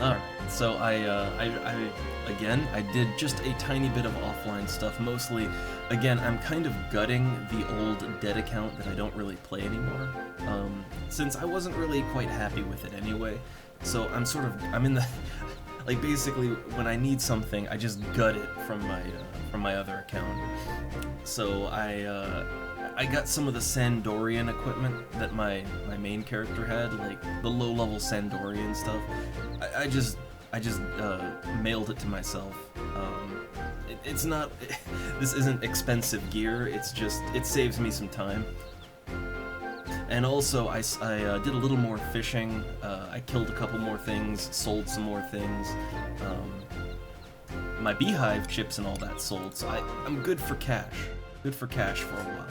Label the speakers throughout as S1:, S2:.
S1: Alright, so again, I did just a tiny bit of offline stuff, mostly, again, I'm kind of gutting the old dead account that I don't really play anymore, since I wasn't really quite happy with it anyway, so I'm in the, like, basically, when I need something, I just gut it from my other account. So I got some of the Sandorian equipment that my main character had, like the low-level Sandorian stuff. I just mailed it to myself. It's not, this isn't expensive gear. It's just, it saves me some time. And also, I did a little more fishing. I killed a couple more things, sold some more things. My beehive chips and all that sold, so I'm good for cash. Good for cash for a while.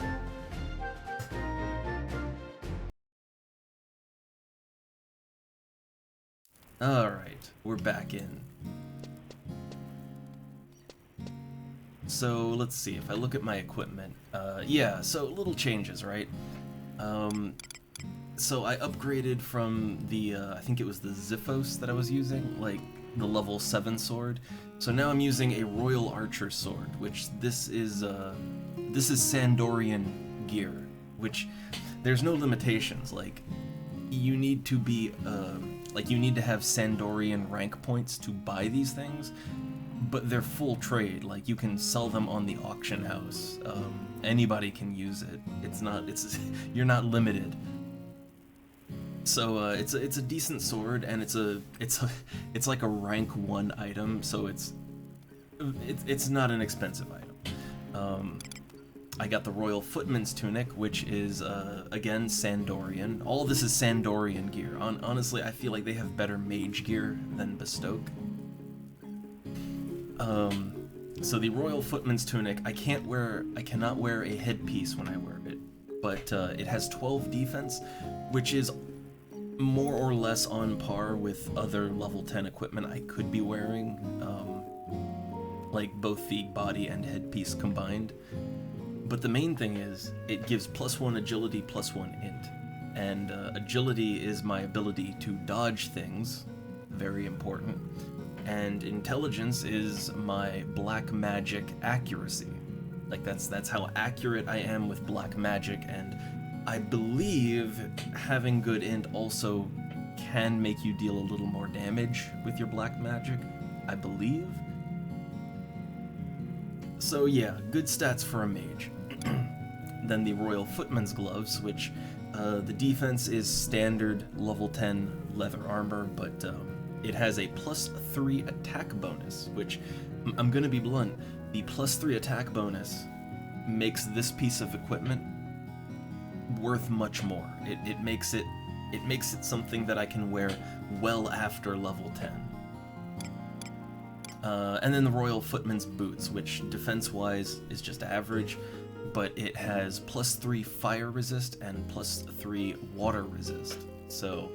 S1: Alright, we're back in. So, let's see, if I look at my equipment, yeah, so little changes, right? So I upgraded from the, I think it was the Xiphos that I was using, like, the level 7 sword. So now I'm using a Royal Archer sword, which this is Sandorian gear, which there's no limitations, like, you need to be, you need to have Sandorian rank points to buy these things, but they're full trade, like, you can sell them on the auction house, anybody can use it, you're not limited. So, it's a decent sword, and it's like a rank 1 item, so it's not an expensive item. I got the Royal Footman's Tunic, which is, again, Sandorian. All this is Sandorian gear. Honestly, I feel like they have better mage gear than Bestoke. So the Royal Footman's Tunic, I cannot wear a headpiece when I wear it, but it has 12 defense, which is more or less on par with other level 10 equipment I could be wearing, like both the body and headpiece combined. But the main thing is, it gives +1 agility, +1 int. And agility is my ability to dodge things, very important. And intelligence is my black magic accuracy. Like, that's how accurate I am with black magic, and I believe having good int also can make you deal a little more damage with your black magic, I believe. So yeah, good stats for a mage. Then the Royal Footman's Gloves, which the defense is standard level 10 leather armor, but it has a +3 attack bonus, which, I'm gonna be blunt, the +3 attack bonus makes this piece of equipment worth much more. It makes it something that I can wear well after level 10. And then the Royal Footman's Boots, which defense-wise is just average, but it has +3 fire resist and +3 water resist. So,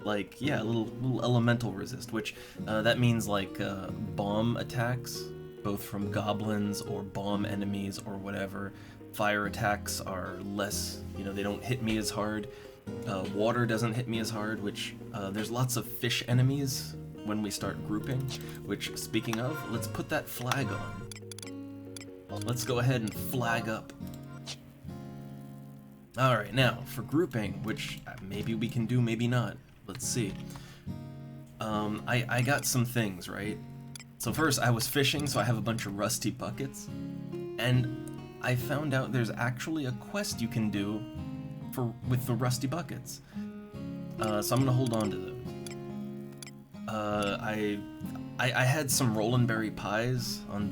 S1: like, yeah, a little elemental resist, which that means, like, bomb attacks, both from goblins or bomb enemies or whatever. Fire attacks are less, they don't hit me as hard. Water doesn't hit me as hard, which there's lots of fish enemies when we start grouping, which, speaking of, let's put that flag on. Let's go ahead and flag up. Alright, now, for grouping, which maybe we can do, maybe not. Let's see. I got some things, right? So first, I was fishing, so I have a bunch of rusty buckets, and I found out there's actually a quest you can do with the rusty buckets. So I'm gonna hold on to those. I had some Rollin' Berry pies on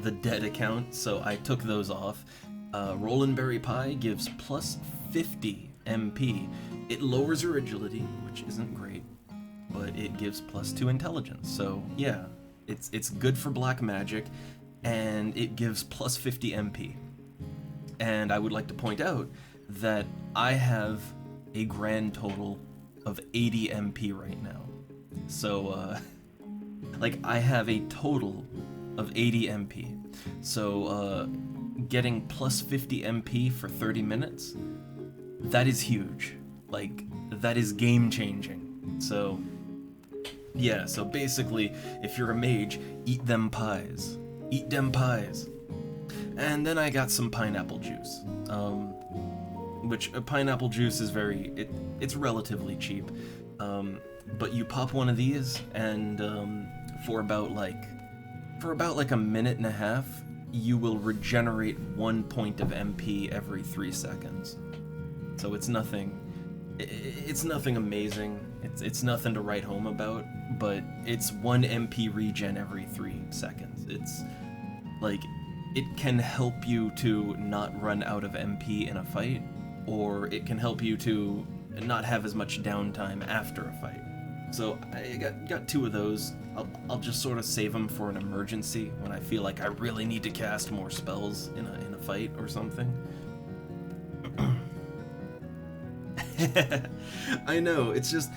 S1: the dead account, so I took those off. Rollin' Berry pie gives +50 MP. It lowers your agility, which isn't great, but it gives +2 intelligence. So yeah, it's good for black magic, and it gives +50 MP. And I would like to point out that I have a grand total of 80 MP right now. So, like, I have a total of 80 MP. So, getting +50 MP for 30 minutes, that is huge. Like, that is game-changing. So, Yeah, so basically, if you're a mage, eat them pies. Eat them pies. And then I got some pineapple juice. Which pineapple juice is it's relatively cheap. But you pop one of these, and for about like a minute and a half, you will regenerate 1 point of MP every 3 seconds. So it's nothing. It's nothing amazing. It's nothing to write home about. But it's 1 MP regen every 3 seconds. It's like it can help you to not run out of MP in a fight, or it can help you to not have as much downtime after a fight. So I got 2 of those. I'll just sort of save them for an emergency when I feel like I really need to cast more spells in a fight or something. I know, it's just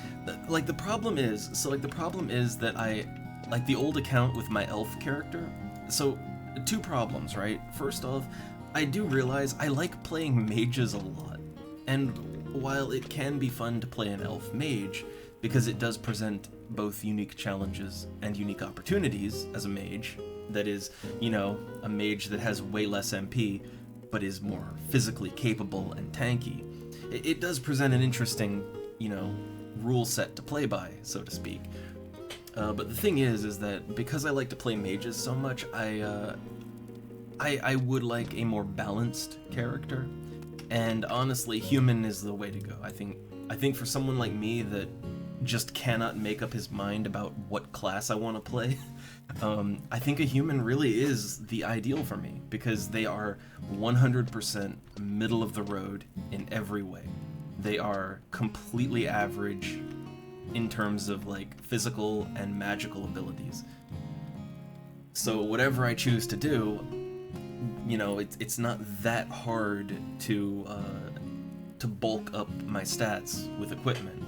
S1: like the problem is that I like the old account with my elf character. So 2 problems, right? First off, I do realize I like playing mages a lot. And while it can be fun to play an elf mage, because it does present both unique challenges and unique opportunities as a mage, that is, you know, a mage that has way less MP, but is more physically capable and tanky, it does present an interesting, you know, rule set to play by, so to speak. But the thing is that because I like to play mages so much, I would like a more balanced character, and honestly, human is the way to go. I think for someone like me that just cannot make up his mind about what class I want to play, I think a human really is the ideal for me, because they are 100% middle of the road in every way. They are completely average in terms of like physical and magical abilities. So whatever I choose to do, you know, it's not that hard to bulk up my stats with equipment.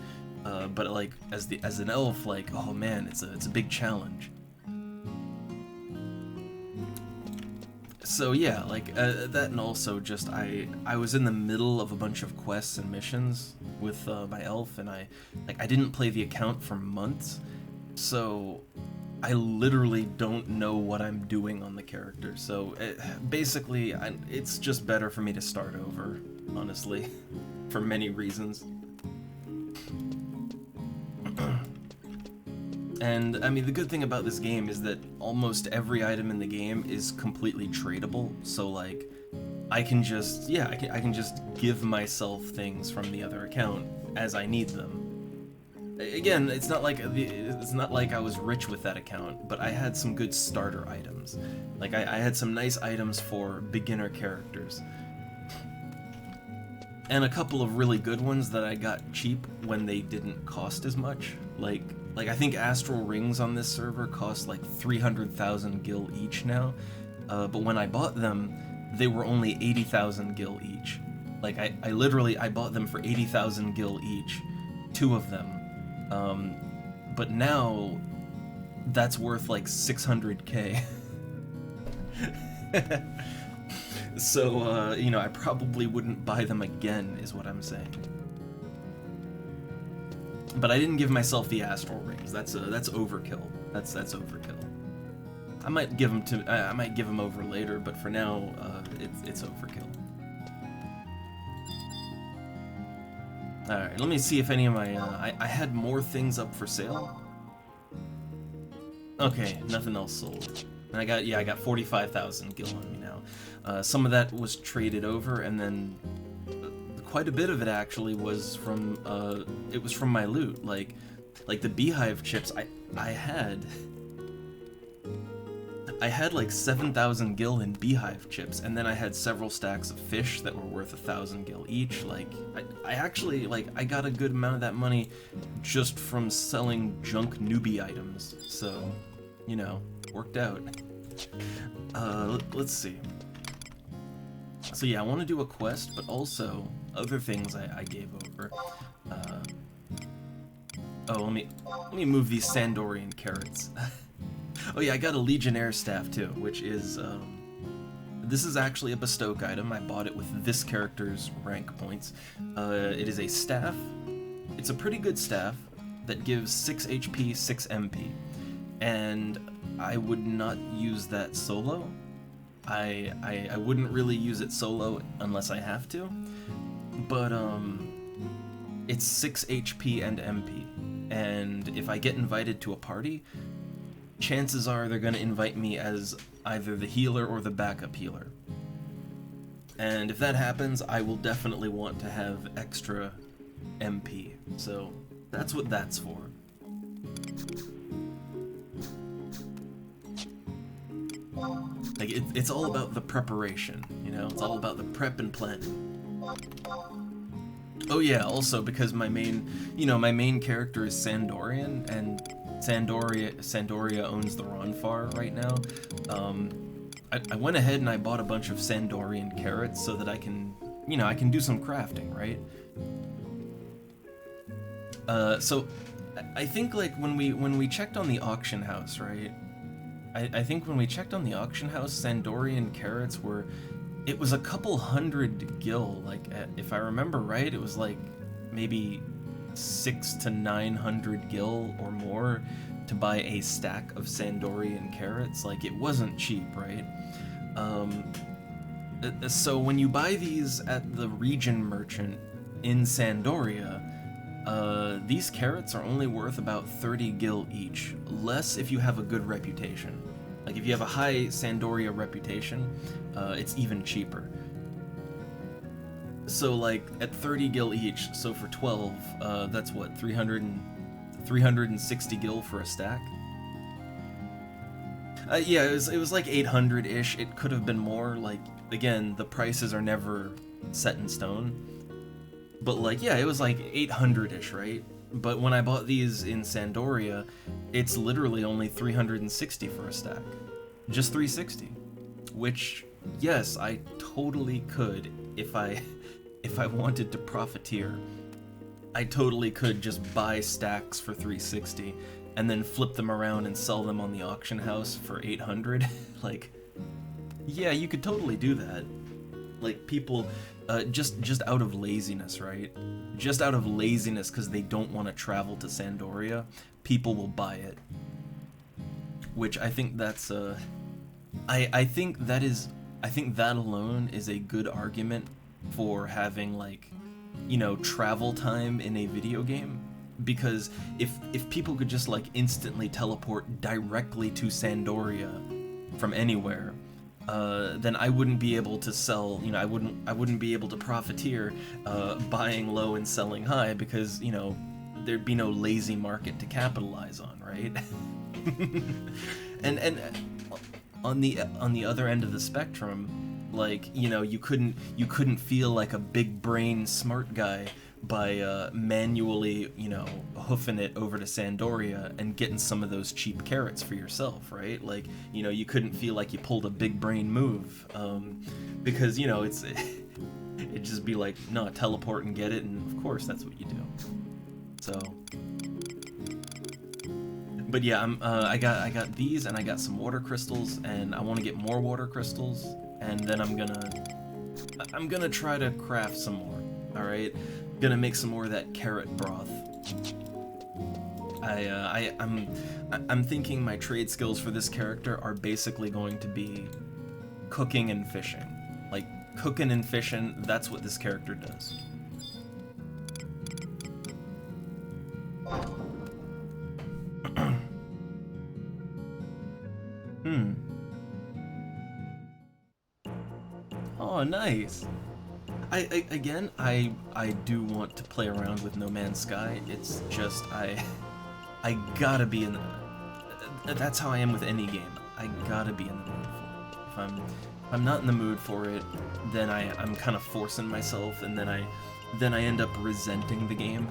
S1: But like as an elf, like, oh man, it's a big challenge. So yeah, like that, and also just I was in the middle of a bunch of quests and missions with my elf, and I didn't play the account for months, so I literally don't know what I'm doing on the character. So basically, it's just better for me to start over, honestly, for many reasons. And I mean, the good thing about this game is that almost every item in the game is completely tradable. So like, I can just I can just give myself things from the other account as I need them. Again, it's not like I was rich with that account, but I had some good starter items. Like I had some nice items for beginner characters, and a couple of really good ones that I got cheap when they didn't cost as much. Like I think Astral Rings on this server cost like 300,000 gil each now, but when I bought them, they were only 80,000 gil each. Like I literally bought them for 80,000 gil each, 2 of them. But now that's worth like 600k. So you know, I probably wouldn't buy them again, is what I'm saying. But I didn't give myself the Astral Rings. That's overkill. That's overkill. I might give them over later, but for now, it's overkill. All right, let me see if any of my I had more things up for sale. Okay, nothing else sold. And I got 45,000 gil on me now. Some of that was traded over, and then quite a bit of it actually was from it was from my loot. Like the beehive chips, I had like 7,000 gil in beehive chips, and then I had several stacks of fish that were worth 1,000 gil each. Like I actually I got a good amount of that money just from selling junk newbie items. So, you know, worked out. Let's see. So yeah, I want to do a quest, but also other things I gave over. Oh, let me move these Sandorian carrots. Oh yeah, I got a Legionnaire staff too, which is this is actually a Bestoke item. I bought it with this character's rank points. It is a staff. It's a pretty good staff. that gives 6 HP, 6 MP, and I would not use that solo. I wouldn't really use it solo unless I have to, but it's 6 HP and MP, and if I get invited to a party, chances are they're gonna invite me as either the healer or the backup healer. And if that happens, I will definitely want to have extra MP, so that's what that's for. Like, it's all about the preparation, you know? It's all about the prep and planning. Oh yeah, also because my main character is Sandorian, and Sandoria owns the Ronfar right now. I went ahead and I bought a bunch of Sandorian carrots so that I can do some crafting, right? So I think like when we checked on the auction house, right? I think when we checked on the auction house, Sandorian carrots it was a couple hundred gil, like if I remember right, it was like maybe 600 to 900 gil or more to buy a stack of Sandorian carrots. Like, it wasn't cheap, right? So when you buy these at the region merchant in Sandoria, these carrots are only worth about 30 gil each, less if you have a good reputation. Like, if you have a high Sandoria reputation, it's even cheaper. So, like, at 30 gil each, so for 12, that's what, 360 gil for a stack? Yeah, it was like 800-ish. It could have been more. Like, again, the prices are never set in stone. But, like, yeah, it was like 800-ish, right? But when I bought these in Sandoria, it's literally only 360 for a stack. Just 360. Which, yes, I totally could if I wanted to profiteer. I totally could just buy stacks for 360 and then flip them around and sell them on the auction house for 800. Like, yeah, you could totally do that. Like, people, just out of laziness, right? Just out of laziness because they don't want to travel to Sandoria, people will buy it. Which I think that's, I think that alone is a good argument for having, like, you know, travel time in a video game. Because if people could just, like, instantly teleport directly to Sandoria from anywhere, then I wouldn't be able to sell, you know, I wouldn't be able to profiteer buying low and selling high, because, you know, there'd be no lazy market to capitalize on, right? and on the other end of the spectrum, like, you know, you couldn't feel like a big brain smart guy by manually, you know, hoofing it over to Sandoria and getting some of those cheap carrots for yourself, right? Like, you know, you couldn't feel like you pulled a big brain move, because, you know, it'd just be like, no, teleport and get it, and of course that's what you do. So, but yeah, I got these, and I got some water crystals, and I want to get more water crystals, and then I'm gonna try to craft some more. All right. Gonna make some more of that carrot broth. I'm thinking my trade skills for this character are basically going to be cooking and fishing. Like, cooking and fishing, that's what this character does. Oh, nice. I do want to play around with No Man's Sky. It's just I gotta be in the. That's how I am with any game. I gotta be in the mood for it. If I'm not in the mood for it, then I'm kind of forcing myself, and then I end up resenting the game.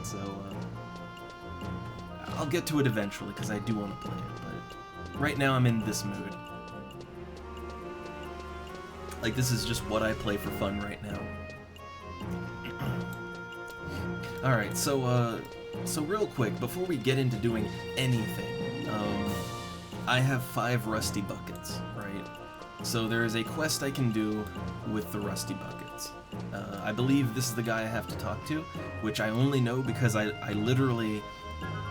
S1: So I'll get to it eventually because I do want to play it. But right now I'm in this mood. Like, this is just what I play for fun right now. Alright, so real quick, before we get into doing anything, I have 5 rusty buckets, right? So there is a quest I can do with the rusty buckets. I believe this is the guy I have to talk to, which I only know because I literally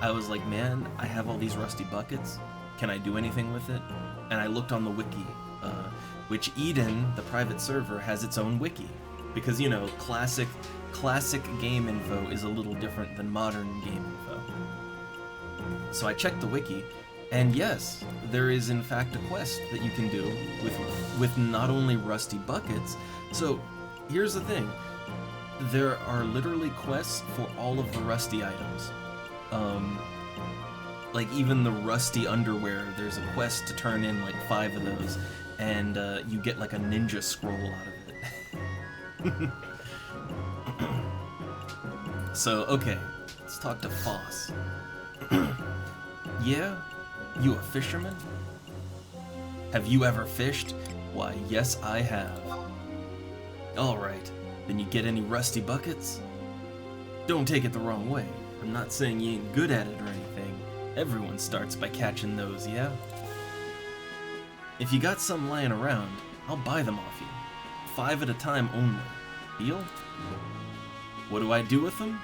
S1: I was like, man, I have all these rusty buckets. Can I do anything with it? And I looked on the wiki, which Eden, the private server, has its own wiki. Because, you know, classic game info is a little different than modern game info. So I checked the wiki, and yes, there is in fact a quest that you can do with not only rusty buckets. So here's the thing. There are literally quests for all of the rusty items. Like even the rusty underwear, there's a quest to turn in like 5 of those, and you get like a ninja scroll out of it. So, okay, let's talk to Foss. Yeah? You a fisherman? Have you ever fished? Why, yes I have. Alright, then you get any rusty buckets? Don't take it the wrong way. I'm not saying you ain't good at it or anything. Everyone starts by catching those, yeah? If you got some lying around, I'll buy them off you. 5 at a time only. Deal? What do I do with them?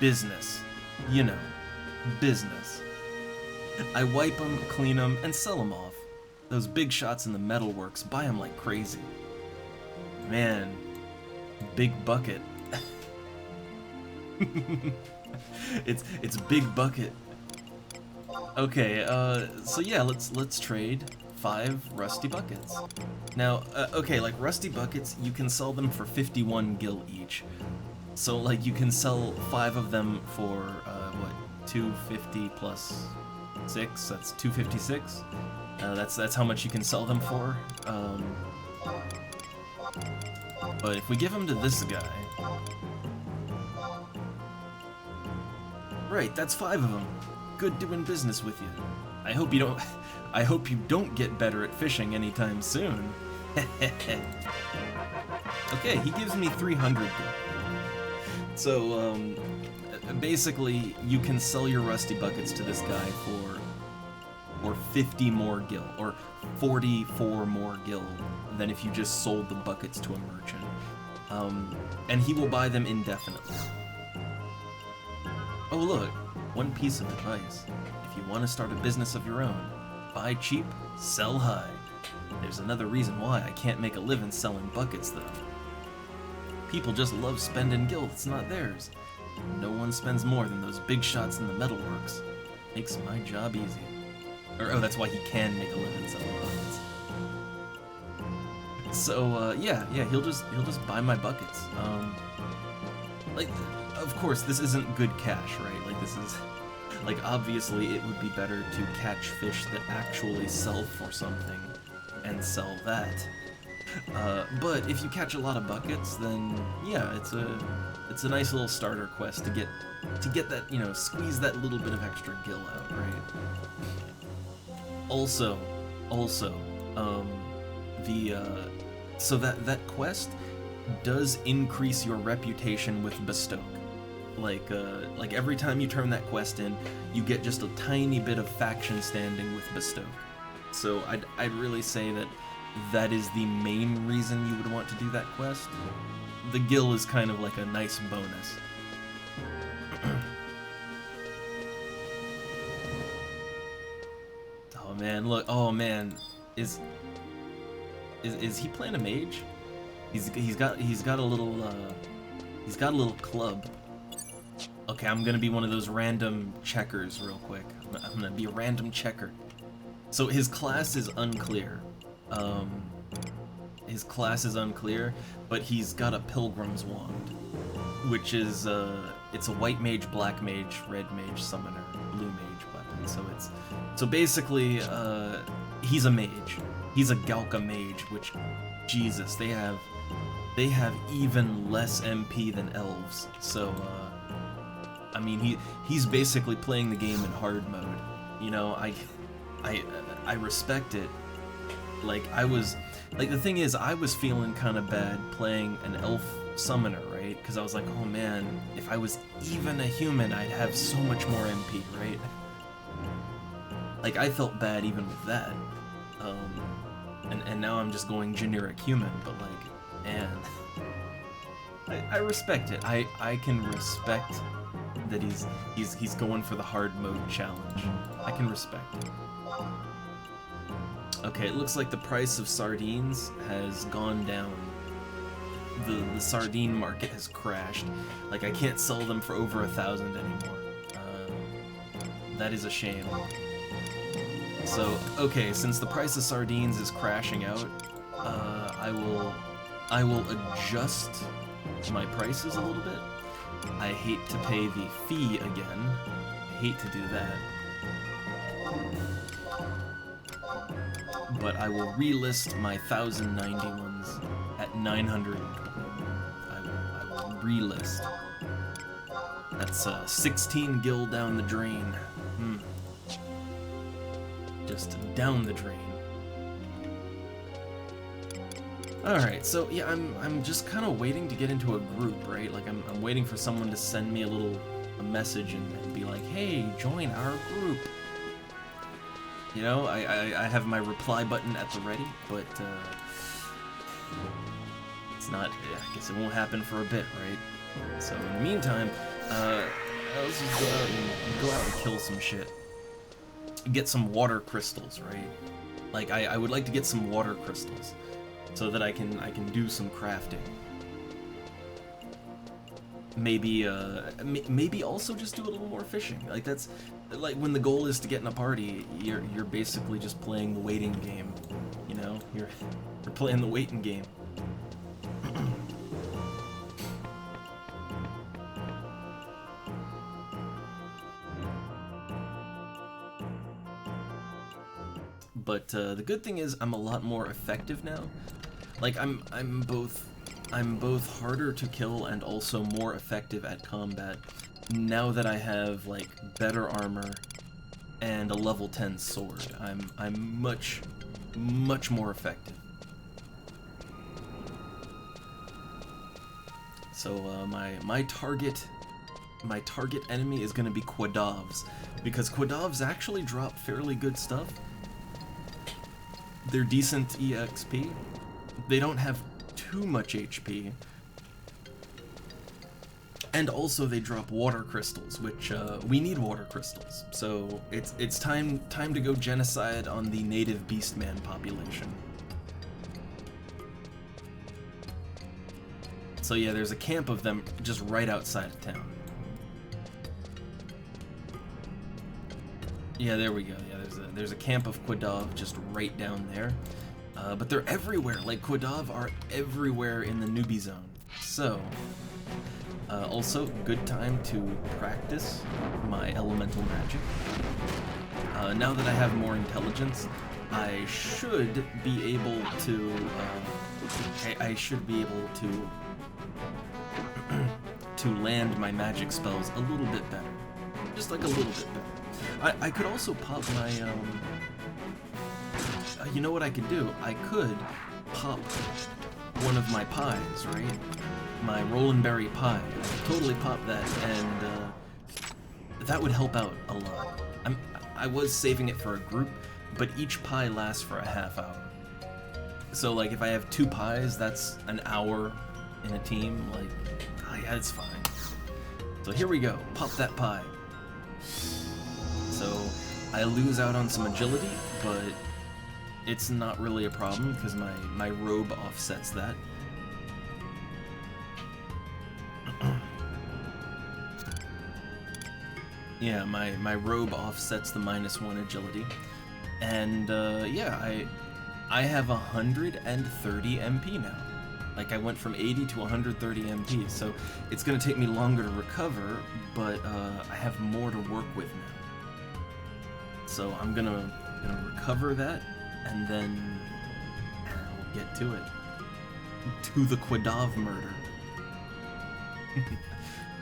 S1: Business. You know, business. I wipe them, clean them, and sell them off. Those big shots in the metalworks buy them like crazy. Man, big bucket. It's big bucket. Okay, so yeah, let's trade 5 rusty buckets. Now, okay, like rusty buckets, you can sell them for 51 gil each. So like you can sell 5 of them for what, 250 plus 6? That's 256. That's how much you can sell them for. But if we give them to this guy, right, that's 5 of them. Good doing business with you. I hope you don't get better at fishing anytime soon. Okay, he gives me 300. So basically, you can sell your rusty buckets to this guy for 50 more gil, or 44 more gil than if you just sold the buckets to a merchant. And he will buy them indefinitely. Oh look, one piece of advice. If you want to start a business of your own, buy cheap, sell high. There's another reason why I can't make a living selling buckets though. People just love spending gil that's not theirs. No one spends more than those big shots in the metalworks. Makes my job easy. Or, oh, that's why he can make a living selling buckets. So, yeah, he'll just buy my buckets. Like, of course, this isn't good cash, right? Like, this is, like, obviously it would be better to catch fish that actually sell for something and sell that. But if you catch a lot of buckets, then yeah, it's a nice little starter quest to get that, you know, squeeze that little bit of extra gil out, right? Also, so that quest does increase your reputation with Bestoke. Like every time you turn that quest in, you get just a tiny bit of faction standing with Bestoke. So I'd really say that is the main reason you would want to do that quest. The gil is kind of like a nice bonus. Oh man, look! Oh man, is he playing a mage? He's got a little club. Okay, I'm gonna be one of those random checkers real quick. I'm gonna be a random checker. So his class is unclear. But he's got a Pilgrim's Wand, which is it's a white mage, black mage, red mage, summoner, blue mage weapon. So basically he's a mage. He's a Galka mage, which, Jesus, they have even less MP than elves. So I mean, he's basically playing the game in hard mode. You know, I respect it. The thing is, I was feeling kind of bad playing an elf summoner, right? Because I was like, oh man, if I was even a human, I'd have so much more MP, right? Like, I felt bad even with that. And now I'm just going generic human, but like, man, I respect it. I can respect that he's going for the hard mode challenge. I can respect it. Okay, it looks like the price of sardines has gone down. The sardine market has crashed. Like, I can't sell them for over 1,000 anymore. That is a shame. So, okay, since the price of sardines is crashing out, I will adjust my prices a little bit. I hate to pay the fee again. I hate to do that. But I will relist my 1,090 ones at 920. I will relist. That's 16 gil down the drain. Just down the drain. Alright, so yeah, I'm just kind of waiting to get into a group, right? Like, I'm waiting for someone to send me a message and be like, hey, join our group. You know, I have my reply button at the ready, but it's not, I guess it won't happen for a bit, right? So in the meantime, let's just go out and kill some shit. Get some water crystals, right? Like, I would like to get some water crystals so that I can do some crafting. Maybe maybe also just do a little more fishing. Like, that's like when the goal is to get in a party, you're basically just playing the waiting game. You know, you're playing the waiting game. But the good thing is I'm a lot more effective now. Like, I'm both harder to kill and also more effective at combat now that I have, like, better armor and a level 10 sword. I'm much more effective. So my target enemy is gonna be Quadovs, because Quadovs actually drop fairly good stuff. They're decent EXP. They don't have too much HP. And also they drop water crystals, which we need water crystals. So it's time to go genocide on the native beastman population. So yeah, there's a camp of them just right outside of town. Yeah, there we go. Yeah, there's a camp of Quadov just right down there. But they're everywhere. Like, Quadov are everywhere in the newbie zone. So, also, good time to practice my elemental magic. Now that I have more intelligence, I should be able to, to land my magic spells a little bit better. Just like a little bit better. I could also pop my, you know what I could do? I could pop one of my pies, right? My Rollin' Berry pie. I could totally pop that, and that would help out a lot. I was saving it for a group, but each pie lasts for a half hour. So, like, if I have 2 pies, that's an hour in a team. Like, oh yeah, it's fine. So here we go. Pop that pie. So I lose out on some agility, but it's not really a problem because my robe offsets that. Yeah, my robe offsets the -1 agility. And yeah, I have 130 MP now. Like, I went from 80 to 130 MP, so it's gonna take me longer to recover, but I have more to work with now. So I'm gonna recover that, and then we'll get to it. To the Quadov murder.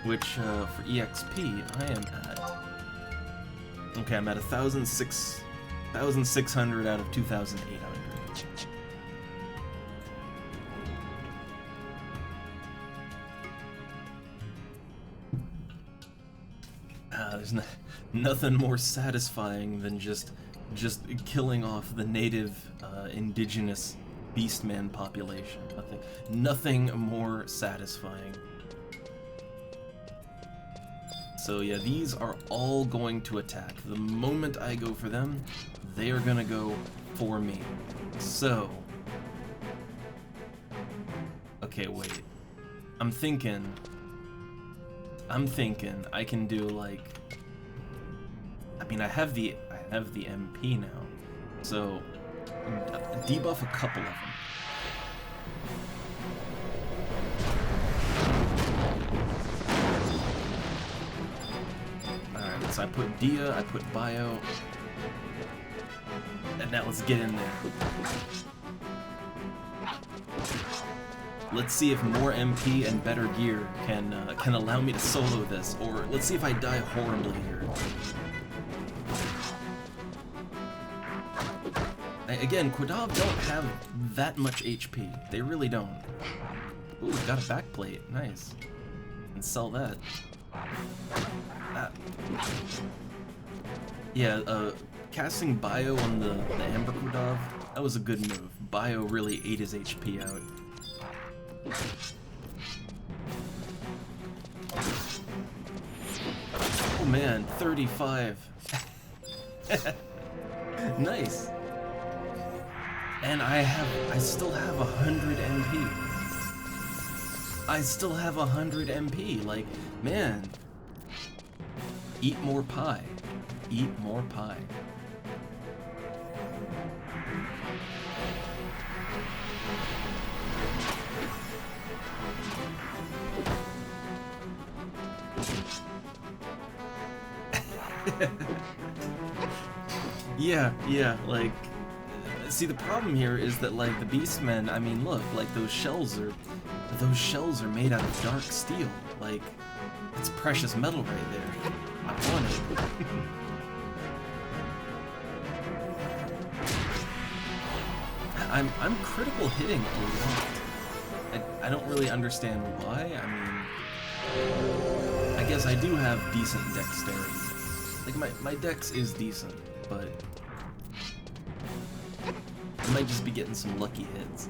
S1: Which, for EXP, I am at... Okay, I'm at 1,600 out of 2,800. There's nothing more satisfying than just killing off the native, indigenous beastman population. Nothing more satisfying. So yeah, these are all going to attack. The moment I go for them, they are gonna go for me. So... okay, wait. I'm thinking I can do like... I mean, I have the MP now. So, debuff a couple of them. Alright, so I put Dia, I put Bio, and now let's get in there. Let's see if more MP and better gear can allow me to solo this, or let's see if I die horribly here. Again, Quadav don't have that much HP. They really don't. Ooh, got a backplate. Nice. And sell that. Yeah, casting Bio on the Amber Quadav, that was a good move. Bio really ate his HP out. Oh man, 35. Nice. And I still have 100 MP. I still have 100 MP. Like, man. Eat more pie. Eat more pie. Yeah, like, see, the problem here is that, like, the Beastmen, I mean, look, like, those shells are made out of dark steel. Like, it's precious metal right there. I want it. I'm critical hitting a lot. I don't really understand why. I mean, I guess I do have decent dexterity. Like, my dex is decent, but I might just be getting some lucky hits.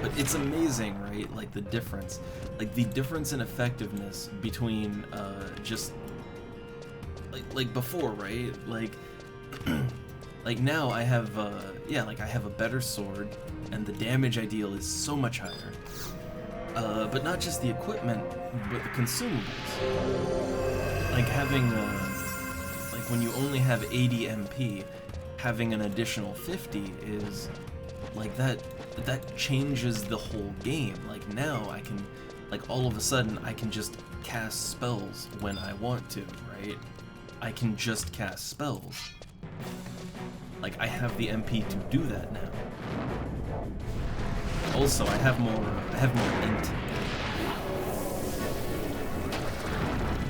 S1: But it's amazing, right? Like, the difference. Like, the difference in effectiveness between, just... Like before, right? Like... like, now I have, yeah, like, I have a better sword, and the damage I deal is so much higher. But not just the equipment, but the consumables. Like having, like when you only have 80 MP, having an additional 50 is, like, that changes the whole game. Like, now I can, like, all of a sudden I can just cast spells when I want to, right? I can just cast spells. Like, I have the MP to do that now. Also, I have more int.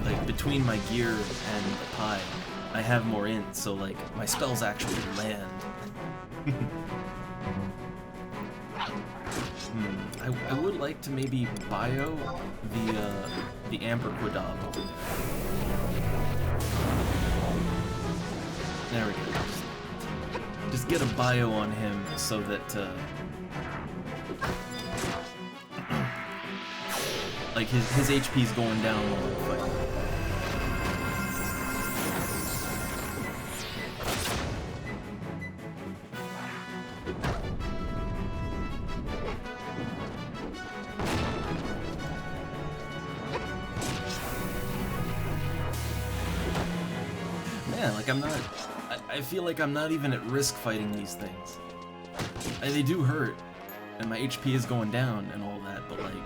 S1: Like, between my gear and the pie, I have more int, so, like, my spells actually land. I would like to maybe bio the Amber Quadav over there. There we go. Just get a bio on him so that, like, his HP's going down while I'm fighting. Man, like, I feel like I'm not even at risk fighting these things. They do hurt, and my HP is going down and all that, but, like,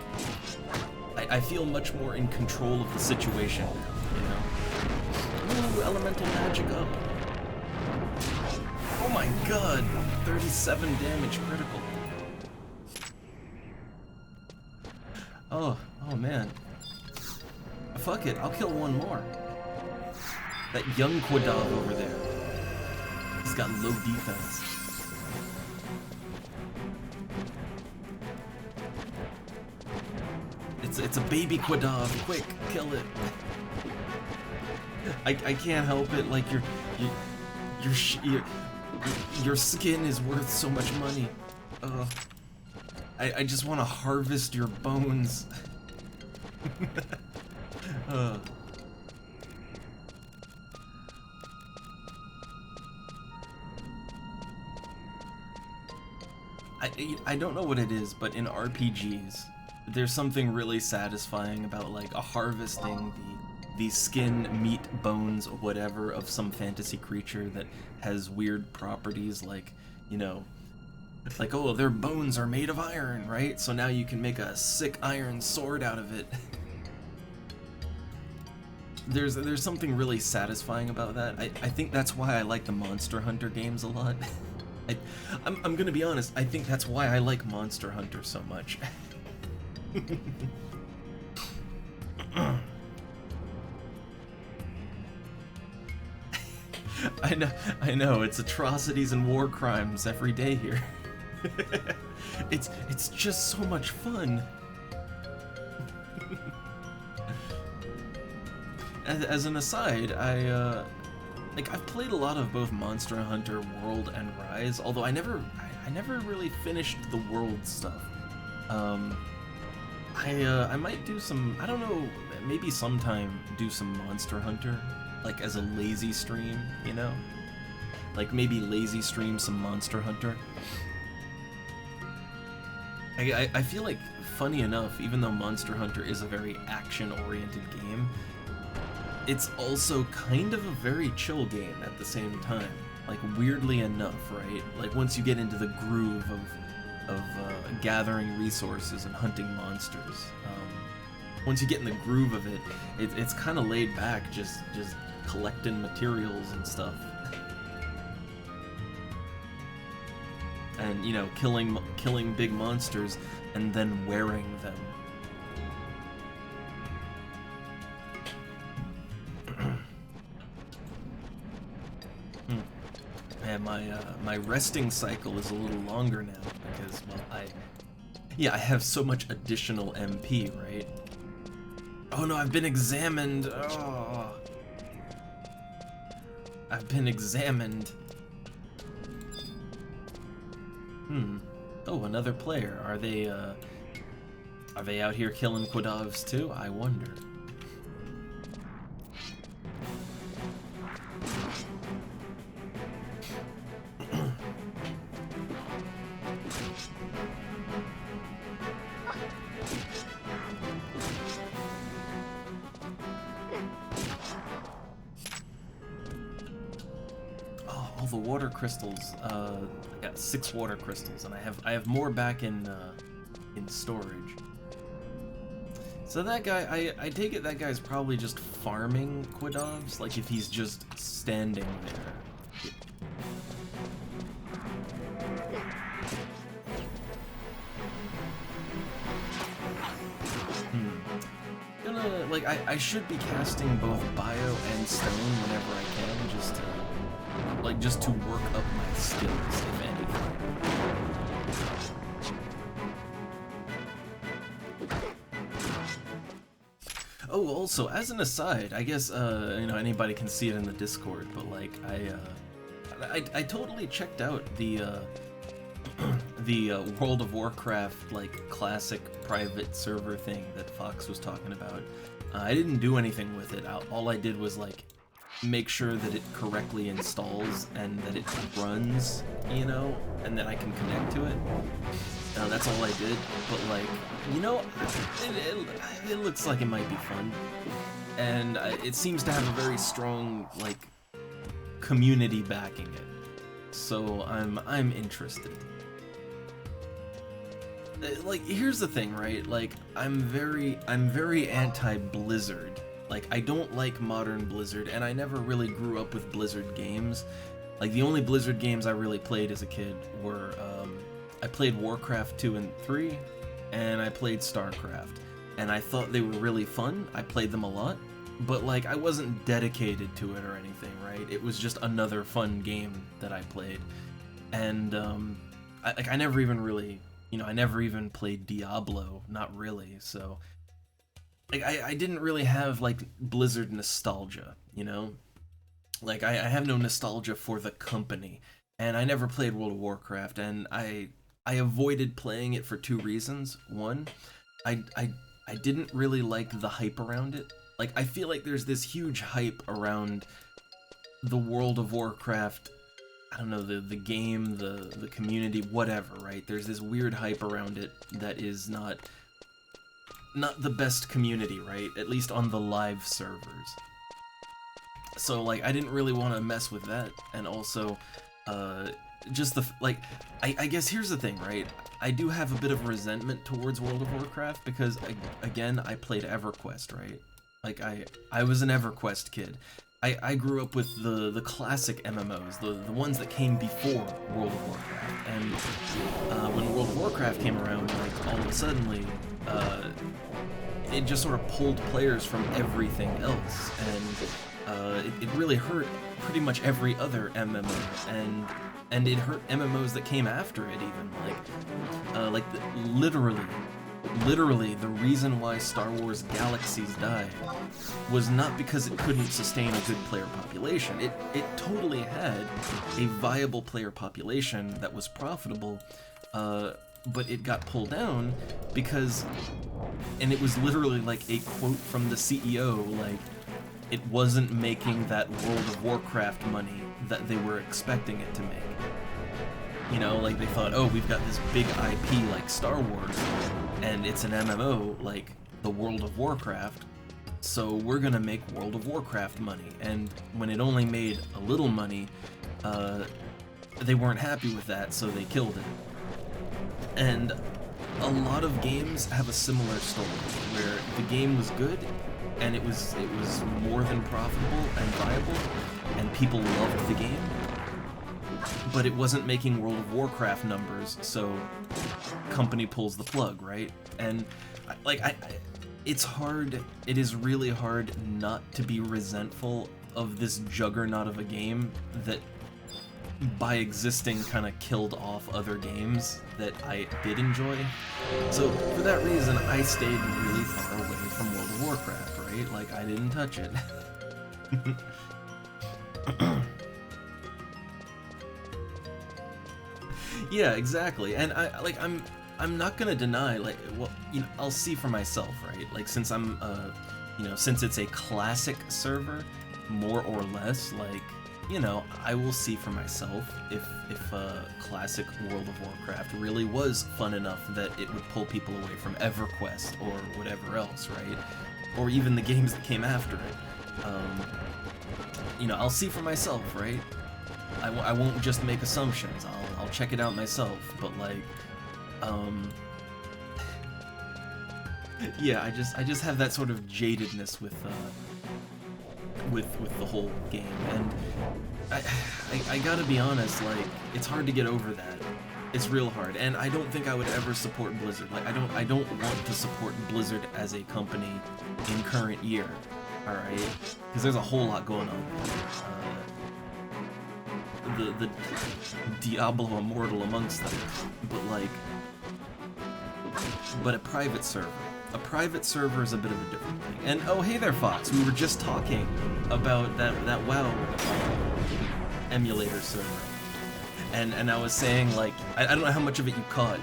S1: I feel much more in control of the situation now, you know? Ooh, elemental magic up. Oh my god, 37 damage critical. Oh man. Fuck it, I'll kill one more. That young Quadav over there. He's got low defense. It's a baby Quadav. Quick, kill it. I can't help it. Like, your skin is worth so much money. I just want to harvest your bones. uh. I don't know what it is, but in RPGs, there's something really satisfying about like harvesting the skin, meat, bones, whatever of some fantasy creature that has weird properties, like, you know, like, oh, their bones are made of iron, right? So now you can make a sick iron sword out of it. There's something really satisfying about that. I think that's why I like the Monster Hunter games a lot. I'm gonna be honest, I think that's why I like Monster Hunter so much. I know, it's atrocities and war crimes every day here. It's just so much fun. As an aside, I've played a lot of both Monster Hunter World and Rise, although I never really finished the World stuff. I might do some, I don't know, maybe sometime do some Monster Hunter, like as a lazy stream, you know? Like maybe lazy stream some Monster Hunter. I feel like, funny enough, even though Monster Hunter is a very action-oriented game, it's also kind of a very chill game at the same time. Like, weirdly enough, right? Like, once you get into the groove of gathering resources and hunting monsters, once you get in the groove of it, it's kind of laid back, just collecting materials and stuff. And, you know, killing big monsters and then wearing them. And my resting cycle is a little longer now because, well, I have so much additional MP, right? Oh no, I've been examined. Oh, I've been examined. Oh, another player. Are they out here killing Quadavs too? I wonder. All the water crystals. I got 6 water crystals, and I have more back in storage. So that guy, I take it that guy's probably just farming Quadavs, like if he's just standing there. I should be casting both bio and stone whenever I can, just to work up my skills, if anything. Oh, also, as an aside, I guess, you know, anybody can see it in the Discord, but, like, I totally checked out the World of Warcraft, like, classic private server thing that Fox was talking about. I didn't do anything with it. All I did was, like, make sure that it correctly installs and that it runs, you know, and that I can connect to it. That's all I did, but, like, you know, it looks like it might be fun. And it seems to have a very strong, like, community backing it. So I'm interested. Like, here's the thing, right? Like, I'm very anti-Blizzard. Like, I don't like modern Blizzard, and I never really grew up with Blizzard games. Like, the only Blizzard games I really played as a kid were, I played Warcraft 2 and 3, and I played StarCraft. And I thought they were really fun. I played them a lot, but, like, I wasn't dedicated to it or anything, right? It was just another fun game that I played. And, I never even really... You know, I never even played Diablo, not really, so... Like, I didn't really have, like, Blizzard nostalgia, you know? Like, I have no nostalgia for the company, and I never played World of Warcraft, and I I avoided playing it for two reasons. One, I didn't really like the hype around it. Like, I feel like there's this huge hype around the World of Warcraft, I don't know, the game, the community, whatever, right? There's this weird hype around it that is not the best community, right? At least on the live servers. So, like, I didn't really want to mess with that, and also, just the, like, I guess here's the thing, right? I do have a bit of resentment towards World of Warcraft because, again, I played EverQuest, right? Like, I was an EverQuest kid. I grew up with the classic MMOs, the ones that came before World of Warcraft, and when World of Warcraft came around, like, all of a sudden, it just sort of pulled players from everything else, and it really hurt pretty much every other MMO, and it hurt MMOs that came after it even, like literally the reason why Star Wars Galaxies died was not because it couldn't sustain a good player population. It totally had a viable player population that was profitable, but it got pulled down because, and it was literally like a quote from the CEO, like, it wasn't making that World of Warcraft money that they were expecting it to make. You know, like, they thought, oh, we've got this big IP like Star Wars, and it's an MMO like the World of Warcraft, so we're gonna make World of Warcraft money. And when it only made a little money, they weren't happy with that, so they killed it. And a lot of games have a similar story, where the game was good, and it was more than profitable and viable, and people loved the game, but it wasn't making World of Warcraft numbers, so company pulls the plug, right? And it's hard, it is really hard not to be resentful of this juggernaut of a game that, by existing, kind of killed off other games that I did enjoy. So for that reason, I stayed really far away from World of Warcraft, right? Like, I didn't touch it. Yeah, exactly. And I'm not gonna deny, like, well, you know, I'll see for myself, right? Like, since I'm, you know, since it's a classic server, more or less, like, you know, I will see for myself if classic World of Warcraft really was fun enough that it would pull people away from EverQuest or whatever else, right? Or even the games that came after it. You know, I'll see for myself, right? I won't just make assumptions. I'll check it out myself. But, like, yeah, I just have that sort of jadedness with the whole game, and I gotta be honest, like, it's hard to get over that. It's real hard, and I don't think I would ever support Blizzard. Like, I don't want to support Blizzard as a company in current year, alright? Because there's a whole lot going on. The Diablo Immortal amongst them, but a private server. A private server is a bit of a different thing. And oh, hey there, Fox. We were just talking about that WoW emulator server, and I was saying, like, I don't know how much of it you caught.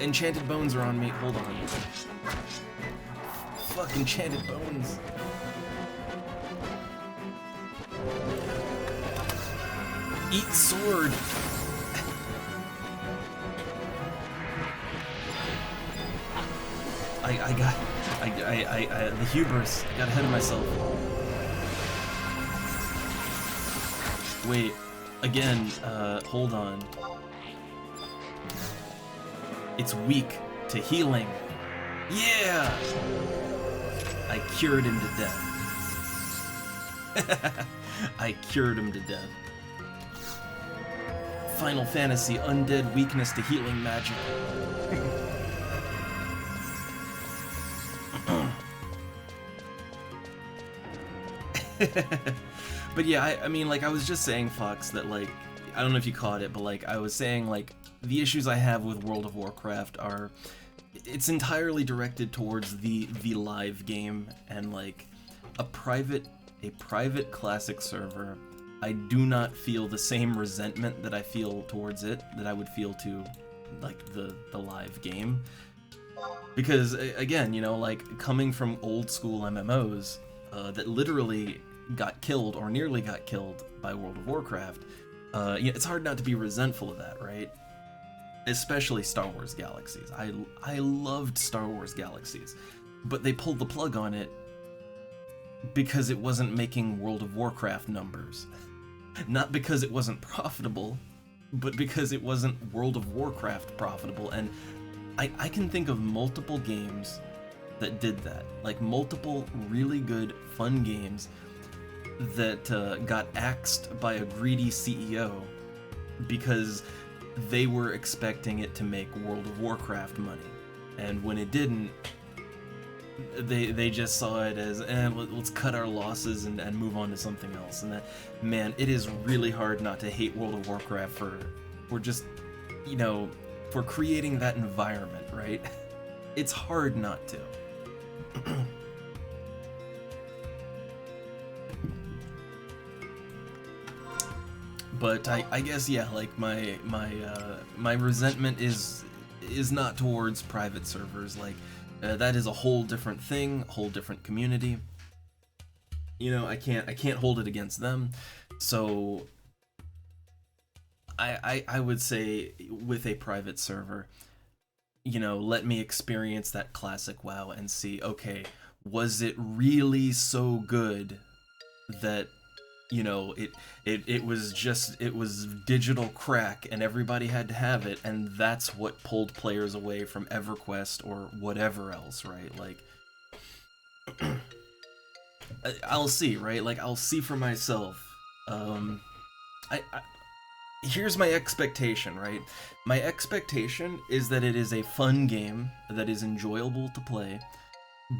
S1: Enchanted bones are on me. Hold on. Fuck, enchanted bones. Eat sword. The hubris. I got ahead of myself. Wait, again, hold on. It's weak to healing. Yeah! I cured him to death. I cured him to death. Final Fantasy undead weakness to healing magic. But yeah, I mean, like, I was just saying, Fox, that, like, I don't know if you caught it, but, like, I was saying, like, the issues I have with World of Warcraft are, it's entirely directed towards the live game, and, like, a private classic server, I do not feel the same resentment that I feel towards it that I would feel to like the live game. Because again, you know, like coming from old school MMOs that literally got killed or nearly got killed by World of Warcraft, it's hard not to be resentful of that, right? Especially Star Wars Galaxies. I loved Star Wars Galaxies, but they pulled the plug on it because it wasn't making World of Warcraft numbers. Not because it wasn't profitable, but because it wasn't World of Warcraft profitable. And I can think of multiple games that did that. Like multiple really good, fun games that got axed by a greedy CEO because they were expecting it to make World of Warcraft money. And when it didn't, they just saw it as, let's cut our losses and move on to something else. And that, man, it is really hard not to hate World of Warcraft for just, you know, for creating that environment, right? It's hard not to. But I guess, yeah, like my resentment is not towards private servers. Like that is a whole different thing, whole different community. You know, I can't hold it against them. So I would say with a private server, you know, let me experience that classic WoW and see, okay, was it really so good that, you know, it was digital crack and everybody had to have it, and that's what pulled players away from EverQuest or whatever else, right? Like, I'll see, right? Like, I'll see for myself. Here's my expectation, right? My expectation is that it is a fun game that is enjoyable to play,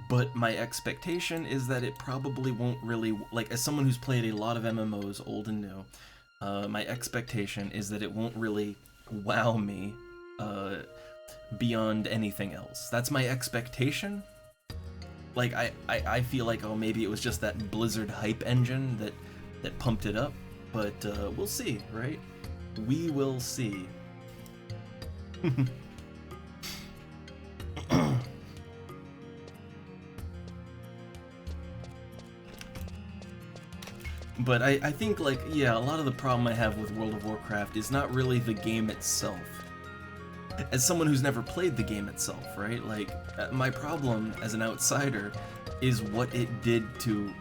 S1: but my expectation is that it probably won't really, like, as someone who's played a lot of MMOs, old and new, my expectation is that it won't really wow me beyond anything else. That's my expectation. Like, I feel like, oh, maybe it was just that Blizzard hype engine that pumped it up, but we'll see, right? We will see. But I think, like, yeah, a lot of the problem I have with World of Warcraft is not really the game itself. As someone who's never played the game itself, right? Like, my problem as an outsider is what it did to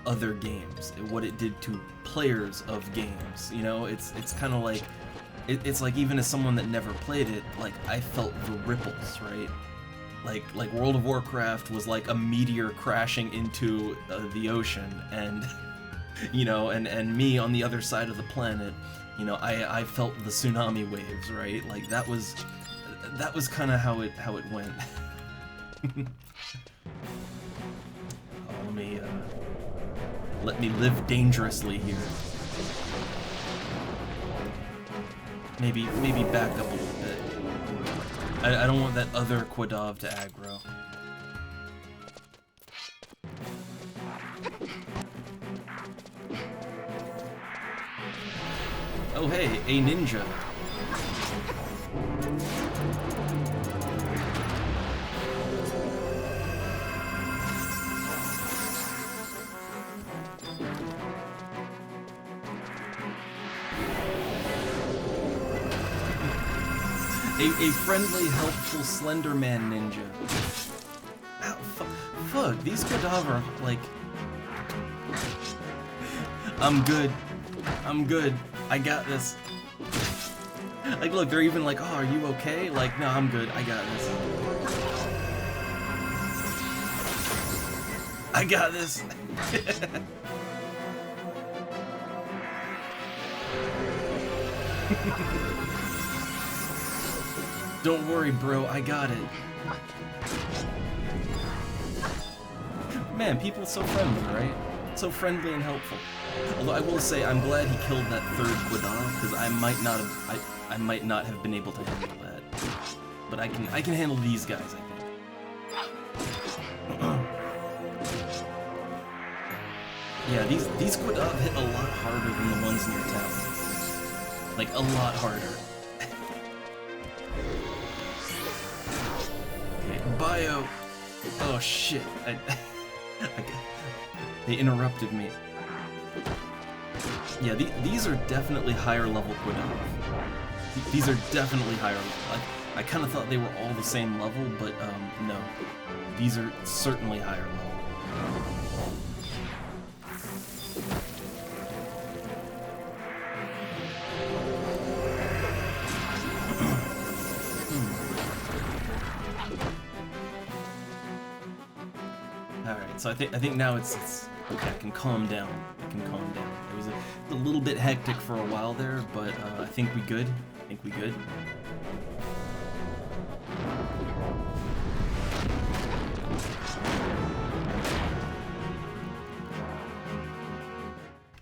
S1: other games, what it did to players of games. You know, it's kind of like, it's like, even as someone that never played it, like, I felt the ripples, right? Like World of Warcraft was like a meteor crashing into the ocean, and you know, and me on the other side of the planet, you know, I felt the tsunami waves, right? Like, that was kind of how it went. Let me live dangerously here. Maybe back up a little bit. I don't want that other Quadav to aggro. Oh hey, a ninja. A friendly, helpful Slenderman ninja. Ow, fuck, these Quadav are, like... I'm good. I got this. Like, look, they're even like, oh, are you okay? Like, no, I'm good. I got this. I got this. Don't worry, bro, I got it. Man, people are so friendly, right? So friendly and helpful. Although I will say, I'm glad he killed that third Quadav, because I might not have been able to handle that. But I can handle these guys, I think. Yeah, these Quidov hit a lot harder than the ones near town. Like, a lot harder. Okay, bio. Oh shit. They interrupted me. Yeah, these are definitely higher level Quidov. These are definitely higher level. I kind of thought they were all the same level, but no. These are certainly higher level. Alright, so I think now it's okay, I can calm down. I can calm down. It was a little bit hectic for a while there, but I think we good. I think we good.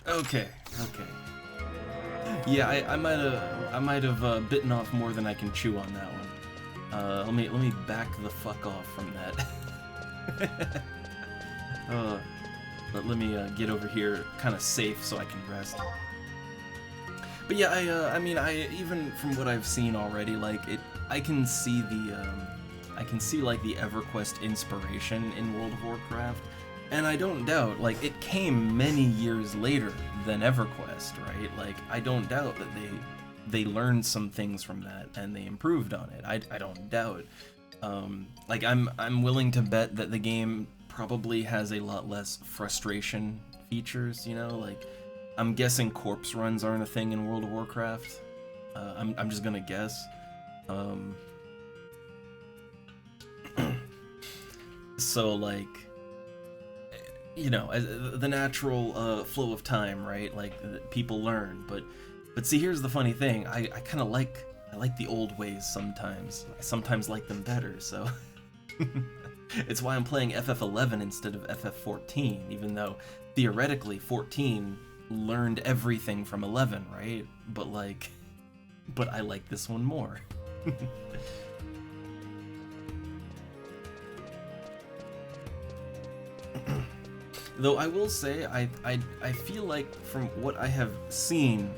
S1: Okay, okay. Yeah, I might have bitten off more than I can chew on that one. Let me back the fuck off from that. Let me get over here, kind of safe, so I can rest. But yeah, I mean, even from what I've seen already, like I can see like the EverQuest inspiration in World of Warcraft. And I don't doubt, like, it came many years later than EverQuest, right? Like, I don't doubt that they learned some things from that and they improved on it. I don't doubt. Like, I'm willing to bet that the game probably has a lot less frustration features, you know? Like, I'm guessing corpse runs aren't a thing in World of Warcraft. I'm just gonna guess. So, like, you know, the natural flow of time, right? Like, people learn, but see, here's the funny thing. I kind of like the old ways sometimes. I sometimes like them better, so it's why I'm playing FF11 instead of FF14, even though theoretically 14 learned everything from 11, right? But I like this one more. Though I will say, I feel like from what I have seen,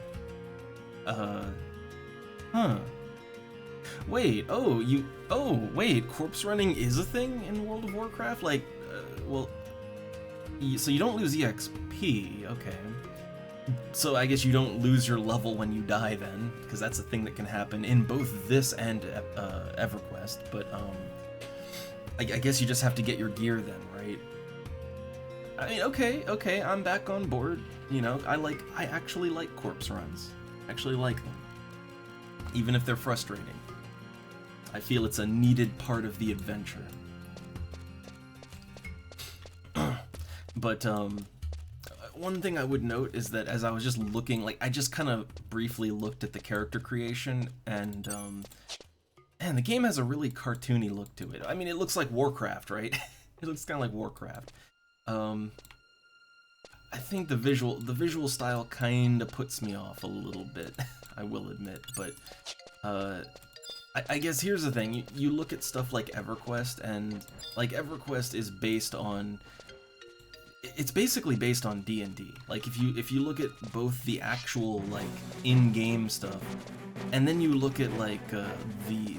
S1: wait, wait, corpse running is a thing in World of Warcraft? Like, well, so you don't lose EXP, okay. So I guess you don't lose your level when you die then, because that's a thing that can happen in both this and EverQuest, but, I guess you just have to get your gear then, right? I mean, okay, I'm back on board. You know, I actually like corpse runs. I actually like them. Even if they're frustrating. I feel it's a needed part of the adventure. But, one thing I would note is that as I was just looking, like, I just kind of briefly looked at the character creation, and, man, the game has a really cartoony look to it. I mean, it looks like Warcraft, right? It looks kind of like Warcraft. I think the visual style kind of puts me off a little bit, I will admit, but, I guess here's the thing, you look at stuff like EverQuest, and, like, EverQuest is based on, it's basically based on D&D. Like, if you look at both the actual, like, in-game stuff, and then you look at, like, the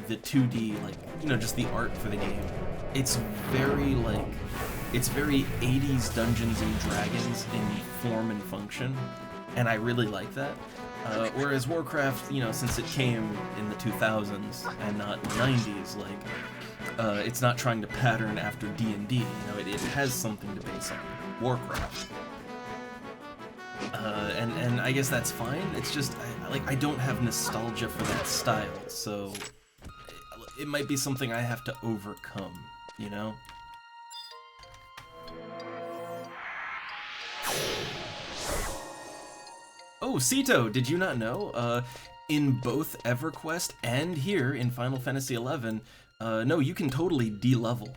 S1: 2D, like, you know, just the art for the game, it's very, like, it's very 80s Dungeons and Dragons in form and function, and I really like that. Whereas Warcraft, you know, since it came in the 2000s and not 90s, like, it's not trying to pattern after D&D, you know, it has something to base on. Warcraft. And I guess that's fine, it's just, I don't have nostalgia for that style, so it might be something I have to overcome, you know? Oh, Sito, did you not know? In both EverQuest and here in Final Fantasy XI, no, you can totally de-level.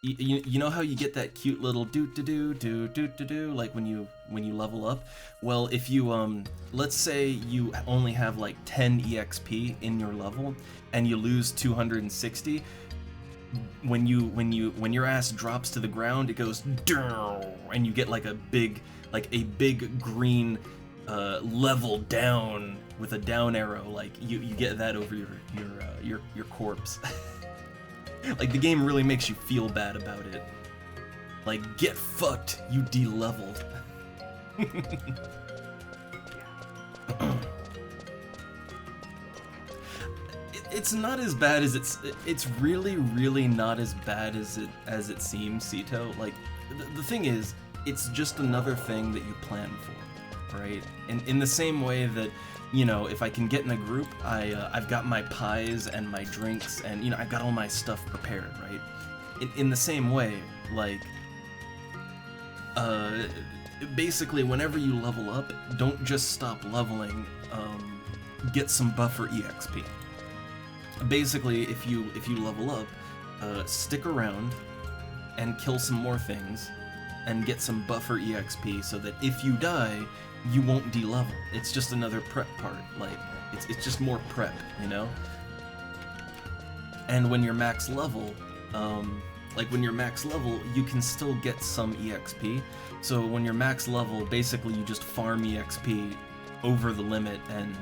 S1: You know how you get that cute little do-do-do, like when you level up? Well, if you, let's say you only have like 10 EXP in your level, and you lose 260, when your ass drops to the ground, it goes down, and you get like a big green level down with a down arrow. Like you get that over your corpse. Like the game really makes you feel bad about it. Like, get fucked, you de-leveled. It's not as bad as it's really not as bad as it seems, Sito. Like the thing is, it's just another thing that you plan for, right? And in the same way that, you know, if I can get in a group, I've got my pies and my drinks and, you know, I've got all my stuff prepared, right? In the same way, like, basically whenever you level up, don't just stop leveling, get some buffer EXP. Basically, if you level up, stick around and kill some more things and get some buffer EXP so that if you die, you won't de-level. It's just another prep part. Like, it's just more prep, you know? And when you're max level, you can still get some EXP. So when you're max level, basically you just farm EXP over the limit and,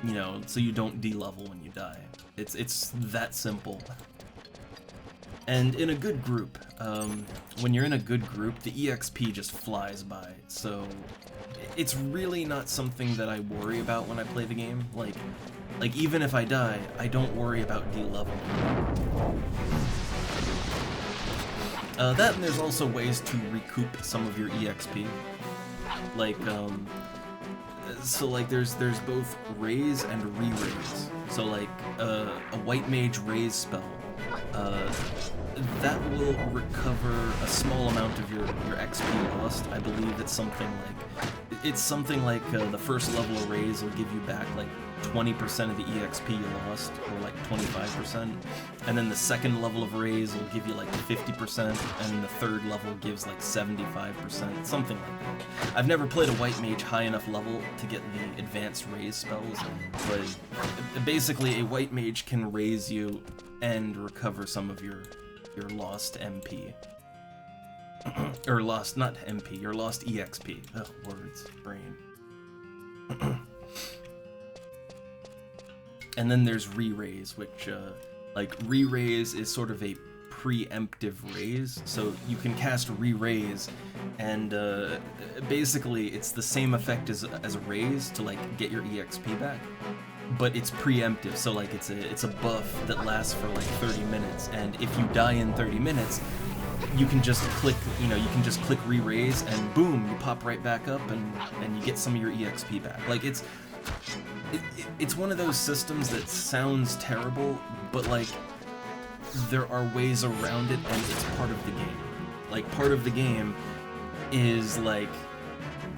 S1: you know, so you don't de-level when you die. It's that simple. And in a good group, when you're in a good group, the EXP just flies by. So it's really not something that I worry about when I play the game. Like even if I die, I don't worry about de-leveling. That and there's also ways to recoup some of your EXP. Like, so like there's both raise and re-raise. So like a white mage raise spell, that will recover a small amount of your XP lost. I believe it's something like the first level of raise will give you back like 20% of the EXP you lost, or like 25%, and then the second level of raise will give you like 50%, and the third level gives like 75%, something like that. I've never played a white mage high enough level to get the advanced raise spells, but basically a white mage can raise you and recover some of your lost MP. Or lost, not MP, your lost EXP. Ugh, words, brain. And then there's re-raise, which, like, re-raise is sort of a preemptive raise, so you can cast re-raise, and basically it's the same effect as a raise to, like, get your EXP back, but it's preemptive, so, like, it's a buff that lasts for, like, 30 minutes, and if you die in 30 minutes, you can just click, click re-raise, and boom, you pop right back up, and you get some of your EXP back. Like, it's one of those systems that sounds terrible, but like there are ways around it, and it's part of the game. Like, part of the game is like,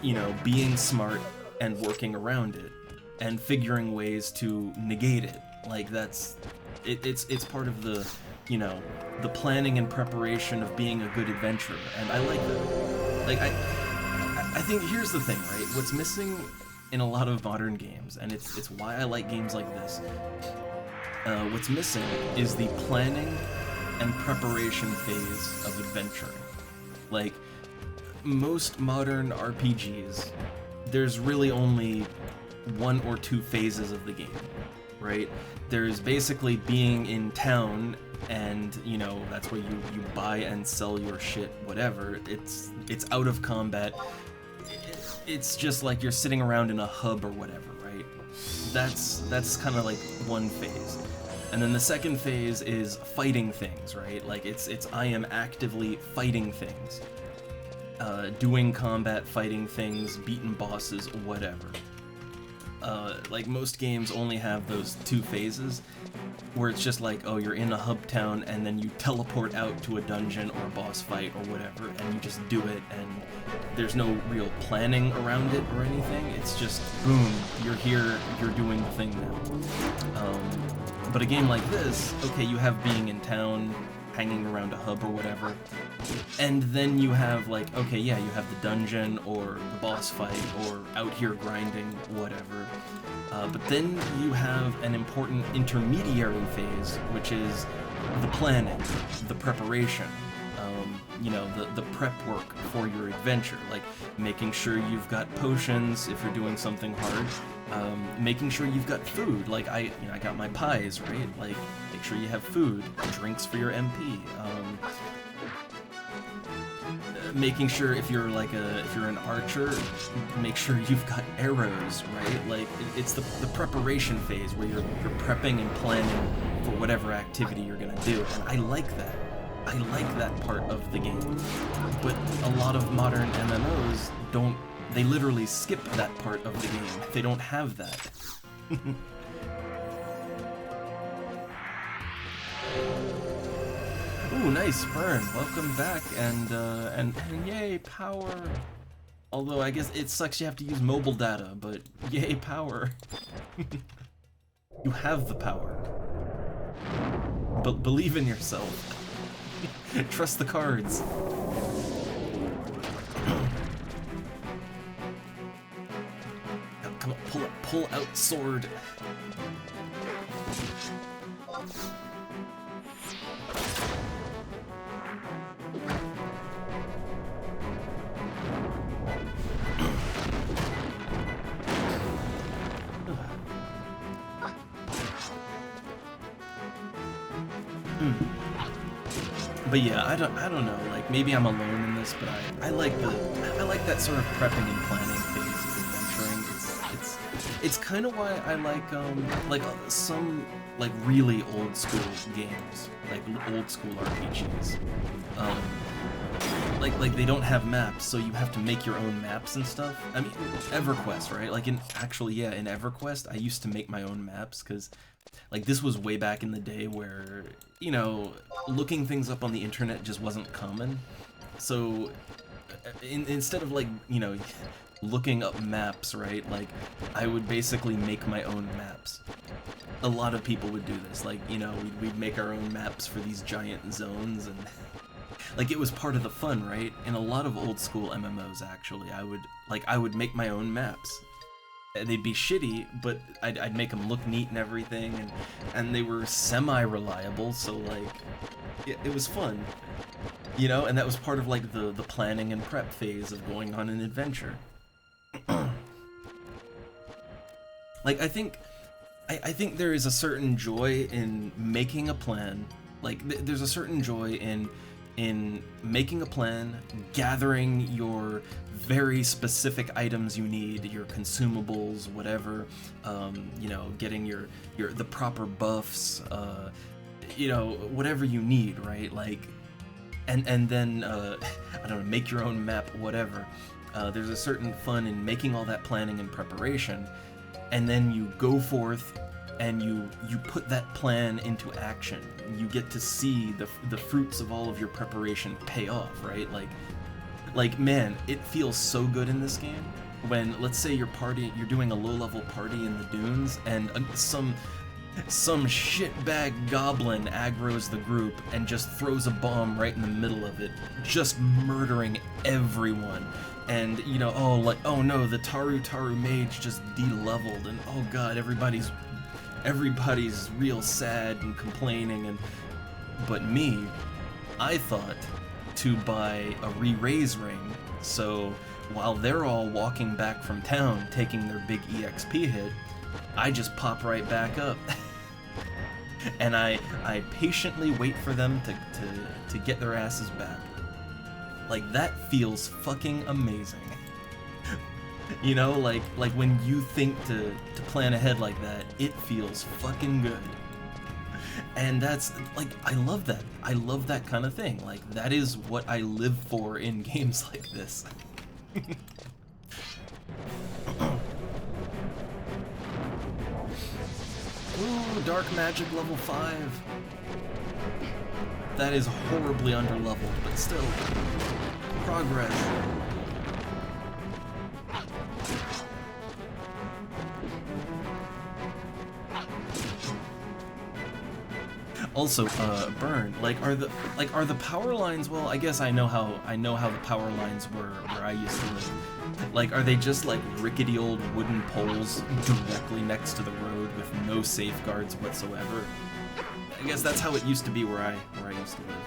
S1: you know, being smart and working around it and figuring ways to negate it. Like, it's part of the, you know, the planning and preparation of being a good adventurer, and I like that. Like, I think here's the thing, right? What's missing in a lot of modern games, and it's why I like games like this, what's missing is the planning and preparation phase of adventuring. Like, most modern RPGs, there's really only one or two phases of the game, right? There's basically being in town, and, you know, that's where you buy and sell your shit, whatever. It's out of combat. It's just like you're sitting around in a hub or whatever, right? That's kind of like one phase. And then the second phase is fighting things, right? Like, it's I am actively fighting things. Doing combat, fighting things, beating bosses, whatever. Like, most games only have those two phases, where it's just like, oh, you're in a hub town, and then you teleport out to a dungeon or a boss fight or whatever, and you just do it, and there's no real planning around it or anything. It's just, boom, you're here, you're doing the thing now. But a game like this, okay, you have being in town, hanging around a hub or whatever. And then you have like, okay, yeah, you have the dungeon or the boss fight or out here grinding, whatever. But then you have an important intermediary phase, which is the planning, the preparation. You know, the prep work for your adventure, like making sure you've got potions if you're doing something hard, making sure you've got food, like I got my pies, right? Like, make sure you have food, drinks for your MP, making sure if you're an archer, make sure you've got arrows, right? Like, it's the preparation phase where you're prepping and planning for whatever activity you're gonna do, and I like that. I like that part of the game, but a lot of modern MMOs don't, they literally skip that part of the game. They don't have that. Ooh, nice, Fern. Welcome back, and yay, power. Although I guess it sucks you have to use mobile data, but yay, power. You have the power. But believe in yourself. Trust the cards. Come on, pull out sword. But yeah, I don't know, like, maybe I'm alone in this, but I like that sort of prepping and planning phase of adventuring. It's kind of why I like some like really old school games, like old school RPGs. Like they don't have maps, so you have to make your own maps and stuff. I mean, EverQuest, right? Like in EverQuest, I used to make my own maps because, like, this was way back in the day where, you know, looking things up on the internet just wasn't common. So instead of, like, you know, looking up maps, right? Like, I would basically make my own maps. A lot of people would do this, like, you know, we'd make our own maps for these giant zones, and like, it was part of the fun, right? In a lot of old school MMOs, actually, I would make my own maps. They'd be shitty, but I'd make them look neat and everything, and they were semi-reliable, so, like, it was fun, you know? And that was part of, like, the planning and prep phase of going on an adventure. Like, I think there is a certain joy in making a plan. Like, there's a certain joy in making a plan, gathering your very specific items you need, your consumables, whatever, you know, getting the proper buffs, you know, whatever you need, right? Like, and then I don't know, make your own map, whatever. There's a certain fun in making all that planning and preparation, and then you go forth and you put that plan into action. You get to see the fruits of all of your preparation pay off, right? Like man, it feels so good in this game when, let's say you're doing a low-level party in the dunes, and some shitbag goblin aggroes the group and just throws a bomb right in the middle of it, just murdering everyone. And, you know, oh no, the Taru mage just de-leveled, and oh god, everybody's real sad and complaining, but me, I thought to buy a re-raise ring, so while they're all walking back from town taking their big EXP hit, I just pop right back up. And I patiently wait for them to get their asses back. Like, that feels fucking amazing. You know, like when you think to plan ahead like that, it feels fucking good. And that's, like, I love that. I love that kind of thing. Like, that is what I live for in games like this. Ooh, Dark Magic level 5. That is horribly underleveled, but still. Progress. Also, Burn, are the power lines, well, I guess I know how the power lines were where I used to live. Like, are they just like rickety old wooden poles directly next to the road with no safeguards whatsoever? I guess that's how it used to be where I used to live.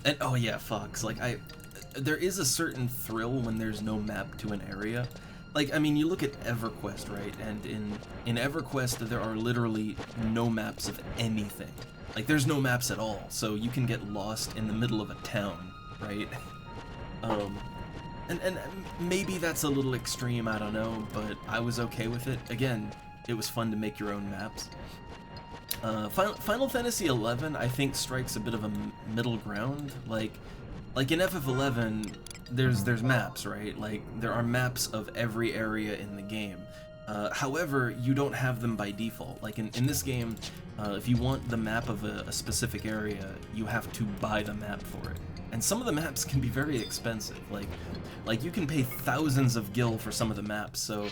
S1: And oh yeah, Fox, like there is a certain thrill when there's no map to an area. Like, I mean, you look at EverQuest, right? And in EverQuest, there are literally no maps of anything. Like, there's no maps at all, so you can get lost in the middle of a town, right? And maybe that's a little extreme, I don't know, but I was okay with it. Again, it was fun to make your own maps. Final Fantasy XI, I think, strikes a bit of a middle ground. Like in FF11, there's maps, right? Like, there are maps of every area in the game. However, you don't have them by default. Like in this game, if you want the map of a specific area, you have to buy the map for it. And some of the maps can be very expensive. Like you can pay thousands of gil for some of the maps, so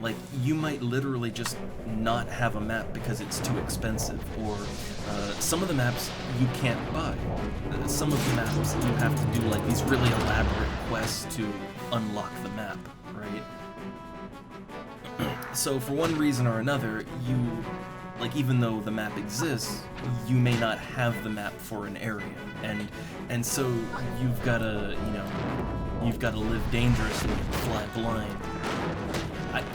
S1: like you might literally just not have a map because it's too expensive, or some of the maps you can't buy. Some of the maps you have to do like these really elaborate quests to unlock the map, right? So for one reason or another, like, even though the map exists, you may not have the map for an area, and so you've gotta, you know, you've gotta live dangerously and fly blind.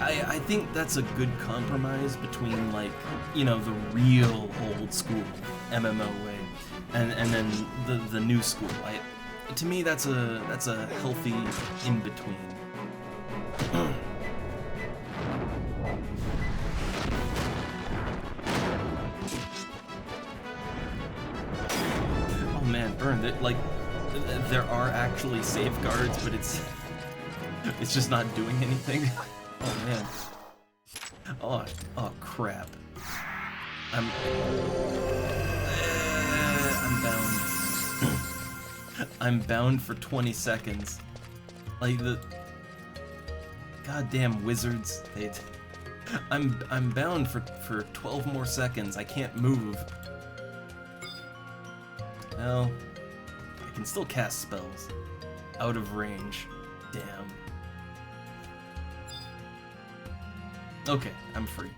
S1: I think that's a good compromise between, like, you know, the real old school MMO way and then the new school. To me, that's a healthy in between. Man, Burn, like, there are actually safeguards, but it's just not doing anything. Oh man. Oh crap. I'm bound. I'm bound for 20 seconds. Like, the goddamn wizards. I'm bound for 12 more seconds. I can't move. Well, I can still cast spells. Out of range. Damn. Okay, I'm free.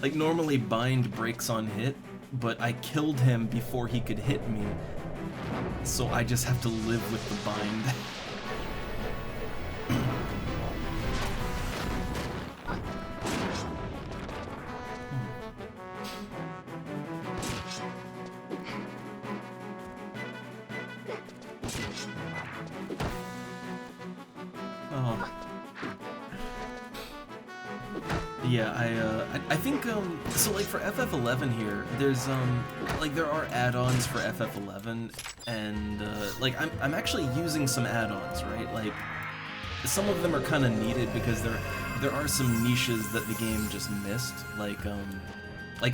S1: Like, normally bind breaks on hit, but I killed him before he could hit me, so I just have to live with the bind. Yeah, I think, so like for FF11 here, there's, like there are add-ons for FF11, and, like I'm actually using some add-ons, right? Like, some of them are kind of needed because there are some niches that the game just missed, like,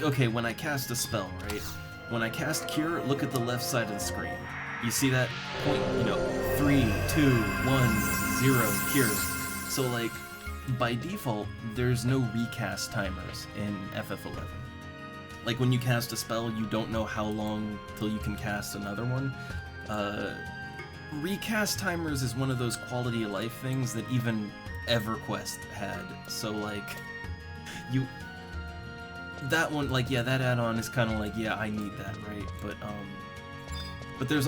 S1: okay, when I cast a spell, right? When I cast Cure, look at the left side of the screen. You see that point, you know, 3, 2, 1, 0, Cure. So, like, by default, there's no recast timers in FF11. Like, when you cast a spell, you don't know how long till you can cast another one. Recast timers is one of those quality of life things that even EverQuest had. So, like, that one, like, yeah, that add-on is kind of like, yeah, I need that, right? But there's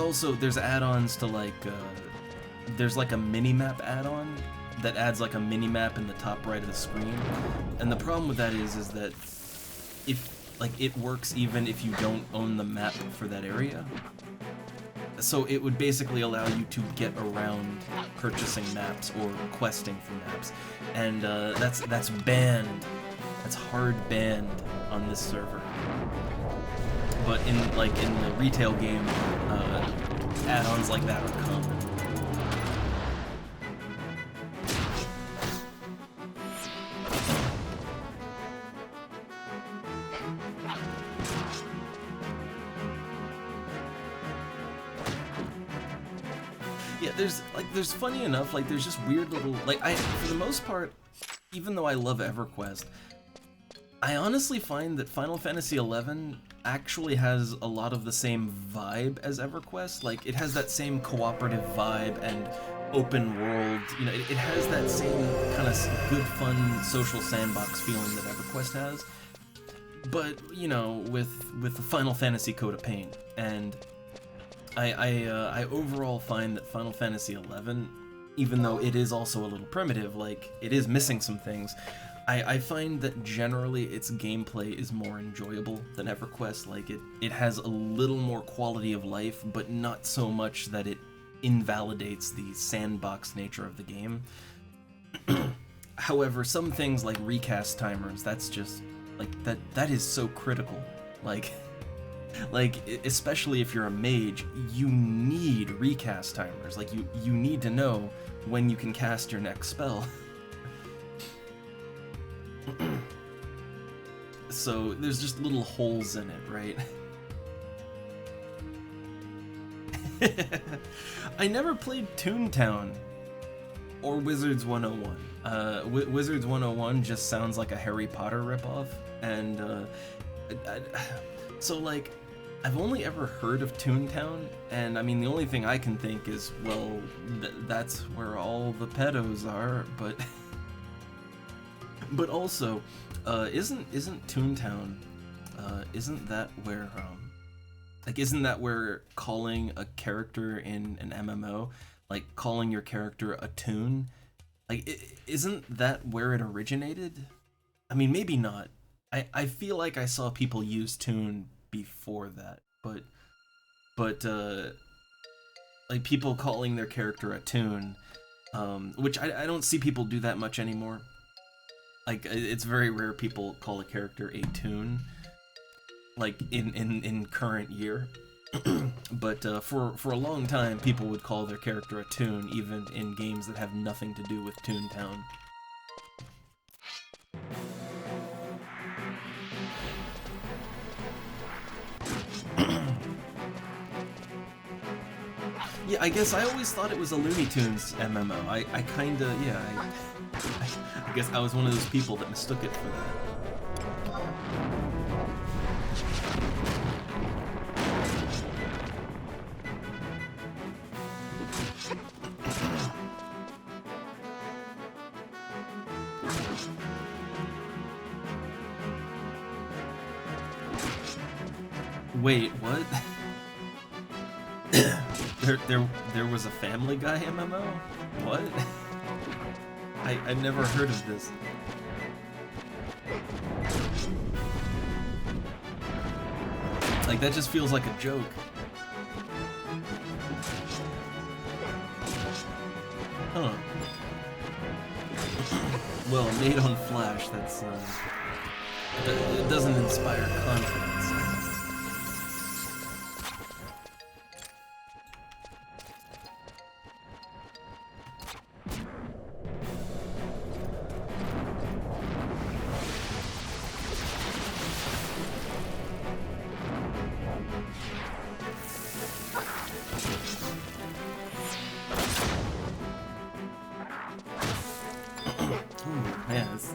S1: add-ons to, like, there's like a mini-map add-on that adds like a mini-map in the top right of the screen. And the problem with that is that it works even if you don't own the map for that area. So it would basically allow you to get around purchasing maps or questing for maps. And that's banned. That's hard banned on this server. But in the retail game, add-ons like that are common. Yeah, there's funny enough, like there's just weird little, like for the most part, even though I love EverQuest, I honestly find that Final Fantasy XI actually has a lot of the same vibe as EverQuest. Like, it has that same cooperative vibe and open world, you know, it has that same kind of good, fun, social sandbox feeling that EverQuest has. But, you know, with the Final Fantasy coat of paint. And I overall find that Final Fantasy XI, even though it is also a little primitive, like, it is missing some things, I find that generally its gameplay is more enjoyable than EverQuest. Like, it has a little more quality of life, but not so much that it invalidates the sandbox nature of the game. However, some things like recast timers, that's just, like, that is so critical. Like, especially if you're a mage, you need recast timers. Like, you need to know when you can cast your next spell. So there's just little holes in it, right? I never played Toontown or Wizards 101. Wizards 101 just sounds like a Harry Potter ripoff, and so, like, I've only ever heard of Toontown, and I mean, the only thing I can think is, well, that's where all the pedos are, but also, isn't Toontown, isn't that where, like, isn't that where calling a character in an MMO, like, calling your character a toon, like, isn't that where it originated? I mean, maybe not. I feel like I saw people use toon before that, but like, people calling their character a toon, which I don't see people do that much anymore. Like, it's very rare people call a character a toon, like, in current year. But for a long time, people would call their character a toon, even in games that have nothing to do with Toontown. Yeah, I guess I always thought it was a Looney Tunes MMO. I kinda, yeah, I guess I was one of those people that mistook it for that. Wait, what? There was a Family Guy MMO? What? I've never heard of this. Like, that just feels like a joke. Huh. Well, made on Flash, that's, it doesn't inspire confidence.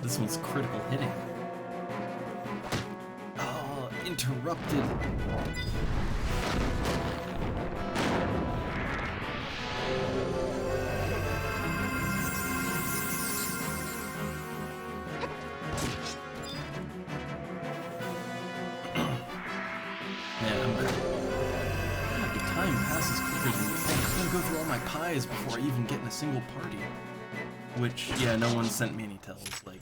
S1: This one's critical hitting. Oh, interrupted. Man, the time passes quicker than you think. I'm gonna go through all my pies before I even get in a single party. Which, yeah, no one sent me any tells, like...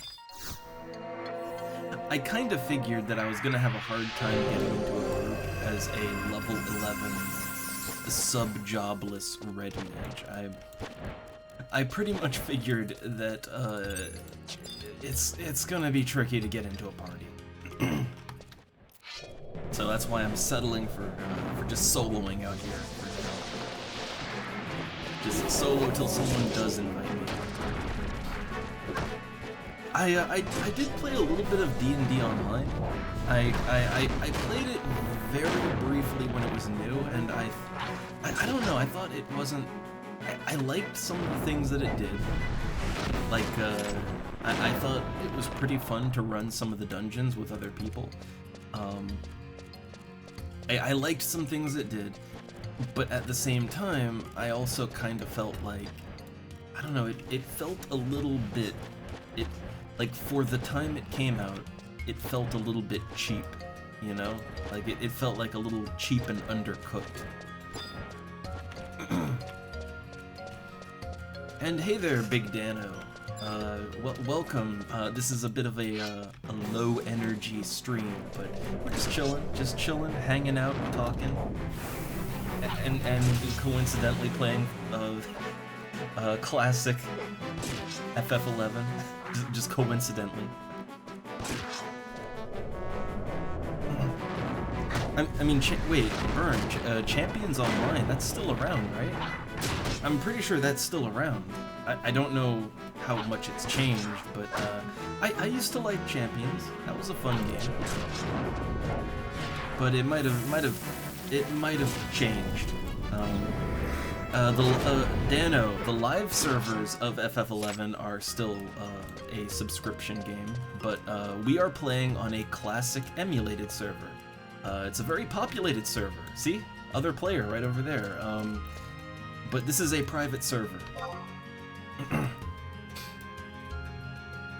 S1: I kind of figured that I was gonna have a hard time getting into a group as a level 11 sub-jobless red mage. I pretty much figured that, it's gonna be tricky to get into a party. So that's why I'm settling for just soloing out here. Just solo till someone does invite me. I did play a little bit of D&D online. I played it very briefly when it was new, and I don't know, I thought it wasn't I liked some of the things that it did. Like, I thought it was pretty fun to run some of the dungeons with other people. I liked some things it did, but at the same time, I also kind of felt like, I don't know, it felt a little bit, like for the time it came out, it felt a little bit cheap, you know? Like it felt like a little cheap and undercooked. And hey there, Big Dano. Welcome. This is a bit of a low energy stream, but we're just chilling, hanging out, talking, and coincidentally playing classic FF11, just coincidentally. I mean, wait, Burn, Champions Online, that's still around, right? I'm pretty sure that's still around. I don't know how much it's changed, but I used to like Champions. That was a fun game. But it might have changed. Dano, the live servers of FF11 are still a subscription game, but we are playing on a classic emulated server. It's a very populated server. See? Other player right over there. But this is a private server.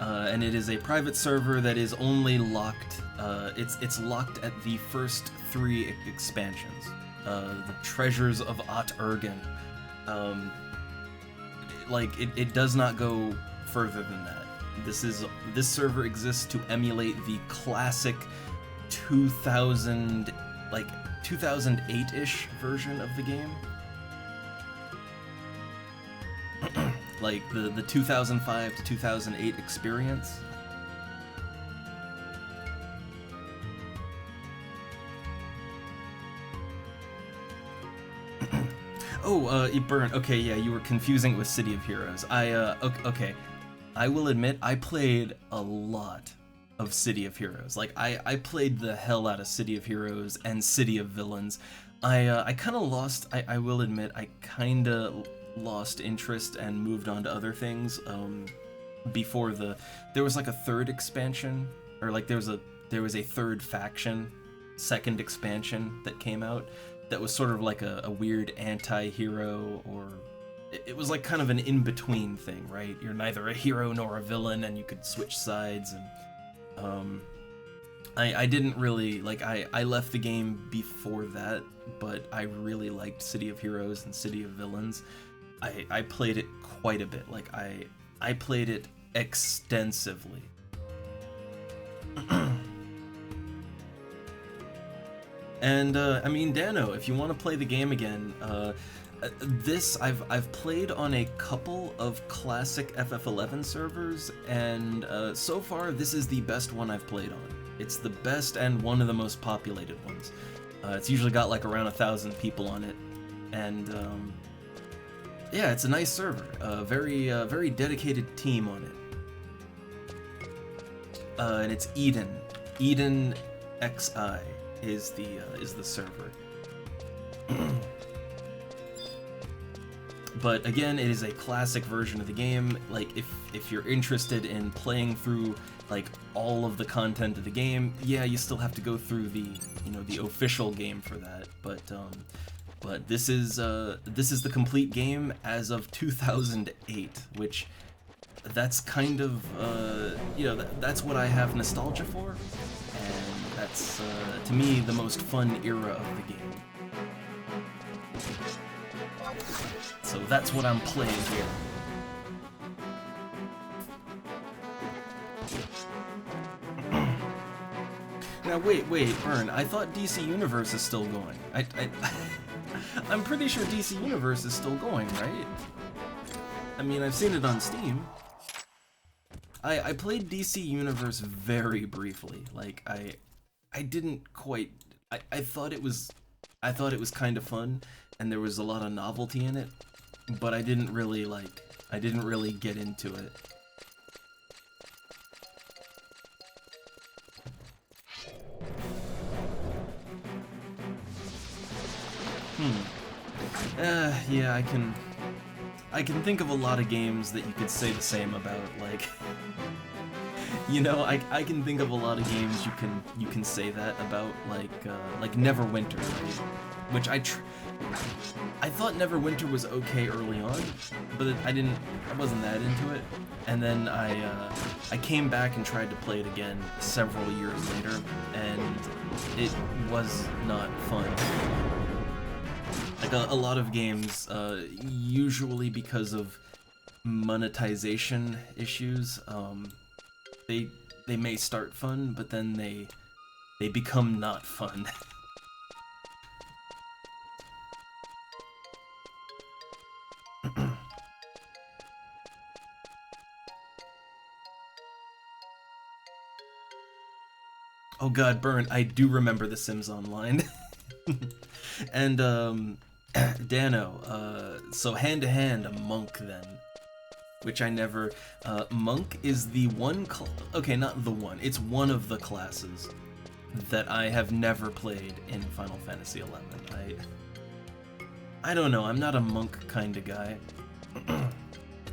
S1: And it is a private server that is only locked, it's locked at the first 3 expansions. The Treasures of Ot Ergen. Like, it does not go further than that. This server exists to emulate the classic 2008-ish version of the game. Like the 2005 to 2008 experience. Oh, it burned. Okay, yeah, you were confusing it with City of Heroes. Okay. I will admit, I played a lot of City of Heroes. Like, I played the hell out of City of Heroes and City of Villains. I kind of lost, I will admit, I kind of lost interest and moved on to other things before there was like a 3rd expansion, or like there was a 3rd faction, 2nd expansion that came out that was sort of like a weird anti-hero, or it was like kind of an in-between thing, right? You're neither a hero nor a villain, and you could switch sides. And I didn't really like, I left the game before that, but I really liked City of Heroes and City of Villains. I played it quite a bit. Like, I played it extensively. And I mean, Dano, if you want to play the game again, this I've played on a couple of classic FF11 servers, and so far this is the best one I've played on. It's the best and one of the most populated ones. It's usually got like around 1,000 people on it, and yeah, it's a nice server. Very dedicated team on it. And it's Eden XI is the server. But again, it is a classic version of the game. Like, if you're interested in playing through like all of the content of the game, yeah, you still have to go through the the official game for that. But this is the complete game as of 2008, which that's kind of that's what I have nostalgia for, and that's to me the most fun era of the game. So that's what I'm playing here. Now wait, Ern, I thought DC Universe is still going. I'm pretty sure DC Universe is still going, right? I mean, I've seen it on Steam. I played DC Universe very briefly. Like, I didn't quite, I thought it was kind of fun, and there was a lot of novelty in it, but I didn't really get into it. Yeah, I can I can think of a lot of games that you could say the same about, like, you know, I can think of a lot of games you can say that about, like Neverwinter, right? Which I thought Neverwinter was okay early on, but I wasn't that into it. And then I came back and tried to play it again several years later, and it was not fun. Like a lot of games, usually because of monetization issues, they may start fun, but then they become not fun. Oh god, Burn, I do remember The Sims Online. And, Dano, so hand-to-hand, a monk, then. Which I never... monk is the one okay, not the one. It's one of the classes that I have never played in Final Fantasy XI. I don't know, I'm not a monk kind of guy.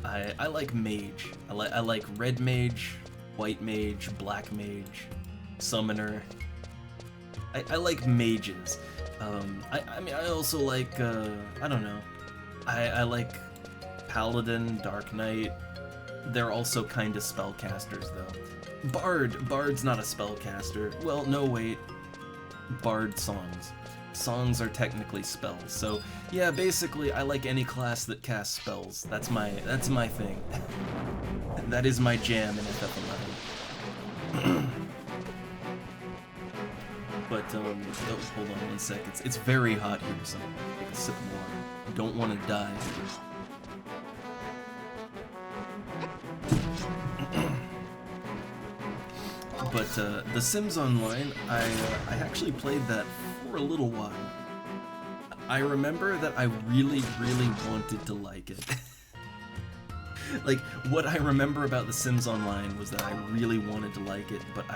S1: I like mage. I like red mage, white mage, black mage, summoner. I like mages. I mean, I also like, I don't know. I like Paladin, Dark Knight. They're also kind of spellcasters, though. Bard's not a spellcaster. Well, no, wait. Bard songs. Songs are technically spells. So, yeah, basically, I like any class that casts spells. That's my thing. That is my jam in FF11. But, oh, hold on one sec. It's very hot here, so take a sip of water. Don't want to die. But, The Sims Online, I actually played that for a little while. I remember that I really, really wanted to like it. Like, what I remember about The Sims Online was that I really wanted to like it, but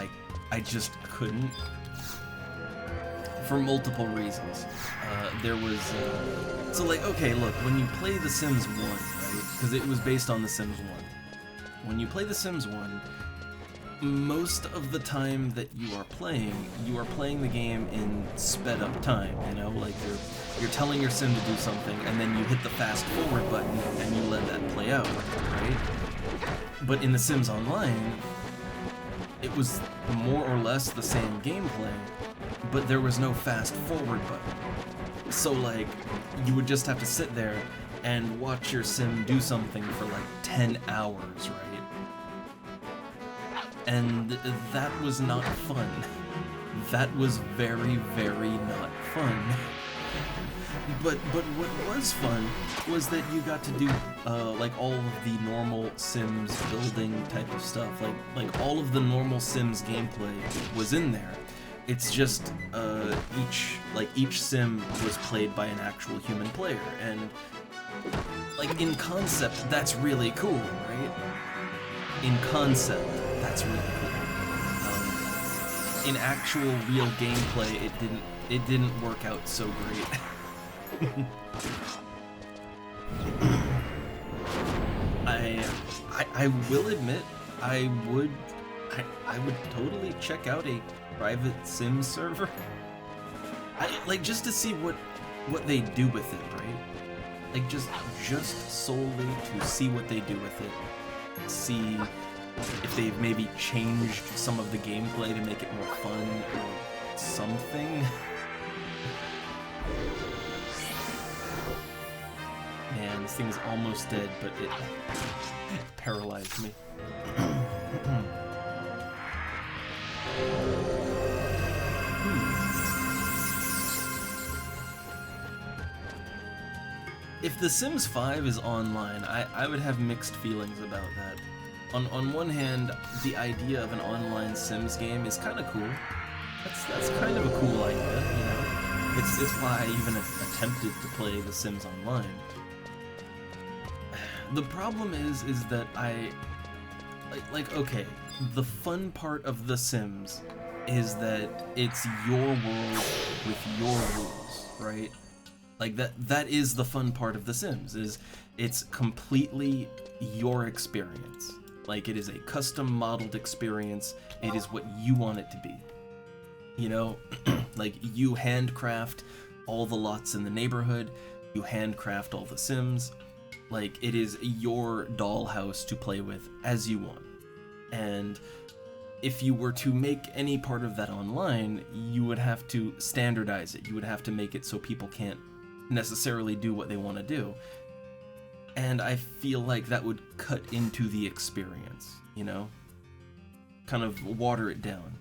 S1: I just couldn't. For multiple reasons. There was, so like, okay, look, when you play The Sims 1, right, because it was based on The Sims 1, when you play The Sims 1, most of the time that you are playing the game in sped up time, you know, like you're telling your sim to do something, and then you hit the fast forward button, and you let that play out, right? But in The Sims Online, it was more or less the same gameplay, but there was no fast forward button. So like, you would just have to sit there and watch your sim do something for like 10 hours, right? And that was not fun. That was very, very not fun. But what was fun was that you got to do like all of the normal Sims building type of stuff. Like all of the normal Sims gameplay was in there. It's just each sim was played by an actual human player, and like in concept that's really cool, right? In concept, that's really cool. In actual real gameplay, it didn't work out so great. I will admit, I would totally check out a private sim server. Like just to see what they do with it, right? Like just solely to see what they do with it. See if they've maybe changed some of the gameplay to make it more fun or something. Man, this thing is almost dead, but it paralyzed me. If The Sims 5 is online, I would have mixed feelings about that. On one hand, the idea of an online Sims game is kind of cool. That's kind of a cool idea, you know? It's why I even attempted to play The Sims Online. The problem is that okay, the fun part of The Sims is that it's your world with your rules, right? Like that is the fun part of The Sims, is it's completely your experience. Like, it is a custom modeled experience. It is what you want it to be. You know, like, you handcraft all the lots in the neighborhood, you handcraft all the Sims. Like, it is your dollhouse to play with as you want. And if you were to make any part of that online, you would have to standardize it. You would have to make it so people can't necessarily do what they want to do. And I feel like that would cut into the experience, you know? Kind of water it down.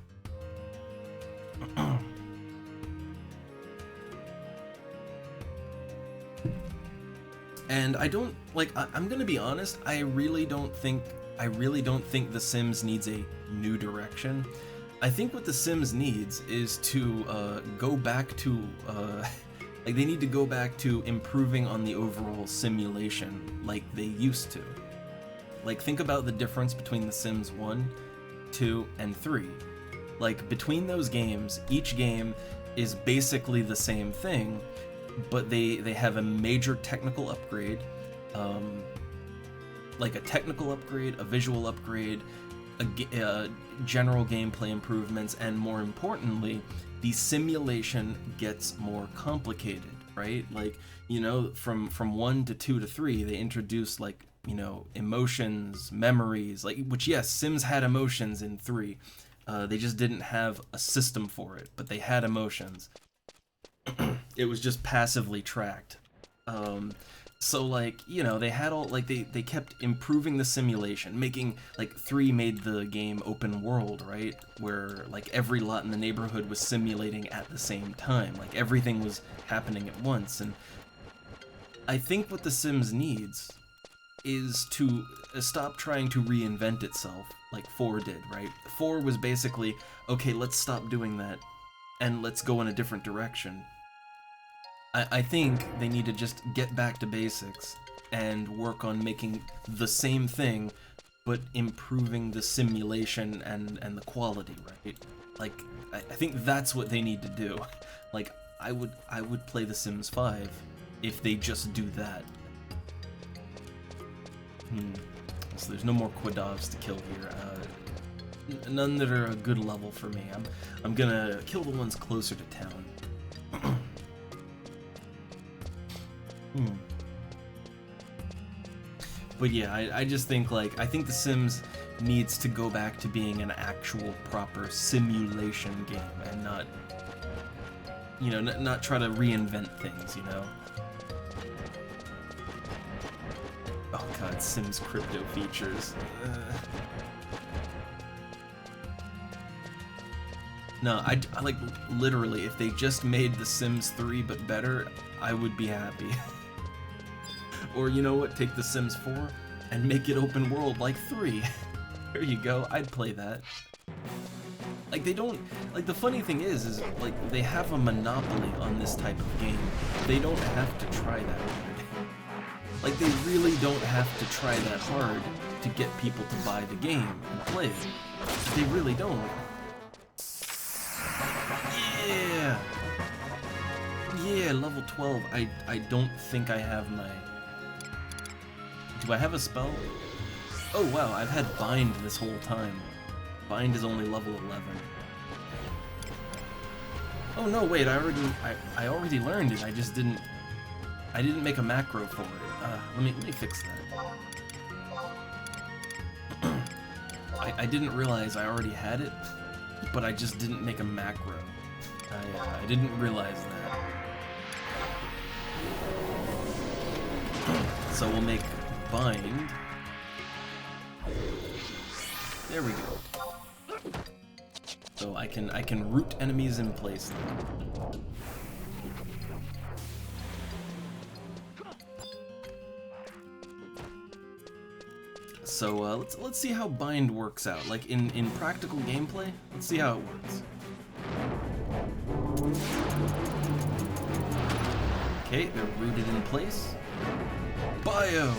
S1: And I don't, like, I'm gonna be honest, I really don't think The Sims needs a new direction. I think what The Sims needs is to go back to, like, they need to go back to improving on the overall simulation like they used to. Like, think about the difference between The Sims 1, 2, and 3. Like, between those games, each game is basically the same thing, but they have a major technical upgrade, like a technical upgrade, a visual upgrade, a general gameplay improvements, and more importantly, the simulation gets more complicated, right? Like, you know, from 1 to 2 to 3, they introduced, like, you know, emotions, memories, like, which, yes, Sims had emotions in 3. They just didn't have a system for it, but they had emotions. It was just passively tracked. So, like, you know, they had all, like, they kept improving the simulation, making, like, 3 made the game open world, right? Where, like, every lot in the neighborhood was simulating at the same time. Like, everything was happening at once. And I think what The Sims needs is to stop trying to reinvent itself, like 4 did, right? 4 was basically, okay, let's stop doing that, and let's go in a different direction. I think they need to just get back to basics and work on making the same thing, but improving the simulation and the quality, right? Like, I think that's what they need to do. Like, I would play The Sims 5 if they just do that. So there's no more Quadovs to kill here. None that are a good level for me. I'm gonna kill the ones closer to town. But yeah, I just think, like, I think The Sims needs to go back to being an actual proper simulation game and not, you know, not try to reinvent things, you know? Oh god, Sims crypto features. No, I like, literally, if they just made The Sims 3 but better, I would be happy. Or, you know what, take The Sims 4 and make it open world like 3. There you go, I'd play that. Like, they don't, like, the funny thing is like, they have a monopoly on this type of game. They don't have to try that hard. Like, they really don't have to try that hard to get people to buy the game and play it. They really don't. Yeah! Yeah, level 12. I don't think I have my... Do I have a spell? Oh wow, I've had Bind this whole time. Bind is only level 11. Oh no, wait, I already learned it. I didn't make a macro for it. Let me fix that. I didn't realize I already had it, but I just didn't make a macro. I didn't realize that. So we'll make Bind. There we go. So I can root enemies in place now. So let's see how Bind works out. Like in practical gameplay, let's see how it works. Okay, they're rooted in place. Bio!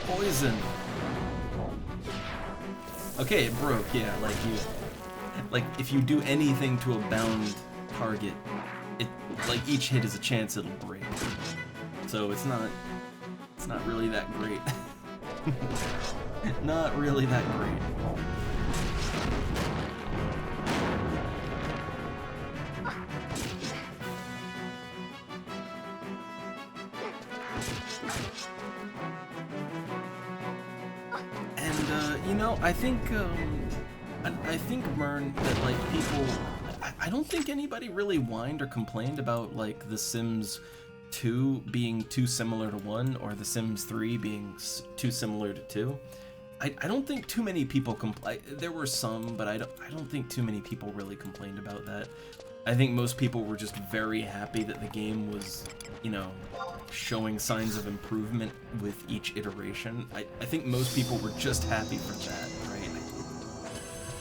S1: Poison! Okay, it broke, yeah, like if you do anything to a bound target, it like each hit is a chance it'll break. So it's not really that great. Not really that great. And you know, I think Mern, that like people, I don't think anybody really whined or complained about like The Sims 2 being too similar to 1 or The Sims 3 being too similar to 2. I don't think too many people there were some, but I don't think too many people really complained about that. I think most people were just very happy that the game was, you know, showing signs of improvement with each iteration. I think most people were just happy for that, right?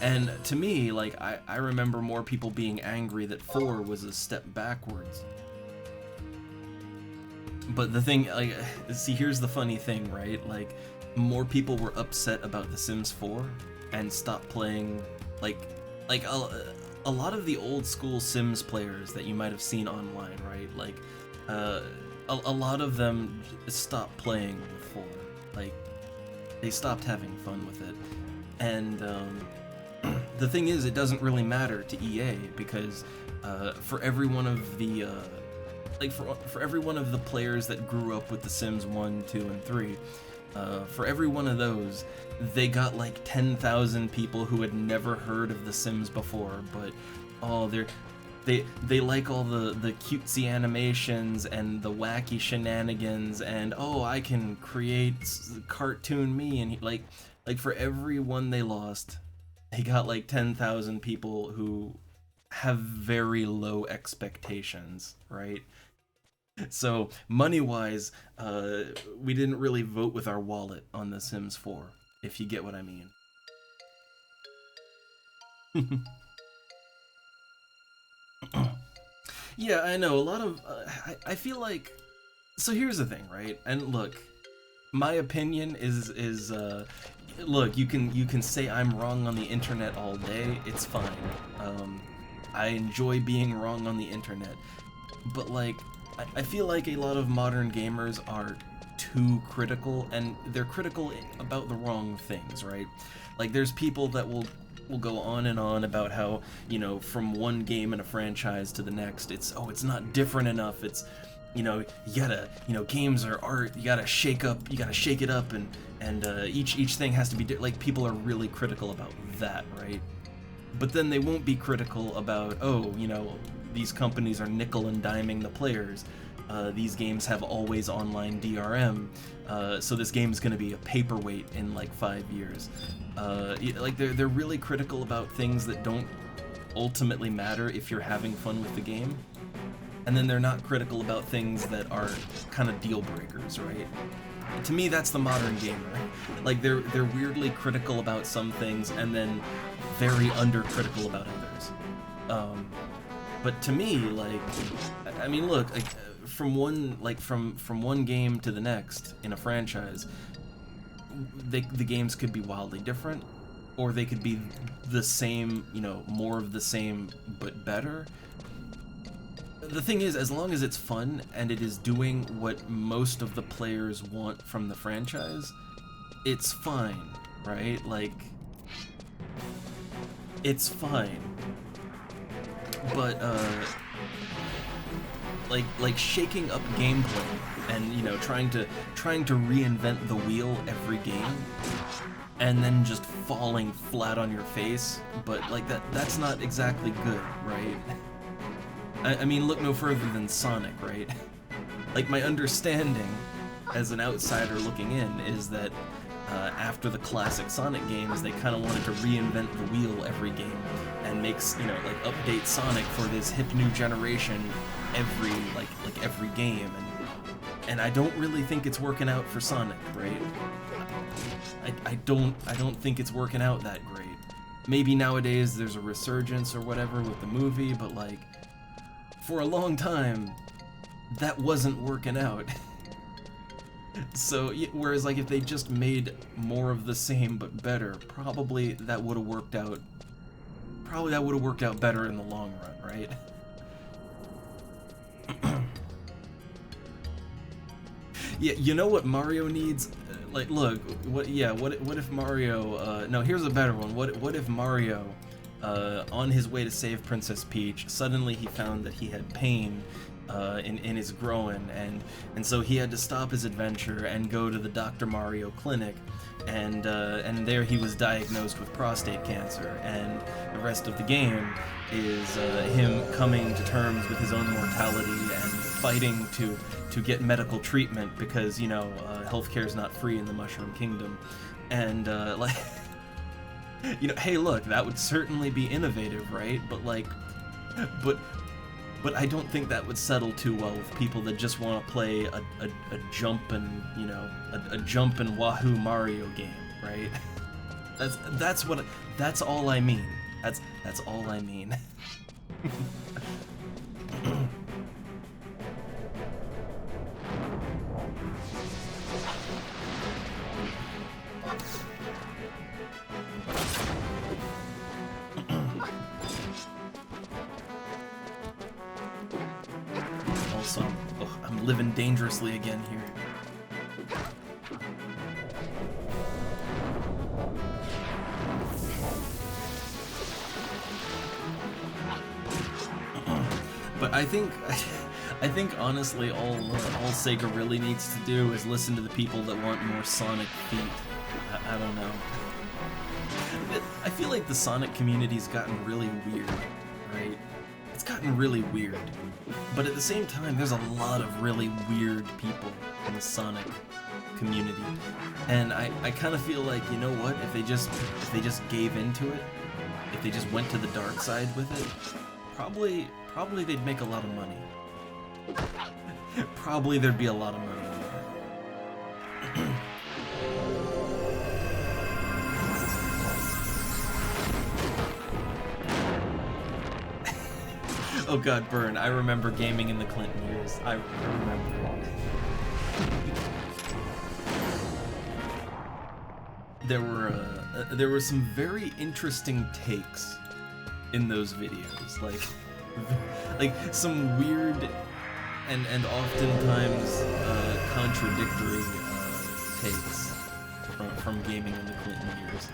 S1: And to me, like, I remember more people being angry that 4 was a step backwards. But the thing, like, see, here's the funny thing, right? Like, more people were upset about The Sims 4 and stopped playing, like a lot of the old school Sims players that you might have seen online, right? Like, a lot of them stopped playing with 4. Like, they stopped having fun with it. And the thing is, it doesn't really matter to EA because for every one of the for every one of the players that grew up with The Sims 1, 2, and 3, for every one of those, they got like 10,000 people who had never heard of The Sims before, but oh, they like all the cutesy animations and the wacky shenanigans, and oh, I can create cartoon me, and like for every one they lost, they got like 10,000 people who have very low expectations, right? So, money-wise, we didn't really vote with our wallet on The Sims 4, if you get what I mean. Yeah, I know, a lot of... I feel like... So here's the thing, right? And look, my opinion is look, you can say I'm wrong on the internet all day, it's fine. I enjoy being wrong on the internet. But, like... I feel like a lot of modern gamers are too critical, and they're critical about the wrong things, right? Like, there's people that will go on and on about how, you know, from one game in a franchise to the next, it's not different enough, it's, you know, you gotta, you know, games are art, you gotta shake it up, and each thing has to be, like, people are really critical about that, right? But then they won't be critical about, oh, you know, these companies are nickel and diming the players. These games have always online DRM, so this game is going to be a paperweight in like 5 years. Like they're really critical about things that don't ultimately matter if you're having fun with the game, and then they're not critical about things that are kind of deal breakers, right? To me, that's the modern gamer. Like they're weirdly critical about some things and then very undercritical about others. But to me, like, I mean, look, like, from one game to the next in a franchise, the games could be wildly different, or they could be the same, you know, more of the same but better. The thing is, as long as it's fun and it is doing what most of the players want from the franchise, it's fine, right? Like, it's fine. But like shaking up gameplay and, you know, trying to reinvent the wheel every game and then just falling flat on your face, but like that's not exactly good, right? I mean, look no further than Sonic, right? Like, my understanding as an outsider looking in is that after the classic Sonic games, they kind of wanted to reinvent the wheel every game and makes, you know, like, update Sonic for this hip new generation every every game, and I don't really think it's working out for Sonic, right? I don't think it's working out that great. Maybe nowadays there's a resurgence or whatever with the movie, but like, for a long time, that wasn't working out. So, whereas like if they just made more of the same but better, probably that would have worked out. Probably that would have worked out better in the long run, right? Yeah, you know what Mario needs? Like, look, what if Mario, no, here's a better one. What if Mario, on his way to save Princess Peach, suddenly he found that he had pain in his groin, and so he had to stop his adventure and go to the Dr. Mario clinic, and there he was diagnosed with prostate cancer, and the rest of the game is him coming to terms with his own mortality and fighting to get medical treatment because, you know, healthcare is not free in the Mushroom Kingdom, and like, you know, hey, look, that would certainly be innovative, right? But like, but I don't think that would settle too well with people that just want to play a jump and, you know, a jump and wahoo Mario game, right? That's all I mean. That's all I mean. Also, I'm living dangerously again here. But I think honestly, all Sega really needs to do is listen to the people that want more Sonic feet. I don't know. I feel like the Sonic community's gotten really weird, right? It's gotten really weird. But at the same time, there's a lot of really weird people in the Sonic community. And I kind of feel like, you know what, if they just gave into it, if they just went to the dark side with it, probably they'd make a lot of money. Probably there'd be a lot of money in that. Oh god, burn. I remember gaming in the Clinton years. I remember it. There were some very interesting takes in those videos. Like some weird and oftentimes contradictory takes from gaming in the Clinton years.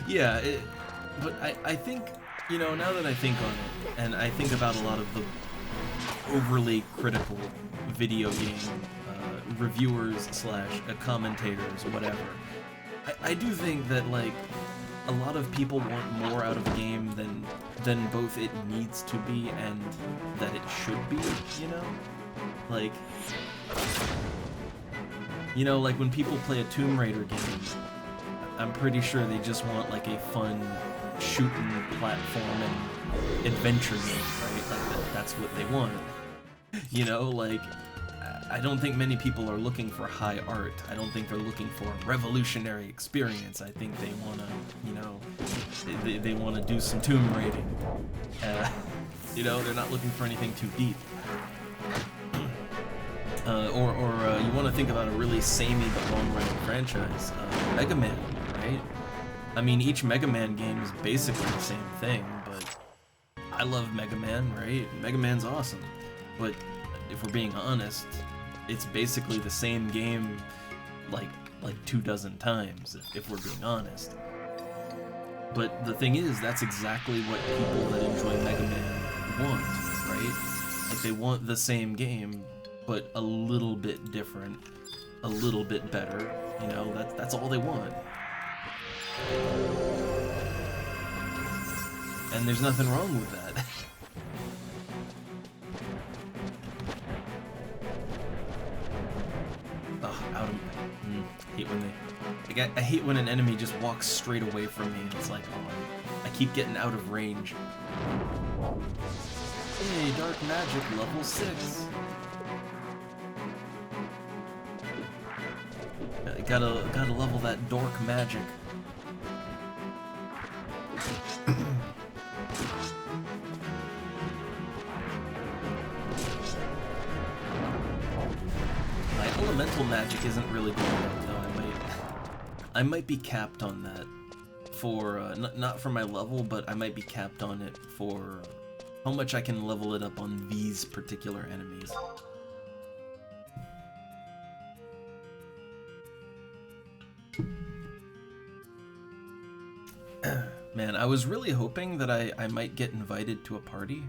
S1: Yeah, but I think, you know, now that I think on it, and I think about a lot of the overly critical video game reviewers / commentators, whatever, I do think that, like, a lot of people want more out of a game than both it needs to be and that it should be, you know? Like, you know, like when people play a Tomb Raider game, I'm pretty sure they just want like a fun shooting platform and adventure game, right? Like that's what they want. You know, like, I don't think many people are looking for high art. I don't think they're looking for a revolutionary experience. I think they want to, you know, they want to do some tomb raiding. You know, they're not looking for anything too deep. Or you want to think about a really samey but long-running franchise, Mega Man, right? I mean, each Mega Man game is basically the same thing, but I love Mega Man, right? Mega Man's awesome, but if we're being honest, it's basically the same game like 24 times, if we're being honest. But the thing is, that's exactly what people that enjoy Mega Man want, right? Like, they want the same game, but a little bit different, a little bit better, you know, that's all they want. And there's nothing wrong with that. I hate when an enemy just walks straight away from me and it's like, oh, I keep getting out of range. Hey, Dark Magic level 6. Gotta level that dork magic. My elemental magic isn't really going up though. I might be capped on that for not for my level, but I might be capped on it for how much I can level it up on these particular enemies. Man, I was really hoping that I might get invited to a party.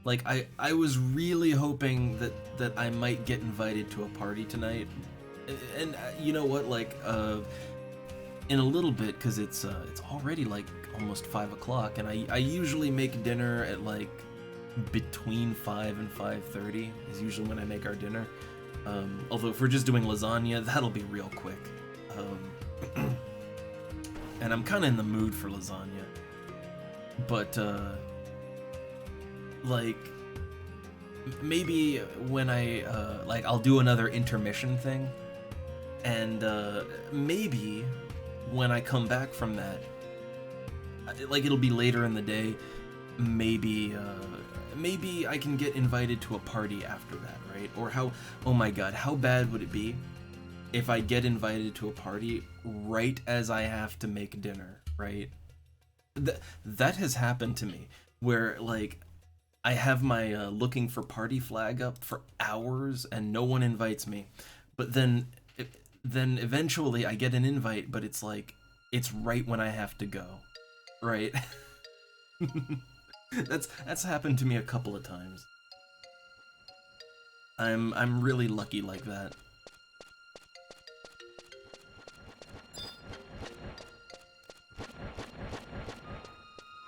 S1: Like, I was really hoping that I might get invited to a party tonight. And you know what, like, in a little bit, because it's already, like, almost 5 o'clock, and I usually make dinner at, like, between 5 and 5:30 is usually when I make our dinner. Although if we're just doing lasagna, that'll be real quick. And I'm kind of in the mood for lasagna. But, like, maybe when like, I'll do another intermission thing, and, maybe when I come back from that, like, it'll be later in the day, maybe I can get invited to a party after that, right? Or oh my god, how bad would it be if I get invited to a party right as I have to make dinner, right? That has happened to me, where, like, I have my looking for party flag up for hours and no one invites me. But then eventually I get an invite, but it's like, it's right when I have to go, right? That's happened to me a couple of times. I'm really lucky like that.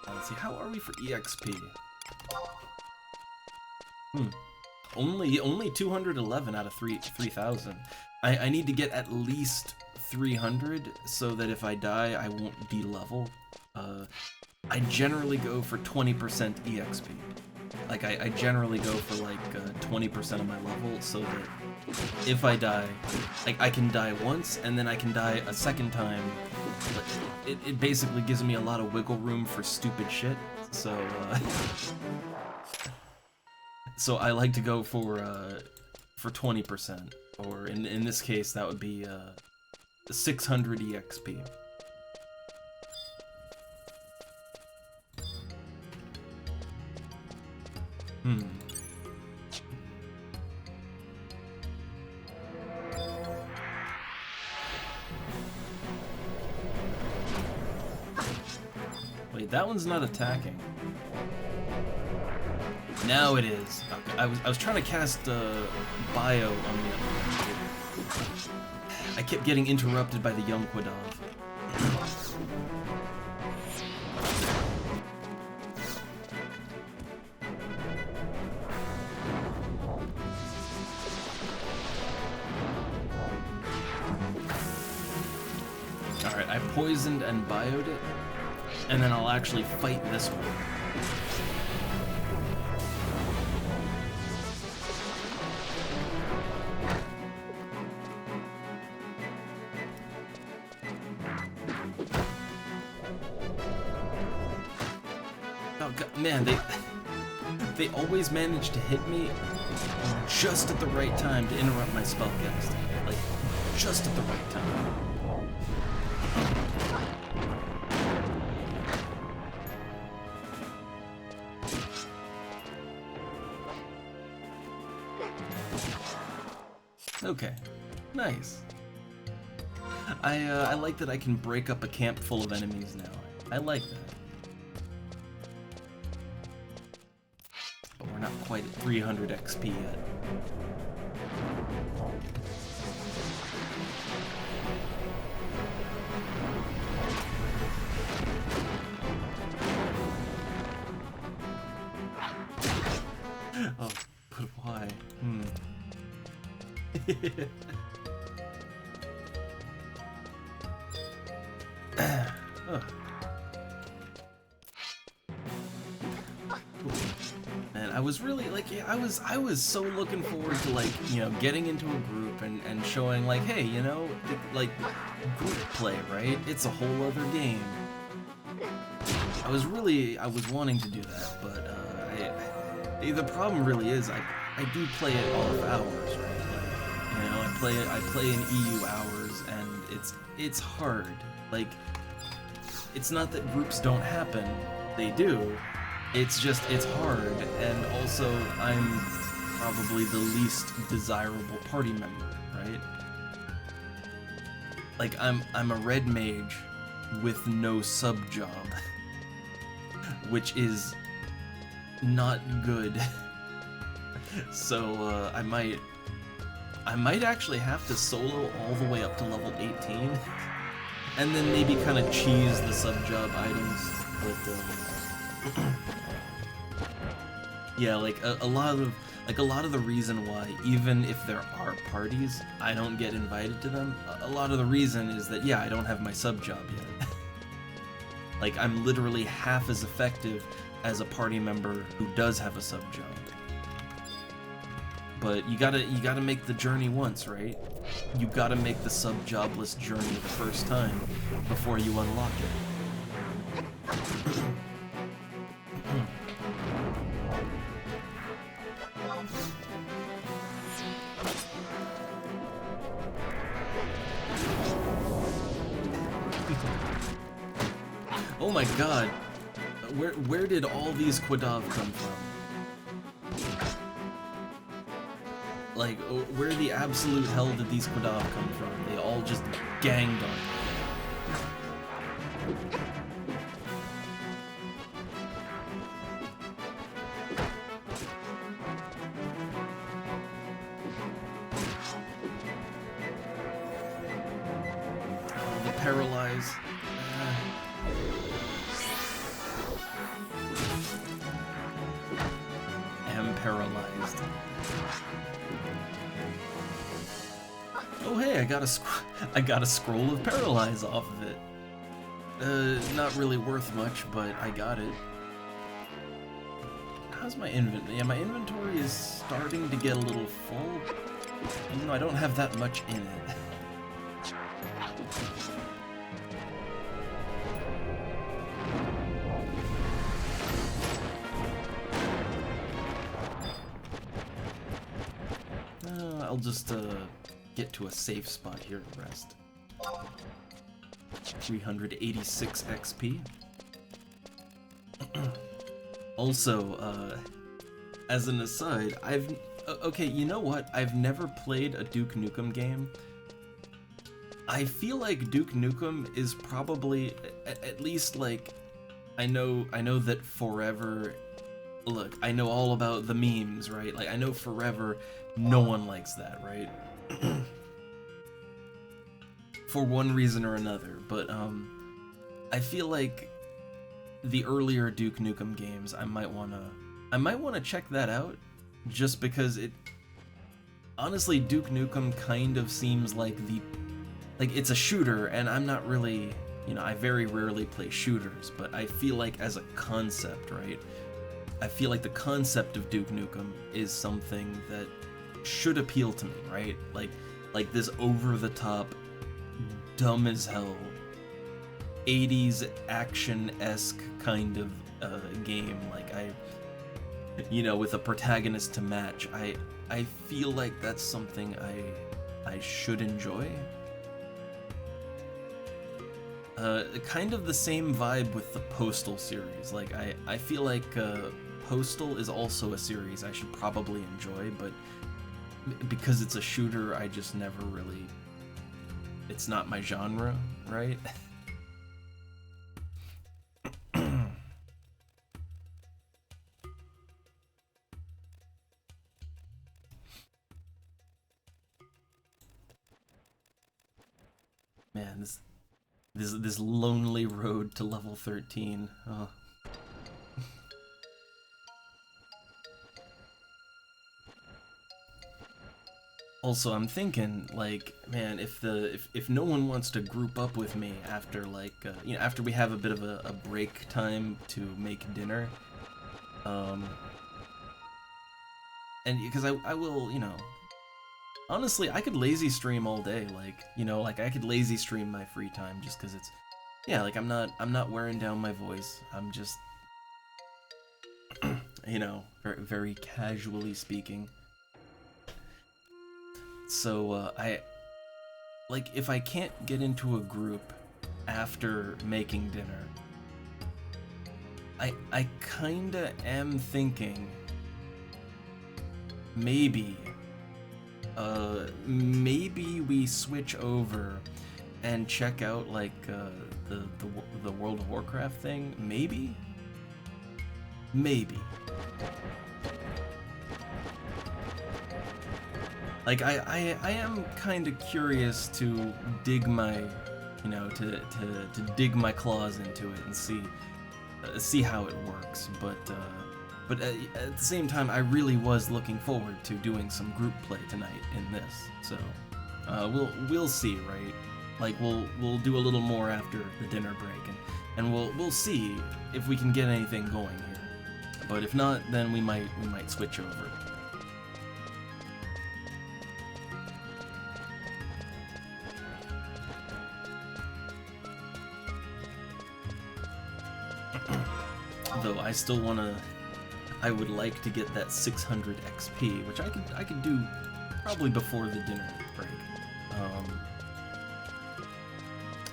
S1: Let's see, how are we for EXP? Only 211 out of 3,000. I need to get at least 300 so that if I die, I won't de-level. I generally go for 20% EXP. Like, I generally go for, like, 20% of my level, so that if I die, like, I can die once, and then I can die a second time. But it basically gives me a lot of wiggle room for stupid shit, so, so I like to go for 20%, or in this case, that would be, 600 EXP. Wait, that one's not attacking. Now it is. Okay, I was trying to cast Bio on the other one. I kept getting interrupted by the young Quidov. Alright, I poisoned and bioed it, and then I'll actually fight this one. Oh god, man, they always manage to hit me just at the right time to interrupt my spellcasting. Like, just at the right time. Okay, nice. I like that I can break up a camp full of enemies now. I like that. But we're not quite at 300 XP yet. Oh, but why? Man, I was really like, yeah, I was so looking forward to, like, you know, getting into a group and showing, like, hey, you know, like, group play, right? It's a whole other game. I was wanting to do that, but the problem really is I do play it off hours, right? Like, you know, I play in EU hours, and it's hard. Like, it's not that groups don't happen, they do. It's just, it's hard, and also I'm probably the least desirable party member, right? Like, I'm a red mage with no sub job, which is not good. So I might actually have to solo all the way up to level 18, and then maybe kind of cheese the sub job items. But yeah, like a lot of the reason why, even if there are parties, I don't get invited to them. A lot of the reason is that, yeah, I don't have my sub job yet. Like, I'm literally half as effective as a party member who does have a sub job. But you gotta make the journey once, right? You gotta make the sub jobless journey the first time before you unlock it. Oh my god, where did all these Quadav come from? Like, where the absolute hell did these Quadav come from? They all just ganged on me. Oh, the paralyze. Am paralyzed. Oh hey, I got a scroll of paralyze off of it. Not really worth much, but I got it. How's my inventory? Yeah, my inventory is starting to get a little full. You know, I don't have that much in it. I'll just get to a safe spot here to rest. 386 XP. Also, as an aside, okay, you know what? I've never played a Duke Nukem game. I feel like Duke Nukem is probably, at least, like, I know that Forever, look, I know all about the memes, right? Like, I know Forever, no one likes that, right? For one reason or another, but I feel like the earlier Duke Nukem games, I might wanna check that out, just because honestly, Duke Nukem kind of seems like it's a shooter, and I'm not really, you know, I very rarely play shooters, but I feel like as a concept, right? I feel like the concept of Duke Nukem is something that should appeal to me, right? Like this over-the-top, dumb as hell, 80s action-esque kind of game, like you know, with a protagonist to match. I feel like that's something I should enjoy. Kind of the same vibe with the Postal series. Like, I feel like Postal is also a series I should probably enjoy, but because it's a shooter, I just never really... It's not my genre, right? Man, this lonely road to level 13. Oh. Also, I'm thinking, like, man, if no one wants to group up with me after, like, you know, after we have a bit of a break time to make dinner, and because I will, you know, honestly, I could lazy stream all day, like, you know, like I could lazy stream my free time just because it's, yeah, like I'm not wearing down my voice. I'm just, you know, very, very casually speaking. So, like, if I can't get into a group after making dinner, I kinda am thinking maybe we switch over and check out like the World of Warcraft thing. Maybe. Like I am kind of curious to dig my, you know, to dig my claws into it and see how it works. But at the same time, I really was looking forward to doing some group play tonight in this. So we'll see, right? Like we'll do a little more after the dinner break, and we'll see if we can get anything going here. But if not, then we might switch over. Though I would like to get that 600 XP, which I could do probably before the dinner break.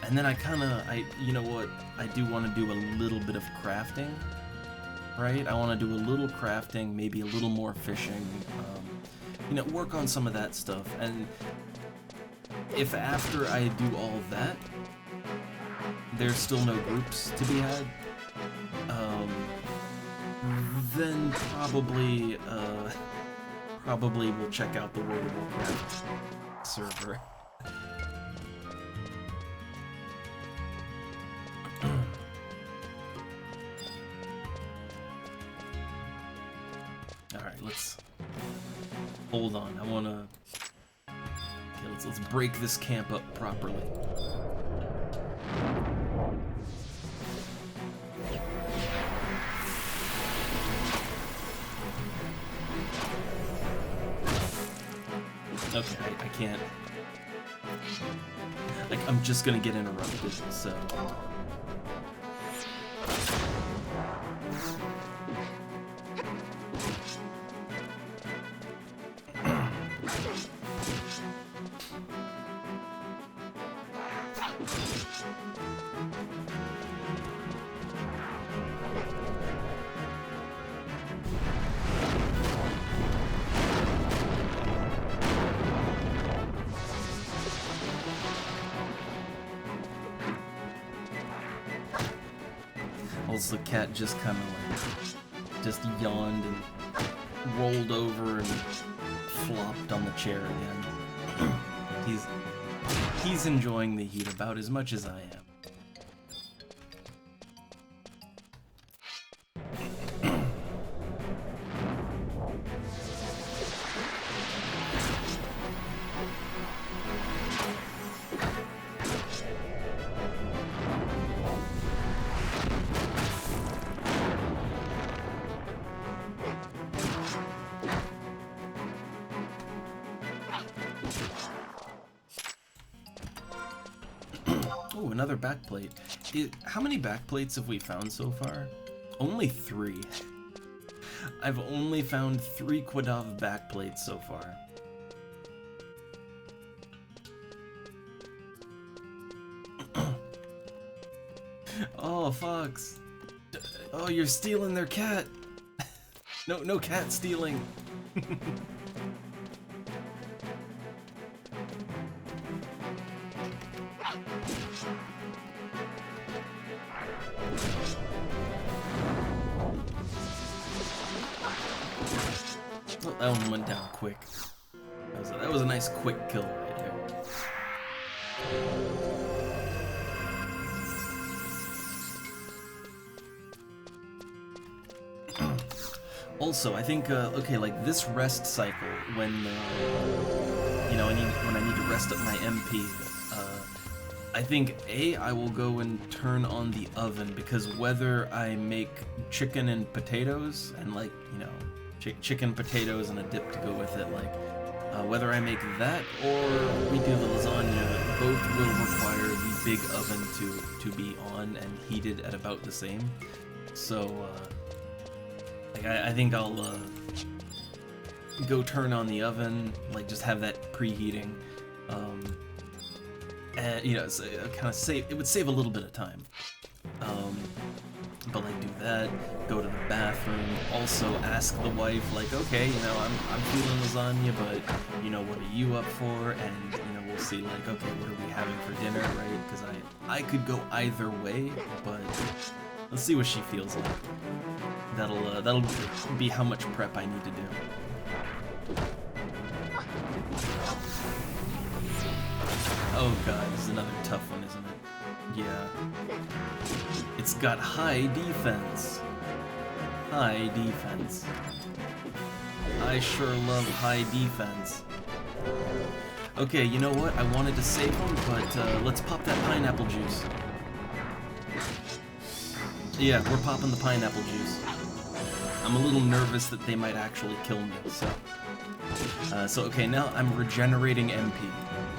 S1: And then you know what, I do want to do a little bit of crafting, right? I want to do a little crafting, maybe a little more fishing, you know, work on some of that stuff. And if after I do all of that, there's still no groups to be had, then probably we'll check out the World of Warcraft server. Alright, let's hold on. I wanna let's break this camp up properly. Okay, I can't. Like, I'm just gonna get interrupted, so. The cat just kind of like just yawned and rolled over and flopped on the chair again. He's enjoying the heat about as much as I am. Oh, another backplate. How many backplates have we found so far? Only 3. I've only found 3 Quadav backplates so far. Oh, Fox. Oh, you're stealing their cat. No cat stealing. That one went down quick. That was a nice quick kill right there. Also, I think okay, like this rest cycle when you know when I need to rest up my MP. I think I will go and turn on the oven, because whether I make chicken and potatoes and like, you know, chicken, potatoes, and a dip to go with it, like, whether I make that or we do the lasagna, both will require the big oven to be on and heated at about the same. So, like, I think I'll go turn on the oven, like, just have that preheating, you know, so kind of save. It would save a little bit of time. But like do that, go to the bathroom, also ask the wife like, okay, you know, I'm feeling lasagna, but you know, what are you up for? And you know, we'll see like, okay, what are we having for dinner, right? Because I could go either way, but let's see what she feels like. That'll be how much prep I need to do. Oh god, this is another tough one, isn't it? Yeah. It's got high defense. High defense. I sure love high defense. Okay, you know what? I wanted to save them, but let's pop that pineapple juice. Yeah, we're popping the pineapple juice. I'm a little nervous that they might actually kill me, so... so okay, now I'm regenerating MP.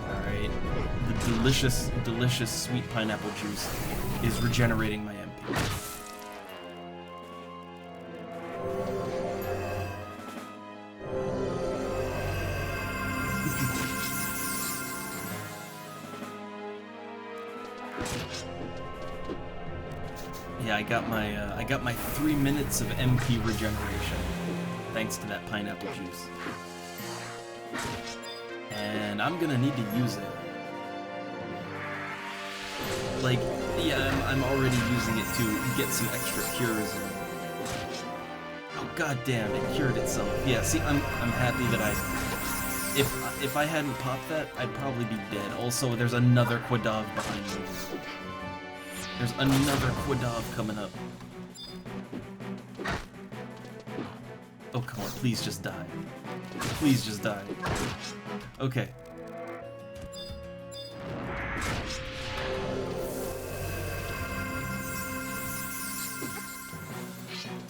S1: Alright. The delicious, delicious sweet pineapple juice is regenerating my MP. Yeah, I got my 3 minutes of MP regeneration, thanks to that pineapple juice. And I'm gonna need to use it. Like, yeah, I'm already using it to get some extra cures. And... oh god damn, it cured itself. Yeah, see, I'm happy that if I hadn't popped that, I'd probably be dead. Also, there's another Quadav behind me. There's another Quadav coming up. Oh, come on, please just die. Please just die. Okay.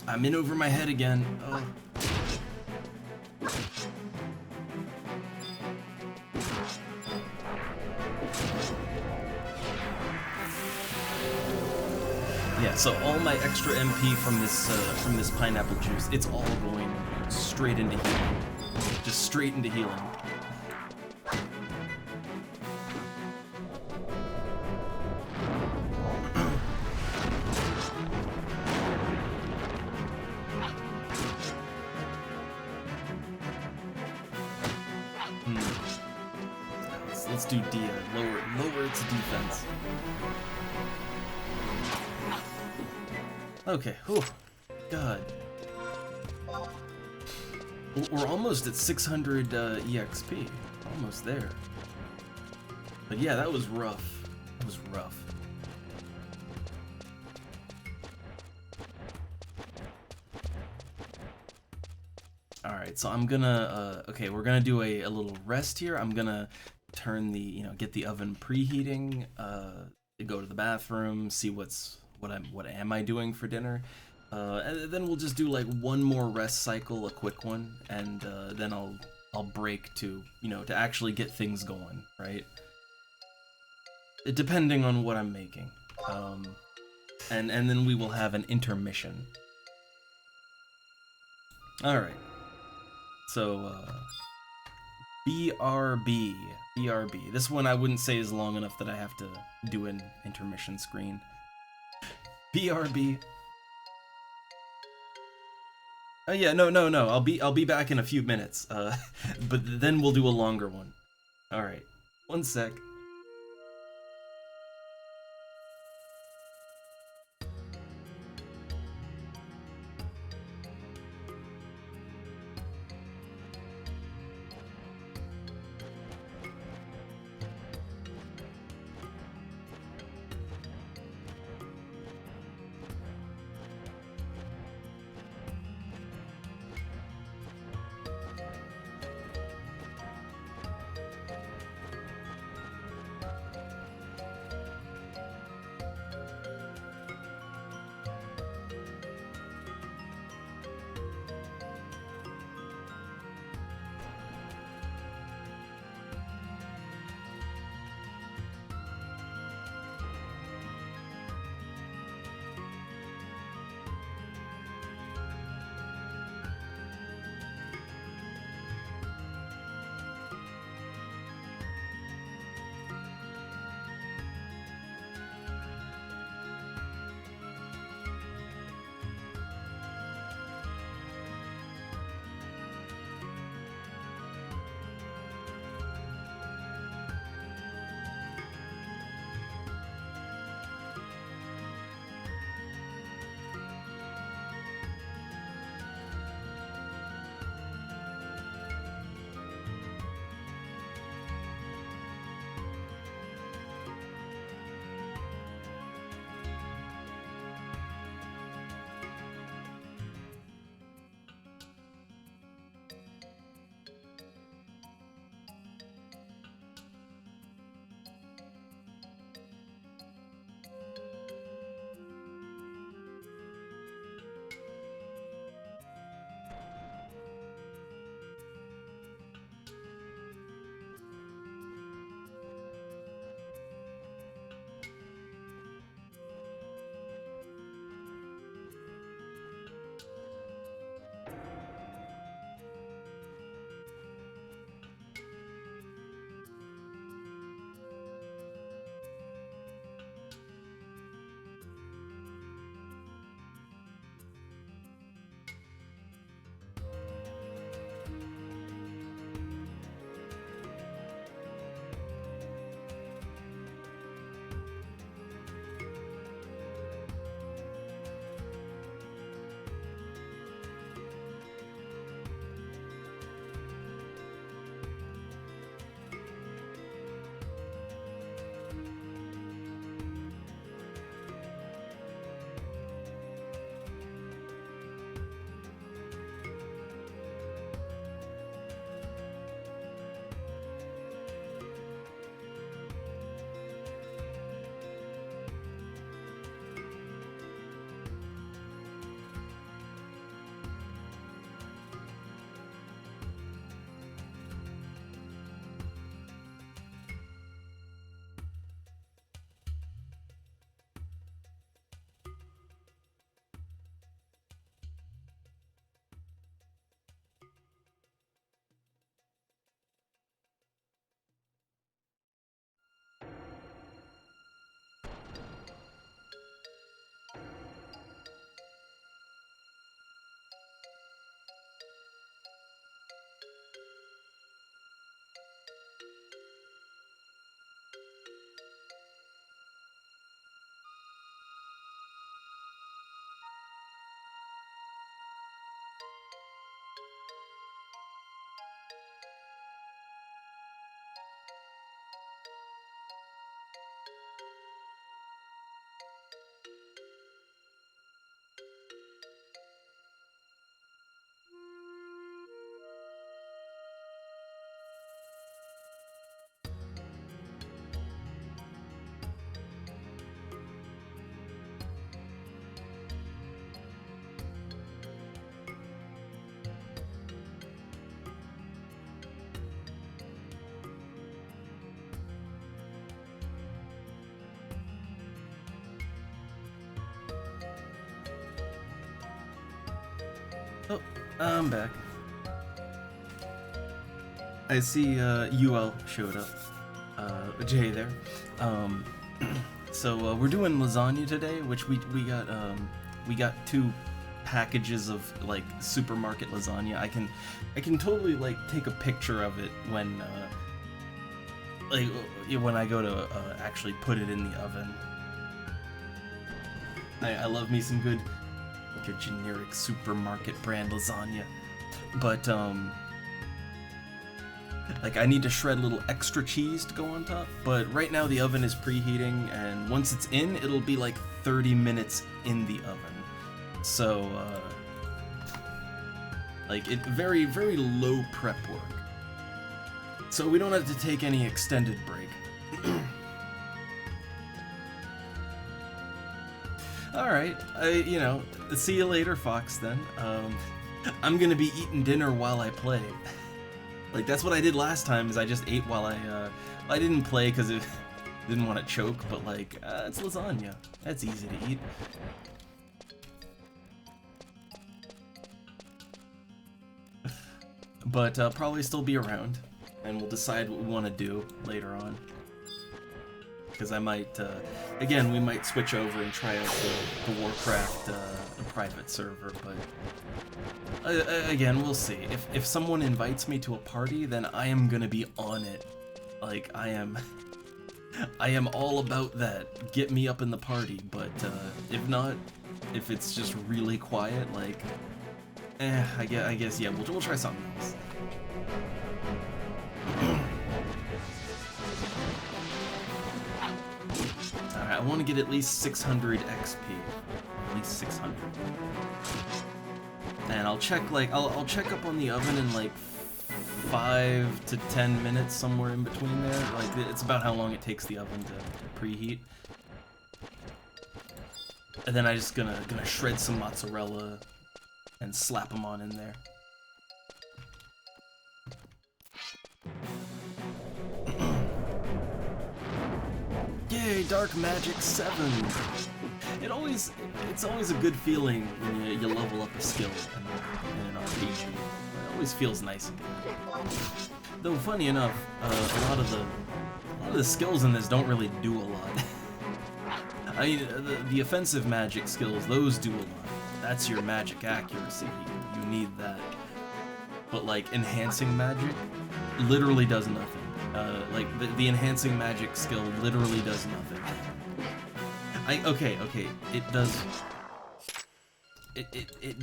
S1: I'm in over my head again. Oh. Yeah, so all my extra MP from this pineapple juice, it's all going straight into healing. Just straight into healing. Let's do Dia. Lower its defense. Okay, whew. God. We're almost at 600 EXP. Almost there. But yeah, that was rough. That was rough. Alright, so I'm gonna, okay, we're gonna do a little rest here. I'm gonna turn the, you know, get the oven preheating, go to the bathroom, see what am I doing for dinner, and then we'll just do like one more rest cycle, a quick one, and then I'll break to, you know, to actually get things going, right? Depending on what I'm making, and then we will have an intermission. All right, so BRB. This one I wouldn't say is long enough that I have to do an intermission screen. BRB. Oh yeah, no. I'll be back in a few minutes. But then we'll do a longer one. All right, one sec. Oh, I'm back. I see UL showed up. Jay there. So we're doing lasagna today, which we got 2 packages of like supermarket lasagna. I can totally like take a picture of it when when I go to actually put it in the oven. I love me some good like a generic supermarket brand lasagna, but like I need to shred a little extra cheese to go on top, but right now the oven is preheating, and once it's in, it'll be like 30 minutes in the oven. So like it very low prep work. So we don't have to take any extended break. Alright, see you later, Fox, then. I'm gonna be eating dinner while I play. Like, that's what I did last time, is I just ate while I didn't play because it didn't want to choke, but like, it's lasagna. That's easy to eat. But probably still be around, and we'll decide what we want to do later on. Because I might, again, we might switch over and try out the Warcraft private server, but again, we'll see. If someone invites me to a party, then I am gonna be on it. Like, I am all about that. Get me up in the party, but if not, if it's just really quiet, like, I guess, yeah, we'll try something else. I want to get at least 600 XP. At least 600. And I'll check, like, I'll check up on the oven in, like, 5 to 10 minutes, somewhere in between there. Like, it's about how long it takes the oven to preheat. And then I'm just gonna shred some mozzarella and slap them on in there. Yay, Dark Magic 7! It's always a good feeling when you level up a skill in an RPG. It always feels nice and good. Though funny enough, a lot of the skills in this don't really do a lot. I mean, the offensive magic skills, those do a lot. That's your magic accuracy. You need that. But like enhancing magic literally does nothing. Like the enhancing magic skill literally does nothing. Okay, it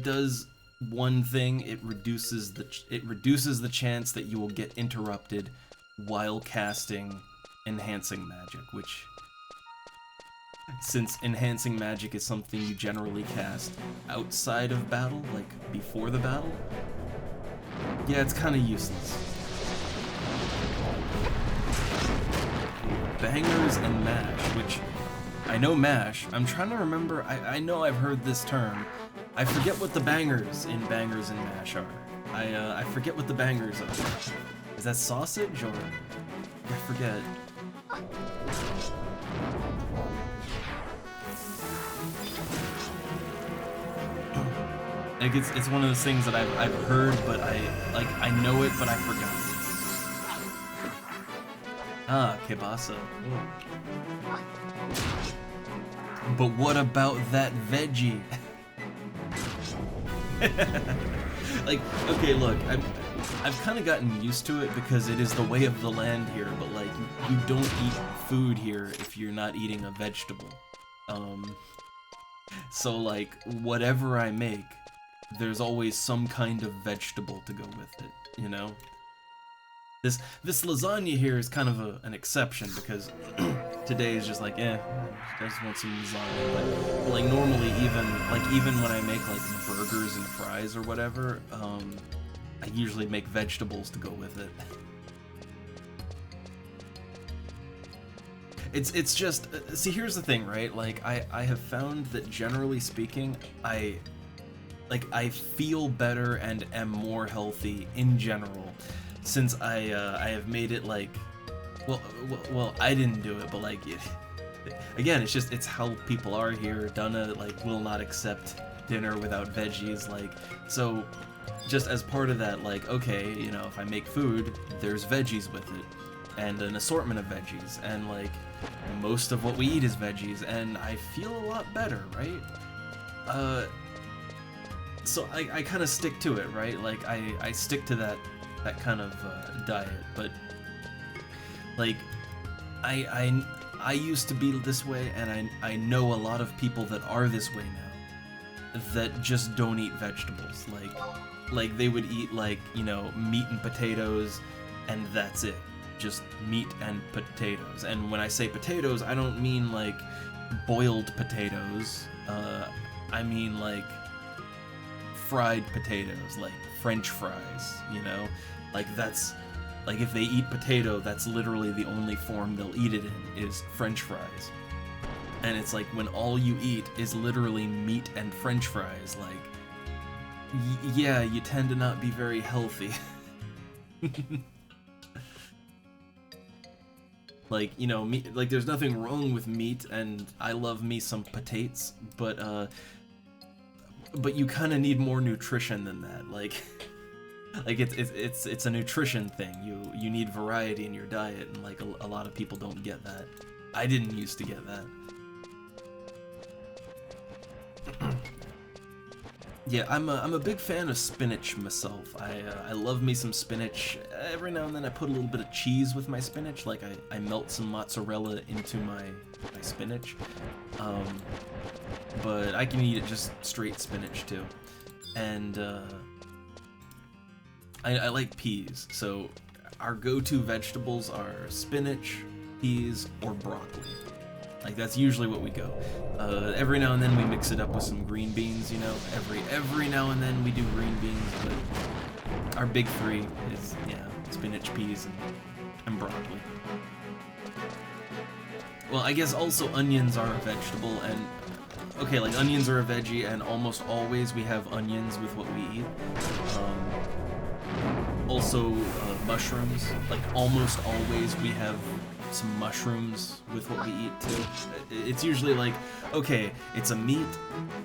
S1: does one thing. It reduces the chance that you will get interrupted while casting enhancing magic, which, since enhancing magic is something you generally cast outside of battle, like before the battle, yeah, it's kind of useless. Bangers and mash, which I know mash. I'm trying to remember. I know I've heard this term. I forget what the bangers in bangers and mash are. I forget what the bangers are. Is that sausage or I forget? Like it's one of those things that I've heard, but I know it, but I forgot. Ah, kielbasa. But what about that veggie? Like, okay, look, I've kind of gotten used to it because it is the way of the land here, but like, you don't eat food here if you're not eating a vegetable. So like, whatever I make, there's always some kind of vegetable to go with it, you know? This lasagna here is kind of an exception because today is just like, I just want some lasagna. But like normally, even when I make like burgers and fries or whatever, I usually make vegetables to go with it. It's just see, here's the thing, right? Like I have found that generally speaking, I feel better and am more healthy in general since I have made it like, well, I didn't do it, but like, again, it's how people are here. Donna like will not accept dinner without veggies, like, so just as part of that, like, okay, you know, if I make food, there's veggies with it, and an assortment of veggies, and like most of what we eat is veggies, and I feel a lot better, right? So I kind of stick to it, right? Like I stick to that kind of diet, but like I used to be this way, and I know a lot of people that are this way now that just don't eat vegetables. Like they would eat, like, you know, meat and potatoes, and that's it. Just meat and potatoes. And when I say potatoes, I don't mean like boiled potatoes. I mean like fried potatoes, like French fries, you know? Like that's, like if they eat potato, that's literally the only form they'll eat it in, is French fries. And it's like when all you eat is literally meat and French fries, like, yeah, you tend to not be very healthy. Like, you know, meat, like there's nothing wrong with meat, and I love me some potatoes, but you kind of need more nutrition than that. Like it's a nutrition thing. You need variety in your diet, and like a lot of people don't get that. I didn't used to get that. Yeah, I'm a big fan of spinach myself. I love me some spinach. Every now and then I put a little bit of cheese with my spinach. Like I melt some mozzarella into my spinach. But I can eat it just straight spinach too. And I like peas. So our go-to vegetables are spinach, peas, or broccoli. Like that's usually what we go. Every now and then we mix it up with some green beans, you know. Every now and then we do green beans, but our big three is, yeah, spinach, peas, and broccoli. Well, I guess also onions are a vegetable, and okay, like onions are a veggie, and almost always we have onions with what we eat. Also mushrooms, like almost always we have some mushrooms with what we eat too. It's usually like, okay, it's a meat,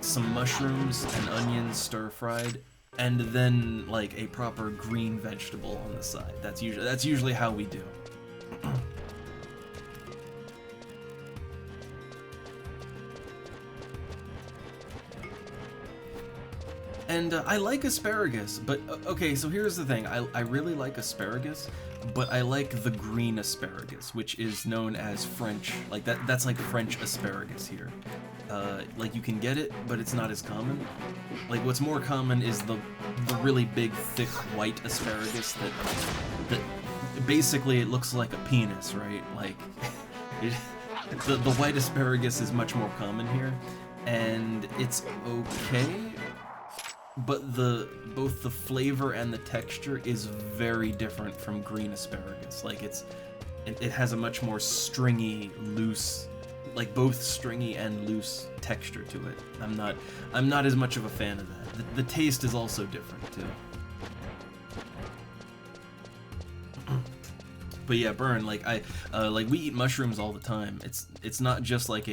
S1: some mushrooms, and onions stir-fried, and then like a proper green vegetable on the side. That's usually how we do. And I like asparagus, but okay, so here's the thing. I really like asparagus, but I like the green asparagus, which is known as French. Like that's like French asparagus here. Like you can get it, but it's not as common. Like what's more common is the really big, thick white asparagus that basically it looks like a penis, right? Like the white asparagus is much more common here, and it's okay. But both the flavor and the texture is very different from green asparagus. Like it has a much more stringy, loose, like both stringy and loose texture to it. I'm not as much of a fan of that. The taste is also different too. But yeah, Burn, like like we eat mushrooms all the time. It's not just like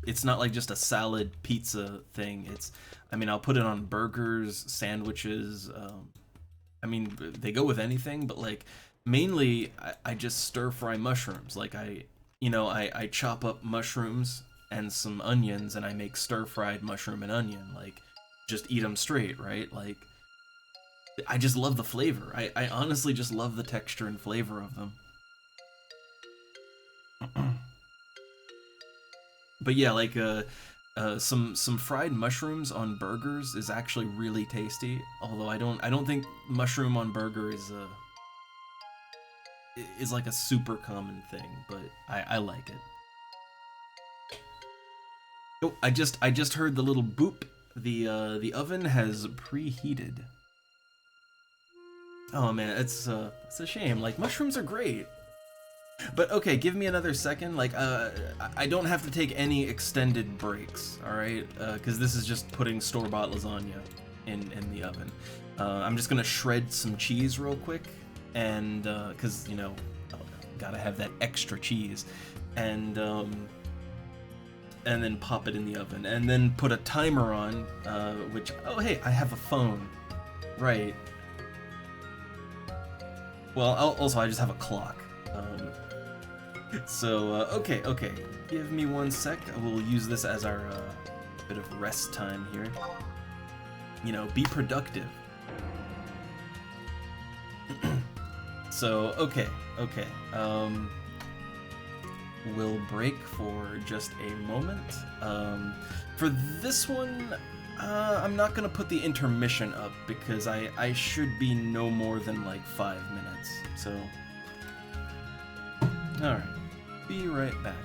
S1: just a salad pizza thing. I mean, I'll put it on burgers, sandwiches. I mean, they go with anything, but like mainly I just stir fry mushrooms. Like I chop up mushrooms and some onions, and I make stir fried mushroom and onion. Like just eat them straight, right? Like I just love the flavor. I honestly just love the texture and flavor of them. But yeah, like Some fried mushrooms on burgers is actually really tasty. Although I don't think mushroom on burger is like a super common thing, but I like it. Oh, I just heard the little boop. The oven has preheated. Oh man, it's a shame. Like mushrooms are great. But okay, give me another second. Like, I don't have to take any extended breaks, all right? Because this is just putting store-bought lasagna in the oven. I'm just gonna shred some cheese real quick, and because you know, gotta have that extra cheese, and then pop it in the oven, and then put a timer on. Which oh hey, I have a phone, right? Well, also I just have a clock. So, okay. Give me one sec. We'll use this as our bit of rest time here. You know, be productive. So, okay. We'll break for just a moment. For this one, I'm not gonna put the intermission up because I should be no more than like 5 minutes. So, alright. Be right back.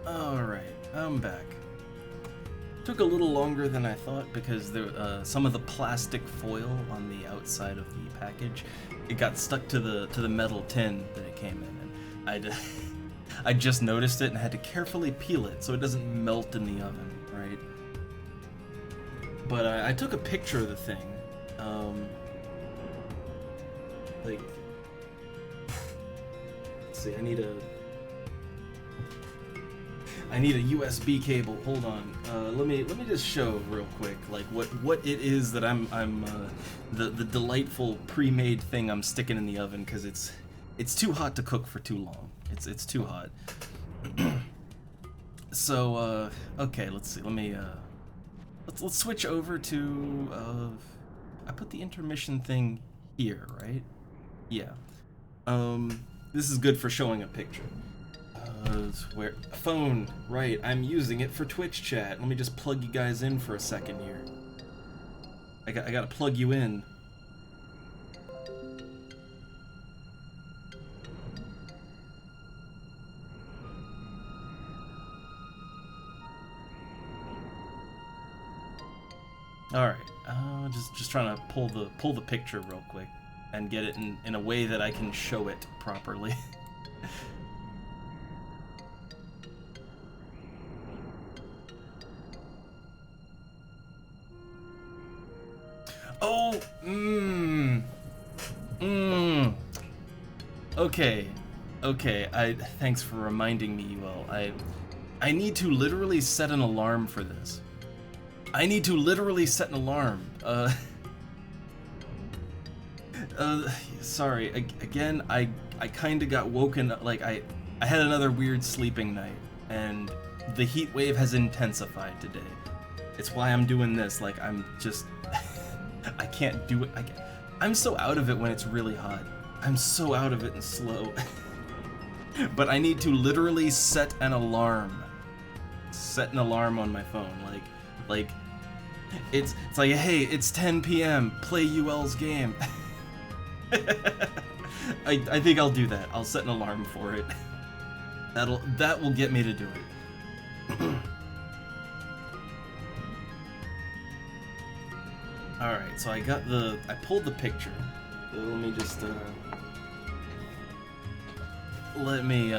S1: Alright, I'm back. Took a little longer than I thought because there, some of the plastic foil on the outside of the package, it got stuck to the metal tin that it came in, and I just noticed it and had to carefully peel it so it doesn't melt in the oven, right? But I took a picture of the thing, like, let's see, I need a USB cable. Hold on. Let me just show real quick, like what it is that I'm the delightful pre-made thing I'm sticking in the oven, because it's too hot to cook for too long. It's too hot. So okay, let's see. Let me let's switch over to I put the intermission thing here, right? Yeah. This is good for showing a picture. Where phone, right? I'm using it for Twitch chat. Let me just plug you guys in for a second here. I gotta plug you in. All right. Just trying to pull the picture real quick and get it in a way that I can show it properly. Oh, Okay, thanks for reminding me, you all. I need to literally set an alarm for this. I need to literally set an alarm. Sorry, again, I kinda got woken up, like, I had another weird sleeping night, and the heat wave has intensified today. It's why I'm doing this, like, I'm just... I can't do it. I'm so out of it when it's really hot. I'm so out of it and slow. But I need to literally set an alarm. Set an alarm on my phone. Like it's like, hey, it's 10 p.m. Play UL's game. I think I'll do that. I'll set an alarm for it. That will get me to do it. Alright, so I pulled the picture. So let me just, let me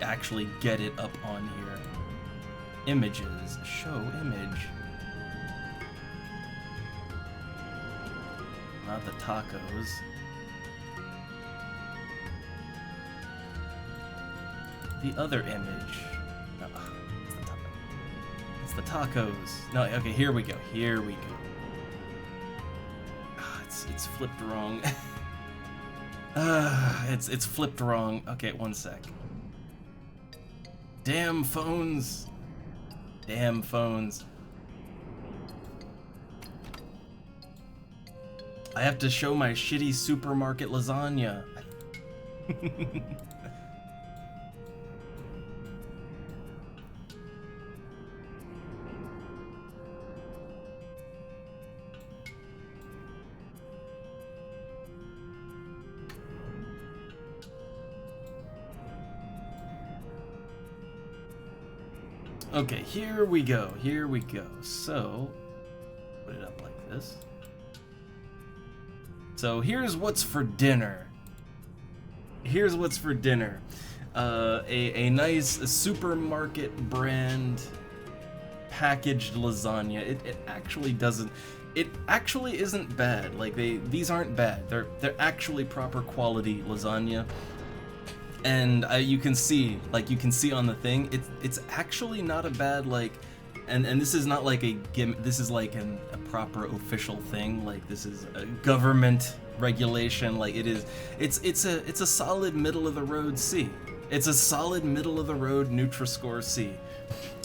S1: actually get it up on here. Images, show image. Not the tacos. The other image. The tacos. No, okay, here we go. It's flipped wrong. It's flipped wrong. Okay, one sec. Damn phones. Damn phones. I have to show my shitty supermarket lasagna. Okay, here we go. So, put it up like this. So here's what's for dinner. A nice supermarket brand packaged lasagna. It actually isn't bad. Like these aren't bad. They're actually proper quality lasagna. And you can see on the thing, it's actually not a bad, like, and this is not like a gimmick. This is like a proper official thing. Like, this is a government regulation. Like, it's a solid middle of the road C. It's a solid middle of the road Nutri-Score C,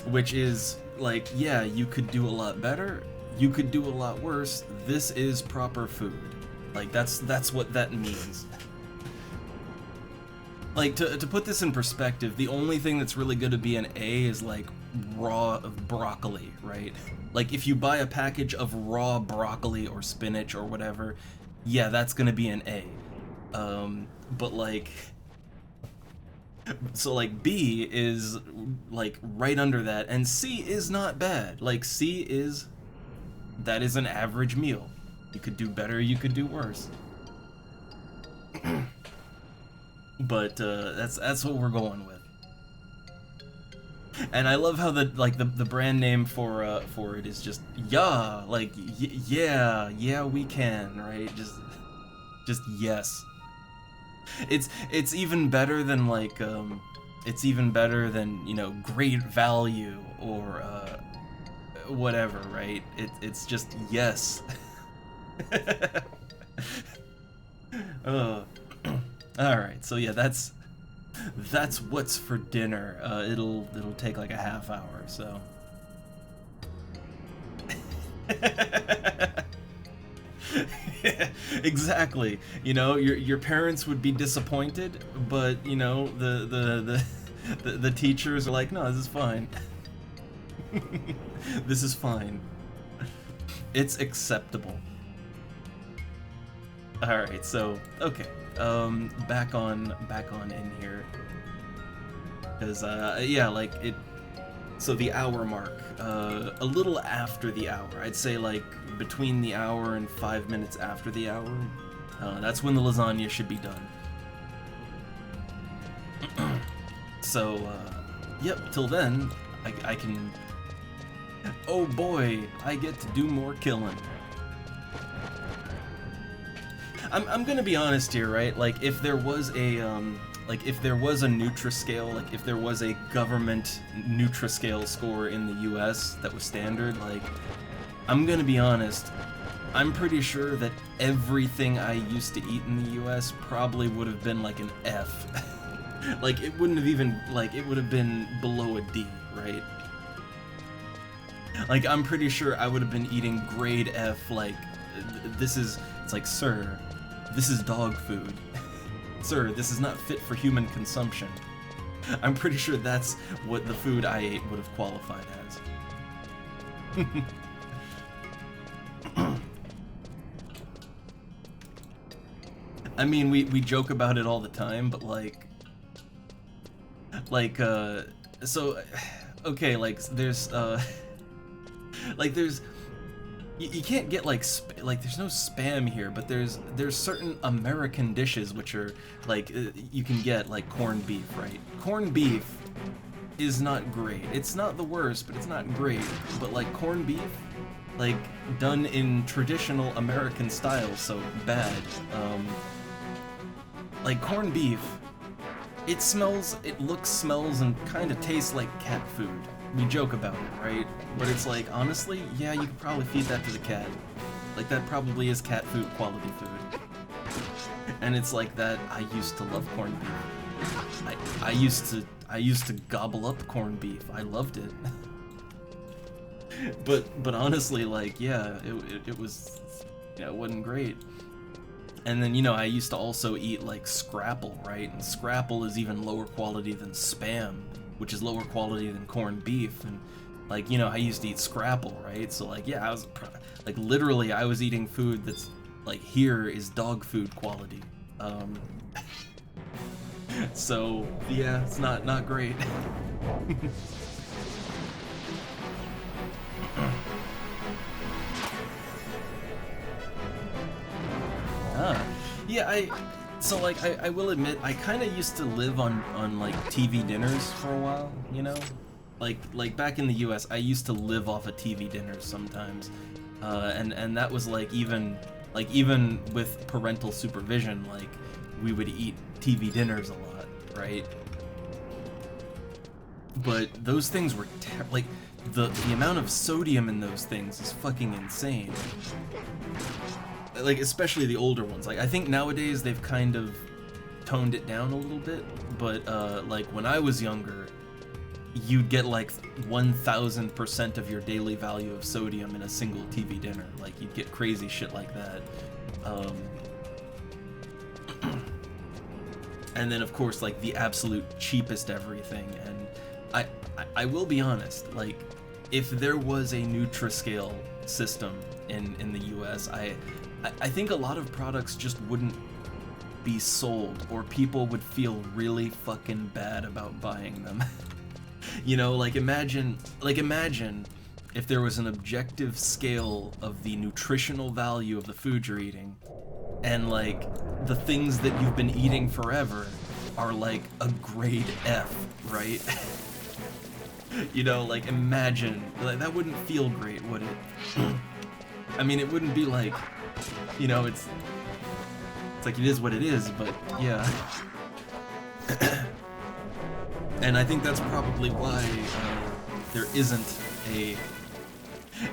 S1: which is like, yeah, you could do a lot better. You could do a lot worse. This is proper food. Like, that's what that means. Like, to put this in perspective, the only thing that's really going to be an A is, like, raw broccoli, right? Like, if you buy a package of raw broccoli or spinach or whatever, yeah, that's going to be an A. But, like, So like B is like right under that, and C is not bad. Like that is an average meal. You could do better, you could do worse. But that's what we're going with. And I love how the brand name for it is just yeah, like yeah we can, right? Just yes. It's even better than like it's even better than, you know, great value or whatever, right? It's just yes. All right, so yeah, that's what's for dinner. It'll take like a half hour, so. Exactly. You know, your parents would be disappointed, but you know the teachers are like, no, this is fine. This is fine. It's acceptable. All right, so okay, back on in here, because yeah, like it. So the hour mark, a little after the hour, I'd say like between the hour and 5 minutes after the hour, that's when the lasagna should be done. So, yep, till then, I can, oh boy, I get to do more killing. I'm gonna be honest here, right? Like, if there was a, like, if there was a Nutri-Scale, like, if there was a government Nutri-Scale score in the US that was standard, like, I'm gonna be honest, I'm pretty sure that everything I used to eat in the US probably would have been like an F. Like, it wouldn't have even, like, it would have been below a D, right? Like, I'm pretty sure I would have been eating grade F, like, this is, it's like, sir, this is dog food. Sir, this is not fit for human consumption. I'm pretty sure that's what the food I ate would have qualified as. I mean, we joke about it all the time, but so, okay, like, there's, you can't get like there's no spam here, but there's certain American dishes which are like you can get, like corned beef, right? Corned beef is not great. It's not the worst, but it's not great. But like corned beef, like done in traditional American style, so bad. Like corned beef, it looks, smells, and kind of tastes like cat food. We joke about it, right? But it's like, honestly, yeah, you could probably feed that to the cat. Like, that probably is cat food quality food. And it's like that, I used to love corned beef. I used to gobble up corned beef. I loved it. but honestly, like, yeah, it was, yeah, it wasn't great. And then, you know, I used to also eat, like, Scrapple, right? And Scrapple is even lower quality than Spam, which is lower quality than corned beef. And, like, you know, I used to eat Scrapple, right? So, like, yeah, I was, like, literally, I was eating food that's, like, here is dog food quality. So, yeah, it's not great. Yeah, I will admit, I kind of used to live on like TV dinners for a while, you know? Like back in the US, I used to live off of TV dinners sometimes. And that was like even with parental supervision, like we would eat TV dinners a lot, right? But those things were like the amount of sodium in those things is fucking insane. Like, especially the older ones. Like, I think nowadays they've kind of toned it down a little bit, but like when I was younger, you'd get like 1000% of your daily value of sodium in a single TV dinner. Like, you'd get crazy shit like that. And then of course, like, the absolute cheapest everything. And I will be honest, like, if there was a Nutri-Scale system in the US, I think a lot of products just wouldn't be sold, or people would feel really fucking bad about buying them. You know, like imagine if there was an objective scale of the nutritional value of the food you're eating, and like the things that you've been eating forever are like a grade F, right? You know, like imagine, like, that wouldn't feel great, would it? I mean, it wouldn't be like, you know, it's like it is what it is, but yeah. And I think that's probably why there isn't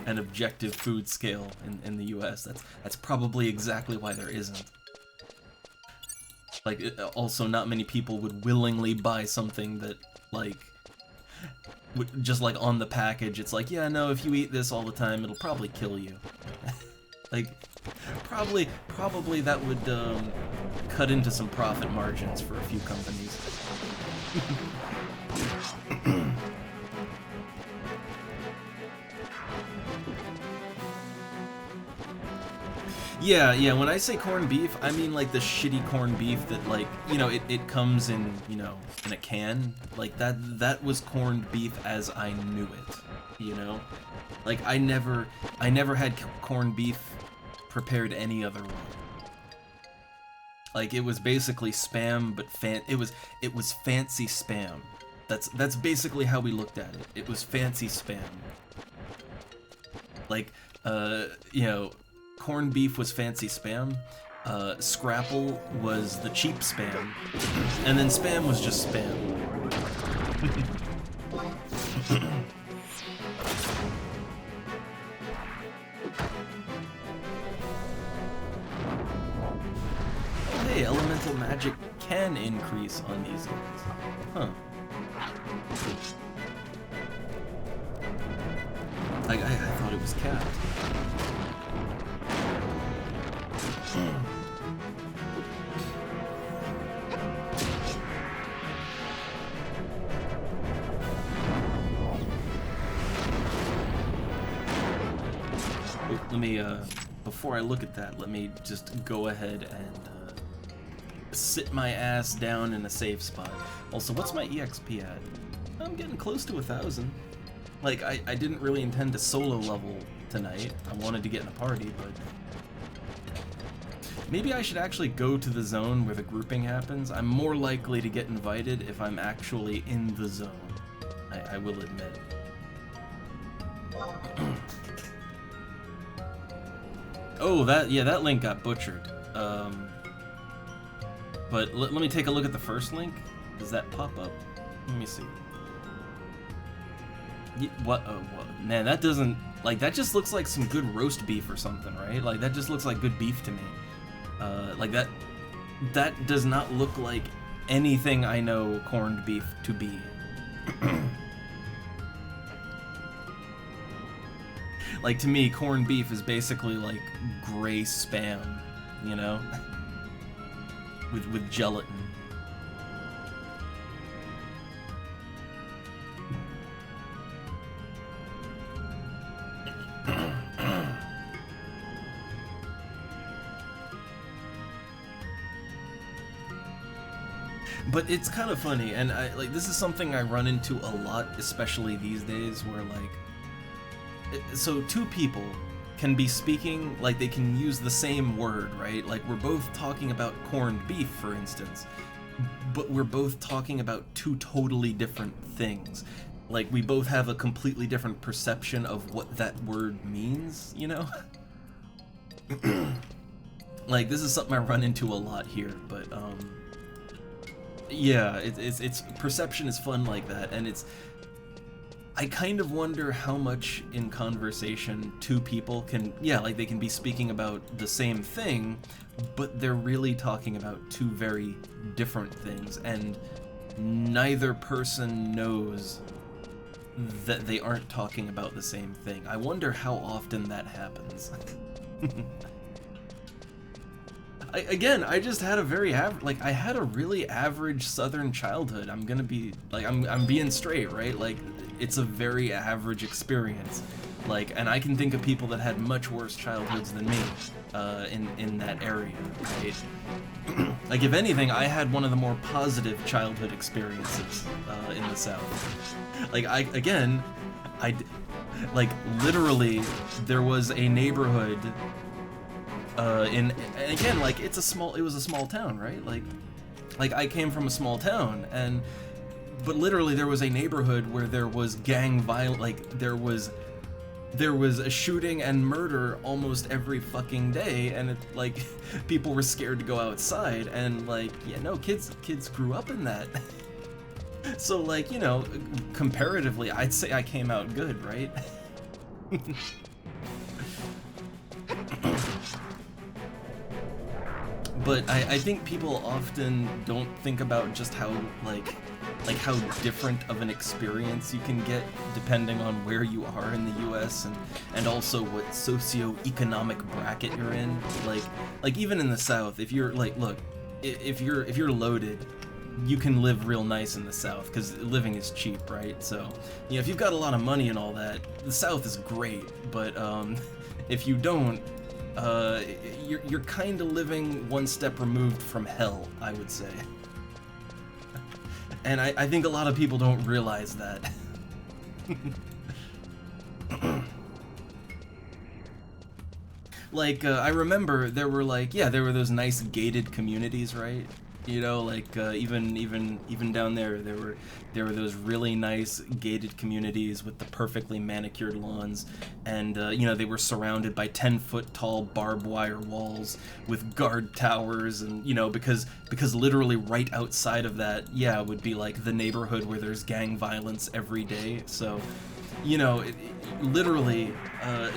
S1: an objective food scale in the US. That's probably exactly why there isn't. Like, also not many people would willingly buy something that, like, just like on the package, it's like, yeah, no, if you eat this all the time, it'll probably kill you. Like, probably that would cut into some profit margins for a few companies. Yeah, when I say corned beef, I mean like the shitty corned beef that, like, you know, it comes in, you know, in a can. Like that was corned beef as I knew it, you know? Like I never had corned beef prepared any other way. Like it was basically spam, but it was fancy spam. That's basically how we looked at it. It was fancy spam. Like you know, corned beef was fancy spam, scrapple was the cheap spam, and then spam was just spam. Oh, hey, elemental magic can increase on these guys. Huh. I thought it was capped. Let me, before I look at that, let me just go ahead and sit my ass down in a safe spot. Also, what's my EXP at? I'm getting close to 1,000. Like, I didn't really intend to solo level tonight. I wanted to get in a party, but maybe I should actually go to the zone where the grouping happens. I'm more likely to get invited if I'm actually in the zone, I will admit. Oh, that link got butchered. But let me take a look at the first link. Does that pop up? Let me see. What? Oh, what? Man, that doesn't, like, that just looks like some good roast beef or something, right? Like, that just looks like good beef to me. Like, that does not look like anything I know corned beef to be. Like, to me, corned beef is basically like gray spam, you know? with gelatin. But it's kind of funny, and this is something I run into a lot, especially these days, where, like, so two people can be speaking, like, they can use the same word, right? Like, we're both talking about corned beef, for instance, but we're both talking about two totally different things. Like, we both have a completely different perception of what that word means, you know? Like, this is something I run into a lot here, but, yeah, it's perception is fun like that, and I kind of wonder how much in conversation two people can, yeah, like they can be speaking about the same thing, but they're really talking about two very different things, and neither person knows that they aren't talking about the same thing. I wonder how often that happens. I just had a very average, I had a really average Southern childhood. I'm gonna be, I'm being straight, right? Like, it's a very average experience. Like, and I can think of people that had much worse childhoods than me, in that area, right? Like, if anything, I had one of the more positive childhood experiences, in the South. Like, like, literally, there was a neighborhood, and again, like, it was a small town, right? Like, I came from a small town, but literally there was a neighborhood where there was gang violence, like, there was a shooting and murder almost every fucking day, and it, like, people were scared to go outside, and, like, yeah, no, kids grew up in that. So, like, you know, comparatively, I'd say I came out good, right? But I think people often don't think about just how, like how different of an experience you can get depending on where you are in the US, and also what socio-economic bracket you're in. Like even in the South, if you're like, look, if you're loaded, you can live real nice in the South because living is cheap, right? So, you know, if you've got a lot of money and all that, the South is great. But if you don't, you're kind of living one step removed from hell, I would say. And I think a lot of people don't realize that. Like, I remember there were those nice gated communities, right? You know, like, even down there were those really nice gated communities with the perfectly manicured lawns, and you know, they were surrounded by 10-foot tall barbed wire walls with guard towers, and you know, because literally right outside of that, yeah, would be like the neighborhood where there's gang violence every day. So, you know, literally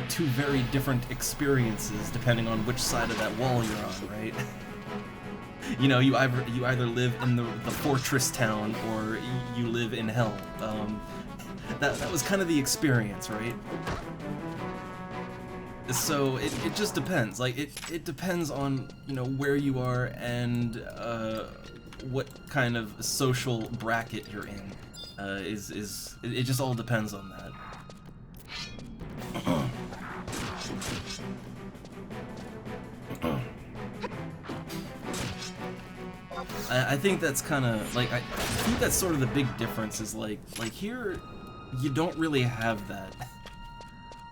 S1: two very different experiences depending on which side of that wall you're on, right? You know, you either live in the fortress town or you live in hell. That was kind of the experience, right? So it just depends. Like, it depends on, you know, where you are and what kind of social bracket you're in. It just all depends on that. I think that's kind of like, I think that's sort of the big difference, is like here you don't really have that.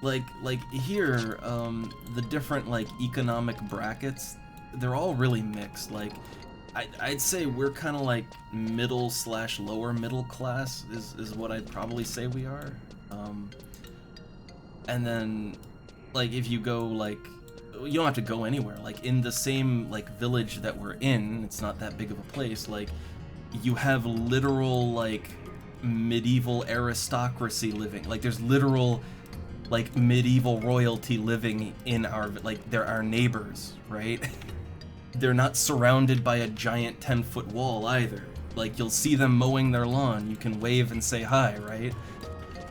S1: Like here, the different like economic brackets, they're all really mixed. Like I'd say we're kind of like middle/lower middle class is what I'd probably say we are. And then like if you go like, you don't have to go anywhere. Like in the same like village that we're in, it's not that big of a place. Like you have literal like medieval aristocracy living. Like there's literal like medieval royalty living in our, like they're our neighbors, right? They're not surrounded by a giant 10-foot wall either. Like you'll see them mowing their lawn. You can wave and say hi, right?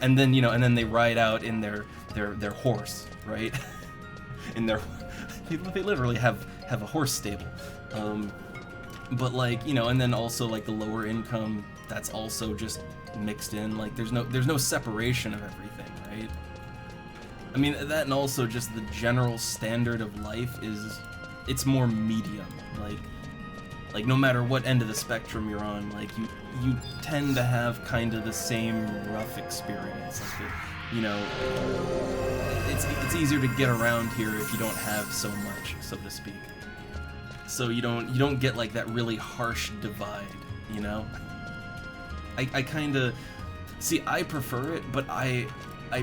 S1: And then, you know, and then they ride out in their horse, right? In their, they literally have a horse stable. But like, you know, and then also like the lower income, that's also just mixed in. Like there's no separation of everything, right? I mean, that, and also just the general standard of life it's more medium. Like no matter what end of the spectrum you're on, like you tend to have kind of the same rough experience. Like you know, it's easier to get around here if you don't have so much, so to speak. So you don't get like that really harsh divide, you know? I kind of, see, I prefer it, but I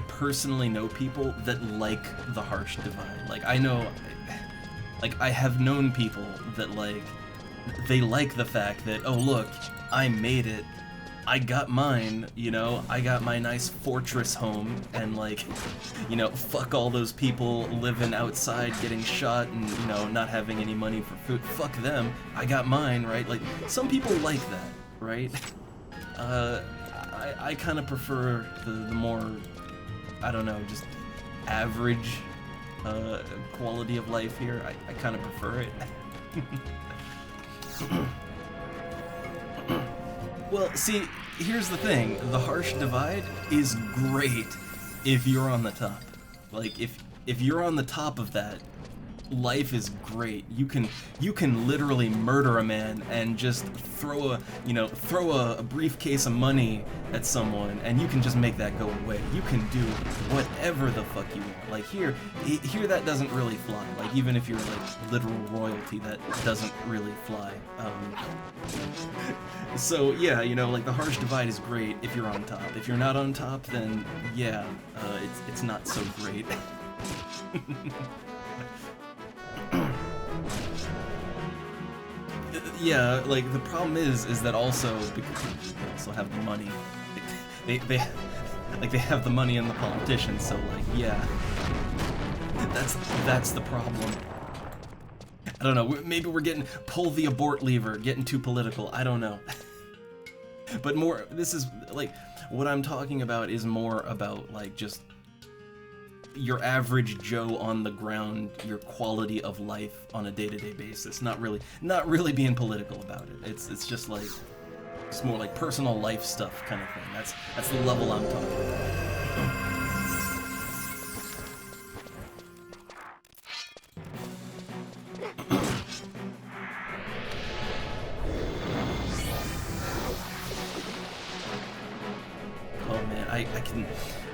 S1: personally know people that like the harsh divide. Like I know, like I have known people that like, they like the fact that, oh look, I made it, I got mine, you know, I got my nice fortress home, and like, you know, fuck all those people living outside getting shot and, you know, not having any money for food. Fuck them, I got mine, right? Like, some people like that, right? I kind of prefer the more, I don't know, just average quality of life here. I kind of prefer it. Well, see, here's the thing. The harsh divide is great if you're on the top. Like, if you're on the top of that, life is great. You can literally murder a man and just throw a briefcase of money at someone, and you can just make that go away. You can do whatever the fuck you want. Like here that doesn't really fly. Like even if you're like literal royalty, that doesn't really fly. So yeah, you know, like the harsh divide is great if you're on top. If you're not on top, then yeah, it's not so great. Yeah, like the problem is that also because they also have the money. They have the money and the politicians, so like yeah, that's the problem. I don't know. Maybe we're getting pull the abort lever, getting too political. I don't know. But more, this is like what I'm talking about is more about like just your average Joe on the ground, your quality of life on a day-to-day basis. Not really being political about it. It's just like it's more like personal life stuff kind of thing. That's the level I'm talking about. Oh man,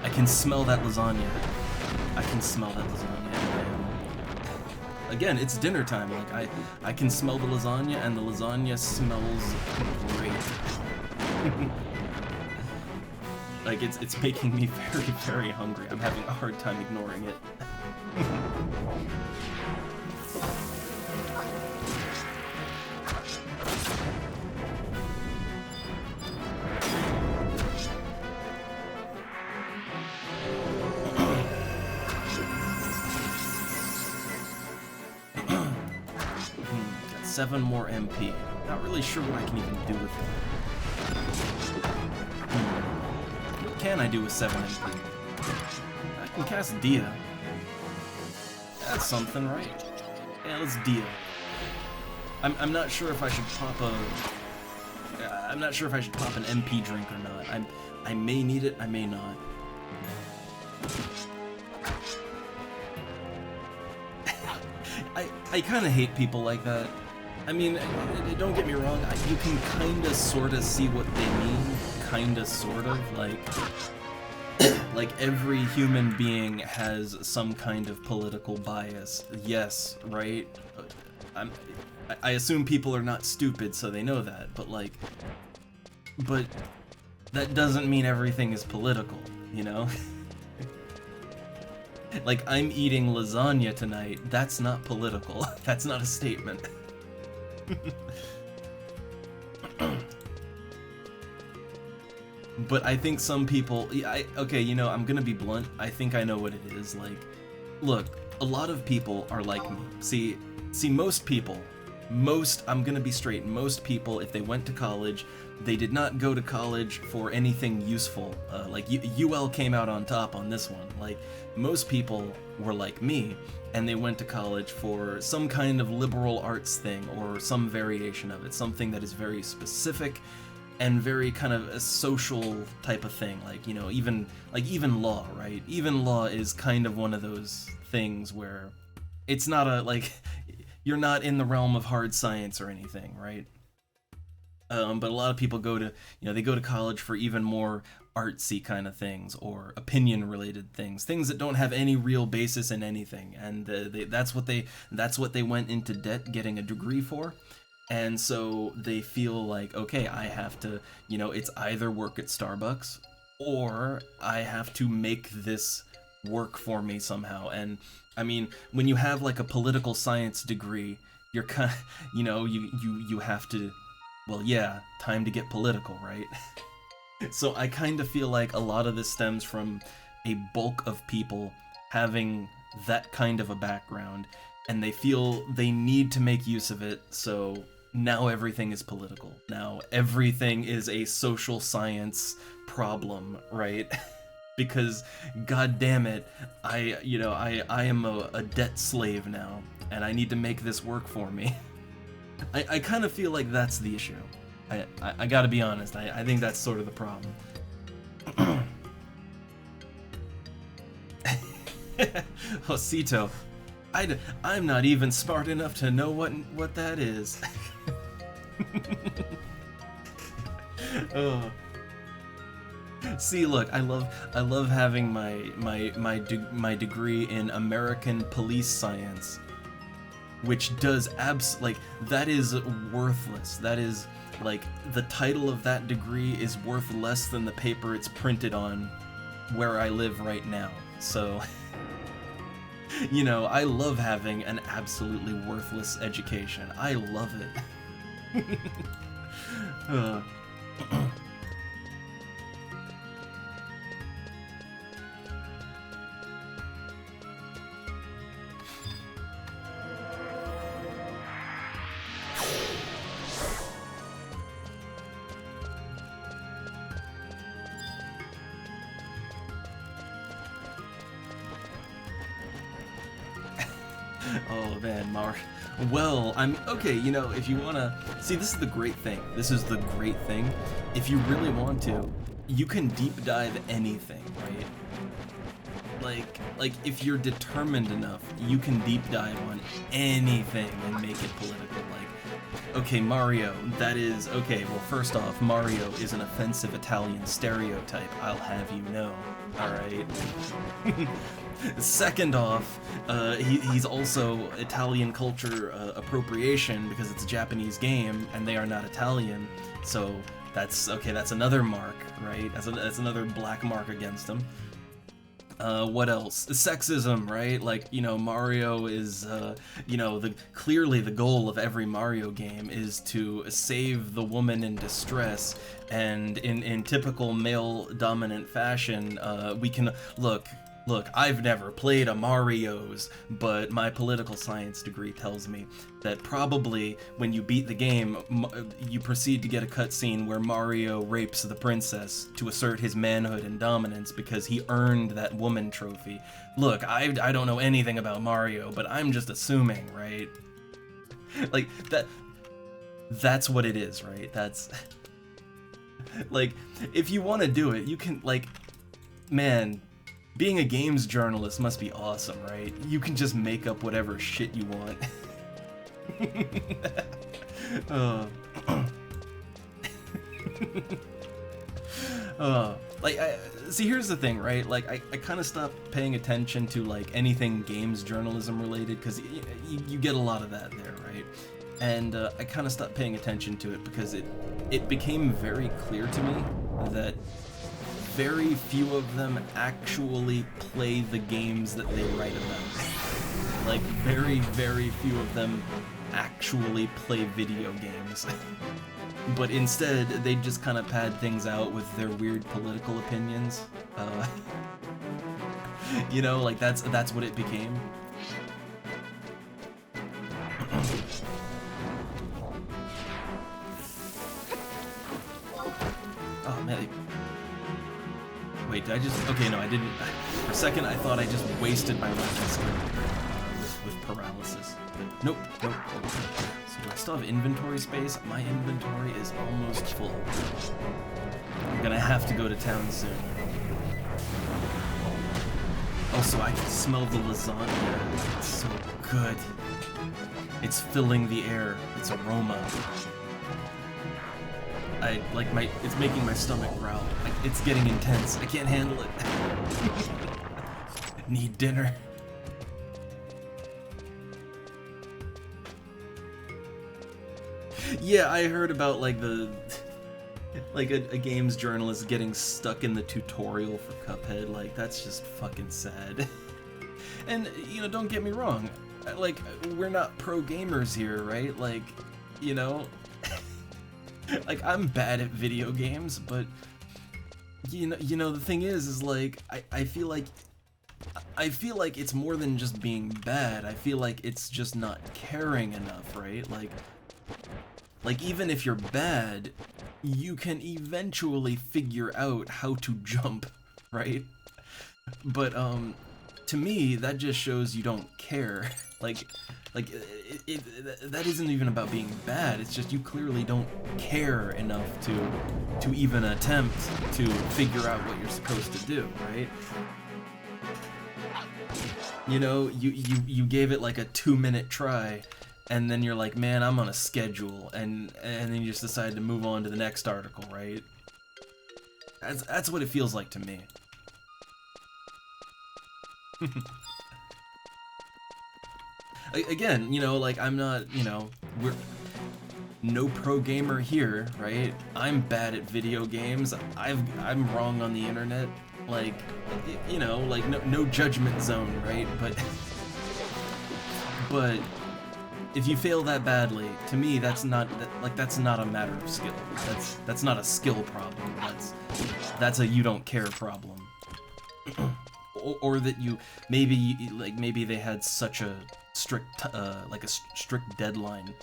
S1: I can smell that lasagna. I can smell that lasagna. Again, it's dinner time. Like I can smell the lasagna, and the lasagna smells great. Like it's making me very, very hungry. I'm having a hard time ignoring it. 7 more MP. Not really sure what I can even do with it. What can I do with 7 MP? I can cast Dia. That's something, right? Yeah, let's Dia. I'm not sure if I should pop a... I'm not sure if I should pop an MP drink or not. I may need it, I may not. I kind of hate people like that. I mean, don't get me wrong, you can kinda sorta see what they mean, kinda sort of, like every human being has some kind of political bias. Yes, right? I assume people are not stupid, so they know that, but that doesn't mean everything is political, you know? Like, I'm eating lasagna tonight, that's not political. That's not a statement. But I think some people... okay, you know, I'm gonna be blunt. I think I know what it is. Like, look, a lot of people are like me. See, most people... I'm gonna be straight. Most people, if they went to college, they did not go to college for anything useful. Like, UL came out on top on this one. Like, most people were like me, and they went to college for some kind of liberal arts thing, or some variation of it, something that is very specific, and very kind of a social type of thing, like, you know, even law, right? Even law is kind of one of those things where it's not a, like, you're not in the realm of hard science or anything, right? But a lot of people go to, you know, they go to college for even more artsy kind of things, or opinion-related things that don't have any real basis in anything, and that's what they went into debt getting a degree for. And so they feel like, okay, I have to, you know, it's either work at Starbucks, or I have to make this work for me somehow. And I mean, when you have like a political science degree, you're kind of, you know, you have to, well, yeah, time to get political, right? So I kind of feel like a lot of this stems from a bulk of people having that kind of a background, and they feel they need to make use of it, so now everything is political. Now everything is a social science problem, right? Because, god damn it, I am a debt slave now, and I need to make this work for me. I kind of feel like that's the issue. I gotta be honest, I think that's sort of the problem. Josito, I'm not even smart enough to know what that is. Oh. See, look, I love having my degree in American police science, which does that is worthless. That is like the title of that degree is worth less than the paper it's printed on where I live right now. So, you know, I love having an absolutely worthless education. I love it. Oh man, Mark. Well, okay, you know, if you wanna see, this is the great thing. This is the great thing. If you really want to, you can deep dive anything, right? Like if you're determined enough, you can deep dive on anything and make it political. Like, okay, Mario, that is okay. Well, first off, Mario is an offensive Italian stereotype. I'll have you know. All right. Second off, he's also Italian culture appropriation because it's a Japanese game and they are not Italian. So that's okay. That's another mark, right? That's another black mark against him. What else? Sexism, right? Like, you know, Mario is, you know, clearly the goal of every Mario game is to save the woman in distress, and in typical male-dominant fashion, we can, look, I've never played a Mario's, but my political science degree tells me that probably when you beat the game, you proceed to get a cutscene where Mario rapes the princess to assert his manhood and dominance because he earned that woman trophy. Look, I don't know anything about Mario, but I'm just assuming, right? Like, that's what it is, right? That's... like, if you want to do it, you can, like, man... Being a games journalist must be awesome, right? You can just make up whatever shit you want. See, here's the thing, right? Like, I kind of stopped paying attention to, like, anything games journalism related, because you get a lot of that there, right? And I kind of stopped paying attention to it because it became very clear to me that very few of them actually play the games that they write about. Like, very, very few of them actually play video games. But instead, they just kind of pad things out with their weird political opinions. You know, like, that's what it became. Oh, man. Wait, did I just... Okay, no, I didn't... For a second, I thought I just wasted my weapon skill with paralysis. But nope. So do I still have inventory space? My inventory is almost full. I'm gonna have to go to town soon. Also, I can smell the lasagna. It's so good. It's filling the air. Its aroma. It's making my stomach growl. It's getting intense. I can't handle it. Need dinner. Yeah, I heard about, like, a games journalist getting stuck in the tutorial for Cuphead. Like, that's just fucking sad. And, you know, don't get me wrong. Like, we're not pro gamers here, right? Like, you know... Like, I'm bad at video games, but you know the thing is like I feel like it's more than just being bad. I feel like it's just not caring enough, right? Like even if you're bad, you can eventually figure out how to jump, right? But to me, that just shows you don't care. Like that isn't even about being bad. It's just you clearly don't care enough to even attempt to figure out what you're supposed to do, right? You know, you gave it like a 2-minute try, and then you're like, man, I'm on a schedule, and then you just decide to move on to the next article, right? That's what it feels like to me. Again, you know, like, I'm not, you know, we're no pro gamer here, right? I'm bad at video games. I'm wrong on the internet. Like, you know, like no judgment zone, right? But if you fail that badly, to me, that's not a matter of skill. That's not a skill problem. That's a you don't care problem. or that you maybe they had such a strict strict deadline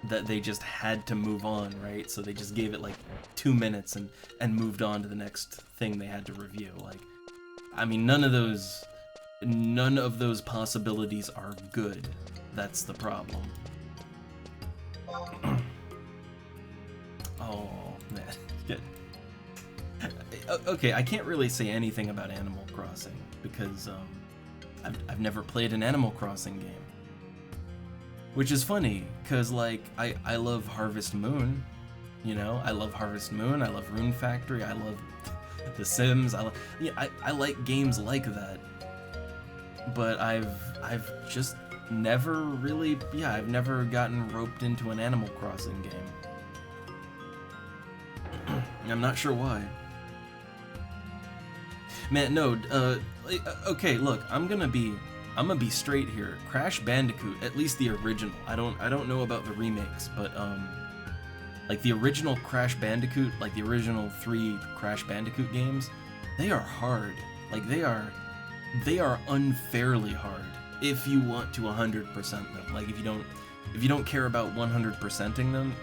S1: that they just had to move on, right? So they just gave it like 2 minutes and moved on to the next thing they had to review. Like, I mean, none of those possibilities are good. That's the problem. Oh man, good. Okay, I can't really say anything about Animal Crossing because I've never played an Animal Crossing game. Which is funny, because, like, I love Harvest Moon, you know? I love Harvest Moon, I love Rune Factory, I love The Sims, I like games like that. But I've just never really, I've never gotten roped into an Animal Crossing game. I'm not sure why. Man, no, okay, look, I'm gonna be straight here. Crash Bandicoot, at least the original. I don't know about the remakes, but like the original Crash Bandicoot, like the original 3 Crash Bandicoot games, they are hard. Like they are unfairly hard if you want to 100% them. Like if you don't care about 100%ing them,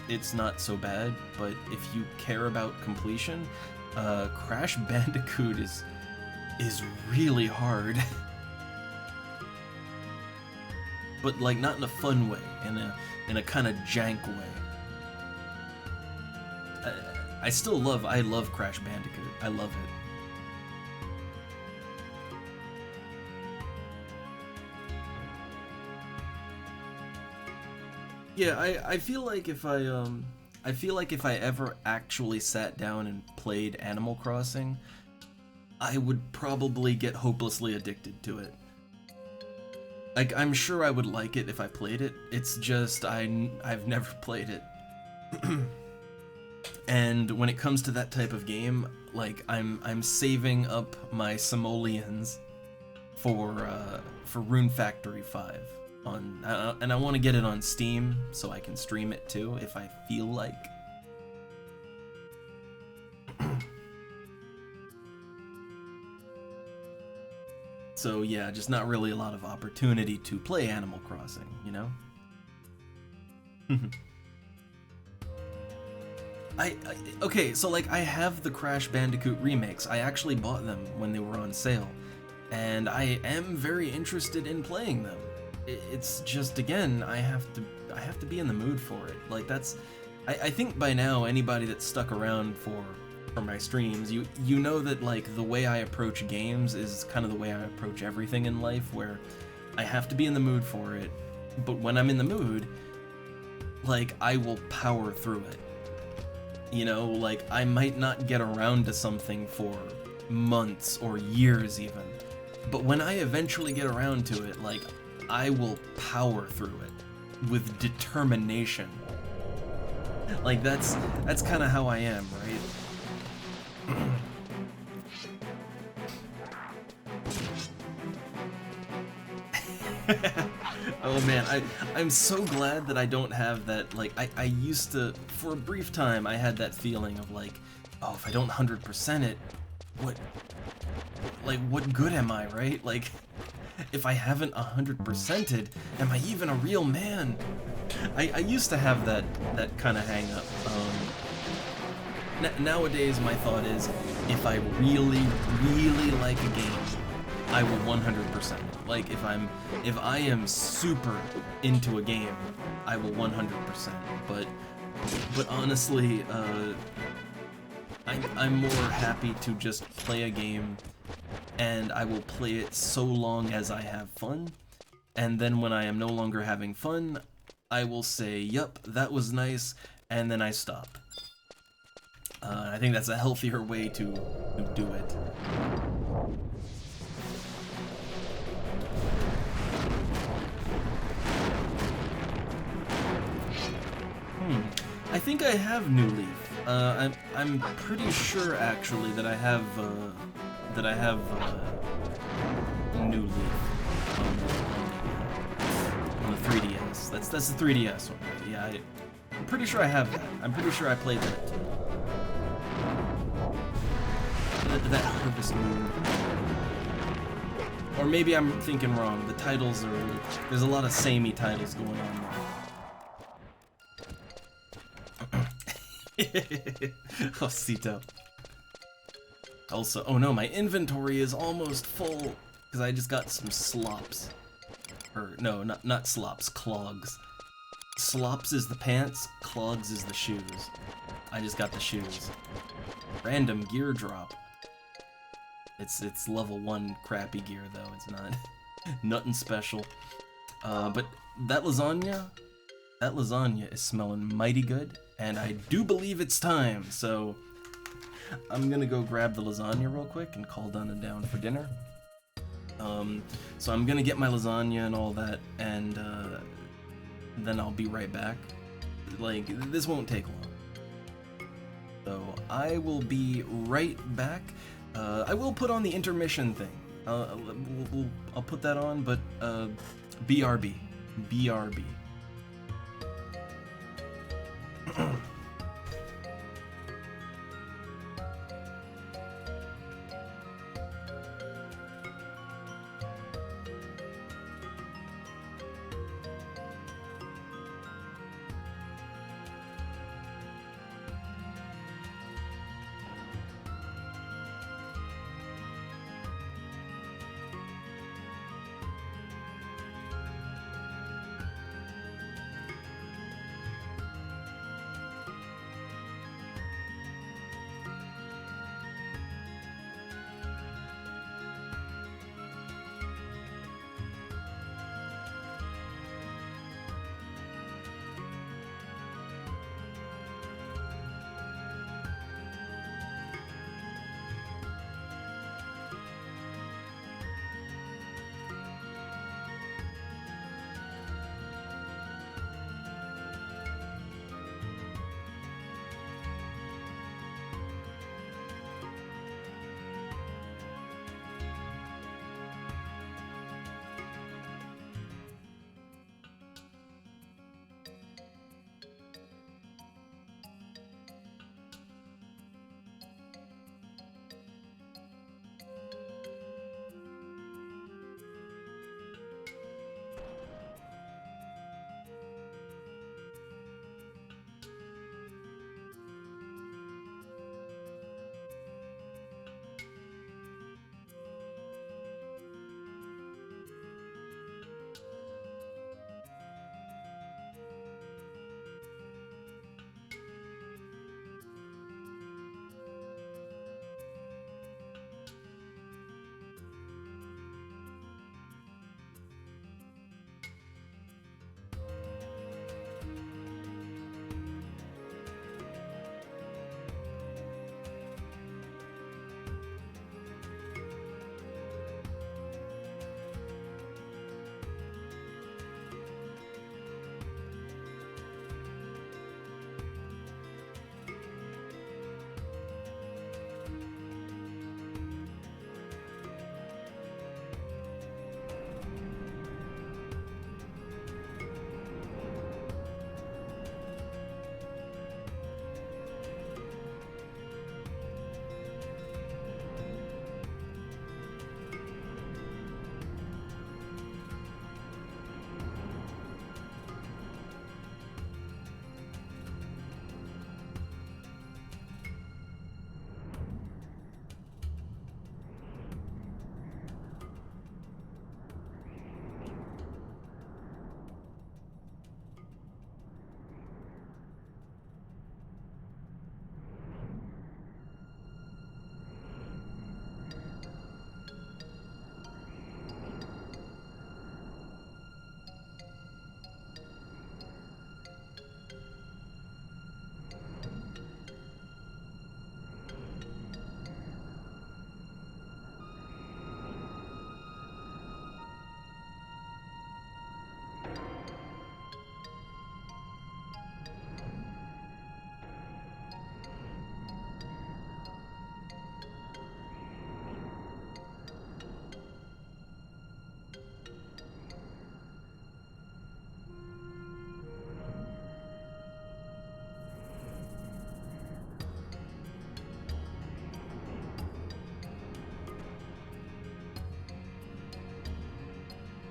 S1: it's not so bad, but if you care about completion, Crash Bandicoot is really hard. But like not in a fun way, in a kind of jank way. I love Crash Bandicoot. I love it. Yeah, I feel like if I ever actually sat down and played Animal Crossing, I would probably get hopelessly addicted to it. Like, I'm sure I would like it if I played it, it's just I've never played it. And when it comes to that type of game, like, I'm saving up my simoleons for Rune Factory 5 and I want to get it on Steam so I can stream it too if I feel like. So yeah, just not really a lot of opportunity to play Animal Crossing, you know? Okay, so like I have the Crash Bandicoot remakes. I actually bought them when they were on sale, and I am very interested in playing them. It's just, again, I have to be in the mood for it. Like I think by now anybody that's stuck around for my streams, you know that like the way I approach games is kind of the way I approach everything in life, where I have to be in the mood for it, but when I'm in the mood, like I will power through it. You know, like I might not get around to something for months or years even, but when I eventually get around to it, like I will power through it with determination. Like that's kind of how I am, right? Oh man, I'm so glad that I don't have that. Like I used to, for a brief time, I had that feeling of like, oh, if I don't 100% it, what good am I, right? Like, if I haven't 100%ed, am I even a real man? I used to have that kind of hang up. Nowadays my thought is, if I really, really like a game, I will 100%. Like if I am super into a game, I will 100%. But honestly, I'm more happy to just play a game and I will play it so long as I have fun, and then when I am no longer having fun, I will say, yup, that was nice, and then I stop. I think that's a healthier way to do it. I think I have New Leaf. I'm pretty sure actually that I have New Leaf on the 3DS. That's the 3DS one. Right? Yeah, I'm pretty sure I have that. I'm pretty sure I played that too. That Harvest Moon. Or maybe I'm thinking wrong. The titles are... There's a lot of samey titles going on there. Osito. Also, oh no, my inventory is almost full because I just got some slops. Or no, not slops, clogs. Slops is the pants, clogs is the shoes. I just got the shoes. Random gear drop. It's level 1 crappy gear though. It's not nothing special. But that lasagna is smelling mighty good, and I do believe it's time. So I'm gonna go grab the lasagna real quick and call Donna down for dinner. So I'm gonna get my lasagna and all that, and then I'll be right back. Like, this won't take long. So I will be right back. I will put on the intermission thing. I'll put that on, but BRB. BRB.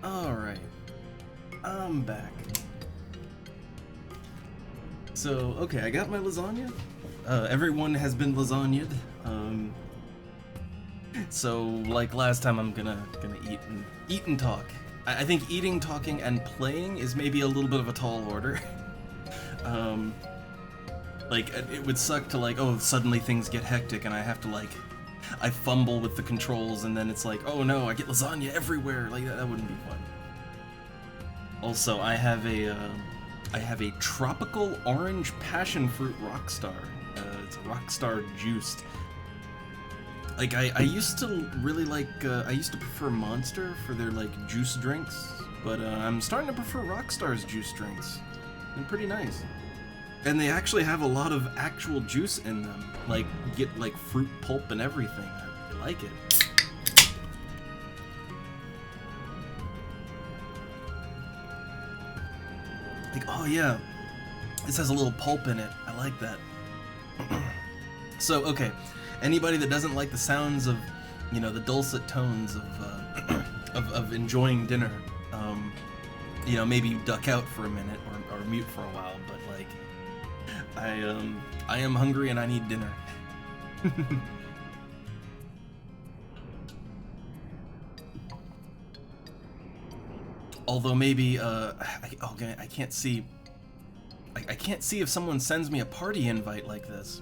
S1: Alright, I'm back. So, okay, I got my lasagna. Everyone has been lasagnaed. So, like last time, I'm gonna eat and talk. I think eating, talking, and playing is maybe a little bit of a tall order. Like, it would suck to, like, oh, suddenly things get hectic and I have to, like, I fumble with the controls and then it's like, oh no, I get lasagna everywhere. Like, that wouldn't be fun. Also, I have a tropical orange passion fruit Rockstar. It's a Rockstar juiced. Like, I used to really like, I used to prefer Monster for their, like, juice drinks, but I'm starting to prefer Rockstar's juice drinks. They're pretty nice. And they actually have a lot of actual juice in them. Like, get, like, fruit pulp and everything. I like it. Like, oh yeah, this has a little pulp in it. I like that. So, okay, anybody that doesn't like the sounds of, you know, the dulcet tones of enjoying dinner, you know, maybe duck out for a minute or mute for a while. But like, I am hungry and I need dinner. Although maybe, okay, I can't see. I can't see if someone sends me a party invite like this.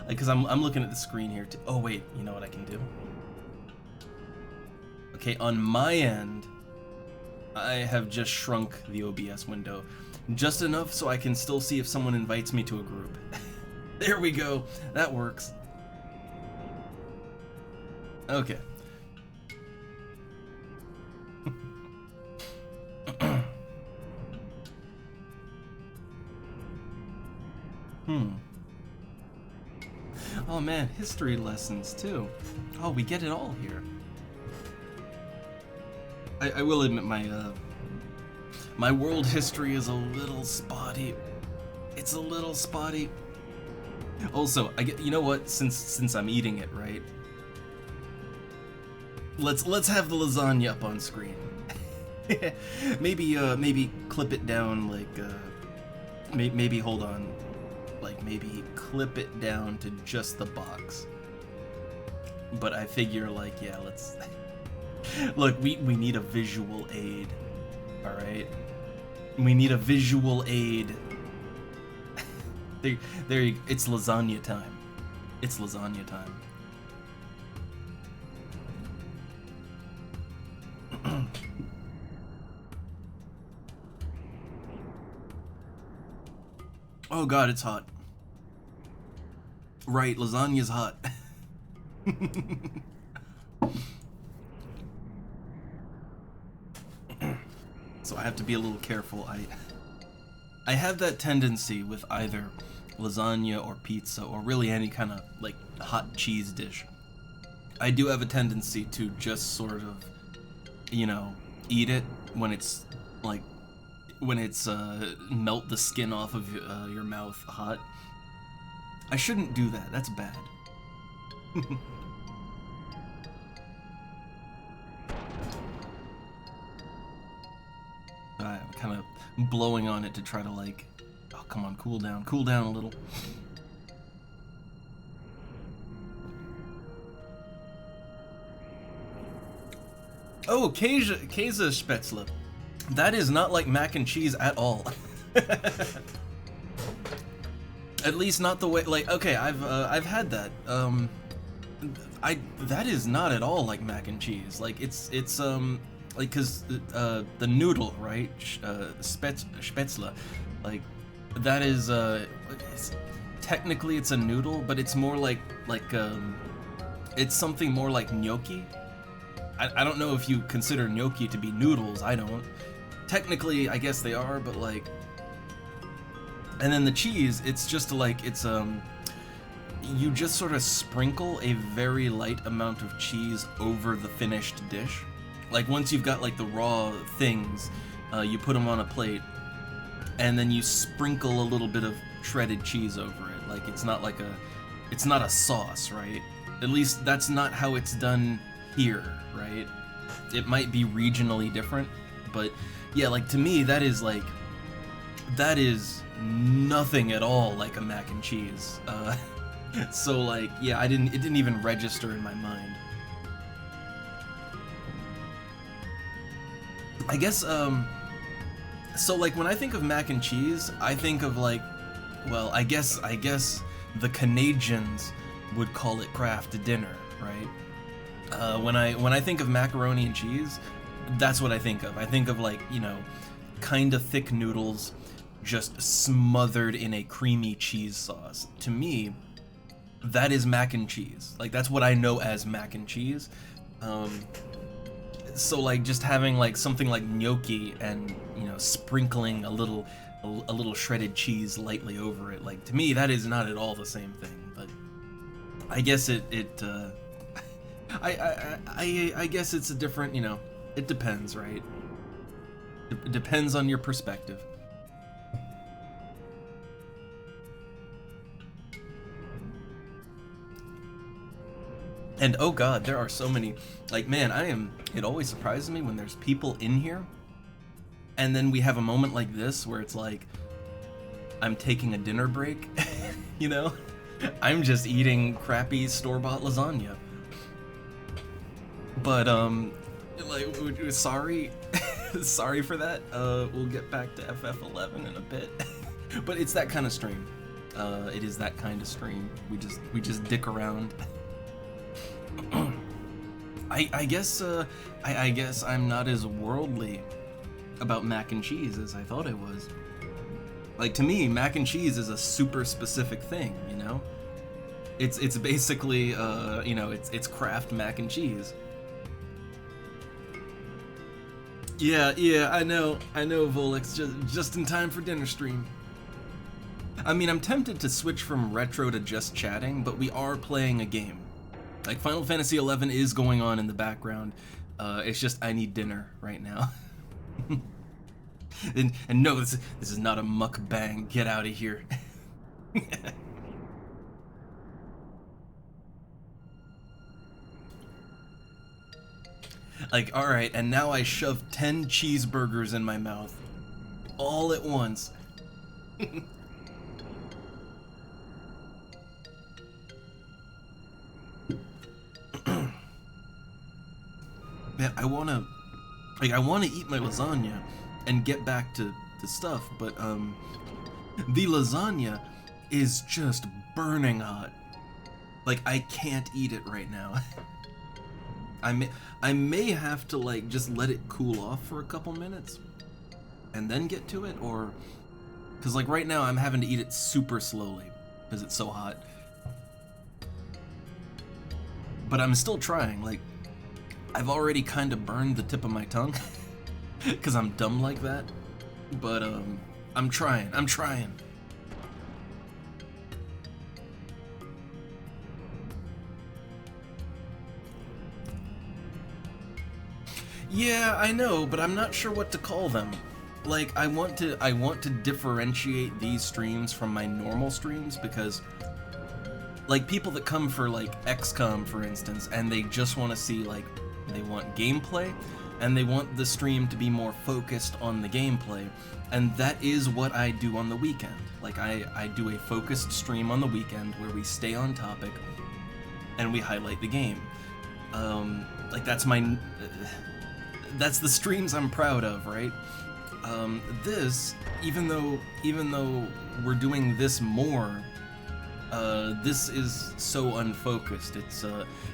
S1: Like, cause I'm looking at the screen here too. Oh wait, you know what I can do? Okay, on my end, I have just shrunk the OBS window just enough so I can still see if someone invites me to a group. There we go. That works. Okay. Oh man, history lessons too. Oh, we get it all here. I will admit my world history is a little spotty. It's a little spotty. Also, you know what? Since I'm eating it, right? Let's have the lasagna up on screen. Maybe clip it down like maybe hold on. Like, maybe clip it down to just the box. But I figure, like, yeah, let's... Look, we need a visual aid, alright? We need a visual aid. There you... It's lasagna time. It's lasagna time. Oh god, it's hot. Right, lasagna's hot. So I have to be a little careful. I have that tendency with either lasagna or pizza or really any kind of like hot cheese dish. I do have a tendency to just sort of, you know, eat it when it's like melt the skin off of your mouth hot. I shouldn't do that. That's bad. I'm kind of blowing on it to try to like, oh come on, cool down a little. Oh, Käsespätzle. That is not like mac and cheese at all. At least not the way, like, okay, I've had that. That is not at all like mac and cheese. Like, it's like, cause the noodle, right? Spätzle, like, that is, technically it's a noodle, but it's more like, it's something more like gnocchi. I don't know if you consider gnocchi to be noodles, I don't. Technically, I guess they are, but like... And then the cheese, it's just like, it's, you just sort of sprinkle a very light amount of cheese over the finished dish. Like, once you've got, like, the raw things, you put them on a plate, and then you sprinkle a little bit of shredded cheese over it. Like, it's not like it's not a sauce, right? At least that's not how it's done here, right? It might be regionally different, but yeah, like to me that is nothing at all like a mac and cheese. So like, yeah, it didn't even register in my mind. I guess so like when I think of mac and cheese, I think of like, well, I guess the Canadians would call it Kraft dinner, right? When I think of macaroni and cheese, that's what I think of. I think of like, you know, kind of thick noodles just smothered in a creamy cheese sauce. To me, that is mac and cheese. Like that's what I know as mac and cheese. So like just having like something like gnocchi and, you know, sprinkling a little shredded cheese lightly over it, like to me that is not at all the same thing. But I guess I guess it's a different, you know, it depends, right? It depends on your perspective. And oh god, there are so many, like, man, it always surprises me when there's people in here, and then we have a moment like this where it's like, I'm taking a dinner break, you know? I'm just eating crappy store-bought lasagna. But, like, sorry, sorry for that, we'll get back to FF11 in a bit. But it's that kind of stream. It is that kind of stream. We just dick around. I guess I'm not as worldly about mac and cheese as I thought I was. Like to me, mac and cheese is a super specific thing, you know? It's basically you know, it's Kraft mac and cheese. Yeah, I know, Volix, just in time for dinner stream. I mean, I'm tempted to switch from retro to just chatting, but we are playing a game. Like, Final Fantasy XI is going on in the background. It's just, I need dinner right now. and no, this is not a mukbang. Get out of here. Like, alright, and now I shove 10 cheeseburgers in my mouth. All at once. Man, I wanna eat my lasagna and get back to stuff, but the lasagna is just burning hot. Like, I can't eat it right now. I may have to like just let it cool off for a couple minutes and then get to it, or because like right now I'm having to eat it super slowly because it's so hot. But I'm still trying. Like, I've already kind of burned the tip of my tongue because I'm dumb like that. But I'm trying. Yeah, I know, but I'm not sure what to call them. Like, I want to differentiate these streams from my normal streams, because like people that come for like XCOM, for instance, and they just want to see, like, they want gameplay and they want the stream to be more focused on the gameplay, and that is what I do on the weekend. Like, I do a focused stream on the weekend where we stay on topic and we highlight the game. Like, that's the streams I'm proud of, right? This, even though we're doing this more, this is so unfocused.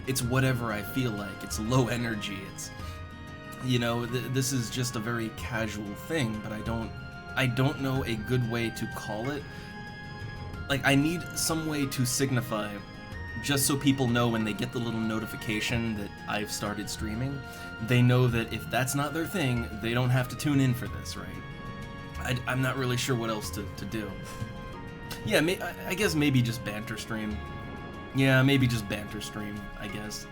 S1: It's whatever I feel like. It's low energy. It's, you know, this is just a very casual thing, but I don't know a good way to call it. Like, I need some way to signify, just so people know when they get the little notification that I've started streaming, they know that if that's not their thing, they don't have to tune in for this, right? I'm not really sure what else to do. Yeah, I guess maybe just banter stream. Yeah, maybe just banter stream, I guess.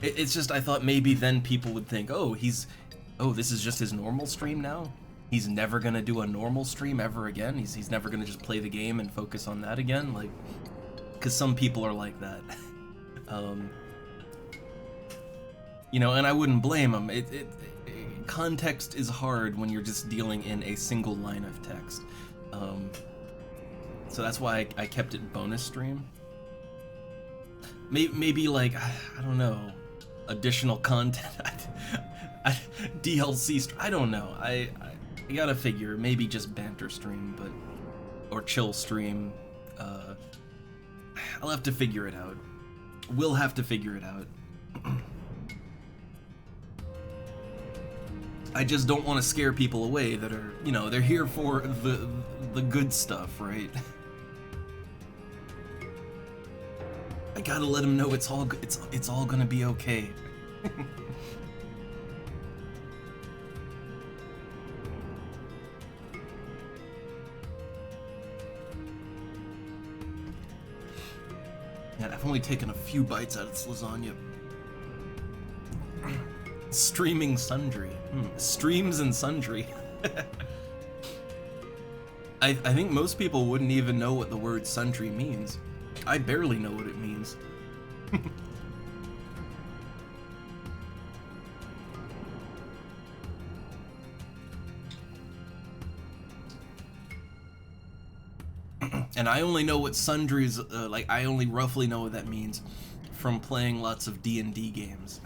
S1: It's just, I thought maybe then people would think, oh, this is just his normal stream now? He's never gonna do a normal stream ever again? He's never gonna just play the game and focus on that again? Like, because some people are like that. You know, and I wouldn't blame them. Context is hard when you're just dealing in a single line of text. So that's why I kept it bonus stream. Maybe like, I don't know, additional content, DLC. I don't know. I gotta figure. Maybe just banter stream, but or chill stream. I'll have to figure it out. We'll have to figure it out. I just don't want to scare people away that are, you know, they're here for the good stuff, right? I gotta let them know it's all gonna be okay. Man, I've only taken a few bites out of this lasagna. Streaming sundry. Streams and sundry. I think most people wouldn't even know what the word sundry means. I barely know what it means. And I only know what sundries, like I only roughly know what that means from playing lots of D&D games.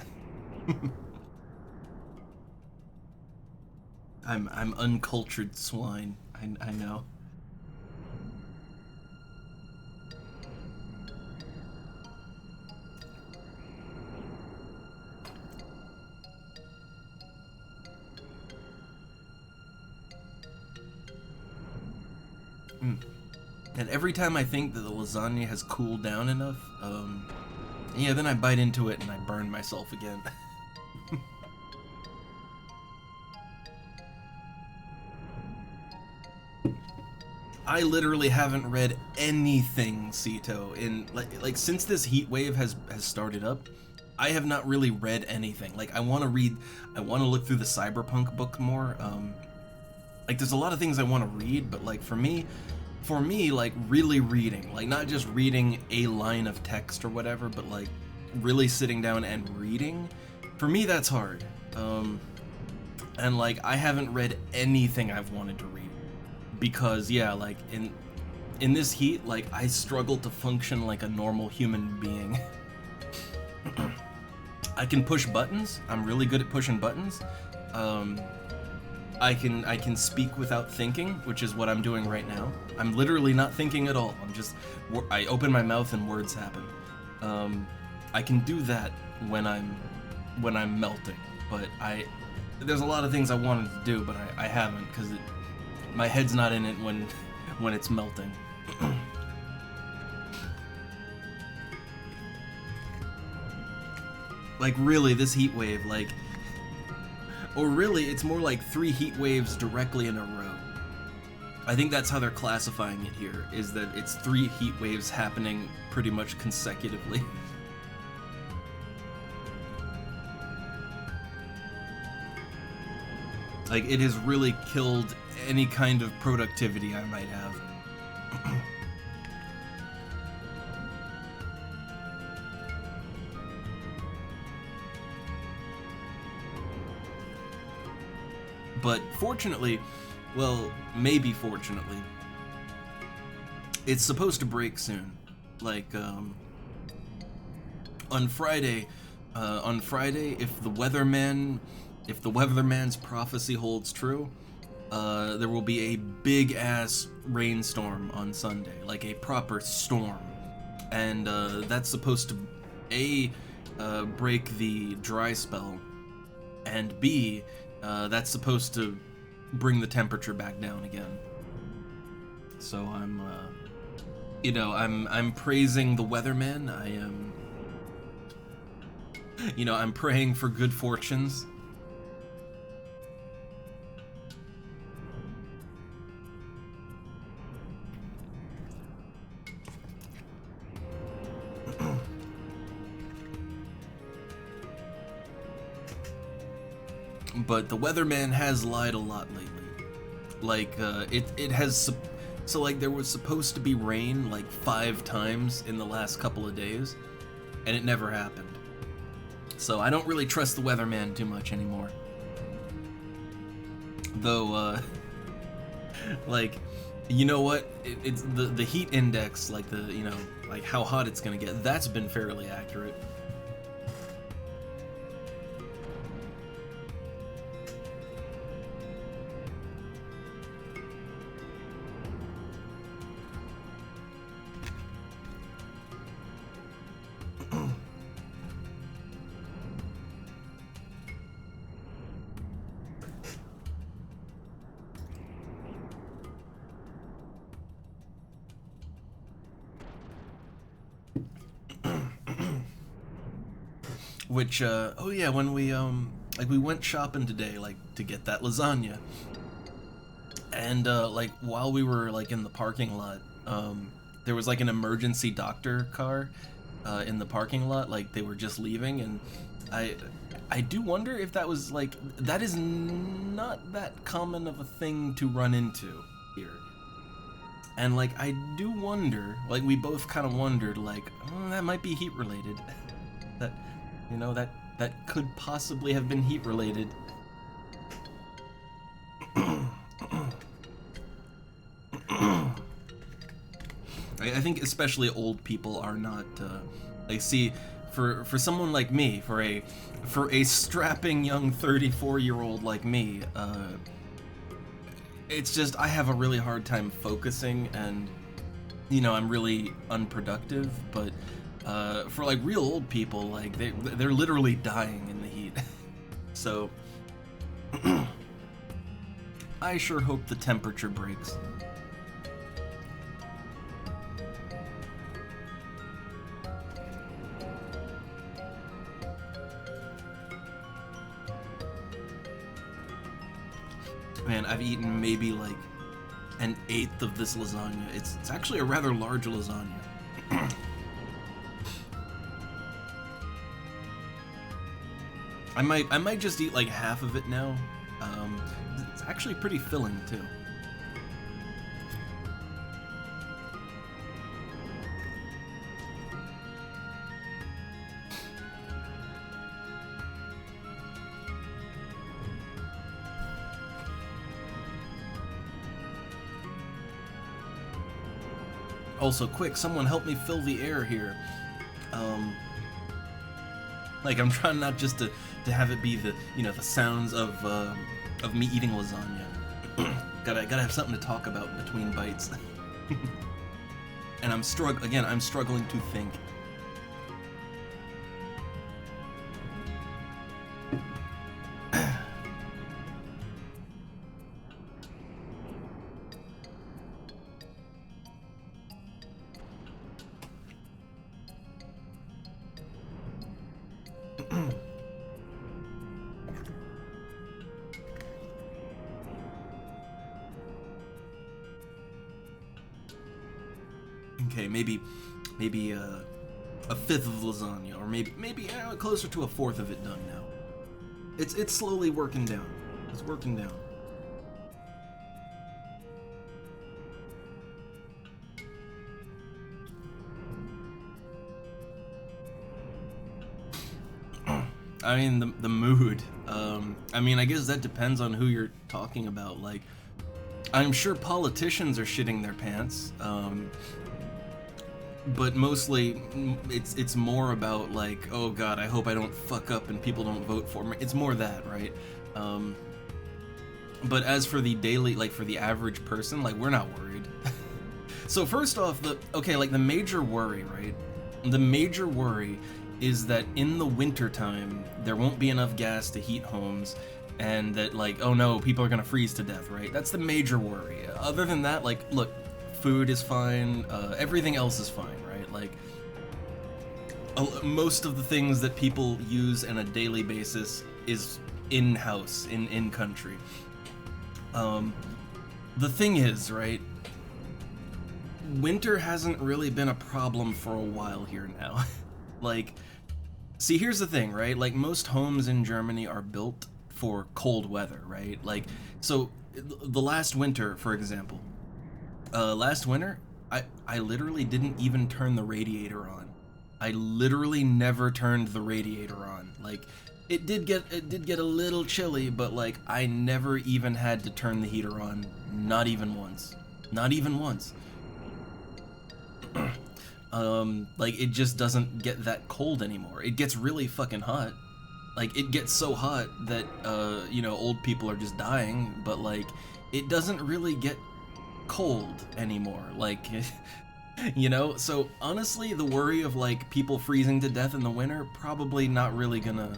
S1: I'm uncultured swine. I know. And every time I think that the lasagna has cooled down enough, yeah, then I bite into it and I burn myself again. I literally haven't read anything, Sito, in like since this heat wave has started up. I have not really read anything. Like I want to look through the cyberpunk book more. Like there's a lot of things I want to read, but like for me, like really reading, like not just reading a line of text or whatever, but like really sitting down and reading, for me that's hard. And like I haven't read anything I've wanted to read. Because yeah, like in this heat, like I struggle to function like a normal human being. I can push buttons. I'm really good at pushing buttons. I can speak without thinking, which is what I'm doing right now. I'm literally not thinking at all. I open my mouth and words happen. I can do that when I'm melting, but there's a lot of things I wanted to do, but I haven't because my head's not in it when it's melting. Like really, this heat wave, like, or really, it's more like 3 heat waves directly in a row. I think that's how they're classifying it here, is that it's 3 heat waves happening pretty much consecutively. Like, it has really killed any kind of productivity I might have. But fortunately, well, maybe fortunately, it's supposed to break soon. Like, on Friday, if the weatherman's prophecy holds true, there will be a big-ass rainstorm on Sunday, like a proper storm. And that's supposed to, A, break the dry spell, and B, that's supposed to bring the temperature back down again. So I'm, I'm praising the weatherman. I am, I'm praying for good fortunes. But the weatherman has lied a lot lately. Like, it has, so like there was supposed to be rain like 5 times in the last couple of days, and it never happened. So I don't really trust the weatherman too much anymore. Though, like, you know what? It's the heat index, like like how hot it's gonna get. That's been fairly accurate. Which, oh yeah, when we, like, we went shopping today, like, to get that lasagna. And, like, while we were, like, in the parking lot, there was, like, an emergency doctor car, in the parking lot, like, they were just leaving, and I do wonder if that was, like, that is not that common of a thing to run into here. And, like, I do wonder, like, we both kind of wondered, like, oh, that might be heat-related. That... You know, that could possibly have been heat related. I think especially old people are not, like, see, for someone like me, for a strapping young 34-year-old like me, it's just, I have a really hard time focusing, and, you know, I'm really unproductive, but for like real old people, like they're literally dying in the heat. So I sure hope the temperature breaks. Man, I've eaten maybe like an eighth of this lasagna. It's actually a rather large lasagna. I might just eat like half of it now. It's actually pretty filling too. Also, quick, someone help me fill the air here. Like, I'm trying not just to have it be the, you know, the sounds of me eating lasagna. gotta have something to talk about in between bites. And I'm struggling to think. Okay, maybe a fifth of lasagna, or maybe closer to a fourth of it done now. It's slowly working down. It's working down. I mean, the mood. I mean, I guess that depends on who you're talking about. Like, I'm sure politicians are shitting their pants. But mostly, it's more about, like, oh god, I hope I don't fuck up and people don't vote for me. It's more that, right? But as for the daily, like, for the average person, like, we're not worried. So first off, the major worry, right? The major worry is that in the wintertime, there won't be enough gas to heat homes, and that, like, oh no, people are gonna freeze to death, right? That's the major worry. Other than that, like, look, food is fine, everything else is fine, right? Like, most of the things that people use on a daily basis is in-house, in country. The thing is, right, winter hasn't really been a problem for a while here now. Like, see, here's the thing, right? Like, most homes in Germany are built for cold weather, right? Like, so, the last winter, for example, last winter, I literally didn't even turn the radiator on. I literally never turned the radiator on. Like, it did get a little chilly, but like I never even had to turn the heater on, not even once. Not even once. Like it just doesn't get that cold anymore. It gets really fucking hot. Like it gets so hot that you know, old people are just dying, but like it doesn't really get cold anymore. Like you know, so honestly the worry of like people freezing to death in the winter probably not really gonna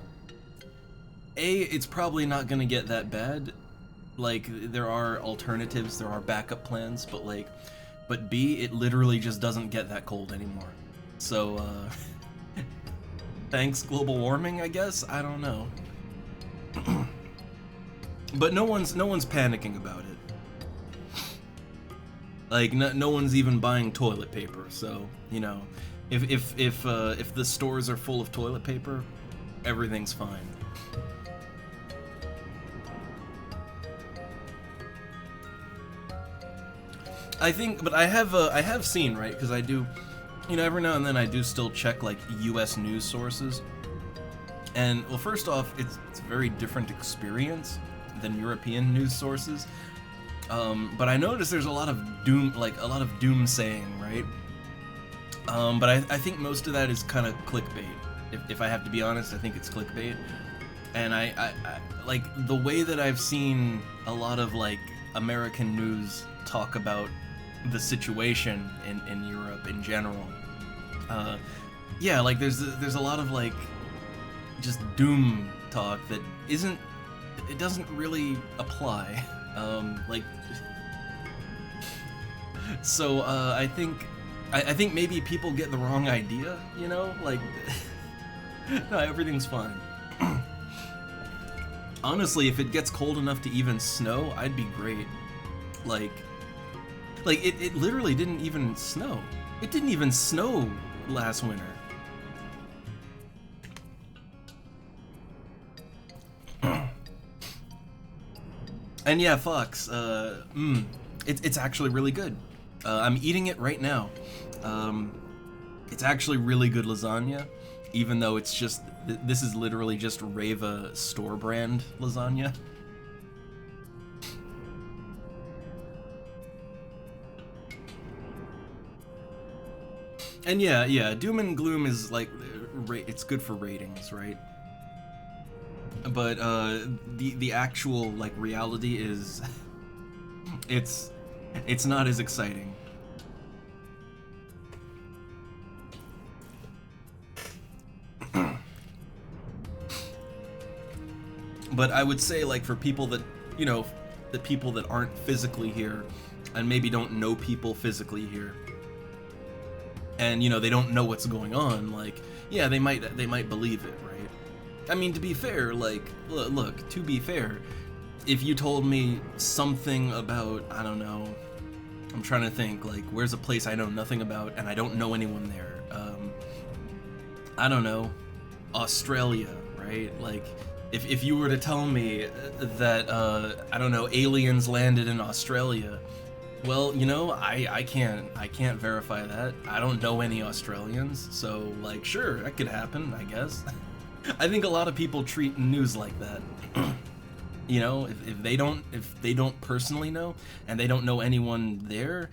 S1: it's probably not gonna get that bad. Like there are alternatives, there are backup plans, but like but B, it literally just doesn't get that cold anymore. So thanks global warming, I guess. I don't know. But no one's panicking about it. Like no one's even buying toilet paper. So you know, if the stores are full of toilet paper, everything's fine. I think, but I have seen, right? Because I do, you know, every now and then I do still check like U.S. news sources. And well, first off, it's a very different experience than European news sources. But I notice there's a lot of doomsaying, right? But I think most of that is kind of clickbait. If I have to be honest, I think it's clickbait. And I like the way that I've seen a lot of like American news talk about the situation in Europe in general. Yeah, like there's a lot of like just doom talk that it doesn't really apply. Like so I think maybe people get the wrong idea, you know? Like no, everything's fine. Honestly, if it gets cold enough to even snow, I'd be great. Like it literally didn't even snow. It didn't even snow last winter. And yeah, Fox, it's actually really good. I'm eating it right now. It's actually really good lasagna, even though it's just, this is literally just Reva store brand lasagna. And yeah, doom and gloom is like, it's good for ratings, right? But the actual like reality is, it's not as exciting. But I would say, like, for people that, you know, the people that aren't physically here, and maybe don't know people physically here, and you know they don't know what's going on, like, yeah, they might believe it, right? I mean, to be fair, like, look, to be fair, if you told me something about, I don't know, I'm trying to think, like, where's a place I know nothing about and I don't know anyone there? I don't know, Australia, right? Like, if you were to tell me that, I don't know, aliens landed in Australia, well, you know, I can't verify that. I don't know any Australians, so, like, sure, that could happen, I guess. I think a lot of people treat news like that. You know, if they don't personally know, and they don't know anyone there,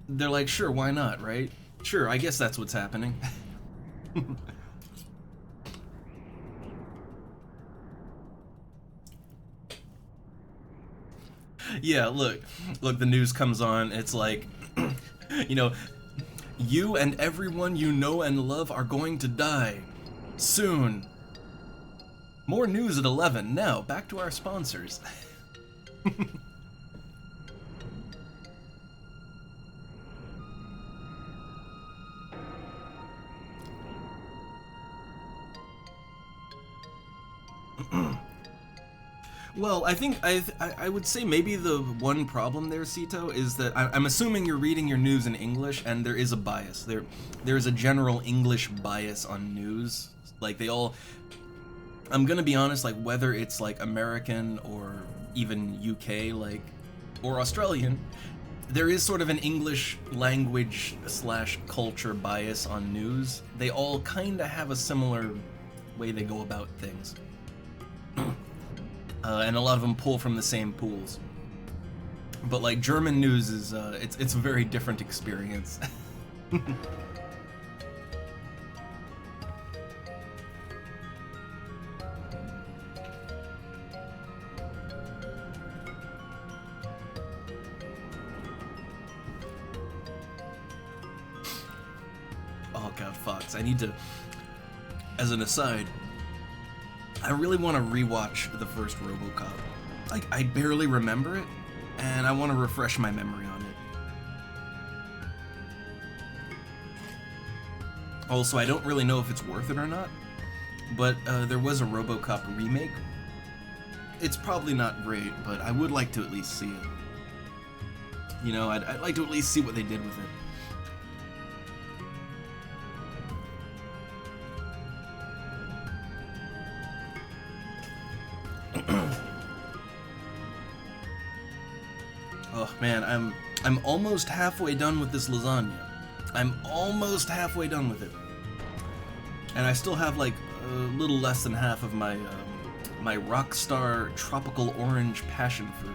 S1: they're like, sure, why not, right? Sure, I guess that's what's happening. Yeah, look, the news comes on, it's like, you know, you and everyone you know and love are going to die. Soon. More news at 11. Now, back to our sponsors. Well, I think I would say maybe the one problem there, Cito, is that I'm assuming you're reading your news in English, and there is a bias. There is a general English bias on news. Like, they all... I'm gonna be honest, like, whether it's, like, American or even UK, like, or Australian, there is sort of an English language slash culture bias on news. They all kind of have a similar way they go about things. And a lot of them pull from the same pools. But like German news is, it's a very different experience. Oh god, Fox, I need to, as an aside, I really want to rewatch the first RoboCop. Like, I barely remember it, and I want to refresh my memory on it. Also, I don't really know if it's worth it or not, but there was a RoboCop remake. It's probably not great, but I would like to at least see it. You know, I'd like to at least see what they did with it. Oh man, I'm almost halfway done with this lasagna. I'm almost halfway done with it, and I still have like a little less than half of my my Rockstar Tropical Orange Passion Fruit,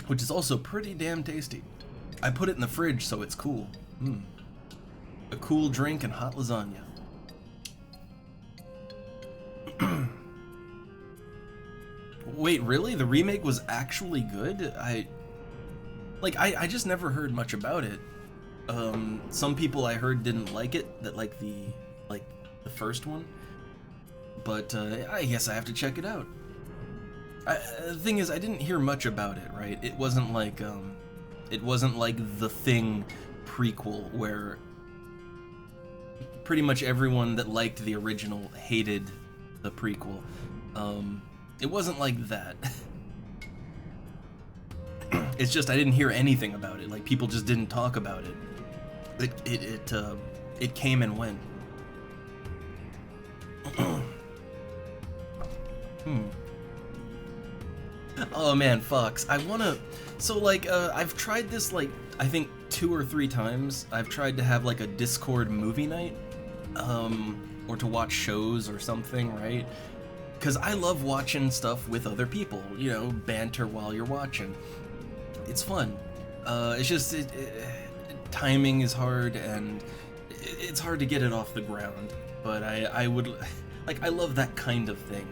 S1: which is also pretty damn tasty. I put it in the fridge so it's cool. A cool drink and hot lasagna. Wait, really? The remake was actually good? I just never heard much about it. Some people I heard didn't like it, that like the first one. But I guess I have to check it out. The thing is, I didn't hear much about it, right? It wasn't like The Thing prequel where pretty much everyone that liked the original hated the prequel. It wasn't like that. It's just I didn't hear anything about it. Like, people just didn't talk about it. It came and went. Oh man, Fox, I wanna... So like, I've tried this like, I think 2 or 3 times. I've tried to have like a Discord movie night, or to watch shows or something, right? Because I love watching stuff with other people, you know, banter while you're watching. It's fun. It's just, timing is hard, and it's hard to get it off the ground. But I would, like, I love that kind of thing.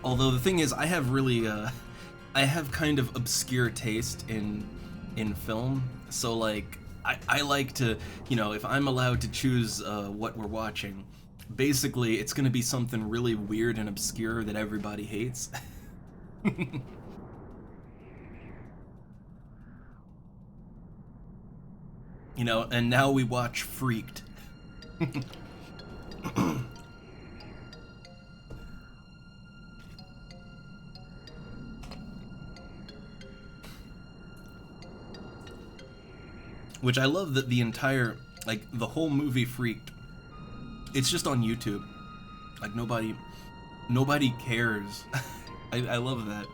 S1: Although the thing is, I have really, I have kind of obscure taste in film. So like, I like to, you know, if I'm allowed to choose what we're watching, basically, it's gonna be something really weird and obscure that everybody hates. You know, and now we watch Freaked. Which I love that the entire, like, the whole movie Freaked, it's just on YouTube. Like, nobody cares. I love that.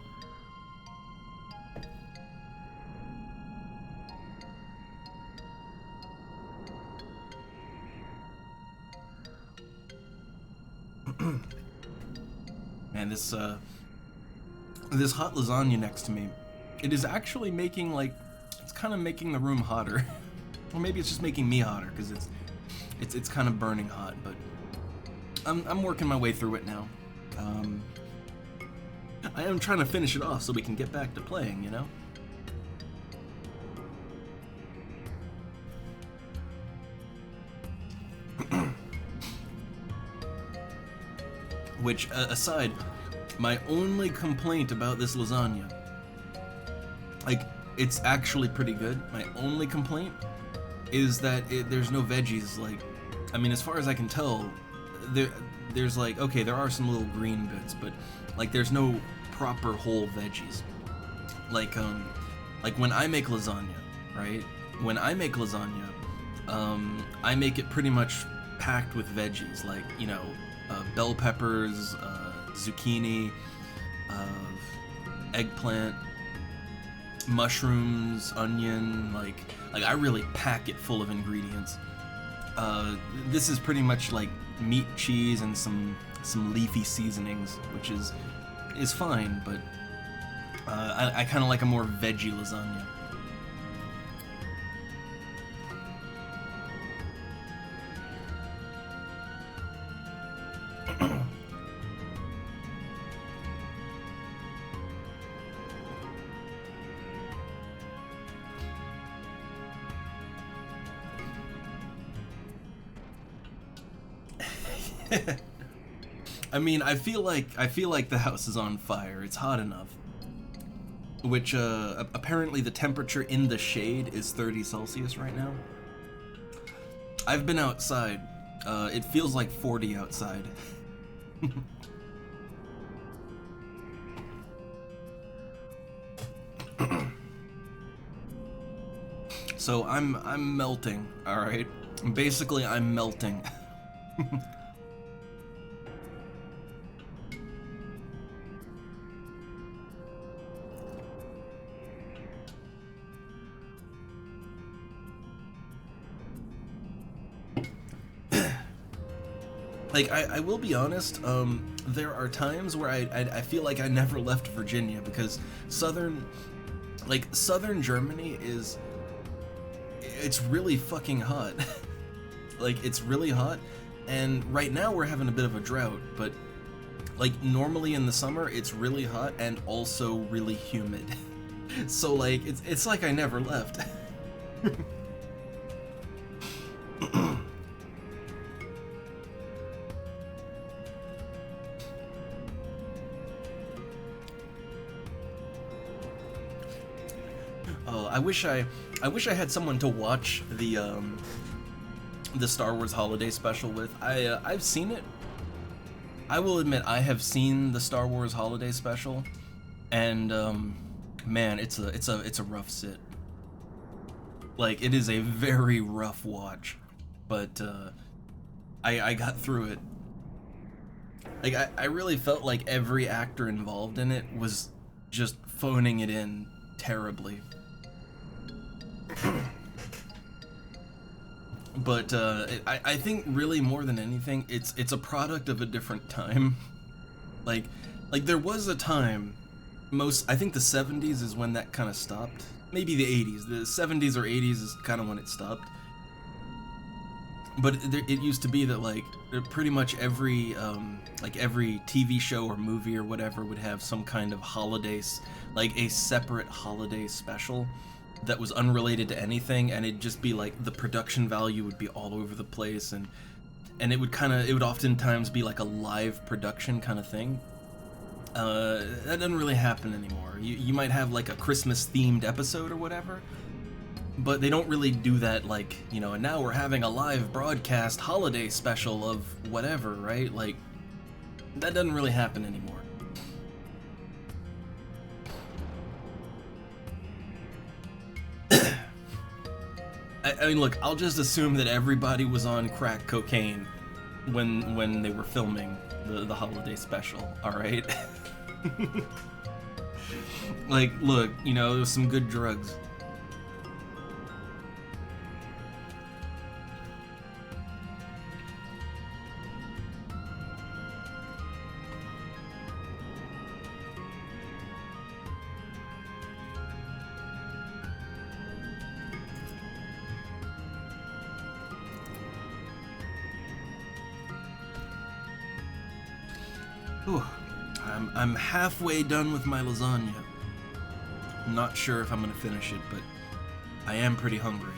S1: Man, this hot lasagna next to me, it is actually making, like, it's kind of making the room hotter. Or maybe it's just making me hotter, because it's kind of burning hot, but I'm working my way through it now. I am trying to finish it off so we can get back to playing, you know? Which, aside, my only complaint about this lasagna, like, it's actually pretty good. My only complaint is that there's no veggies. Like, I mean, as far as I can tell, there's like, okay, there are some little green bits, but like, there's no proper whole veggies. Like when I make lasagna, right? When I make lasagna, I make it pretty much packed with veggies, like, you know, bell peppers, zucchini, eggplant, mushrooms, onion, like I really pack it full of ingredients. This is pretty much like meat, cheese, and some leafy seasonings, which is fine, but I kind of like a more veggie lasagna. I mean, I feel like the house is on fire. It's hot enough. Which apparently the temperature in the shade is 30 Celsius right now. I've been outside. It feels like 40 outside. So I'm melting, all right? Basically, I'm melting. Like, I will be honest, there are times where I feel like I never left Virginia, because southern Germany it's really fucking hot. Like, it's really hot, and right now we're having a bit of a drought, but like normally in the summer it's really hot and also really humid. So like it's like I never left. Oh, I wish I had someone to watch the Star Wars Holiday Special with. I've seen it. I will admit I have seen the Star Wars Holiday Special, and man, it's a rough sit. Like, it is a very rough watch, but I got through it. Like, I really felt like every actor involved in it was just phoning it in terribly. But I think really more than anything, it's a product of a different time. Like there was a time, I think the 70s is when that kind of stopped. Maybe the 80s. The 70s or 80s is kind of when it stopped. But it used to be that like pretty much every TV show or movie or whatever would have some kind of holidays, like a separate holiday special that was unrelated to anything, and it'd just be like the production value would be all over the place, and it would oftentimes be like a live production kind of thing. That doesn't really happen anymore. You might have like a Christmas themed episode or whatever, but they don't really do that, like, you know, and now we're having a live broadcast holiday special of whatever, right? Like, that doesn't really happen anymore. I mean, look, I'll just assume that everybody was on crack cocaine when they were filming the holiday special, alright? Like, look, you know, there was some good drugs. Whew. I'm halfway done with my lasagna. I'm not sure if I'm gonna finish it, but I am pretty hungry.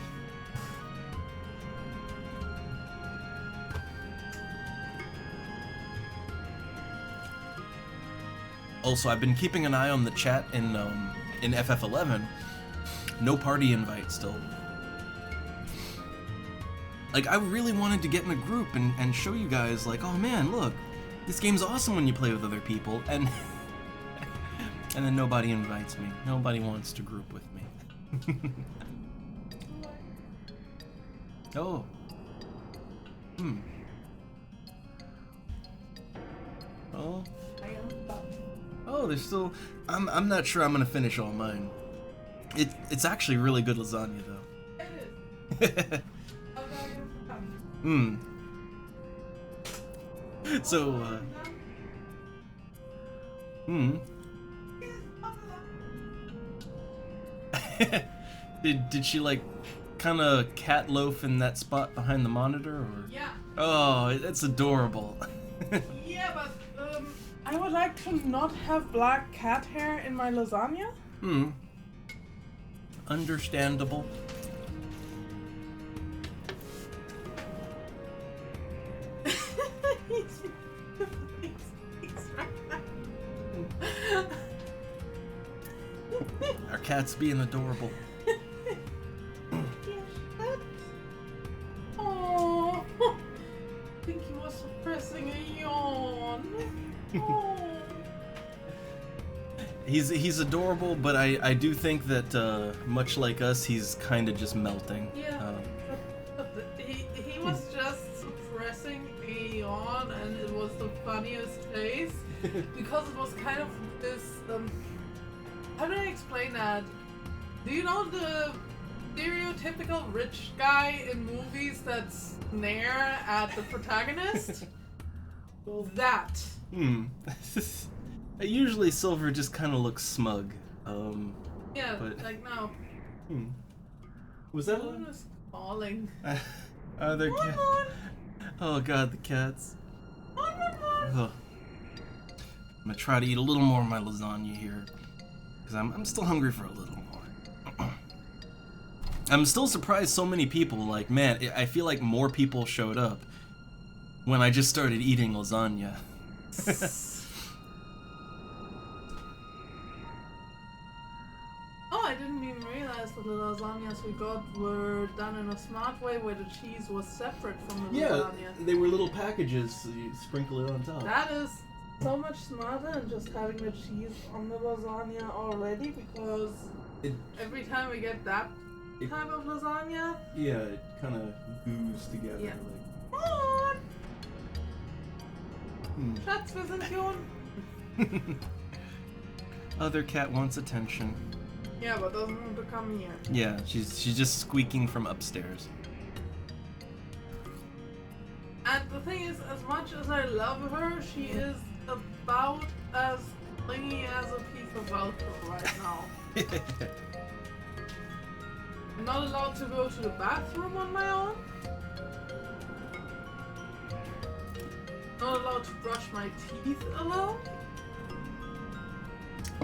S1: Also, I've been keeping an eye on the chat in FF11. No party invite still. Like, I really wanted to get in a group and show you guys, like, oh man, look, this game's awesome when you play with other people, and and then nobody invites me. Nobody wants to group with me. Oh. Oh. Oh, there's still. I'm not sure I'm gonna finish all mine. It's actually really good lasagna though.
S2: It is.
S1: Hmm. So. Hmm. Did she like kind of cat loaf in that spot behind the monitor, or?
S2: Yeah.
S1: Oh, that's adorable.
S2: Yeah, but I would like to not have black cat hair in my lasagna.
S1: Hmm. Understandable. Our cat's being adorable.
S2: Oh, I think he was suppressing a yawn. Oh.
S1: He's adorable, but I do think that much like us, he's kind of just melting.
S2: Yeah, but he was just suppressing a yawn, and it was the funniest face because it was kind of this. How do I explain that? Do you know the stereotypical rich guy in movies that snare at the protagonist? That.
S1: Usually Silver just kind of looks smug.
S2: Yeah,
S1: but...
S2: like now.
S1: Was that
S2: Someone was calling.
S1: They're Oh god, the cats. Ugh. I'm gonna try to eat a little more of my lasagna here, because I'm still hungry for a little more. I'm still surprised so many people, like, man, I feel like more people showed up when I just started eating lasagna.
S2: Oh, I didn't even realize that the lasagnas we got were done in a smart way where the cheese was separate from the lasagna.
S1: They were little packages, so you sprinkle it on top.
S2: That is so much smarter than just having the cheese on the lasagna already, because every time we get that type of lasagna...
S1: Yeah, it kind of goos together.
S2: Yeah.
S1: Like...
S2: Schatz, wir sind Jon.
S1: Other cat wants attention.
S2: Yeah, but doesn't want to come here.
S1: Yeah, she's just squeaking from upstairs.
S2: And the thing is, as much as I love her, she is about as clingy as a piece of Velcro right now. I'm not allowed to go to the bathroom on my own. Not allowed to brush my teeth alone.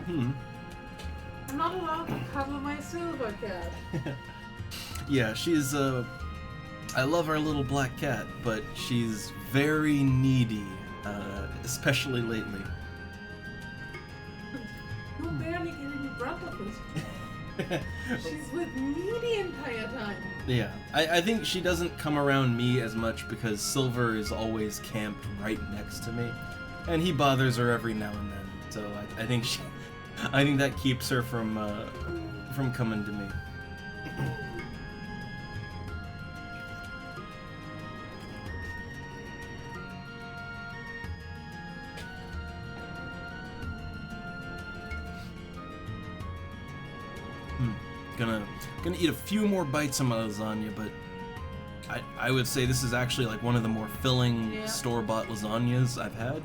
S2: I'm not allowed to cuddle my silver cat.
S1: Yeah, she's I love our little black cat, but she's very needy, especially lately.
S2: You barely get any brunt of it. She's with me the entire time.
S1: Yeah, I think she doesn't come around me as much because Silver is always camped right next to me, and he bothers her every now and then. So I think I think that keeps her from coming to me. Gonna eat a few more bites of my lasagna, but I would say this is actually like one of the more filling store-bought lasagnas I've had.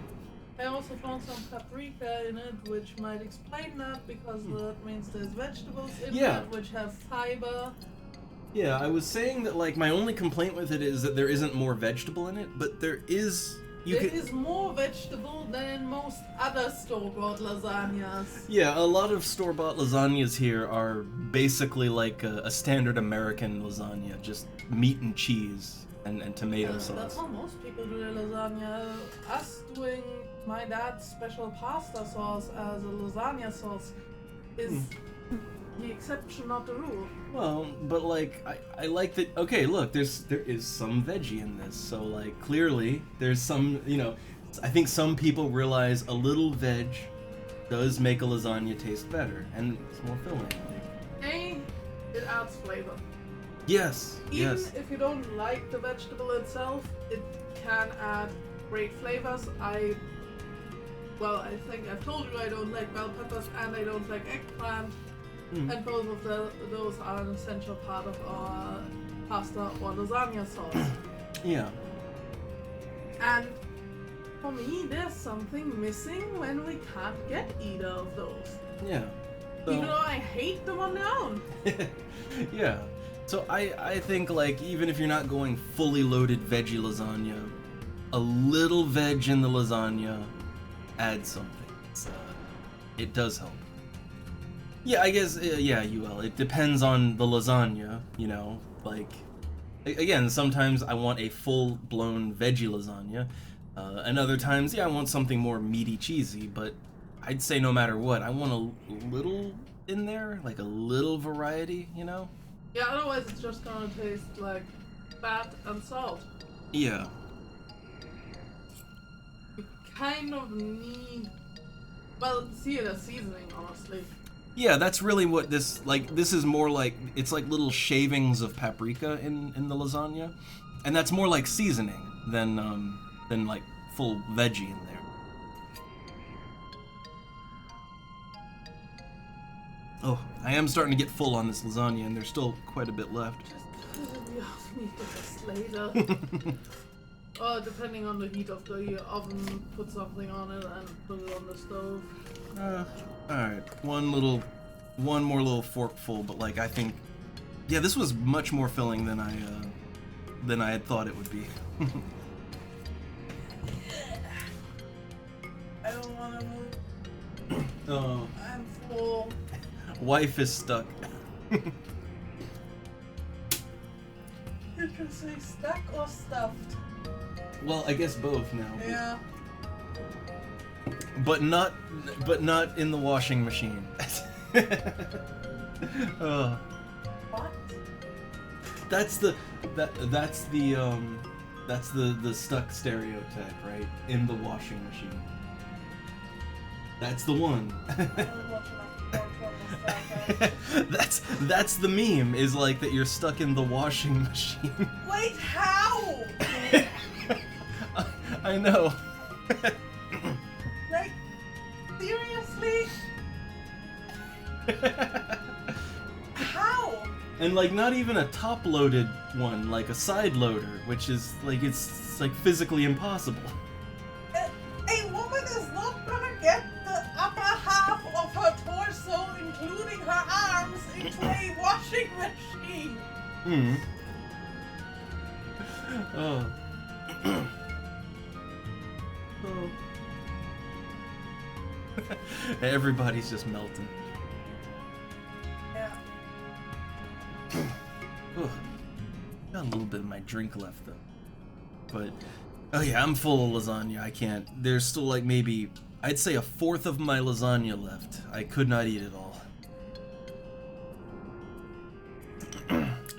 S2: I also found some paprika in it, which might explain that, because that means there's vegetables in it, which have fiber.
S1: Yeah, I was saying that, like, my only complaint with it is that there isn't more vegetable in it, but there is...
S2: There is more vegetable than in most other store-bought lasagnas.
S1: Yeah, a lot of store-bought lasagnas here are basically like a standard American lasagna, just meat and cheese and tomato sauce.
S2: That's how most people do their lasagna. Us doing my dad's special pasta sauce as a lasagna sauce is the exception, not the rule.
S1: Well, but like I like that. Okay, look, there is some veggie in this, so like clearly there's some, you know, I think some people realize a little veg does make a lasagna taste better and it's more filling. Like,
S2: it adds flavor.
S1: Yes.
S2: Even if you don't like the vegetable itself, it can add great flavors. well, I think I've told you I don't like bell peppers and I don't like eggplant, and both of those are an essential part of our pasta or lasagna sauce.
S1: Yeah.
S2: And for me, there's something missing when we can't get either of those.
S1: Yeah. So,
S2: Even though I hate them on their own.
S1: yeah. So I think, like, even if you're not going fully loaded veggie lasagna, a little veg in the lasagna adds something. It does help. Yeah, I guess, yeah, UL. It depends on the lasagna, you know, like, again, sometimes I want a full-blown veggie lasagna, and other times, yeah, I want something more meaty, cheesy, but I'd say no matter what, I want a little in there, like a little variety, you know?
S2: Yeah, otherwise it's just gonna taste like fat and salt.
S1: Yeah.
S2: You kind of need, well, see it as seasoning, honestly.
S1: Yeah, that's really what this, like, this is more like, it's like little shavings of paprika in the lasagna, and that's more like seasoning than like full veggie in there. Oh, I am starting to get full on this lasagna, and there's still quite a bit left.
S2: Just put it in the oven, eat this later. Or depending on the heat of the oven, put something on it and put it on the stove.
S1: Alright, one more little forkful, but like, I think, yeah, this was much more filling than I had thought it would be.
S2: I don't want to move.
S1: Oh.
S2: I'm full.
S1: Wife is stuck.
S2: You can say stuck or stuffed.
S1: Well, I guess both now.
S2: Yeah.
S1: But not in the washing machine. Oh.
S2: What?
S1: That's the stuck stereotype, right? In the washing machine. That's the one. That's the meme, is like that you're stuck in the washing machine.
S2: Wait, how?
S1: I know.
S2: Like, seriously? How?
S1: And like not even a top-loaded one, like a side loader, which is like it's like physically impossible.
S2: A woman is not gonna get the upper half of her torso, including her arms, into a washing machine.
S1: Hmm. Oh. Oh. Everybody's just melting.
S2: Yeah.
S1: Ugh. Got a little bit of my drink left though. But oh yeah, I'm full of lasagna. I can't. There's still like maybe I'd say a fourth of my lasagna left. I could not eat it all.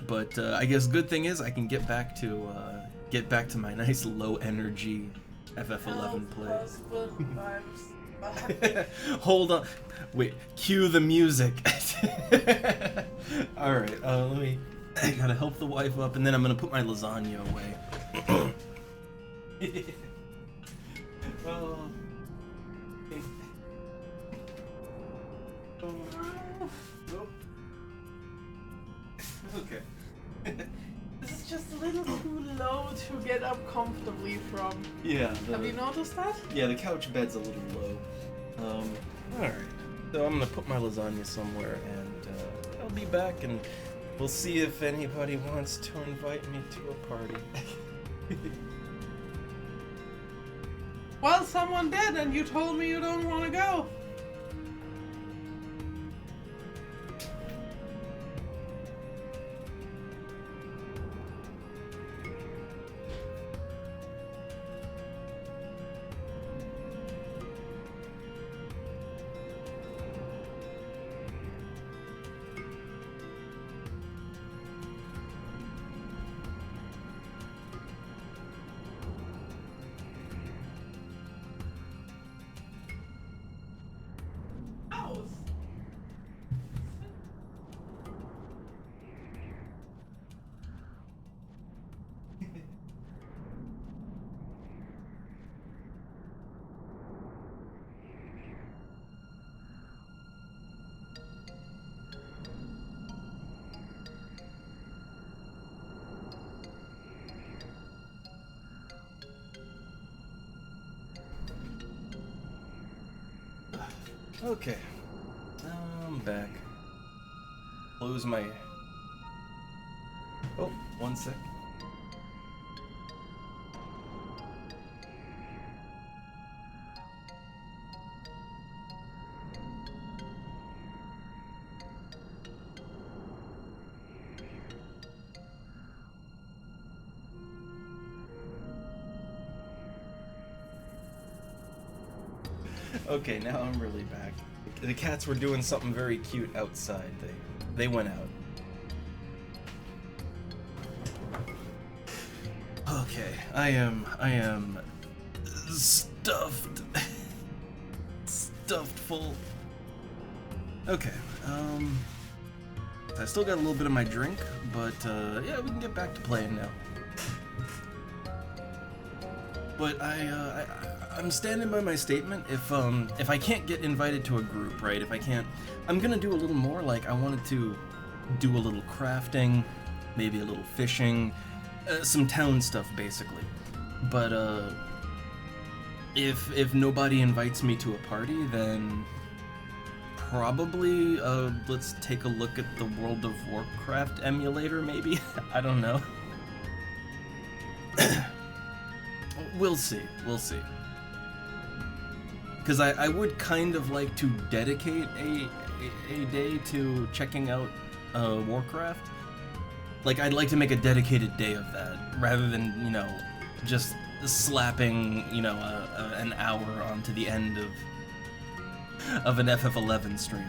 S1: But I guess good thing is I can get back to my nice low energy FF11 play. Hold on. Wait, cue the music. Alright, I gotta help the wife up, and then I'm gonna put my lasagna away. Oh. Nope. Okay.
S2: This is just a little too low to get up comfortably from.
S1: Yeah.
S2: Have you noticed that?
S1: Yeah, the couch bed's a little low. Alright. So I'm gonna put my lasagna somewhere, and I'll be back, and we'll see if anybody wants to invite me to a party.
S2: Well, someone did, and you told me you don't want to go.
S1: Okay. I'm back. Close my... Oh, one sec. Okay, now I'm really back. The cats were doing something very cute outside. They went out. Okay, I am stuffed. Stuffed full. Okay, I still got a little bit of my drink, but yeah, we can get back to playing now. But I'm standing by my statement. If I can't get invited to a group, right? If I can't, I'm gonna do a little more. Like, I wanted to do a little crafting, maybe a little fishing, some town stuff, basically. But if nobody invites me to a party, then probably let's take a look at the World of Warcraft emulator, maybe. I don't know. We'll see. We'll see. Because I would kind of like to dedicate a day to checking out Warcraft. Like, I'd like to make a dedicated day of that, rather than, you know, just slapping, you know, an hour onto the end of an FF11 stream.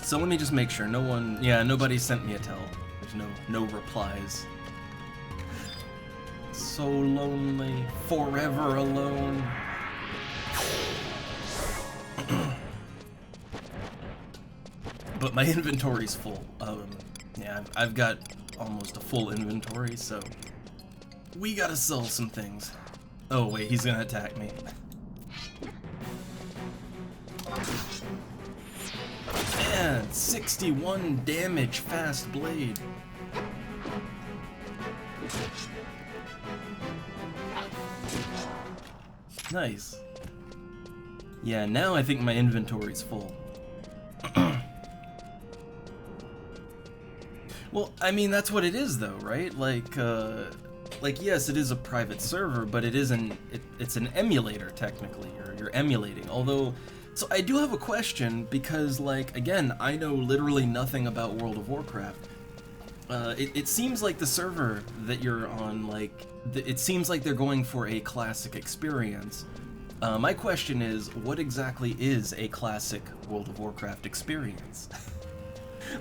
S1: So let me just make sure nobody sent me a tell. There's no replies. So lonely, forever alone. But my inventory's full. Yeah, I've got almost a full inventory, so we gotta sell some things. Oh wait, he's gonna attack me. Man, 61 damage, fast blade. Nice. Yeah, now I think my inventory's full. Well, I mean, that's what it is though, right? Like, yes, it is a private server, but it's an emulator, technically, or you're emulating. Although, so I do have a question, because, like, again, I know literally nothing about World of Warcraft. It seems like the server that you're on, like, it seems like they're going for a classic experience. My question is, what exactly is a classic World of Warcraft experience?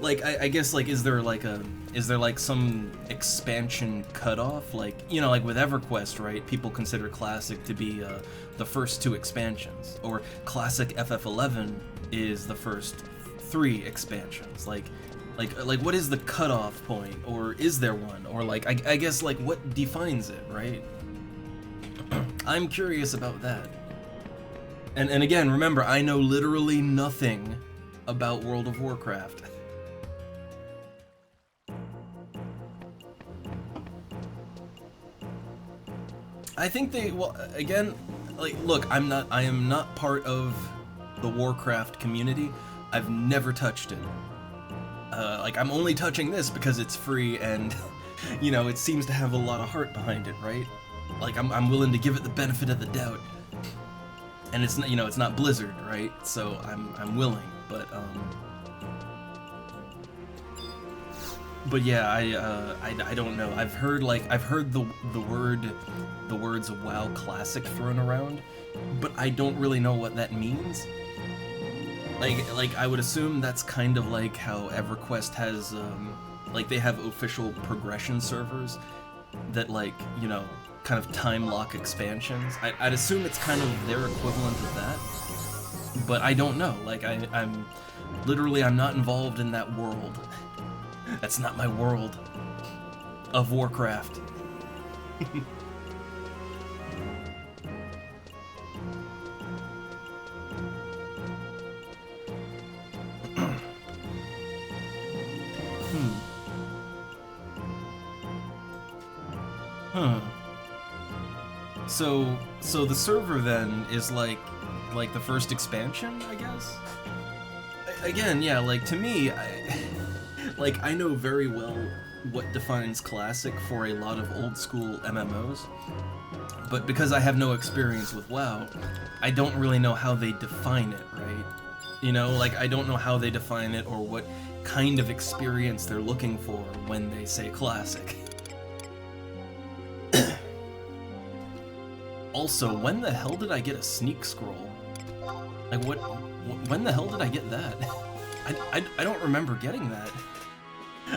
S1: Like, I guess, like, is there like some expansion cutoff? Like, you know, like with EverQuest, right? People consider Classic to be the first 2 expansions, or Classic FF11 is the first 3 expansions. Like, what is the cutoff point, or is there one? Or like, I guess, like, what defines it, right? I'm curious about that. And again, remember, I know literally nothing about World of Warcraft. I think well, again, like, look, I am not part of the Warcraft community. I've never touched it. Like, I'm only touching this because it's free and, you know, it seems to have a lot of heart behind it, right? Like, I'm willing to give it the benefit of the doubt. And it's not, you know, it's not Blizzard, right? So I'm willing, but yeah, I don't know. I've heard the words WoW Classic thrown around, but I don't really know what that means. Like I would assume that's kind of like how EverQuest has like, they have official progression servers that, like, you know, kind of time lock expansions. I'd assume it's kind of their equivalent of that, but I don't know. Like, I'm not involved in that world. That's not my world of Warcraft. Huh. So the server then is like like the first expansion, I guess. Again, yeah, like to me, I know very well what defines classic for a lot of old school MMOs, but because I have no experience with WoW, I don't really know how they define it, right? You know, like I don't know how they define it or what kind of experience they're looking for when they say classic. Also, when the hell did I get a sneak scroll? Like when the hell did I get that? I don't remember getting that.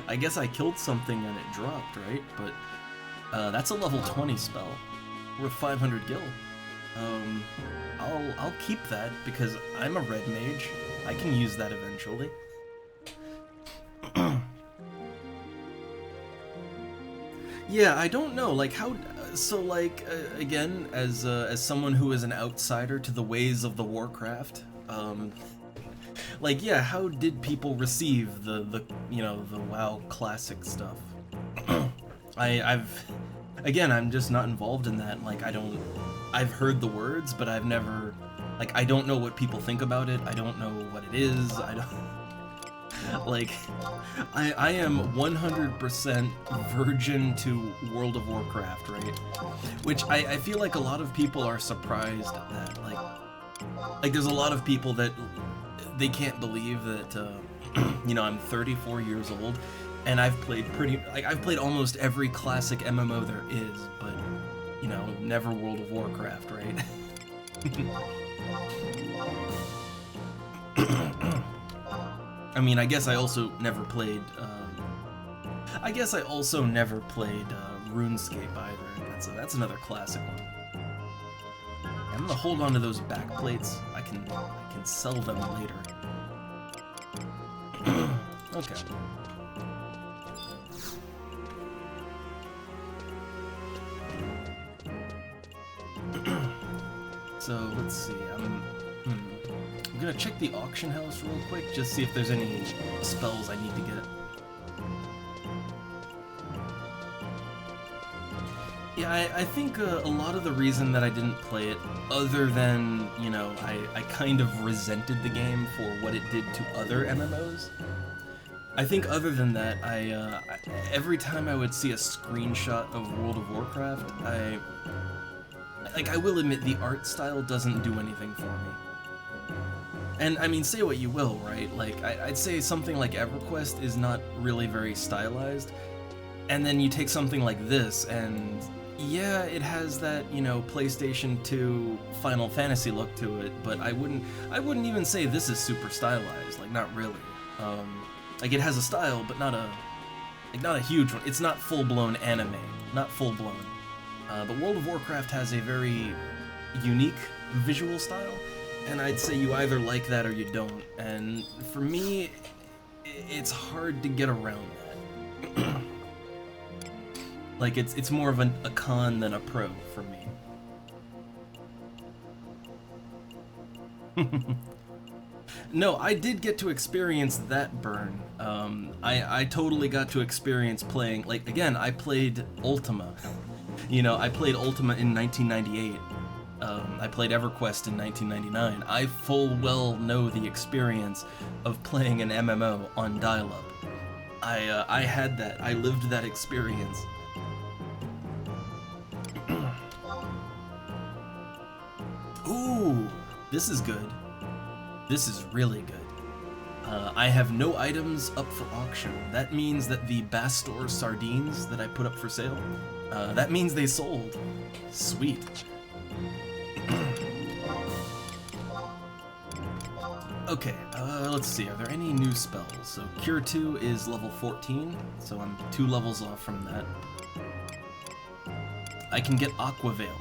S1: I guess I killed something and it dropped, right? But that's a level 20 spell worth 500 gil. I'll keep that because I'm a red mage. I can use that eventually. Yeah, I don't know, like how. So like again, as someone who is an outsider to the ways of the Warcraft, like yeah, how did people receive the you know the WoW classic stuff? I'm just not involved in that. Like I've heard the words, but I've never, like I don't know what people think about it. I don't know what it is. I don't, like, I am 100% virgin to World of Warcraft, right? Which I feel like a lot of people are surprised at that. Like there's a lot of people that they can't believe that, you know, I'm 34 years old and I've played I've played almost every classic MMO there is, but, you know, never World of Warcraft, right? I mean, I guess I also never played, RuneScape either. That's another classic one. I'm gonna hold on to those back plates. I can sell them later. Okay. So let's see. I'm gonna check the auction house real quick, just see if there's any spells I need to get. Yeah, I think a lot of the reason that I didn't play it, other than, you know, I kind of resented the game for what it did to other MMOs. I think other than that, every time I would see a screenshot of World of Warcraft, I will admit the art style doesn't do anything for me. And I mean, say what you will, right? Like, I'd say something like EverQuest is not really very stylized, and then you take something like this, and yeah, it has that, you know, PlayStation 2 Final Fantasy look to it, but I wouldn't even say this is super stylized, like, not really. Like, it has a style, but not a huge one. It's not full-blown anime, not full-blown. But World of Warcraft has a very unique visual style, and I'd say you either like that or you don't. And for me, it's hard to get around that. Like, it's more of a con than a pro for me. No, I did get to experience that burn. I totally got to experience playing, like, again, I played Ultima. You know, I played Ultima in 1998. I played EverQuest in 1999. I full well know the experience of playing an MMO on dial-up. I had that. I lived that experience. Ooh, this is good. This is really good. I have no items up for auction. That means that the Bastor sardines that I put up for sale, that means they sold. Sweet. Okay, let's see, are there any new spells? So Cure 2 is level 14, so I'm 2 levels off from that. I can get Aqua Veil.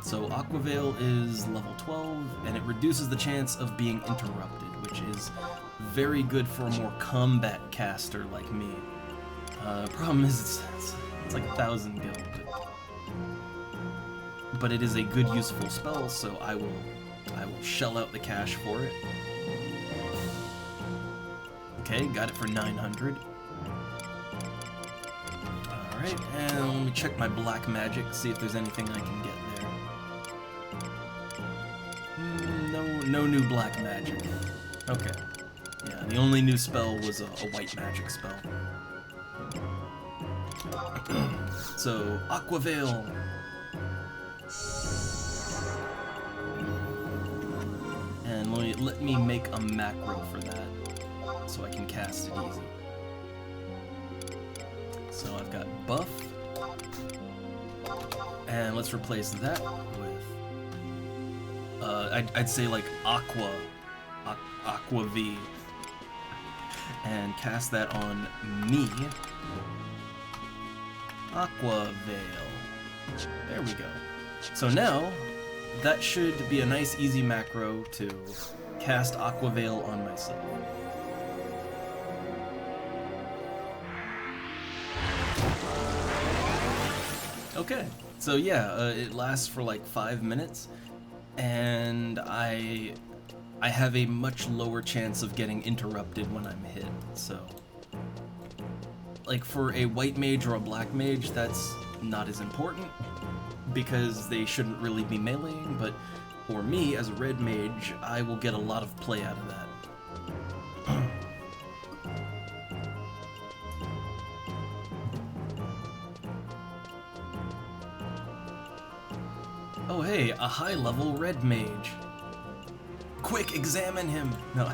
S1: So Aqua Veil is level 12, and it reduces the chance of being interrupted, which is very good for a more combat caster like me. Problem is, it's like 1,000 gil, but it is a good, useful spell, so I will shell out the cash for it. Okay, got it for 900. Alright, and let me check my black magic, see if there's anything I can get there. no new black magic. Okay. Yeah, the only new spell was a white magic spell. So, Aqua Veil. And let me make a macro for that, so I can cast it easy. So I've got buff, and let's replace that with, I'd say like Aqua V, and cast that on me. Aqua Veil. There we go. So now, that should be a nice easy macro to cast Aqua Veil on myself. Okay, so yeah, it lasts for like 5 minutes, and I have a much lower chance of getting interrupted when I'm hit, so... Like, for a white mage or a black mage, that's not as important, because they shouldn't really be meleeing, but for me, as a red mage, I will get a lot of play out of that. Oh hey, a high-level red mage. Quick, examine him! No.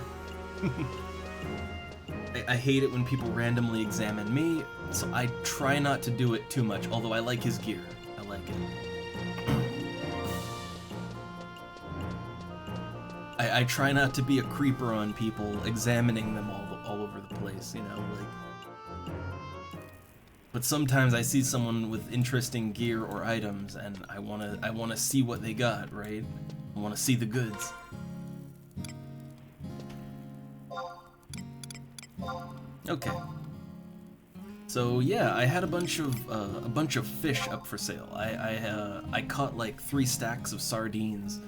S1: I hate it when people randomly examine me, so I try not to do it too much, although I like his gear. I like it. I try not to be a creeper on people, examining them all over the place, you know, like... But sometimes I see someone with interesting gear or items, and I wanna see what they got, right? I wanna see the goods. Okay. So yeah, I had a bunch of fish up for sale. I caught like 3 stacks of sardines,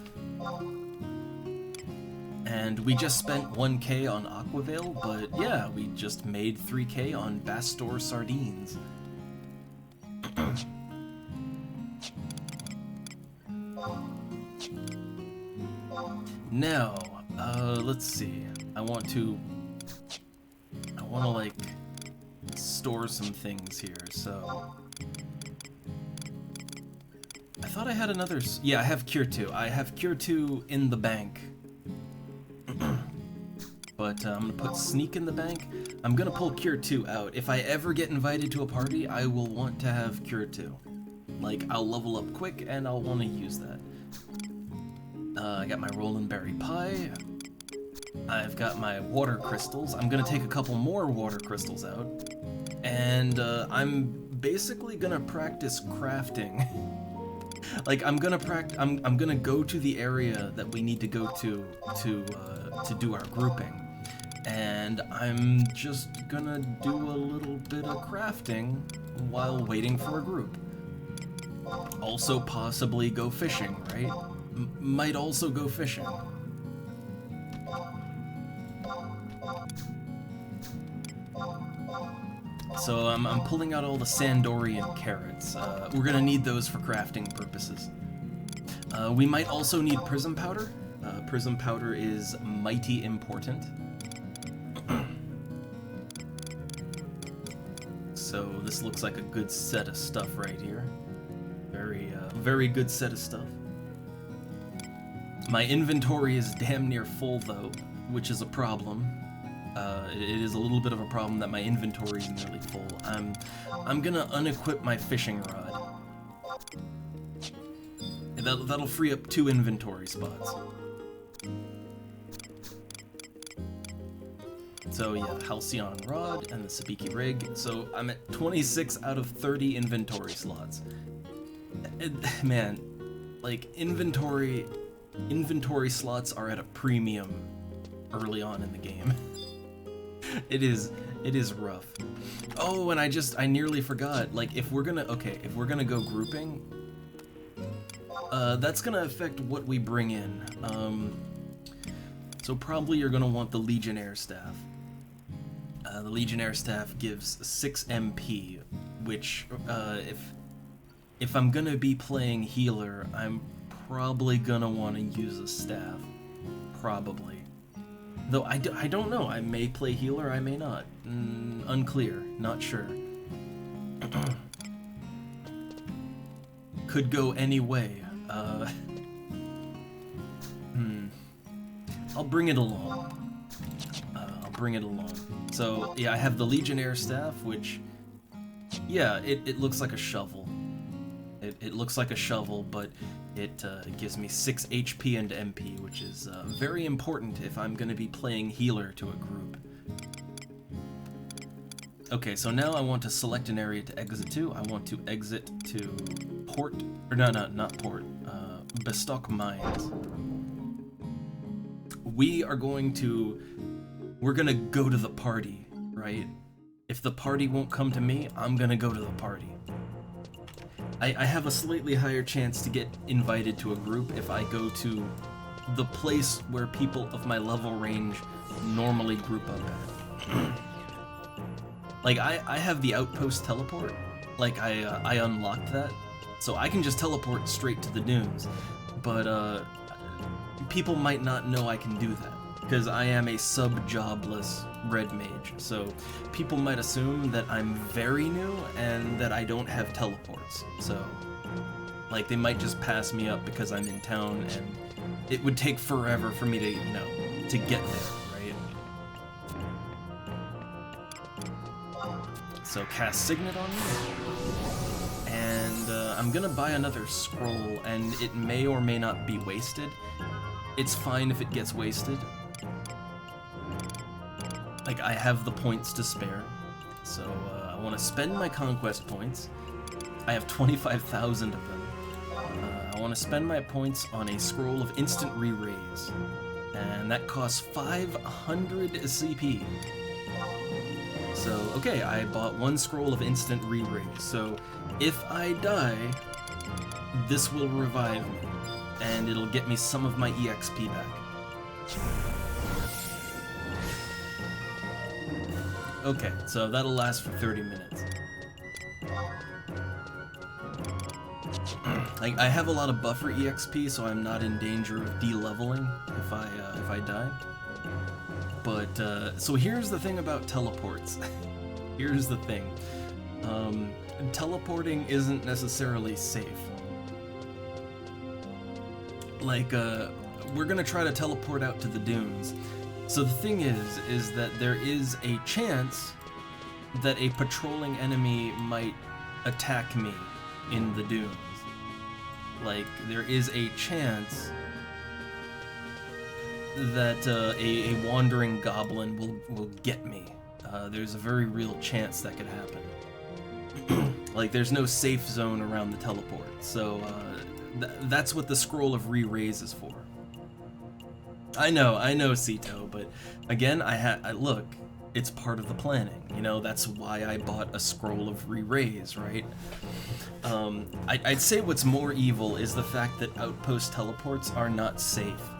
S1: and we just spent 1K on Aqua Veil, but yeah, we just made 3K on Bastor sardines. Now, let's see. I want to like store some things here, so I thought I had another, yeah, I have Cure 2. I have Cure 2 in the bank. But I'm gonna put Sneak in the bank. I'm gonna pull Cure 2 out. If I ever get invited to a party, I will want to have Cure 2. Like, I'll level up quick and I'll want to use that. I got my Rollin' Berry Pie. I've got my water crystals. I'm gonna take a couple more water crystals out. And I'm basically gonna practice crafting. Like, I'm gonna go to the area that we need to go to do our grouping. And I'm just gonna do a little bit of crafting while waiting for a group. Also possibly go fishing, right? Might also go fishing. So I'm pulling out all the Sandorian carrots. We're gonna need those for crafting purposes. We might also need prism powder. Prism powder is mighty important. So this looks like a good set of stuff right here. Very good set of stuff. My inventory is damn near full though, which is a problem. It is a little bit of a problem that my inventory is nearly full. I'm gonna unequip my fishing rod. That'll free up 2 inventory spots. So yeah, the Halcyon rod and the Sabiki rig. So I'm at 26 out of 30 inventory slots. Man, like inventory slots are at a premium early on in the game. It is rough. Oh, and I nearly forgot. Like, if we're gonna go grouping, that's gonna affect what we bring in. So probably you're gonna want the Legionnaire staff. The Legionnaire staff gives 6 MP, which if I'm gonna be playing healer, I'm probably gonna want to use a staff. probably. Though I don't know. I may play healer, I may not. Unclear. Not sure. Could go any way. I'll bring it along. So, yeah, I have the Legionnaire Staff, which... Yeah, it looks like a shovel. It looks like a shovel, but it gives me 6 HP and MP, which is very important if I'm going to be playing healer to a group. Okay, so now I want to select an area to exit to. I want to exit to Port... Or no, not Port. Bestock Mines. We're going to go to the party, right? If the party won't come to me, I'm gonna go to the party. I have a slightly higher chance to get invited to a group if I go to the place where people of my level range normally group up at. Like, I have the outpost teleport. Like, I unlocked that. So I can just teleport straight to the dunes. But, people might not know I can do that, because I am a sub-jobless red mage, so people might assume that I'm very new and that I don't have teleports. So, like, they might just pass me up because I'm in town, and it would take forever for me to, you know, to get there, right? So cast Signet on me, and I'm gonna buy another scroll, and it may or may not be wasted. It's fine if it gets wasted. Like, I have the points to spare, so I want to spend my conquest points. I have 25,000 of them. I want to spend my points on a scroll of instant re-raise, and that costs 500 CP. So, okay, I bought one scroll of instant re-raise, so if I die, this will revive me, and it'll get me some of my EXP back. Okay, so that'll last for 30 minutes. I have a lot of buffer EXP, so I'm not in danger of de-leveling if I die. But, so here's the thing about teleports. Here's the thing. Teleporting isn't necessarily safe. Like, we're gonna try to teleport out to the dunes. So the thing is that there is a chance that a patrolling enemy might attack me in the dunes. Like, there is a chance that a wandering goblin will get me. There's a very real chance that could happen. Like, there's no safe zone around the teleport, so that's what the Scroll of Re-Raise is for. I know, Sito, but again, look, it's part of the planning, you know, that's why I bought a Scroll of Re-Raise, right? I'd say what's more evil is the fact that outpost teleports are not safe.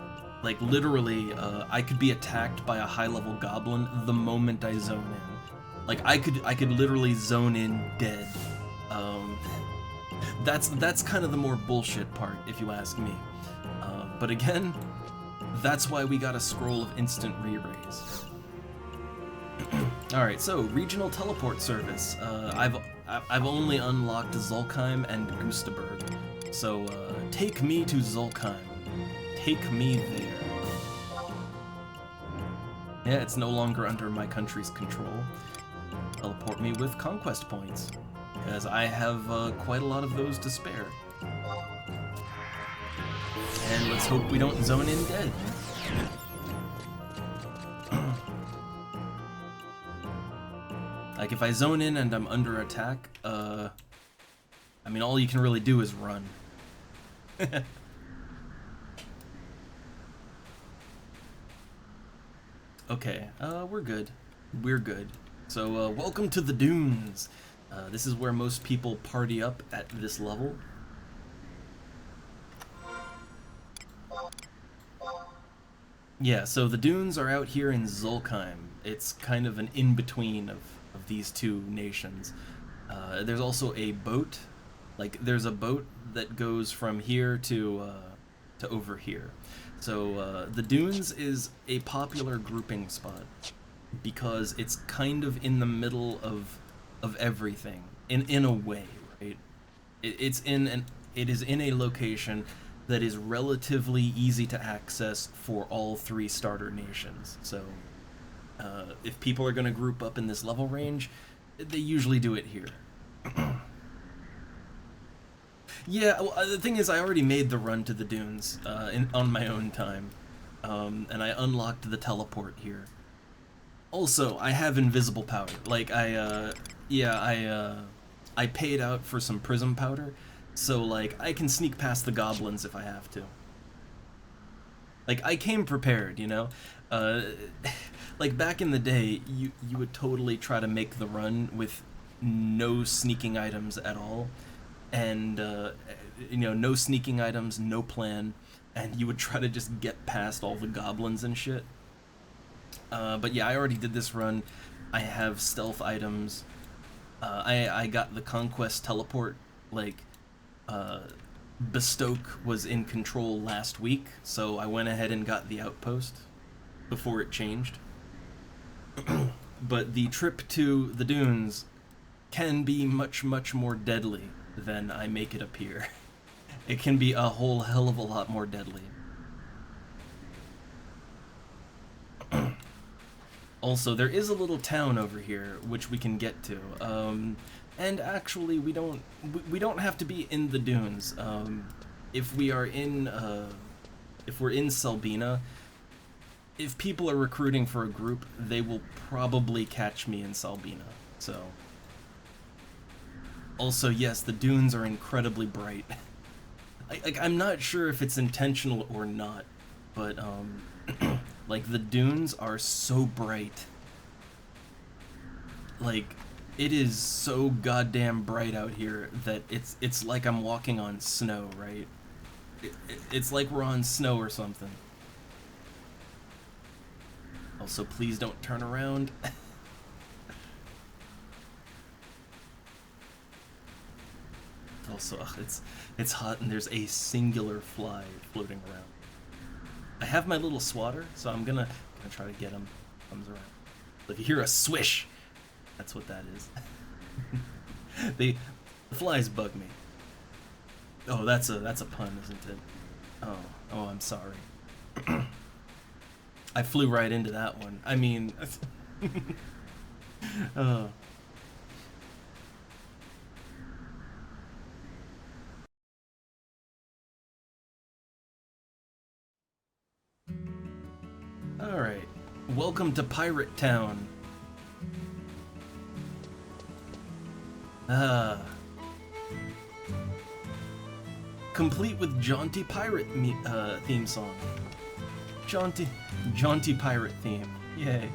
S1: Like, literally, I could be attacked by a high-level goblin the moment I zone in. Like, I could literally zone in dead. That's kind of the more bullshit part, if you ask me. But again, that's why we got a Scroll of Instant Re-Raise. Alright, so, Regional Teleport Service. I've only unlocked Zulkheim and Gustaberg. So, take me to Zulkheim. Take me there. Yeah, it's no longer under my country's control. Teleport me with conquest points, because I have quite a lot of those to spare. And let's hope we don't zone in dead. Like, if I zone in and I'm under attack, I mean, all you can really do is run. Okay, we're good. We're good. So, welcome to the Dunes. This is where most people party up at this level. Yeah, so the Dunes are out here in Zulkheim. It's kind of an in-between of these two nations. There's also a boat. Like, there's a boat that goes from here to over here. So the Dunes is a popular grouping spot because it's kind of in the middle of everything in a way, right? It is in a location that is relatively easy to access for all three starter nations. So if people are going to group up in this level range, they usually do it here. Yeah, well, the thing is, I already made the run to the Dunes on my own time, and I unlocked the teleport here. Also, I have invisible powder. Like I paid out for some prism powder, so like I can sneak past the goblins if I have to. Like I came prepared, you know. Uh, like back in the day, you would totally try to make the run with no sneaking items at all, and you know, no sneaking items, no plan, and you would try to just get past all the goblins and shit. But yeah, I already did this run. I have stealth items. I got the conquest teleport. Like, Bestoke was in control last week, so I went ahead and got the outpost before it changed. But the trip to the Dunes can be much, much more deadly than I make it appear. It can be a whole hell of a lot more deadly. Also, there is a little town over here which we can get to, and actually we don't have to be in the Dunes. If we are in if we're in Selbina, if people are recruiting for a group, they will probably catch me in Selbina. So, also yes, the Dunes are incredibly bright. I'm not sure if it's intentional or not, but like the Dunes are so bright. Like it is so goddamn bright out here that it's like I'm walking on snow, right? It's like we're on snow or something. Also, please don't turn around. Also, it's hot and there's a singular fly floating around. I have my little swatter, so I'm gonna try to get him. Comes around. If you hear a swish, that's what that is. The flies bug me. Oh, that's a pun, isn't it? Oh, I'm sorry. I flew right into that one. I mean, oh. Alright. Welcome to Pirate Town. Complete with jaunty pirate theme song. Jaunty pirate theme. Yay.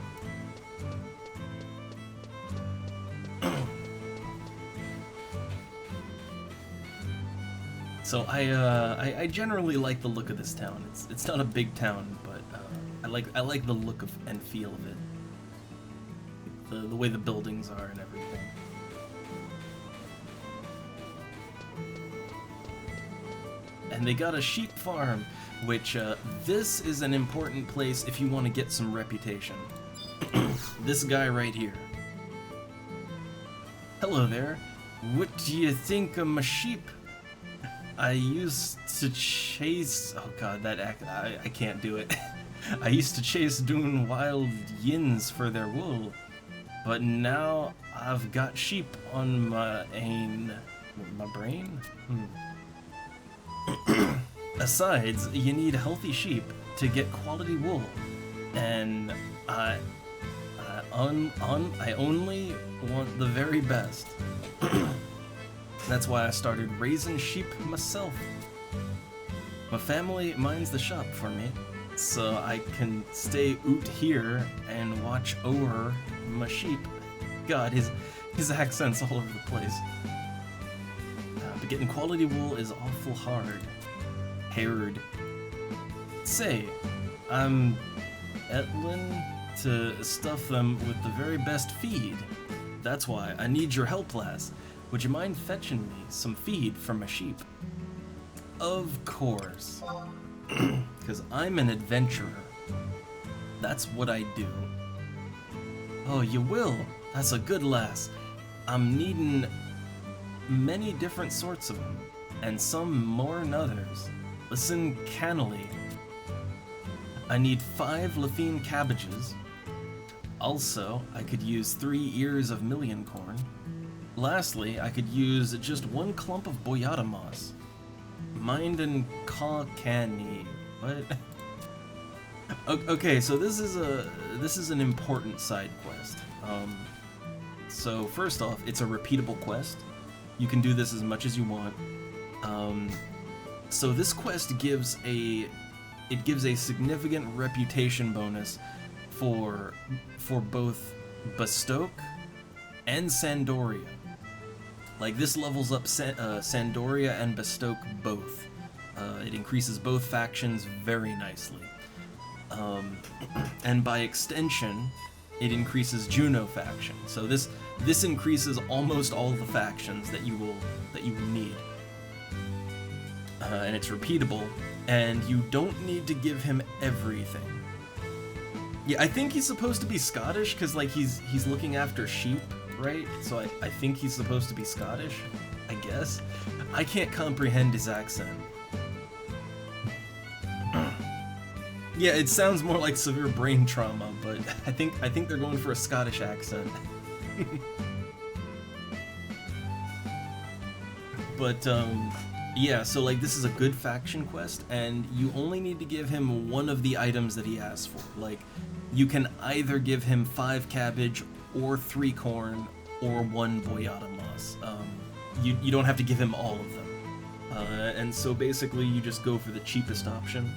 S1: So I generally like the look of this town. It's not a big town, but I like the look of and feel of it. The way the buildings are and everything. And they got a sheep farm, which this is an important place if you want to get some reputation. This guy right here. Hello there. What do you think of my sheep? I used to chase... Oh god, I can't do it. I used to chase doing wild yins for their wool, but now I've got sheep on my brain? Besides, you need healthy sheep to get quality wool, and I only want the very best. That's why I started raising sheep myself. My family minds the shop for me, so I can stay out here and watch over my sheep. God, his accent's all over the place. But getting quality wool is awful hard. Say, I'm Etlin to stuff them with the very best feed. That's why I need your help, lass. Would you mind fetching me some feed for my sheep? Of course. because I'm an adventurer. That's what I do. Oh, you will? That's a good lass. I'm needing many different sorts of them, and some more than others. Listen cannily. I need 5 Lathine cabbages. Also, I could use 3 ears of million corn. Lastly, I could use just 1 clump of boyata moss. Mind and caw canny. What? Okay, so this is an important side quest. So first off, it's a repeatable quest. You can do this as much as you want. So this quest gives a significant reputation bonus for both Bestoke and Sandoria. Like, this levels up Sandoria and Bestoke both. It increases both factions very nicely. And by extension, it increases Juno faction. So this increases almost all the factions that you will need. And it's repeatable, and you don't need to give him everything. Yeah, I think he's supposed to be Scottish, because, like, he's looking after sheep, right? So I think he's supposed to be Scottish, I guess. I can't comprehend his accent. Yeah, it sounds more like severe brain trauma, but I think they're going for a Scottish accent. But yeah, so like this is a good faction quest, and you only need to give him one of the items that he asks for. Like, you can either give him 5 cabbage, or 3 corn, or 1 boyata moss. You don't have to give him all of them. And so basically you just go for the cheapest option.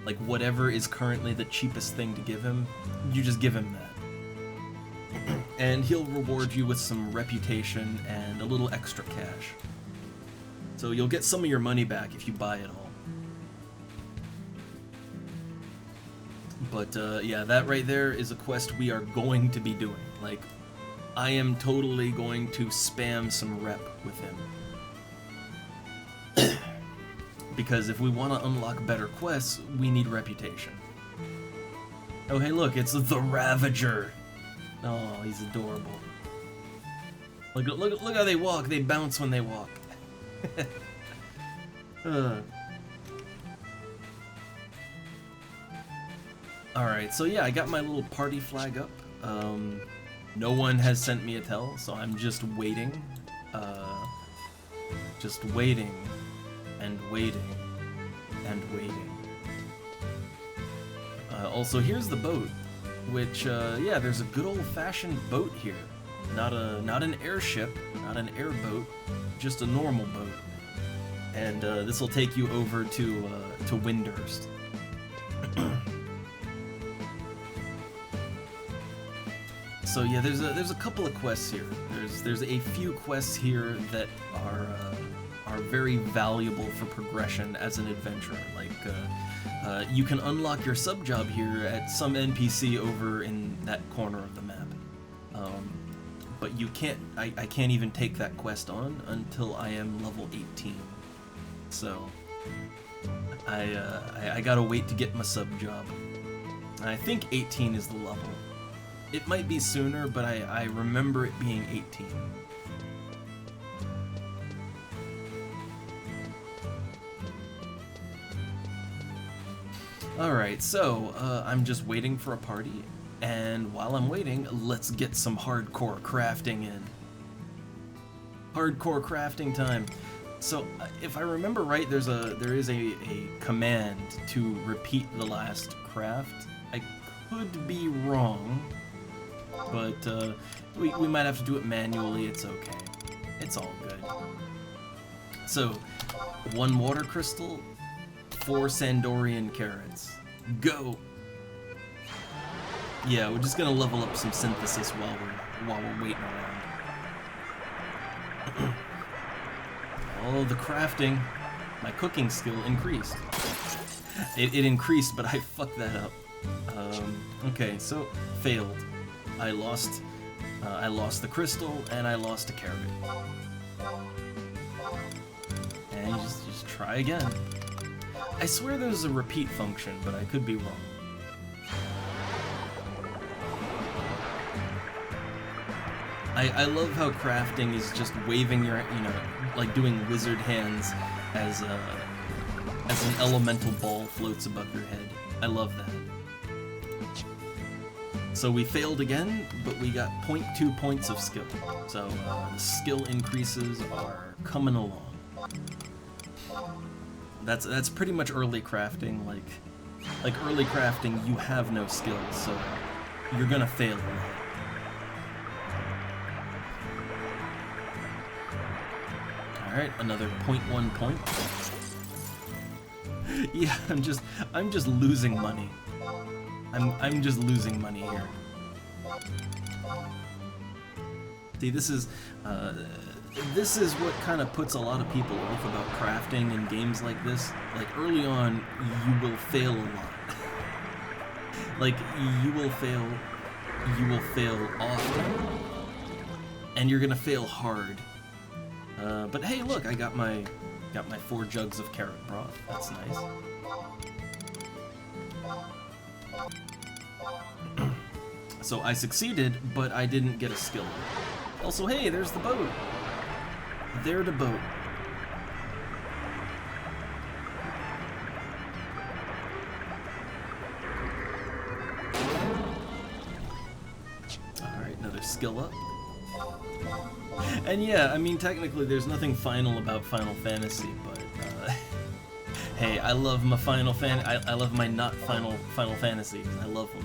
S1: Like whatever is currently the cheapest thing to give him, you just give him that. And he'll reward you with some reputation and a little extra cash. So you'll get some of your money back if you buy it all. But yeah, that right there is a quest we are going to be doing. Like, I am totally going to spam some rep with him. Because if we want to unlock better quests, we need reputation. Oh hey look, it's the Ravager! Oh, he's adorable. Look how they walk, they bounce when they walk. Alright, so yeah, I got my little party flag up. No one has sent me a tell, so I'm just waiting. Just waiting. And waiting. And waiting. Also, here's the boat. Which, yeah, there's a good old-fashioned boat here. Not an airship, not an airboat, just a normal boat. And this will take you over to Windhurst. So yeah, there's a couple of quests here. There's a few quests here that are very valuable for progression as an adventurer. Like, you can unlock your sub job here at some NPC over in that corner of the map. But you can't. I can't even take that quest on until I am level 18. So I gotta wait to get my sub job. I think 18 is the level. It might be sooner, but I remember it being 18. Alright, so I'm just waiting for a party, and while I'm waiting, let's get some hardcore crafting in. Hardcore crafting time. So, if I remember right, there is a command to repeat the last craft. I could be wrong, but we might have to do it manually. It's okay. It's all good. So, 1 water crystal, 4 Sandorian carrots. Go! Yeah, we're just gonna level up some synthesis while we're waiting around. Oh, the crafting. My cooking skill increased. It increased, but I fucked that up. Okay, so failed. I lost the crystal and I lost a carrot. And you just try again. I swear there's a repeat function, but I could be wrong. I love how crafting is just waving your, like doing wizard hands as an elemental ball floats above your head. I love that. So we failed again, but we got 0.2 points of skill. So the skill increases are coming along. That's pretty much early crafting. Like early crafting, you have no skills, so you're gonna fail a lot. Alright, another 0.1 point. Yeah, I'm just losing money. I'm just losing money here. See, this is what kind of puts a lot of people off about crafting in games like this. Like early on, you will fail a lot. Like you will fail often, and you're gonna fail hard. But hey, look, I got my 4 jugs of carrot broth. That's nice. So I succeeded, but I didn't get a skill. Also, hey, there's the boat. There the boat. Alright, another skill up. And yeah, I mean, technically there's nothing final about Final Fantasy, but hey, I love my I love my not Final Fantasies. I love them.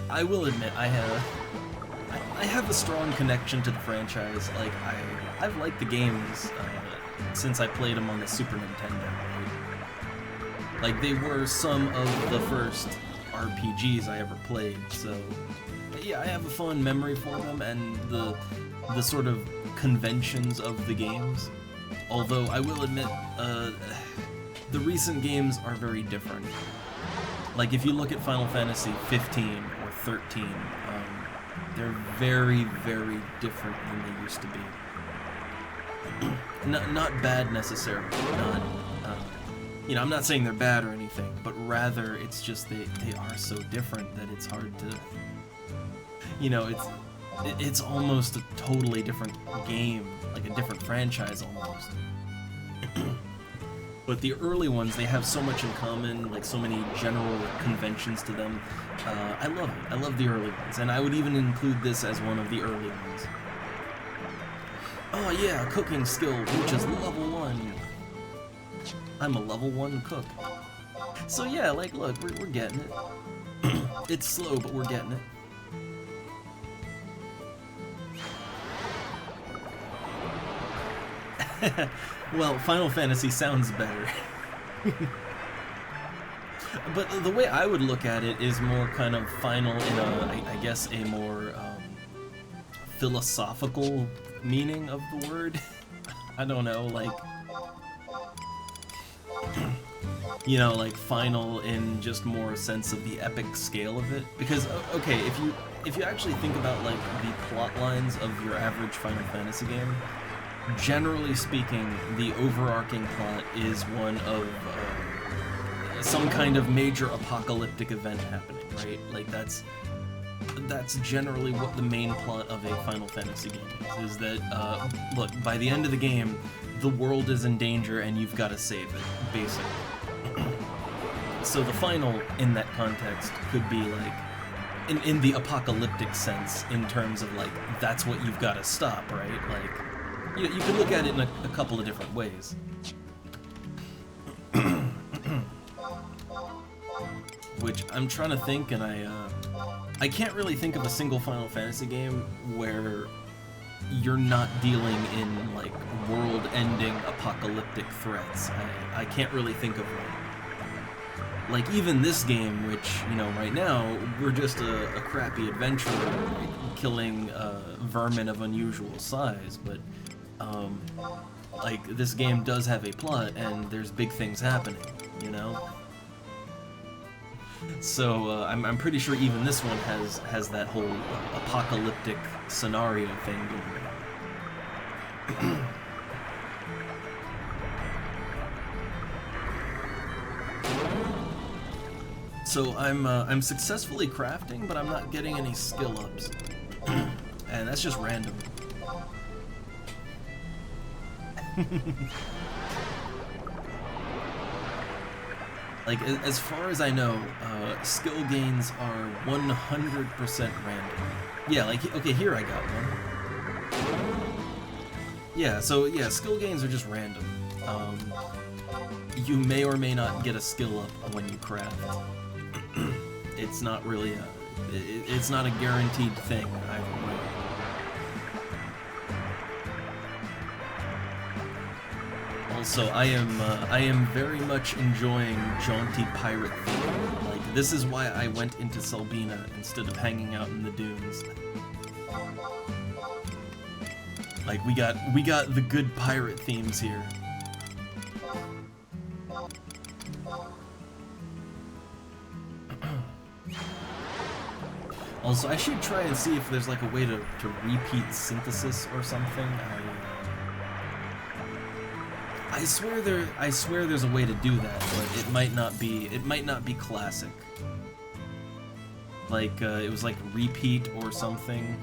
S1: I will admit, I have a strong connection to the franchise. Like, I've liked the games since I played them on the Super Nintendo. Right? Like, they were some of the first RPGs I ever played, so yeah, I have a fond memory for them and the sort of conventions of the games. Although I will admit, the recent games are very different. Like, if you look at Final Fantasy 15 or 13, they're very, very different than they used to be. Not bad necessarily, not, I'm not saying they're bad or anything, but rather it's just they are so different that it's hard to, it's almost a totally different game, like a different franchise almost. But the early ones, they have so much in common, like so many general conventions to them. I love it. I love the early ones, and I would even include this as one of the early ones. Oh yeah, cooking skill reaches level 1. I'm a level 1 cook. So yeah, like, look, we're getting it. It's slow, but we're getting it. Well, Final Fantasy sounds better. But the way I would look at it is more kind of final in I guess a more philosophical meaning of the word. I don't know, like, like final in just more sense of the epic scale of it. Because, okay, if you actually think about, like, the plot lines of your average Final Fantasy game, generally speaking, the overarching plot is one of some kind of major apocalyptic event happening, right? Like, that's generally what the main plot of a Final Fantasy game is that, look, by the end of the game, the world is in danger and you've got to save it, basically. So the final, in that context, could be, like, in the apocalyptic sense, in terms of, like, that's what you've got to stop, right? Like, you could look at it in a couple of different ways. Which I'm trying to think, and I can't really think of a single Final Fantasy game where you're not dealing in, like, world-ending apocalyptic threats. I can't really think of one. Like, even this game, which, right now, we're just a crappy adventurer, like, killing vermin of unusual size, but like, this game does have a plot, and there's big things happening, So, I'm pretty sure even this one has that whole apocalyptic scenario thing going on. So I'm successfully crafting, but I'm not getting any skill ups, and that's just random. Like, as far as I know, skill gains are 100% random. Yeah, like, okay, here I got one. Yeah, so, yeah, skill gains are just random. You may or may not get a skill up when you craft. It's not really it's not a guaranteed thing either way. Also, I am very much enjoying jaunty pirate theme. Like, this is why I went into Selbina instead of hanging out in the dunes. Like, we got the good pirate themes here. Also, I should try and see if there's like a way to repeat synthesis or something. I swear there's a way to do that, but it might not be classic. Like it was like repeat or something,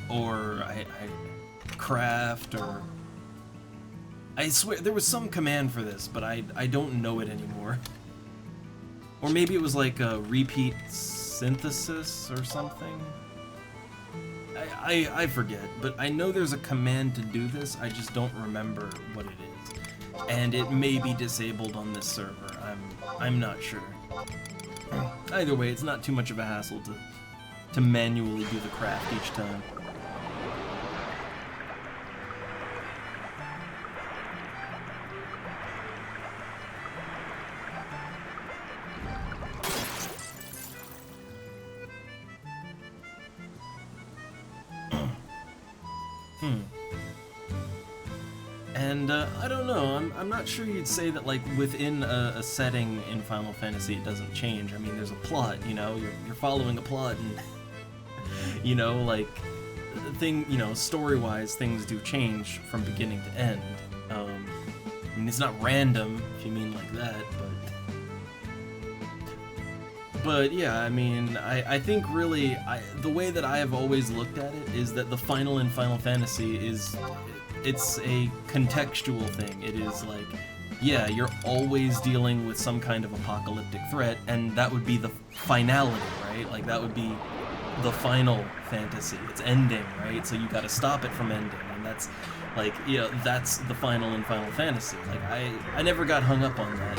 S1: or I craft, or I swear there was some command for this, but I don't know it anymore. Or maybe it was like a repeat synthesis or something. I forget, but I know there's a command to do this, I just don't remember what it is. And it may be disabled on this server, I'm not sure. Either way, it's not too much of a hassle to manually do the craft each time. And I don't know, I'm not sure you'd say that like within a setting in Final Fantasy it doesn't change. I mean, there's a plot, you know, you're following a plot, and you know, like story-wise things do change from beginning to end. I mean, it's not random if you mean like that, but yeah, I mean, I think really the way that I have always looked at it is that the final in Final Fantasy it's a contextual thing. It is like, yeah, you're always dealing with some kind of apocalyptic threat, and that would be the finality, right? Like, that would be the final fantasy. It's ending, right? So you gotta stop it from ending, and that's, like, yeah, that's the final in Final Fantasy. Like, I never got hung up on that.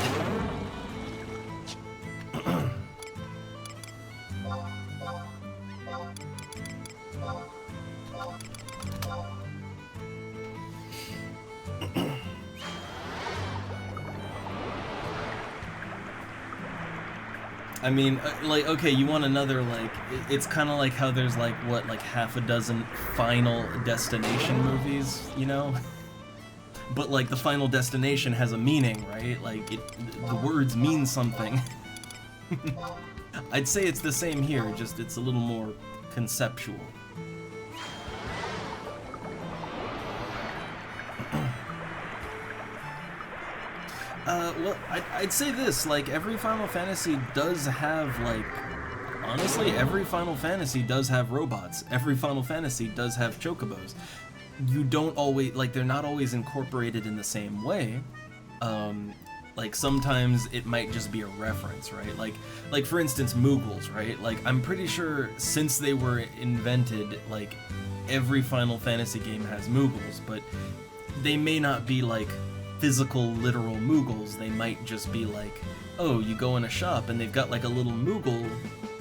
S1: I mean, like, okay, you want another, like, it's kind of like how there's, like, what, like, half a dozen Final Destination movies, you know? But, like, the Final Destination has a meaning, right? Like, the words mean something. I'd say it's the same here, just it's a little more conceptual. Well, I'd say this, like, every Final Fantasy does have, like, honestly, every Final Fantasy does have robots. Every Final Fantasy does have chocobos. You don't always, like, they're not always incorporated in the same way. Like, sometimes it might just be a reference, right? Like for instance, Moogles, right? Like, I'm pretty sure since they were invented, like, every Final Fantasy game has Moogles, but they may not be, like, physical, literal Moogles. They might just be like, oh, you go in a shop and they've got like a little Moogle,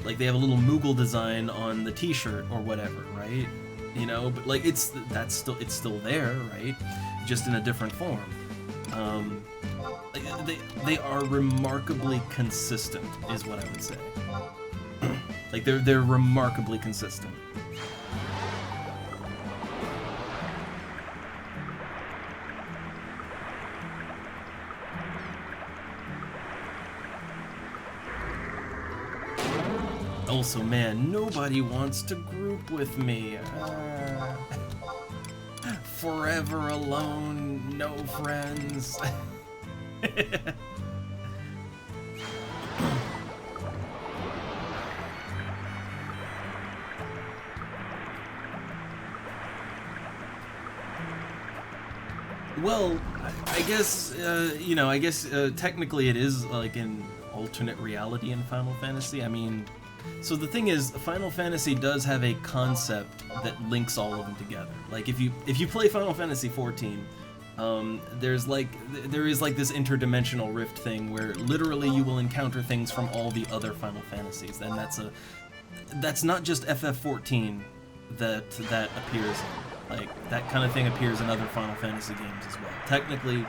S1: like they have a little Moogle design on the t-shirt or whatever, right? You know, but like it's still there, right? Just in a different form. They are remarkably consistent, is what I would say. Like they're remarkably consistent. Also, man, nobody wants to group with me. Forever alone, no friends. Well, I guess, you know, I guess technically it is like an alternate reality in Final Fantasy. I mean, so the thing is, Final Fantasy does have a concept that links all of them together. Like if you play Final Fantasy 14, there is like this interdimensional rift thing where literally you will encounter things from all the other Final Fantasies, and that's not just FF14 that appears in. Like that kind of thing appears in other Final Fantasy games as well. Technically,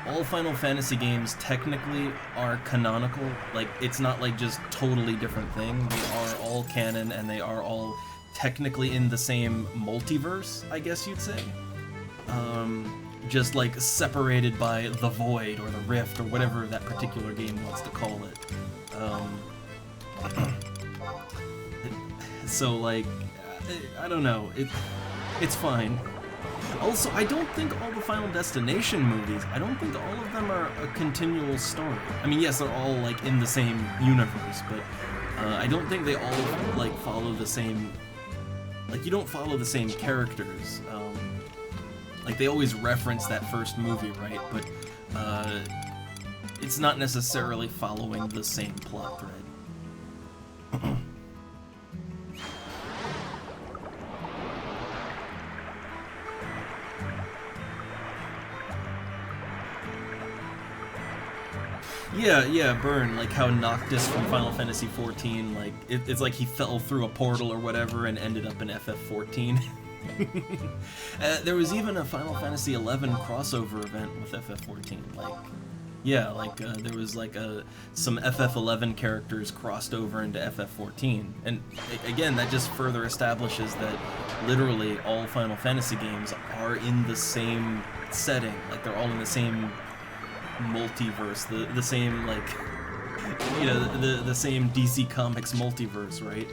S1: all Final Fantasy games technically are canonical. Like, it's not like just totally different thing. They are all canon, and they are all technically in the same multiverse, I guess you'd say. Just like separated by the void or the rift or whatever that particular game wants to call it. So like, I don't know. It's fine. Also, I don't think all the Final Destination movies, I don't think all of them are a continual story. I mean, yes, they're all, like, in the same universe, but I don't think they all, like, follow the same... Like, you don't follow the same characters. Like, they always reference that first movie, right? But it's not necessarily following the same plot thread. Yeah, Burn, like how Noctis from Final Fantasy XIV, like, it's like he fell through a portal or whatever and ended up in FF14. There was even a Final Fantasy XI crossover event with FF14, like, yeah, like, there was, like, some FF11 characters crossed over into FF14, and, again, that just further establishes that literally all Final Fantasy games are in the same setting, like, they're all in the same multiverse, the same, like, you know, the same DC Comics multiverse, right?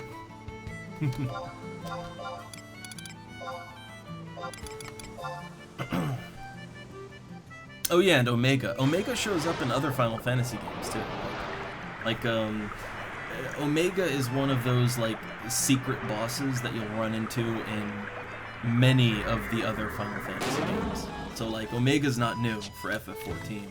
S1: Oh yeah, and Omega. Omega shows up in other Final Fantasy games too. Like Omega is one of those, like, secret bosses that you'll run into in many of the other Final Fantasy games. So, like, Omega's not new for FF14.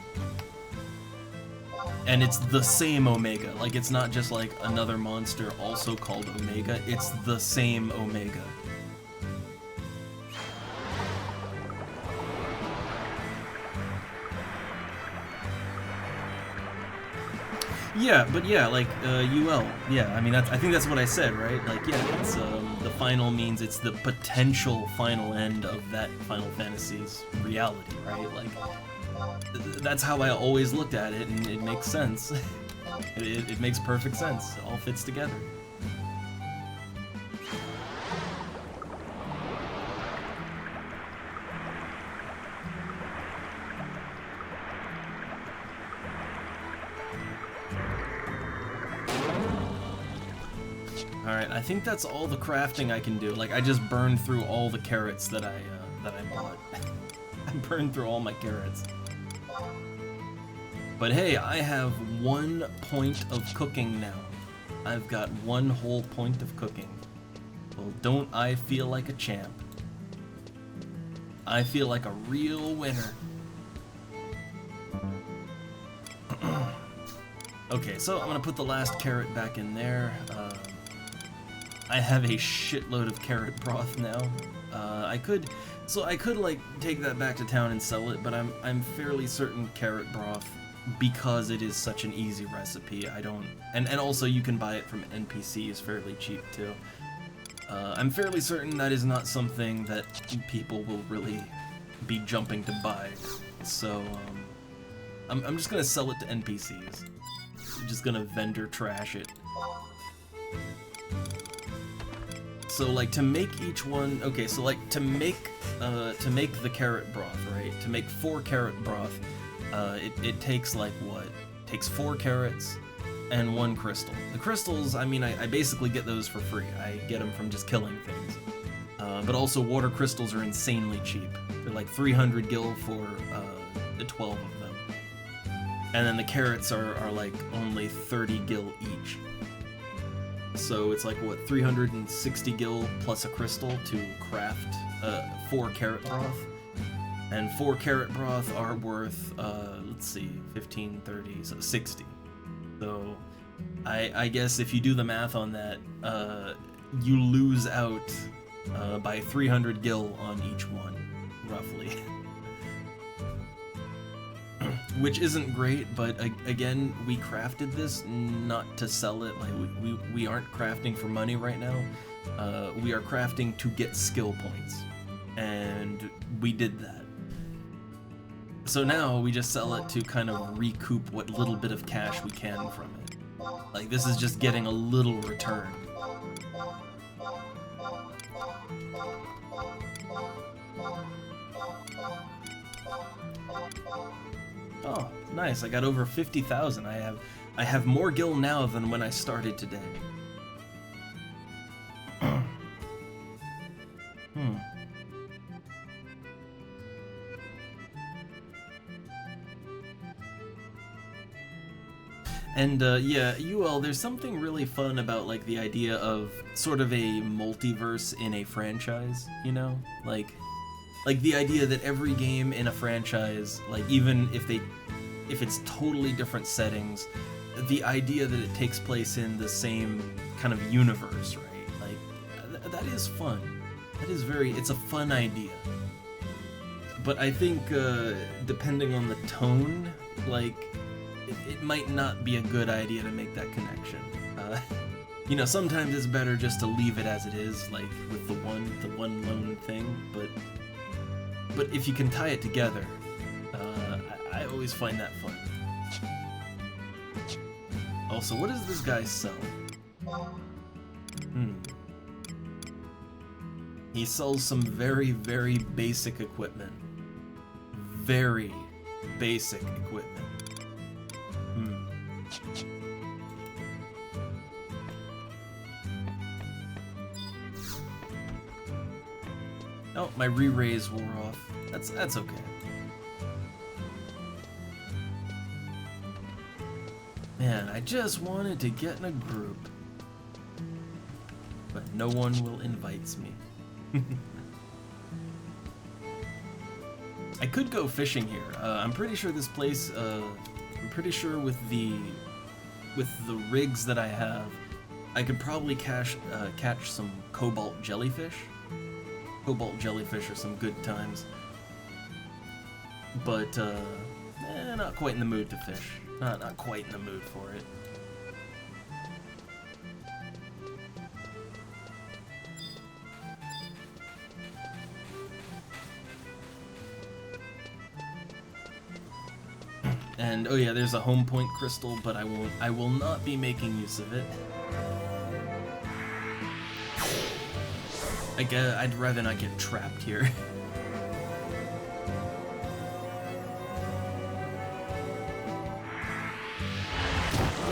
S1: And it's the same Omega. Like, it's not just, like, another monster also called Omega. It's the same Omega. Yeah, but yeah, like, UL. Yeah, I mean, I think that's what I said, right? Like, yeah, it's, the final means it's the potential final end of that Final Fantasy's reality, right? Like, that's how I always looked at it, and it makes sense. It makes perfect sense. It all fits together. Alright, I think that's all the crafting I can do. Like, I just burned through all the carrots that I bought. I burned through all my carrots. But hey, I have 1 point of cooking now. I've got 1 whole point of cooking. Well, don't I feel like a champ? I feel like a real winner. Okay, so I'm gonna put the last carrot back in there. I have a shitload of carrot broth now. I could like take that back to town and sell it, but I'm fairly certain carrot broth, because it is such an easy recipe, I don't, and also you can buy it from NPCs fairly cheap too. I'm fairly certain that is not something that people will really be jumping to buy, so I'm just gonna sell it to NPCs. I'm just gonna vendor trash it. So, like, to make each one, okay, so, like, to make the carrot broth, right? To make 4 carrot broth, it takes, like, what? It takes 4 carrots and 1 crystal. The crystals, I mean, I basically get those for free. I get them from just killing things. But also, water crystals are insanely cheap. They're like 300 gil for the 12 of them. And then the carrots are like only 30 gil each. So it's like, what, 360 gil plus a crystal to craft 4 carrot broth? and 4 carrot broth are worth, let's see, 15, 30, so 60. So I guess if you do the math on that, you lose out by 300 gil on each one, roughly. Which isn't great, but again, we crafted this not to sell it. Like we aren't crafting for money right now. We are crafting to get skill points, and we did that. So now we just sell it to kind of recoup what little bit of cash we can from it. Like, this is just getting a little return. Oh, nice. I got over 50,000. I have more gil now than when I started today. And yeah, UL, there's something really fun about like the idea of sort of a multiverse in a franchise, you know? Like the idea that every game in a franchise, like even if it's totally different settings, the idea that it takes place in the same kind of universe, right? Like that is fun. It's a fun idea. But I think depending on the tone, like it might not be a good idea to make that connection. You know, sometimes it's better just to leave it as it is, like with the one lone thing. But if you can tie it together, I always find that fun. Also, what does this guy sell? He sells some very, very basic equipment. Very basic equipment. Oh, my re-raise wore off. That's okay. Man, I just wanted to get in a group. But no one will invite me. I could go fishing here. I'm pretty sure this place, I'm pretty sure with the rigs that I have, I could probably catch some cobalt jellyfish. Cobalt jellyfish are some good times. But, not quite in the mood to fish. Not quite in the mood for it. And oh yeah, there's a home point crystal, but I will not be making use of it. I'd rather not get trapped here.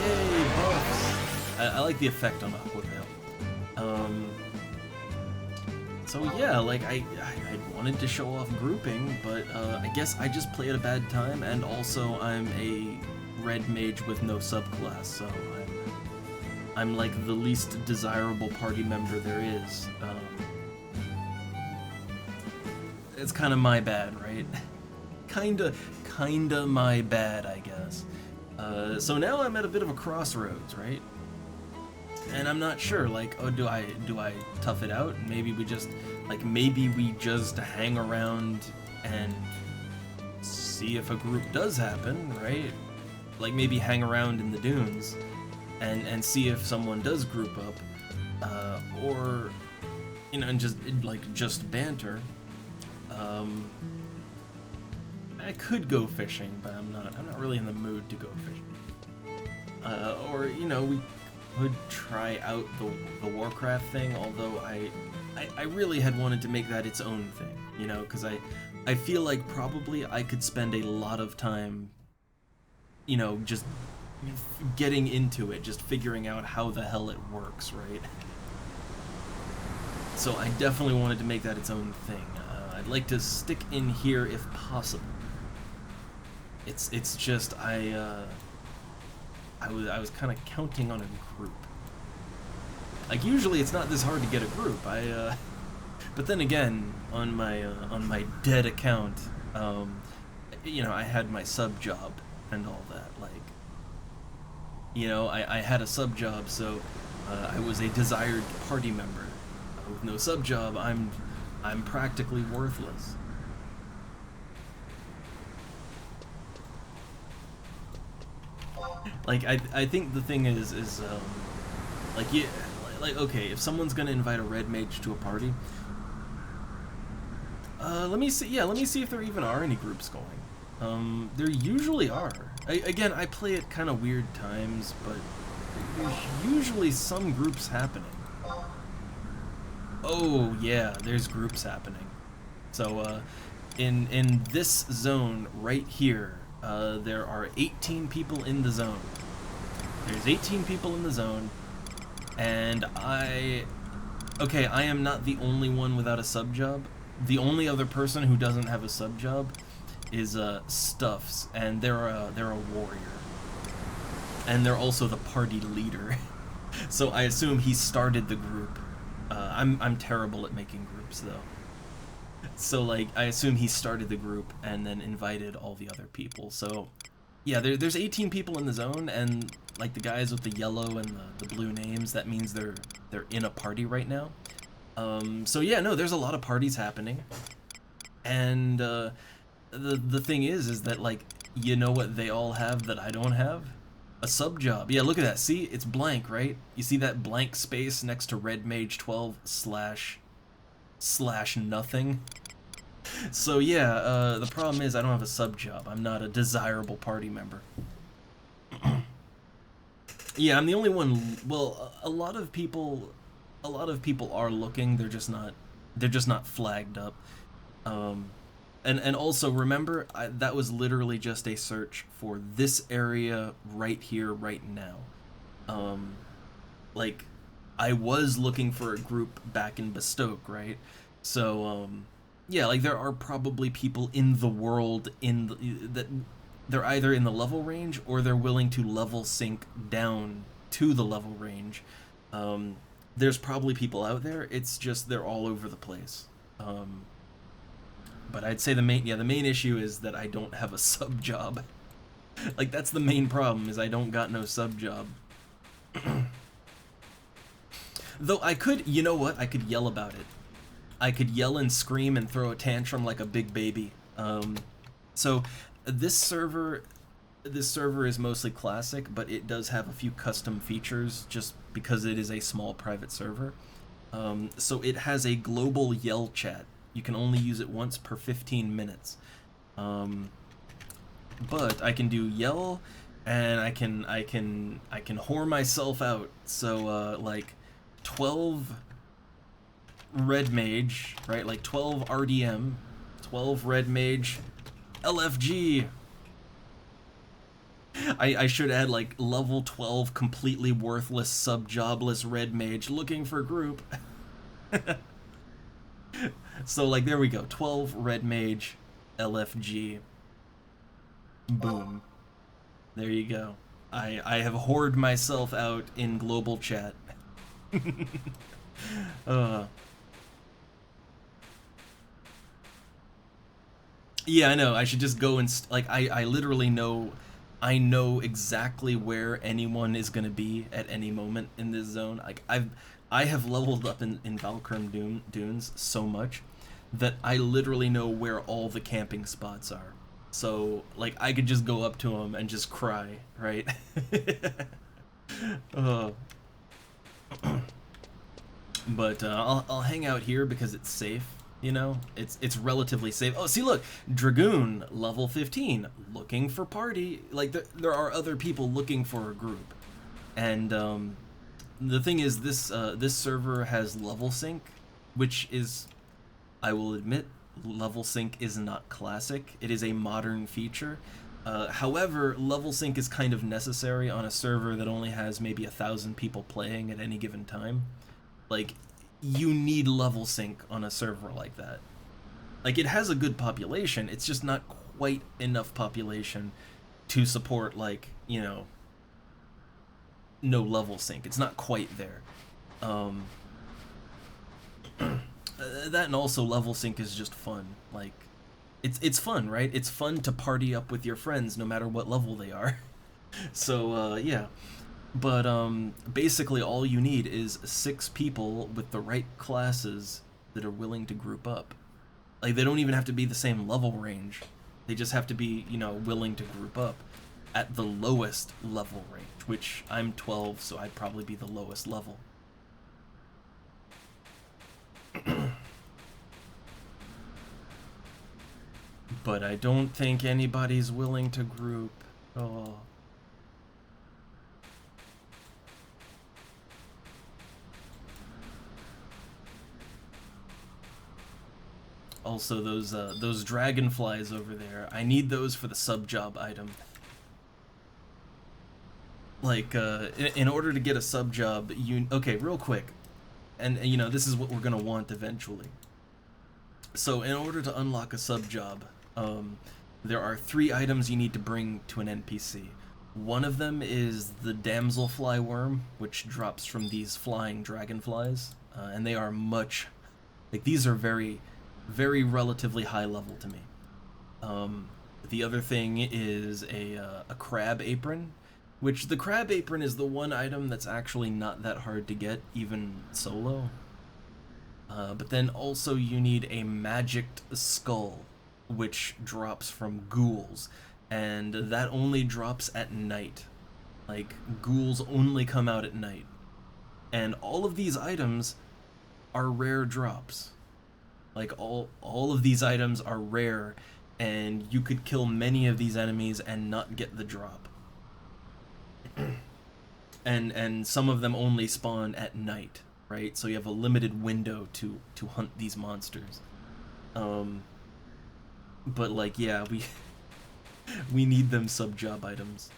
S1: Yay, buffs! I like the effect on Aquavale. So yeah, like I wanted to show off grouping, but I guess I just played a bad time, and also I'm a red mage with no subclass, so I'm like the least desirable party member there is. It's kind of my bad, right? Kinda my bad, I guess. So now I'm at a bit of a crossroads, right? And I'm not sure, like, oh, do I tough it out? Maybe we just hang around and see if a group does happen, right? Like maybe hang around in the dunes and see if someone does group up, or you know, and just banter. I could go fishing, but I'm not really in the mood to go fishing. Or you know, we could try out the Warcraft thing, although I really had wanted to make that its own thing, you know, because I feel like probably I could spend a lot of time, you know, just getting into it, just figuring out how the hell it works, right? So I definitely wanted to make that its own thing. I'd like to stick in here if possible. It's just I was kind of counting on a group. Like usually it's not this hard to get a group. But then again, on my dead account, Um, you know, I had my sub job and all that. Like, you know, I had a sub job, so I was a desired party member. With no sub job, I'm practically worthless. Like I think the thing is like you like okay, if someone's gonna invite a red mage to a party, let me see. Yeah, let me see if there even are any groups going. There usually are. Again, I play at kind of weird times, but there's usually some groups happening. Oh yeah, there's groups happening. So in this zone right here, there are 18 people in the zone. There's 18 people in the zone, and okay, I am not the only one without a sub job. The only other person who doesn't have a sub job is Stuffs, and they're a warrior, and they're also the party leader. So I assume he started the group. I'm terrible at making groups though. So like I assume he started the group and then invited all the other people. So yeah, there's 18 people in the zone, and like the guys with the yellow and the blue names, that means they're in a party right now. So yeah, no, there's a lot of parties happening, and the thing is that like, you know what they all have that I don't have? A sub job. Yeah, look at that. See, it's blank, right? You see that blank space next to Red Mage 12 slash nothing. So yeah, the problem is I don't have a sub job. I'm not a desirable party member. Yeah, I'm the only one. Well, a lot of people are looking. They're just not flagged up. And also remember, that was literally just a search for this area right here, right now. Like, I was looking for a group back in Bestoke, right? So, yeah, like there are probably people in the world that they're either in the level range or they're willing to level sync down to the level range. There's probably people out there. It's just they're all over the place. But I'd say the main issue is that I don't have a sub job. Like that's the main problem, is I don't got no sub job. Though I could, you know what? I could yell about it. I could yell and scream and throw a tantrum like a big baby. So this server is mostly classic, but it does have a few custom features just because it is a small private server. So it has a global yell chat. You can only use it once per 15 minutes. But I can do yell, and I can whore myself out. So like 12 red mage, right? Like 12 RDM, 12 red mage, LFG. I should add like level 12 completely worthless sub-jobless red mage looking for group. So like there we go, 12 red mage, LFG. Boom. There you go. I have whored myself out in global chat. Yeah, I know. I should just go and like I literally know. I know exactly where anyone is gonna be at any moment in this zone. Like I have leveled up in Valkyrie Dunes so much that I literally know where all the camping spots are. So like I could just go up to them and just cry, right? uh, but I'll hang out here because it's safe. You know, it's relatively safe. Oh, see, look, Dragoon, level 15, looking for party. Like, there are other people looking for a group. And the thing is, this server has level sync, which is, I will admit, level sync is not classic. It is a modern feature. However, level sync is kind of necessary on a server that only has maybe 1,000 people playing at any given time. Like, you need level sync on a server like that. Like, it has a good population, it's just not quite enough population to support, like, you know, no level sync. It's not quite there. That and also level sync is just fun. Like, it's fun, right? It's fun to party up with your friends no matter what level they are. So yeah, but basically all you need is 6 people with the right classes that are willing to group up. Like they don't even have to be the same level range. They just have to be, willing to group up at the lowest level range, which I'm 12, so I'd probably be the lowest level. But I don't think anybody's willing to group. Oh. Also, those dragonflies over there. I need those for the sub job item. Like, in order to get a sub job, okay, real quick, and this is what we're gonna want eventually. So, in order to unlock a sub job, there are 3 items you need to bring to an NPC. One of them is the damselfly worm, which drops from these flying dragonflies, and they are these are very, very relatively high level to me. The other thing is a crab apron, which the crab apron is the one item that's actually not that hard to get, even solo. But then also you need a magicked skull, which drops from ghouls, and that only drops at night. Like, ghouls only come out at night. And all of these items are rare drops. Like, all of these items are rare, and you could kill many of these enemies and not get the drop. and some of them only spawn at night, right? So you have a limited window to hunt these monsters. But like, yeah, we need them sub job items.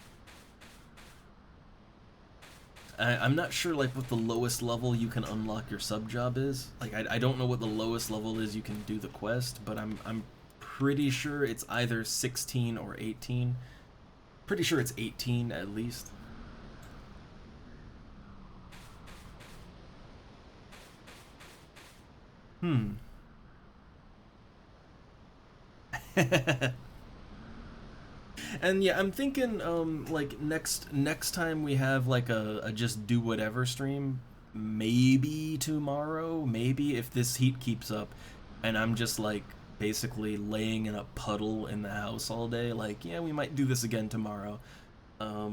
S1: I'm not sure like what the lowest level you can unlock your sub job is. Like I don't know what the lowest level is you can do the quest, but I'm pretty sure it's either 16 or 18. Pretty sure it's 18 at least. And yeah, I'm thinking like next time we have like a just do whatever stream, maybe tomorrow, maybe if this heat keeps up and I'm just like basically laying in a puddle in the house all day, like yeah, we might do this again tomorrow. I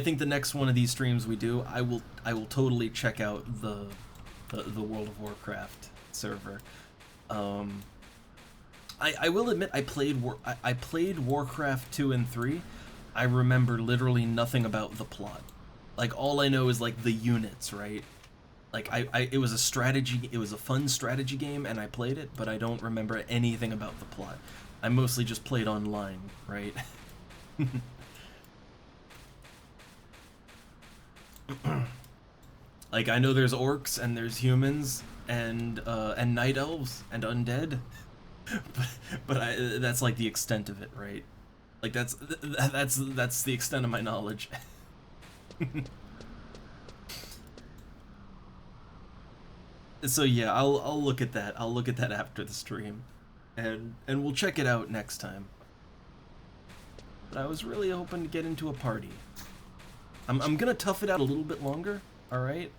S1: think the next one of these streams we do, I will totally check out the World of Warcraft server. I will admit I played Warcraft 2 and 3. I remember literally nothing about the plot. Like all I know is like the units, right? Like it was a fun strategy game and I played it, but I don't remember anything about the plot. I mostly just played online, right? Like I know there's orcs and there's humans and night elves and undead. But that's like the extent of it, right? Like that's the extent of my knowledge. So yeah, I'll look at that. I'll look at that after the stream, and we'll check it out next time. But I was really hoping to get into a party. I'm gonna tough it out a little bit longer. All right.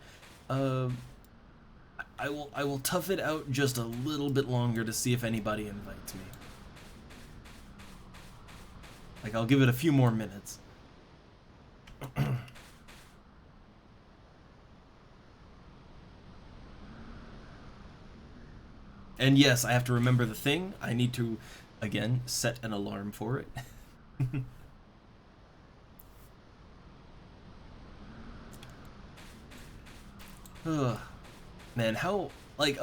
S1: I will tough it out just a little bit longer to see if anybody invites me. Like I'll give it a few more minutes. And yes, I have to remember the thing. I need to, again, set an alarm for it. Ugh. Man, how bad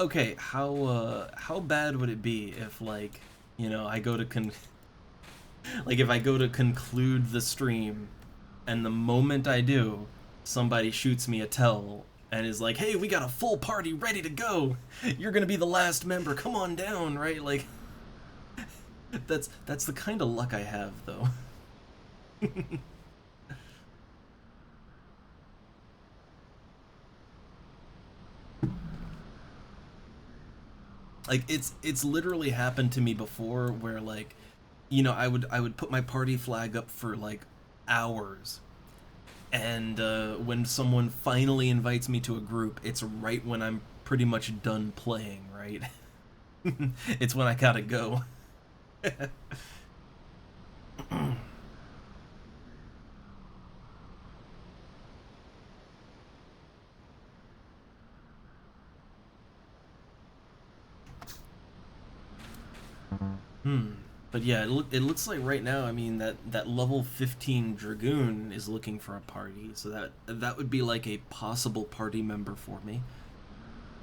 S1: would it be if like, I go to if I go to conclude the stream and the moment I do, somebody shoots me a tell and is like, "Hey, we got a full party ready to go. You're going to be the last member. Come on down," right? Like that's the kind of luck I have though. Like it's literally happened to me before where like, you know, I would put my party flag up for like hours, and when someone finally invites me to a group, it's right when I'm pretty much done playing, right? It's when I gotta go. Hmm. But yeah, it looks like right now, I mean, that level 15 Dragoon is looking for a party, so that would be like a possible party member for me.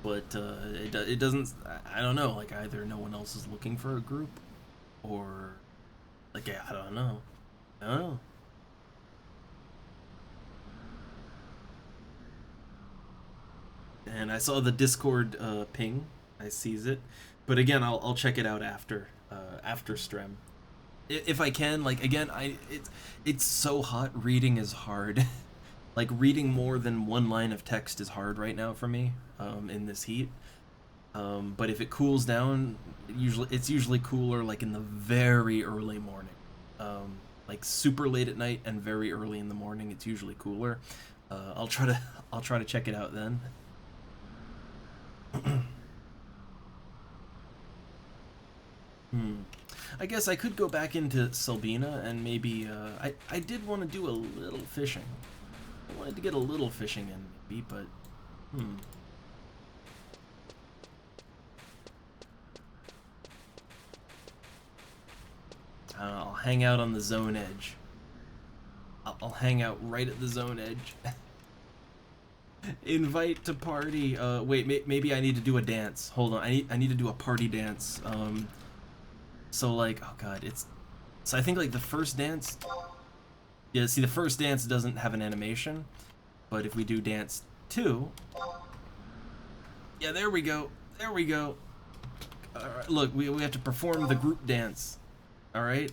S1: But it doesn't. I don't know. Like either no one else is looking for a group, or like I don't know. I don't know. And I saw the Discord ping. I sees it, but again, I'll check it out after stream. If I can, like again, it's so hot. Reading is hard. Like reading more than one line of text is hard right now for me in this heat. But if it cools down, it's usually cooler like in the very early morning, like super late at night and very early in the morning. It's usually cooler. I'll try to I'll try to check it out then. Hmm. I guess I could go back into Selbina and maybe I did want to do a little fishing. I wanted to get a little fishing in maybe, but hmm. I'll hang out on the zone edge. I'll hang out right at the zone edge. Invite to party. Wait, maybe I need to do a dance. Hold on, I need to do a party dance. So like, oh god, it's. So I think like the first dance. Yeah, see, the first dance doesn't have an animation, but if we do dance 2. Yeah, there we go. There we go. Alright, look, we have to perform the group dance. Alright?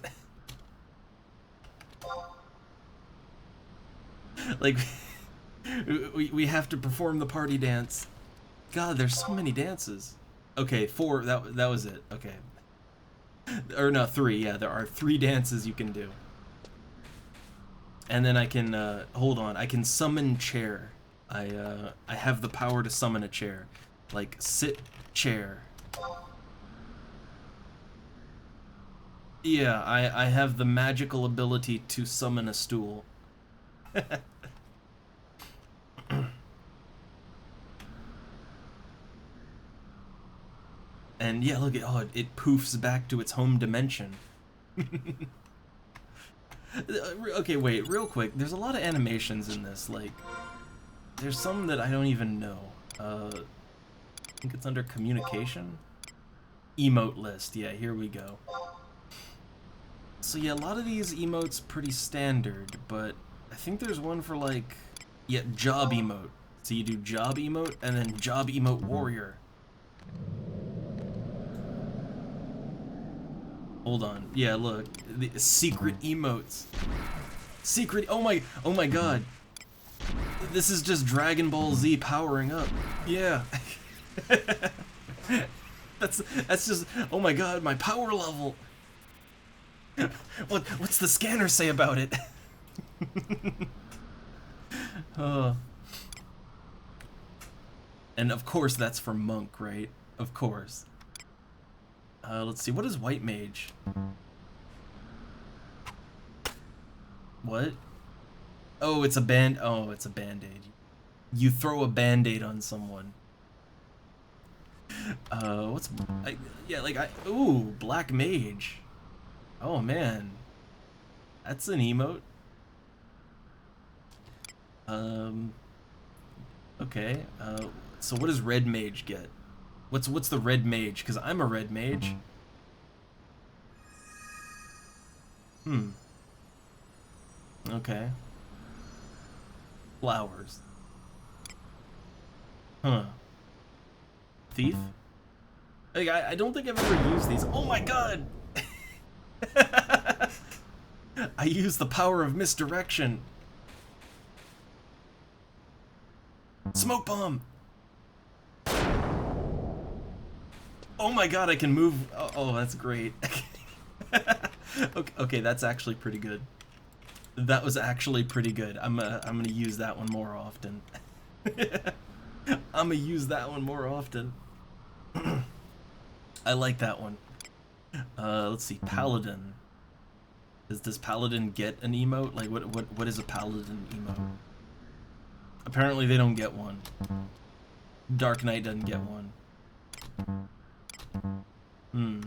S1: Like, we have to perform the party dance. God, there's so many dances. Okay, 4, that was it. Okay. Or no, 3, yeah, there are 3 dances you can do. And then I can, hold on, I can summon chair. I have the power to summon a chair. Like, sit chair. Yeah, I have the magical ability to summon a stool. And yeah, look at, oh, it poofs back to its home dimension. Okay, wait, real quick. There's a lot of animations in this. Like, there's some that I don't even know. I think it's under communication. Emote list. Yeah, here we go. So yeah, a lot of these emotes pretty standard, but I think there's one for like, yeah, job emote. So you do job emote and then job emote warrior. Hold on. Yeah, look. The secret emotes. Secret. Oh my god. This is just Dragon Ball Z powering up. Yeah. That's just, oh my god, my power level. What's the scanner say about it? Oh. And of course that's for Monk, right? Of course. Let's see, what is White Mage? What? Oh, it's a it's a band-aid. You throw a band-aid on someone. Ooh, Black Mage. Oh man. That's an emote. Okay, so what does Red Mage get? What's the Red Mage? Because I'm a Red Mage. Okay. Flowers. Huh. Thief? Like, I don't think I've ever used these. Oh my god! I use the power of misdirection. Smoke bomb! Oh my god, I can move. Oh, that's great. Okay, that's actually pretty good. That was actually pretty good. I'm gonna use that one more often. I'm gonna use that one more often. I like that one. Let's see, Paladin. Does Paladin get an emote? Like, what is a Paladin emote? Apparently they don't get one. Dark Knight doesn't get one. Hmm.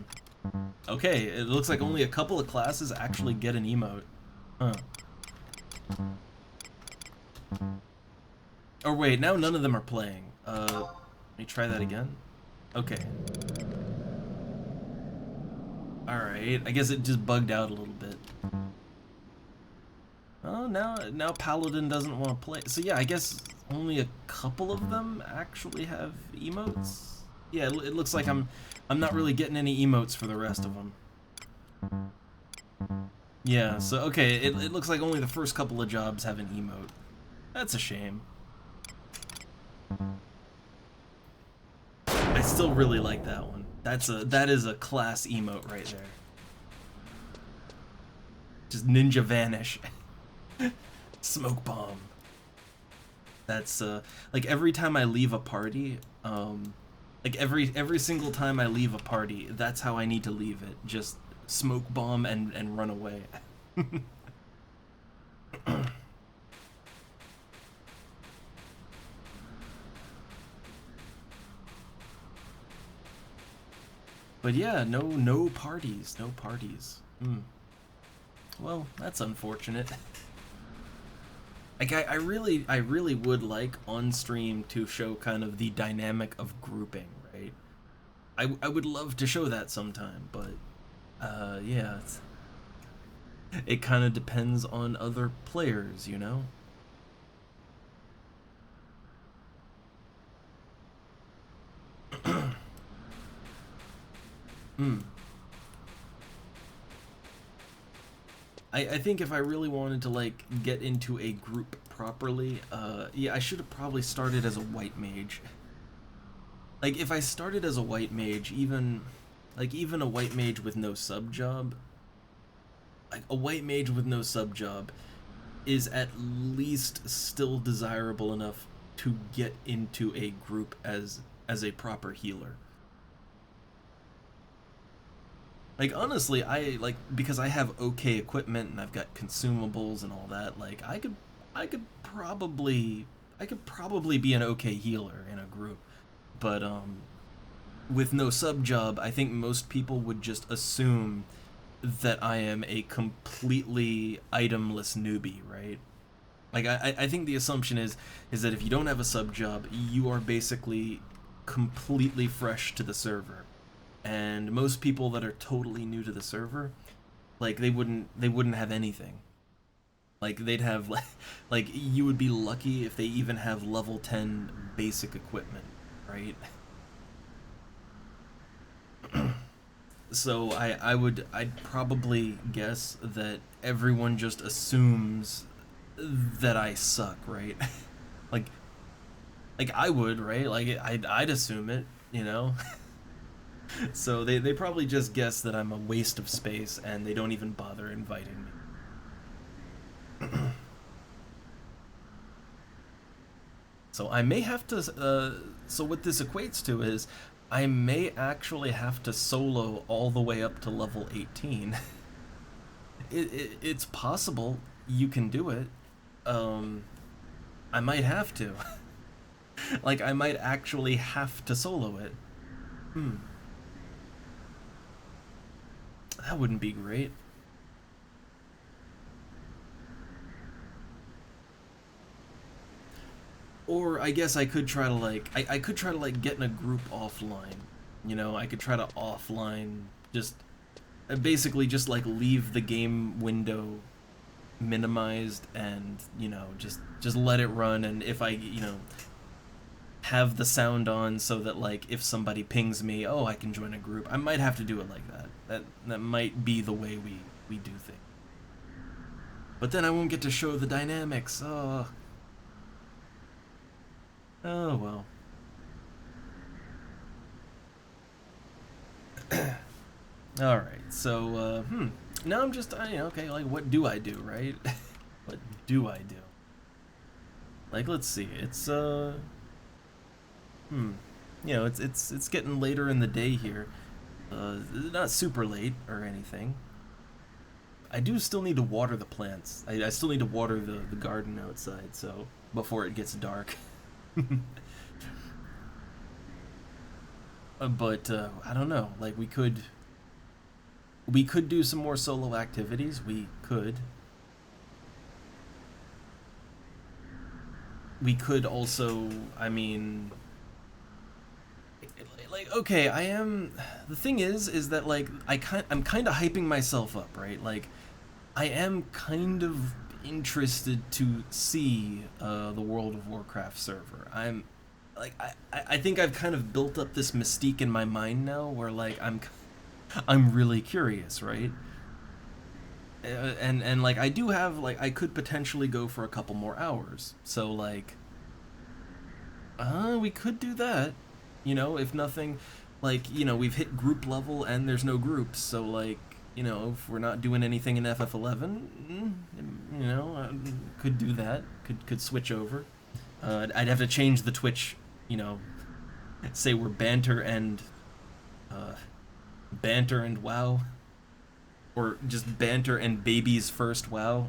S1: Okay, it looks like only a couple of classes actually get an emote. Huh. Or wait, now none of them are playing. Let me try that again. Okay. Alright, I guess it just bugged out a little bit. Oh, now Paladin doesn't want to play. So yeah, I guess only a couple of them actually have emotes. Yeah, it looks like I'm not really getting any emotes for the rest of them. Yeah, so okay, it looks like only the first couple of jobs have an emote. That's a shame. I still really like that one. That is a class emote right there. Just ninja vanish. Smoke bomb. That's like every time I leave a party, like every single time I leave a party, that's how I need to leave it. Just smoke bomb and run away. But yeah, no parties, no parties. Well, that's unfortunate. Like I really would like on stream to show kind of the dynamic of grouping, right? I would love to show that sometime, but yeah, it kind of depends on other players, you know? Hmm. I think if I really wanted to like get into a group properly, yeah, I should have probably started as a white mage. Like if I started as a white mage, even a white mage with no sub job, like a white mage with no sub job is at least still desirable enough to get into a group as a proper healer. Like honestly, I like because I have okay equipment and I've got consumables and all that. Like I could probably be an okay healer in a group, but with no sub job, I think most people would just assume that I am a completely itemless newbie, right? Like I think the assumption is that if you don't have a sub job, you are basically completely fresh to the server. And most people that are totally new to the server, like they wouldn't have anything. Like they'd have like you would be lucky if they even have level 10 basic equipment, right? So I'd probably guess that everyone just assumes that I suck, right? like I would, right? Like I'd assume it, you know? So they probably just guess that I'm a waste of space and they don't even bother inviting me. So I may have to, so what this equates to is I may actually have to solo all the way up to level 18. It's possible you can do it. I might have to. Like, I might actually have to solo it. That wouldn't be great. Or I guess I could try to like I could try to like get in a group offline. You know, I could try to offline just basically just like leave the game window minimized and, you know, just let it run, and if I, you know, have the sound on so that like if somebody pings me, oh, I can join a group. I might have to do it like that. That might be the way we do things. But then I won't get to show the dynamics. Oh well. All right. So, now I'm just, okay. Like, what do I do, right? What do I do? Like, let's see. It's hmm, it's getting later in the day here. Not super late or anything. I do still need to water the plants. I still need to water the garden outside, so before it gets dark. But I don't know. Like we could do some more solo activities. We could. We could also. I mean, like okay. I am. The thing is that like I'm kind of hyping myself up, right? Like I am kind of interested to see the World of Warcraft server. I think I've kind of built up this mystique in my mind now, where like I'm really curious, right? And like I do have like I could potentially go for a couple more hours. So like, we could do that. If nothing, like we've hit group level and there's no groups. So like, if we're not doing anything in FF11, could do that. Could switch over. I'd have to change the Twitch. You know, say we're uh, banter and WoW, or just banter and babies first WoW.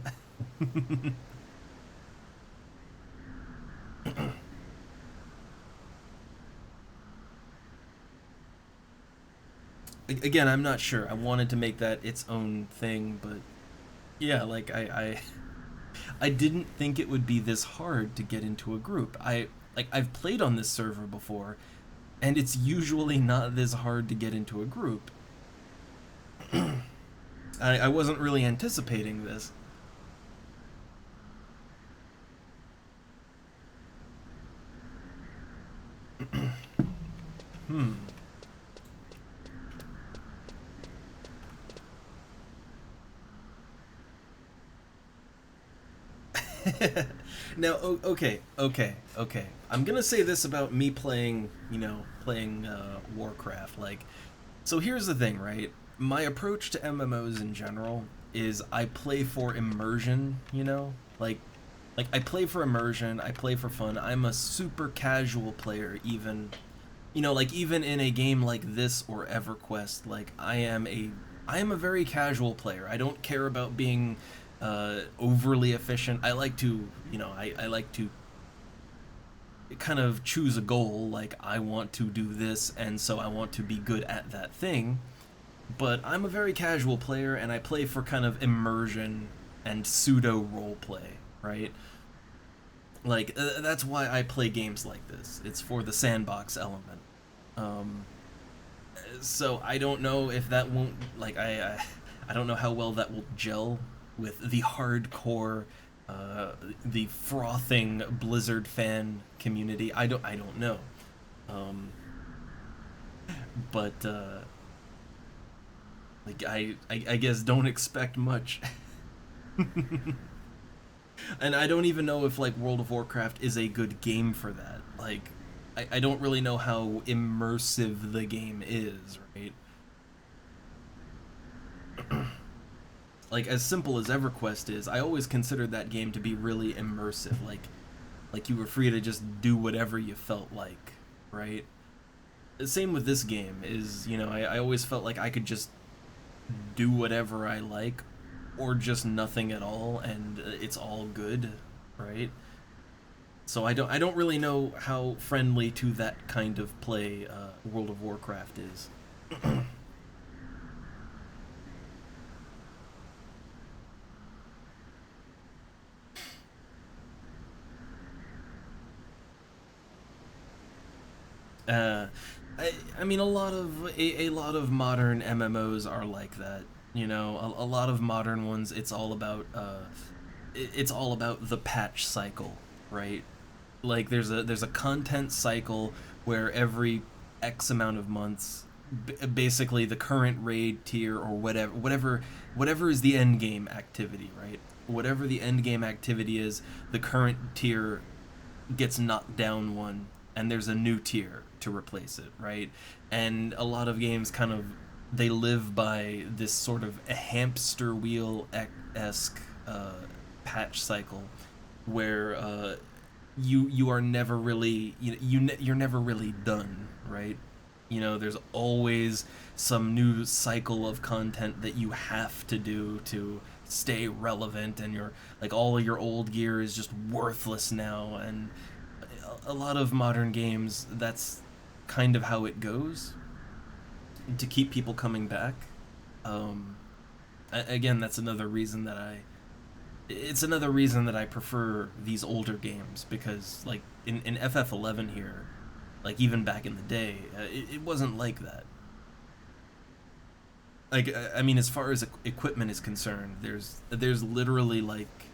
S1: Again, I'm not sure. I wanted to make that its own thing, but yeah, like I didn't think it would be this hard to get into a group. I've played on this server before, and it's usually not this hard to get into a group. I wasn't really anticipating this. Hmm. Now, okay. I'm gonna say this about me playing Warcraft. Like, so here's the thing, right? My approach to MMOs in general is I play for immersion. Like I play for immersion. I play for fun. I'm a super casual player, even like even in a game like this or EverQuest. Like I am a very casual player. I don't care about being overly efficient. I like to, I like to kind of choose a goal. Like I want to do this, and so I want to be good at that thing. But I'm a very casual player, and I play for kind of immersion and pseudo role play, right? Like that's why I play games like this. It's for the sandbox element. Um, so I don't know if that won't like I don't know how well that will gel with the hardcore, the frothing Blizzard fan community. I don't know, um, but like I guess don't expect much. And I don't even know if like World of Warcraft is a good game for that. Like I don't really know how immersive the game is, right? Like as simple as EverQuest is, I always considered that game to be really immersive. Like you were free to just do whatever you felt like, right? Same with this game is, I always felt like I could just do whatever I like or just nothing at all and it's all good, right? So I don't really know how friendly to that kind of play World of Warcraft is. Uh, I mean, a lot of modern MMOs are like that. A lot of modern ones. It's all about the patch cycle, right? Like there's a content cycle where every X amount of months, basically the current raid tier or whatever is the end game activity, right? Whatever the end game activity is, the current tier gets knocked down one, and there's a new tier to replace it, right? And a lot of games kind of they live by this sort of a hamster wheel esque patch cycle where you are never really you're never really done, right? There's always some new cycle of content that you have to do to stay relevant, and you're like all of your old gear is just worthless now. And a lot of modern games, that's kind of how it goes to keep people coming back. Again, that's another reason that I prefer these older games, because like in FF11 here, like even back in the day, it wasn't like that. Like I mean, as far as equipment is concerned, there's literally like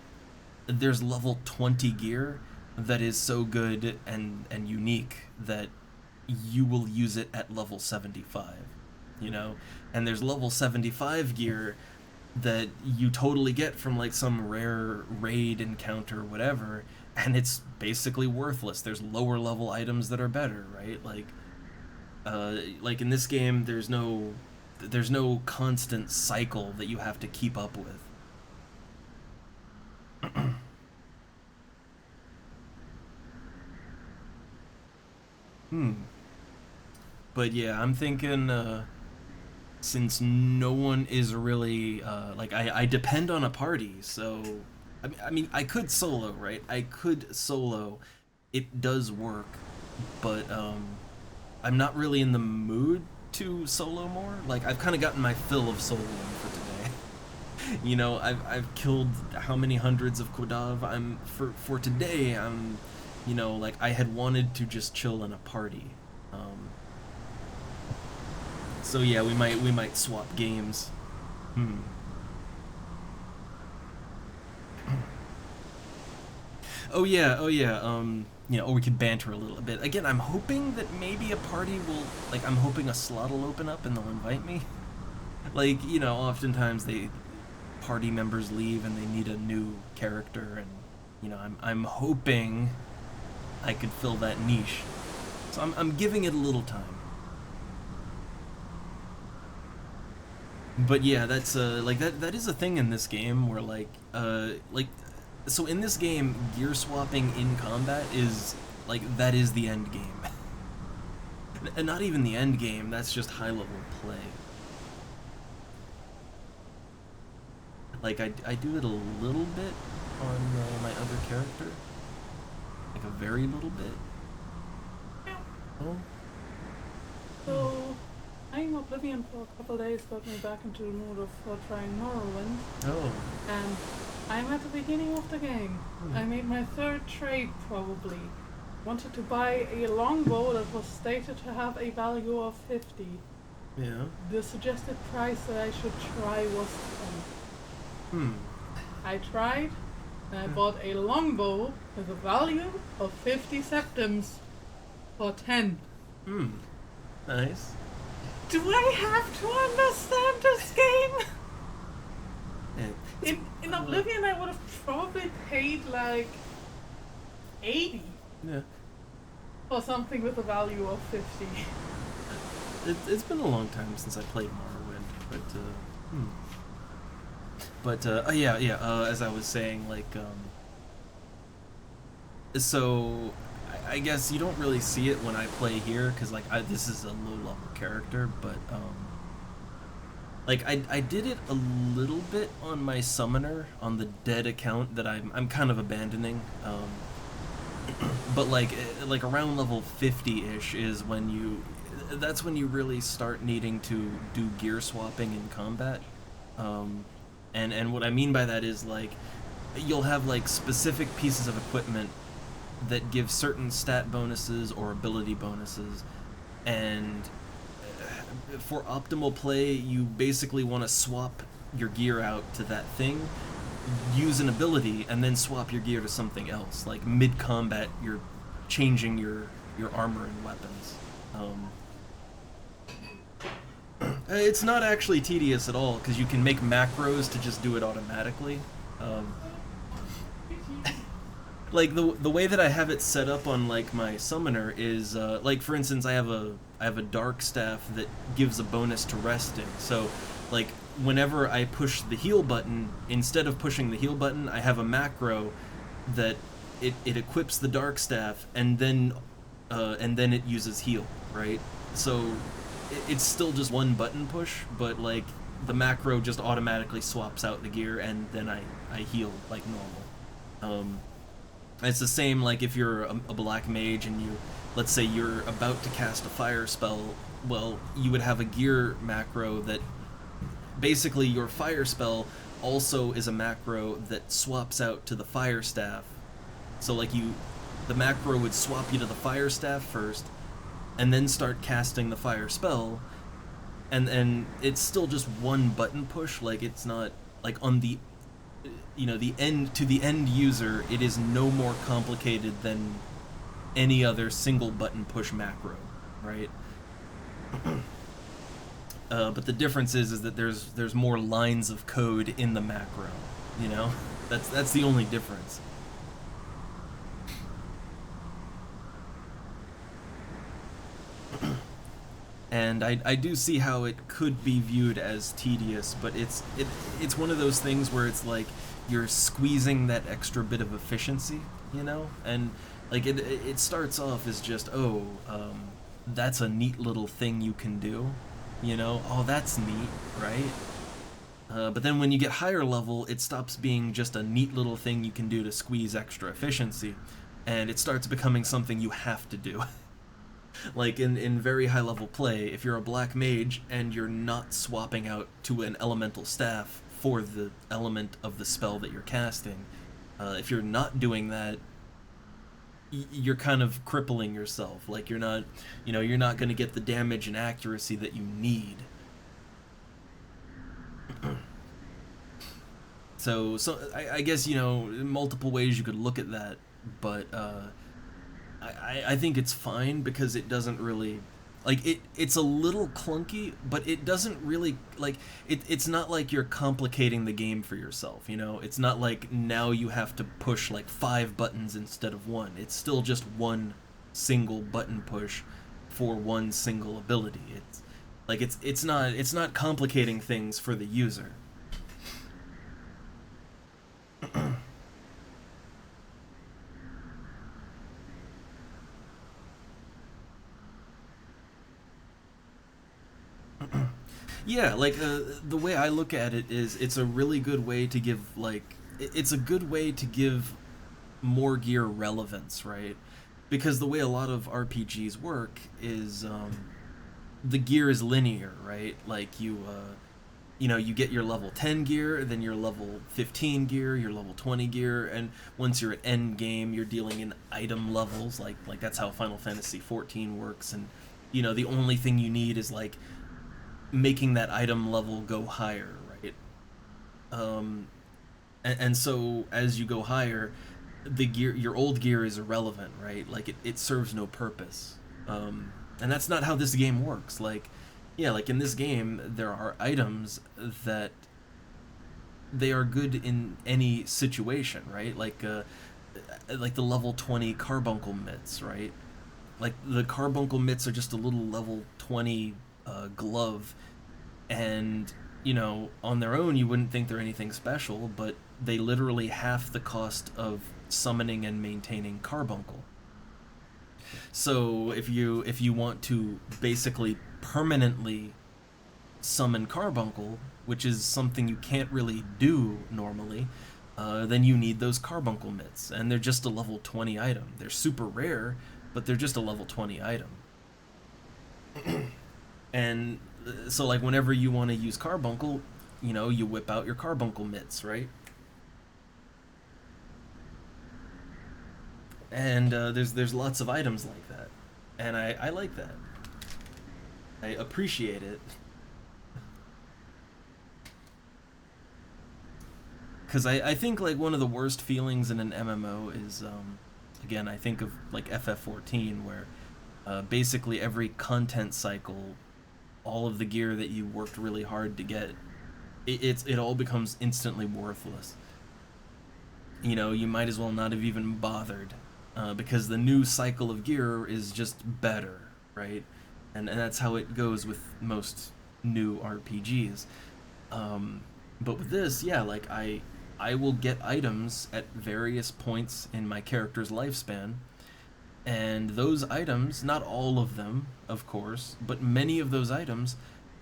S1: there's level 20 gear that is so good and unique that you will use it at level 75, and there's level 75 gear that you totally get from like some rare raid encounter or whatever, and it's basically worthless. There's lower level items that are better, right? Like in this game, there's no constant cycle that you have to keep up with. But yeah, I'm thinking since no one is really like I depend on a party, so I mean I could solo, right? I could solo. It does work, but I'm not really in the mood to solo more. Like I've kind of gotten my fill of soloing for today. I've killed how many hundreds of Kodav. For today. Like I had wanted to just chill in a party. So yeah, we might swap games. Oh yeah. Or we could banter a little bit. Again, I'm hoping that maybe a party will, like, I'm hoping a slot will open up and they'll invite me. Like, oftentimes party members leave and they need a new character, and I'm hoping I could fill that niche. So I'm giving it a little time. But yeah, that's like that is a thing in this game where so in this game, gear swapping in combat is like that is the end game. And not even the end game, that's just high level play. Like I do it a little bit on my other character. Like a very little bit. Oh.
S2: So, playing Oblivion for a couple days got me back into the mood of trying Morrowind.
S1: Oh.
S2: And I'm at the beginning of the game. I made my third trade probably. Wanted to buy a longbow that was stated to have a value of 50.
S1: Yeah.
S2: The suggested price that I should try was 10. I tried, and I bought a longbow with a value of 50 septims for 10.
S1: Nice.
S2: Do I have to understand this game?
S1: Yeah.
S2: In Oblivion, I would have probably paid like 80 for something with a value of 50.
S1: It's been a long time since I played Morrowind, but as I was saying, like, so I guess you don't really see it when I play here, because like this is a low level character, but like I did it a little bit on my summoner on the dead account that I'm kind of abandoning, but like around level 50-ish is when that's when you really start needing to do gear swapping in combat, and what I mean by that is like you'll have like specific pieces of equipment that give certain stat bonuses or ability bonuses, and for optimal play you basically want to swap your gear out to that thing, use an ability, and then swap your gear to something else. Like mid-combat you're changing your armor and weapons. It's not actually tedious at all, because you can make macros to just do it automatically. Like the way that I have it set up on like my summoner is like, for instance, I have I have a dark staff that gives a bonus to resting. So, like, whenever I push the heal button, instead of pushing the heal button, I have a macro that it equips the dark staff, and then it uses heal, right? So it's still just one button push, but like the macro just automatically swaps out the gear, and then I heal like normal. It's the same like if you're a black mage and you, let's say you're about to cast a fire spell, well, you would have a gear macro that basically your fire spell also is a macro that swaps out to the fire staff. So like the macro would swap you to the fire staff first, and then start casting the fire spell, and it's still just one button push. Like it's not like on the, the end user, it is no more complicated than any other single button push macro, right? But the difference is that there's more lines of code in the macro, that's the only difference. And I do see how it could be viewed as tedious, but it's one of those things where it's like you're squeezing that extra bit of efficiency, and like it starts off as just that's a neat little thing you can do, oh, that's neat, right? But then when you get higher level, it stops being just a neat little thing you can do to squeeze extra efficiency, and it starts becoming something you have to do. Like in very high level play, if you're a black mage and you're not swapping out to an elemental staff for the element of the spell that you're casting, if you're not doing that, you're kind of crippling yourself. Like you're not going to get the damage and accuracy that you need. So I guess, multiple ways you could look at that, but I think it's fine because it doesn't really, like, it's a little clunky, but it doesn't really, like, it's not like you're complicating the game for yourself, It's not like now you have to push, like, 5 buttons instead of 1. It's still just one single button push for one single ability. It's, like, it's not complicating things for the user. Yeah, like the way I look at it is it's a really good way to give, like, it's a good way to give more gear relevance, right? Because the way a lot of RPGs work is the gear is linear, right? Like you get your level 10 gear, then your level 15 gear, your level 20 gear, and once you're at end game, you're dealing in item levels, like that's how Final Fantasy 14 works, and the only thing you need is like making that item level go higher, right? And so as you go higher, the gear, your old gear, is irrelevant, right? Like it serves no purpose. And that's not how this game works. Like, yeah, like in this game, there are items that they are good in any situation, right? Like the level 20 carbuncle mitts, right? Like the carbuncle mitts are just a little level 20 glove, and on their own you wouldn't think they're anything special, but they literally half the cost of summoning and maintaining carbuncle. So if you want to basically permanently summon carbuncle, which is something you can't really do normally, then you need those carbuncle mitts, and they're just a level 20 item. They're super rare, but they're just a level 20 item. And so, like, whenever you want to use carbuncle, you whip out your carbuncle mitts, right? And there's lots of items like that, and I like that. I appreciate it. Because I think, like, one of the worst feelings in an MMO is, again, I think of, like, FF14, where basically every content cycle, all of the gear that you worked really hard to get, it all becomes instantly worthless. You might as well not have even bothered, because the new cycle of gear is just better, right? and that's how it goes with most new RPGs. But with this, yeah, like I will get items at various points in my character's lifespan, and those items, not all of them, of course, but many of those items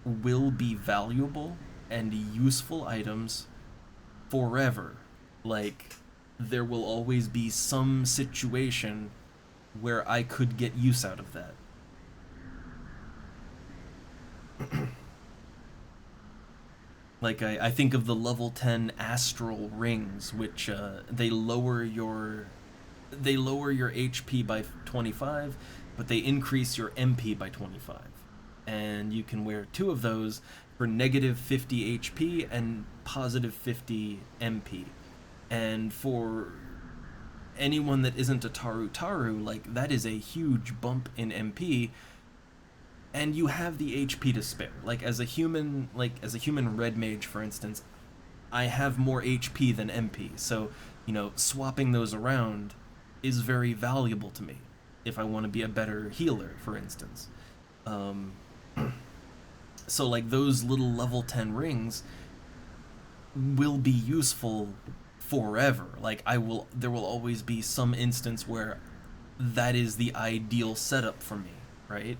S1: will be valuable and useful items forever. Like, there will always be some situation where I could get use out of that. Like, I think of the level 10 astral rings, which they lower your HP by 25, but they increase your MP by 25. And you can wear two of those for negative 50 HP and positive 50 MP. And for anyone that isn't a Taru, like, that is a huge bump in MP, and you have the HP to spare. Like, as a human red mage, for instance, I have more HP than MP, so, swapping those around is very valuable to me if I want to be a better healer, for instance. So, like, those little level 10 rings will be useful forever. Like, there will always be some instance where that is the ideal setup for me, right?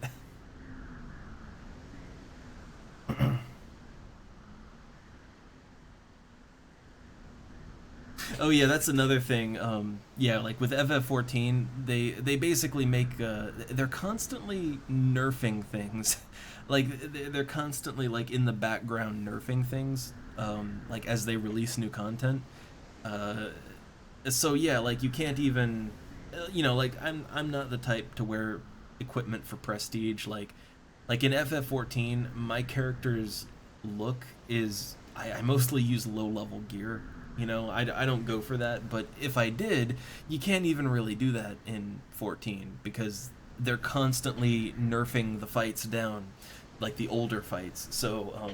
S1: Oh yeah, that's another thing. Yeah, like with FF14, they basically make they're constantly nerfing things. Like they're constantly like in the background nerfing things. Like as they release new content. Uh, so yeah, like you can't even, like I'm not the type to wear equipment for prestige. Like in FF14, my character's look is I mostly use low level gear. I don't go for that, but if I did, you can't even really do that in 14 because they're constantly nerfing the fights down, like the older fights. So,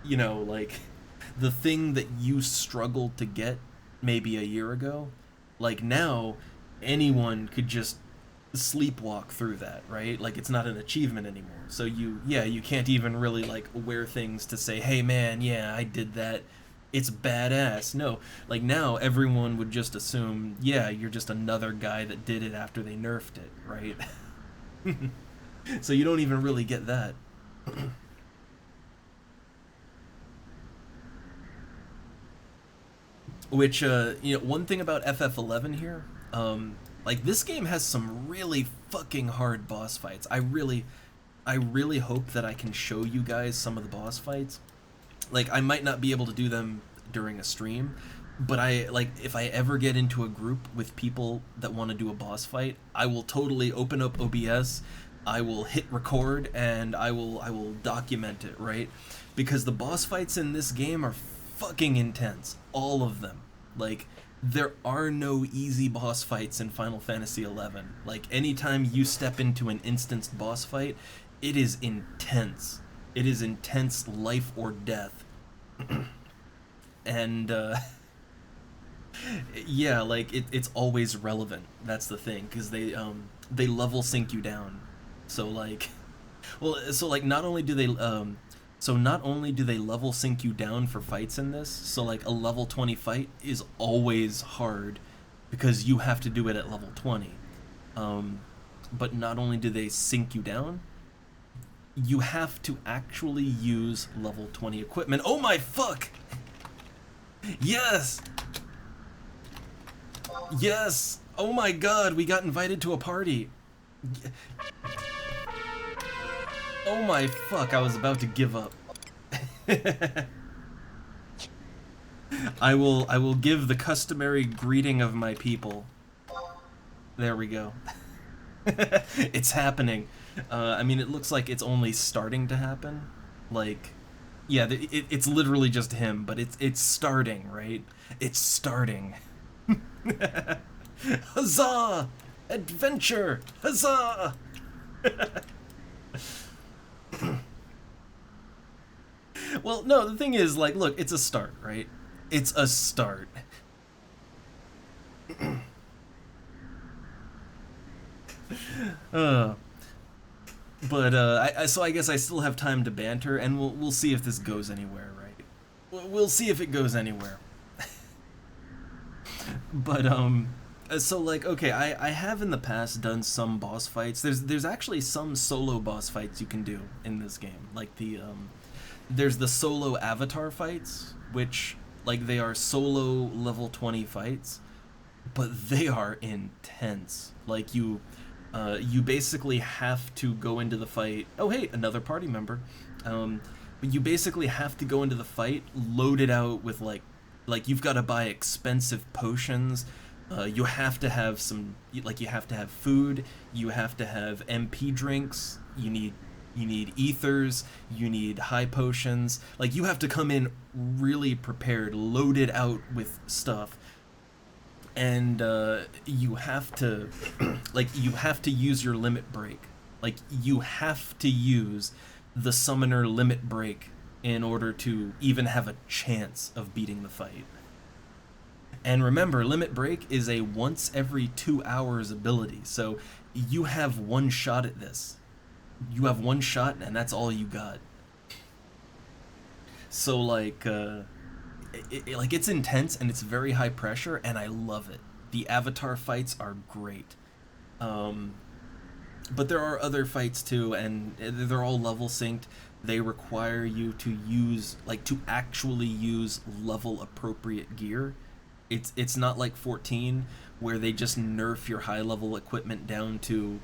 S1: like the thing that you struggled to get maybe a year ago, like now, anyone could just sleepwalk through that, right? Like it's not an achievement anymore. So you can't even really like wear things to say, hey man, yeah, I did that. It's badass. No, like now everyone would just assume, yeah, you're just another guy that did it after they nerfed it, right? So you don't even really get that. Which, one thing about FF11 here, like this game has some really fucking hard boss fights. I really hope that I can show you guys some of the boss fights. Like I might not be able to do them during a stream, but if I ever get into a group with people that want to do a boss fight, I will totally open up OBS, I will hit record, and I will document it, right? Because the boss fights in this game are fucking intense, all of them. Like there are no easy boss fights in Final Fantasy XI. Like anytime you step into an instanced boss fight, it is intense. It is intense, life or death. And yeah, like it's always relevant. That's the thing, because they level sync you down. So like, not only do they level sync you down for fights in this. So like a level 20 fight is always hard because you have to do it at level 20. But not only do they sync you down, you have to actually use level 20 equipment. Oh my fuck! Yes! Yes! Oh my god, we got invited to a party. Oh my fuck, I was about to give up. I will give the customary greeting of my people. There we go. It's happening. I mean, it looks like it's only starting to happen. Like, yeah, it's literally just him, but it's starting, right? It's starting. Huzzah! Adventure! Huzzah! Well, no, the thing is, like, look, it's a start, right? It's a start. uh, But so I guess I still have time to banter, and we'll see if this goes anywhere, right? We'll see if it goes anywhere. But so like okay, I have in the past done some boss fights. There's actually some solo boss fights you can do in this game. Like there's the solo avatar fights, which like they are solo level 20 fights, but they are intense. Like you basically have to go into the fight. Oh hey, another party member. But you basically have to go into the fight loaded out with like you've got to buy expensive potions. You have to have you have to have food. You have to have MP drinks. You need ethers. You need high potions. Like you have to come in really prepared, loaded out with stuff, and you have to you have to use your limit break. Like you have to use the summoner limit break in order to even have a chance of beating the fight. And remember, limit break is a once every 2 hours ability, so you have one shot at this. You have one shot, and that's all you got. So it's intense and it's very high pressure, and I love it. The avatar fights are great. But there are other fights too, and they're all level synced. They require you to actually use level appropriate gear. It's not like 14 where they just nerf your high level equipment down to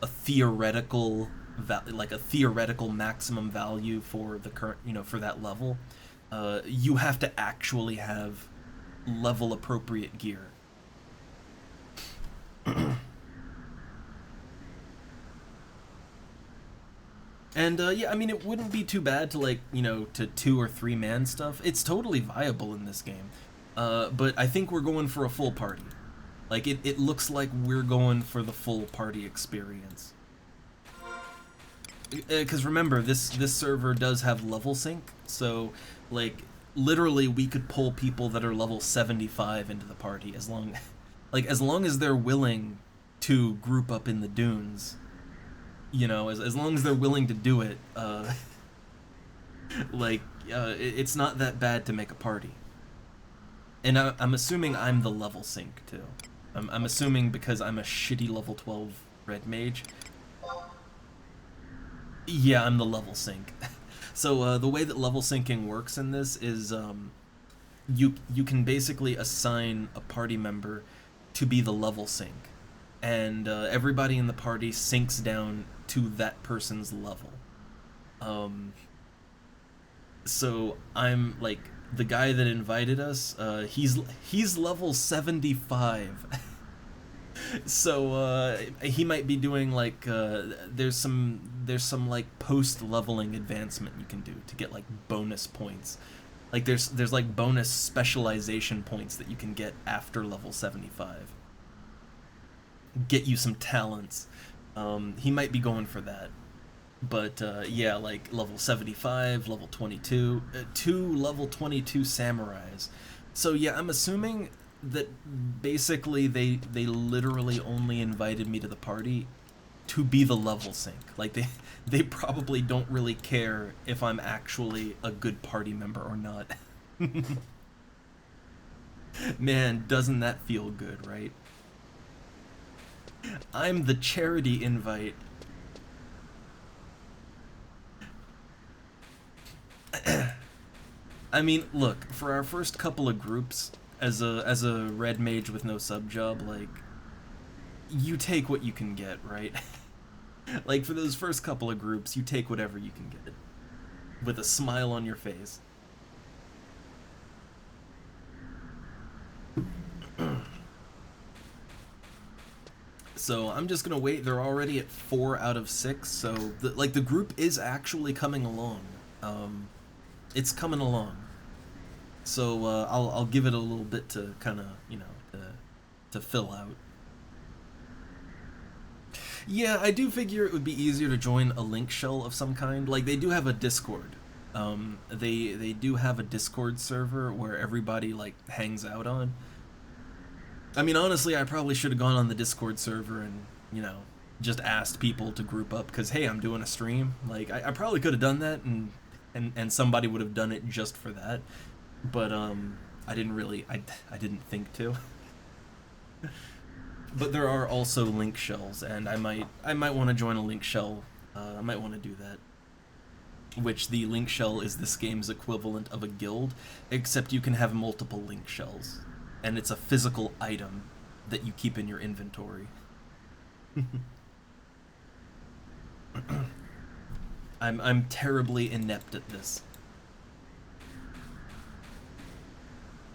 S1: a theoretical maximum value for the current, for that level. You have to actually have level appropriate gear. And yeah, I mean, it wouldn't be too bad to to 2 or 3 man stuff. It's totally viable in this game. But I think we're going for a full party. Like it looks like we're going for the full party experience. Because remember, this server does have level sync, so like literally we could pull people that are level 75 into the party as long as they're willing to group up in the dunes. As long as they're willing to do it, it's not that bad to make a party. And I'm assuming I'm the level sync too. I'm assuming because I'm a shitty level 12 red mage. Yeah, I'm the level sync. So the way that level syncing works in this is you can basically assign a party member to be the level sync, and everybody in the party syncs down to that person's level. So I'm like the guy that invited us. He's level 75. So he might be doing there's some like post leveling advancement you can do to get like bonus points. Like there's like bonus specialization points that you can get after level 75. Get you some talents. He might be going for that. But yeah, like level 75, level 22, 2 level 22 samurais. So yeah, I'm assuming that basically they literally only invited me to the party to be the level sync. Like they probably don't really care if I'm actually a good party member or not. Man, doesn't that feel good, right? I'm the charity invite. I mean, look, for our first couple of groups, as a red mage with no sub job, like, you take what you can get, right? Like, for those first couple of groups, you take whatever you can get, with a smile on your face. So I'm just gonna wait. They're already at 4 out of 6, so the group is actually coming along. It's coming along. So I'll give it a little bit to kind of to fill out. Yeah, I do figure it would be easier to join a link shell of some kind. Like they do have a Discord. They do have a Discord server where everybody like hangs out on. I mean, honestly, I probably should have gone on the Discord server and just asked people to group up because, hey, I'm doing a stream. Like, I probably could have done that, and somebody would have done it just for that. But I didn't really, I didn't think to. But there are also link shells, and I might want to join a link shell. I might want to do that. Which the link shell is this game's equivalent of a guild, except you can have multiple link shells, and it's a physical item that you keep in your inventory. I'm terribly inept at this.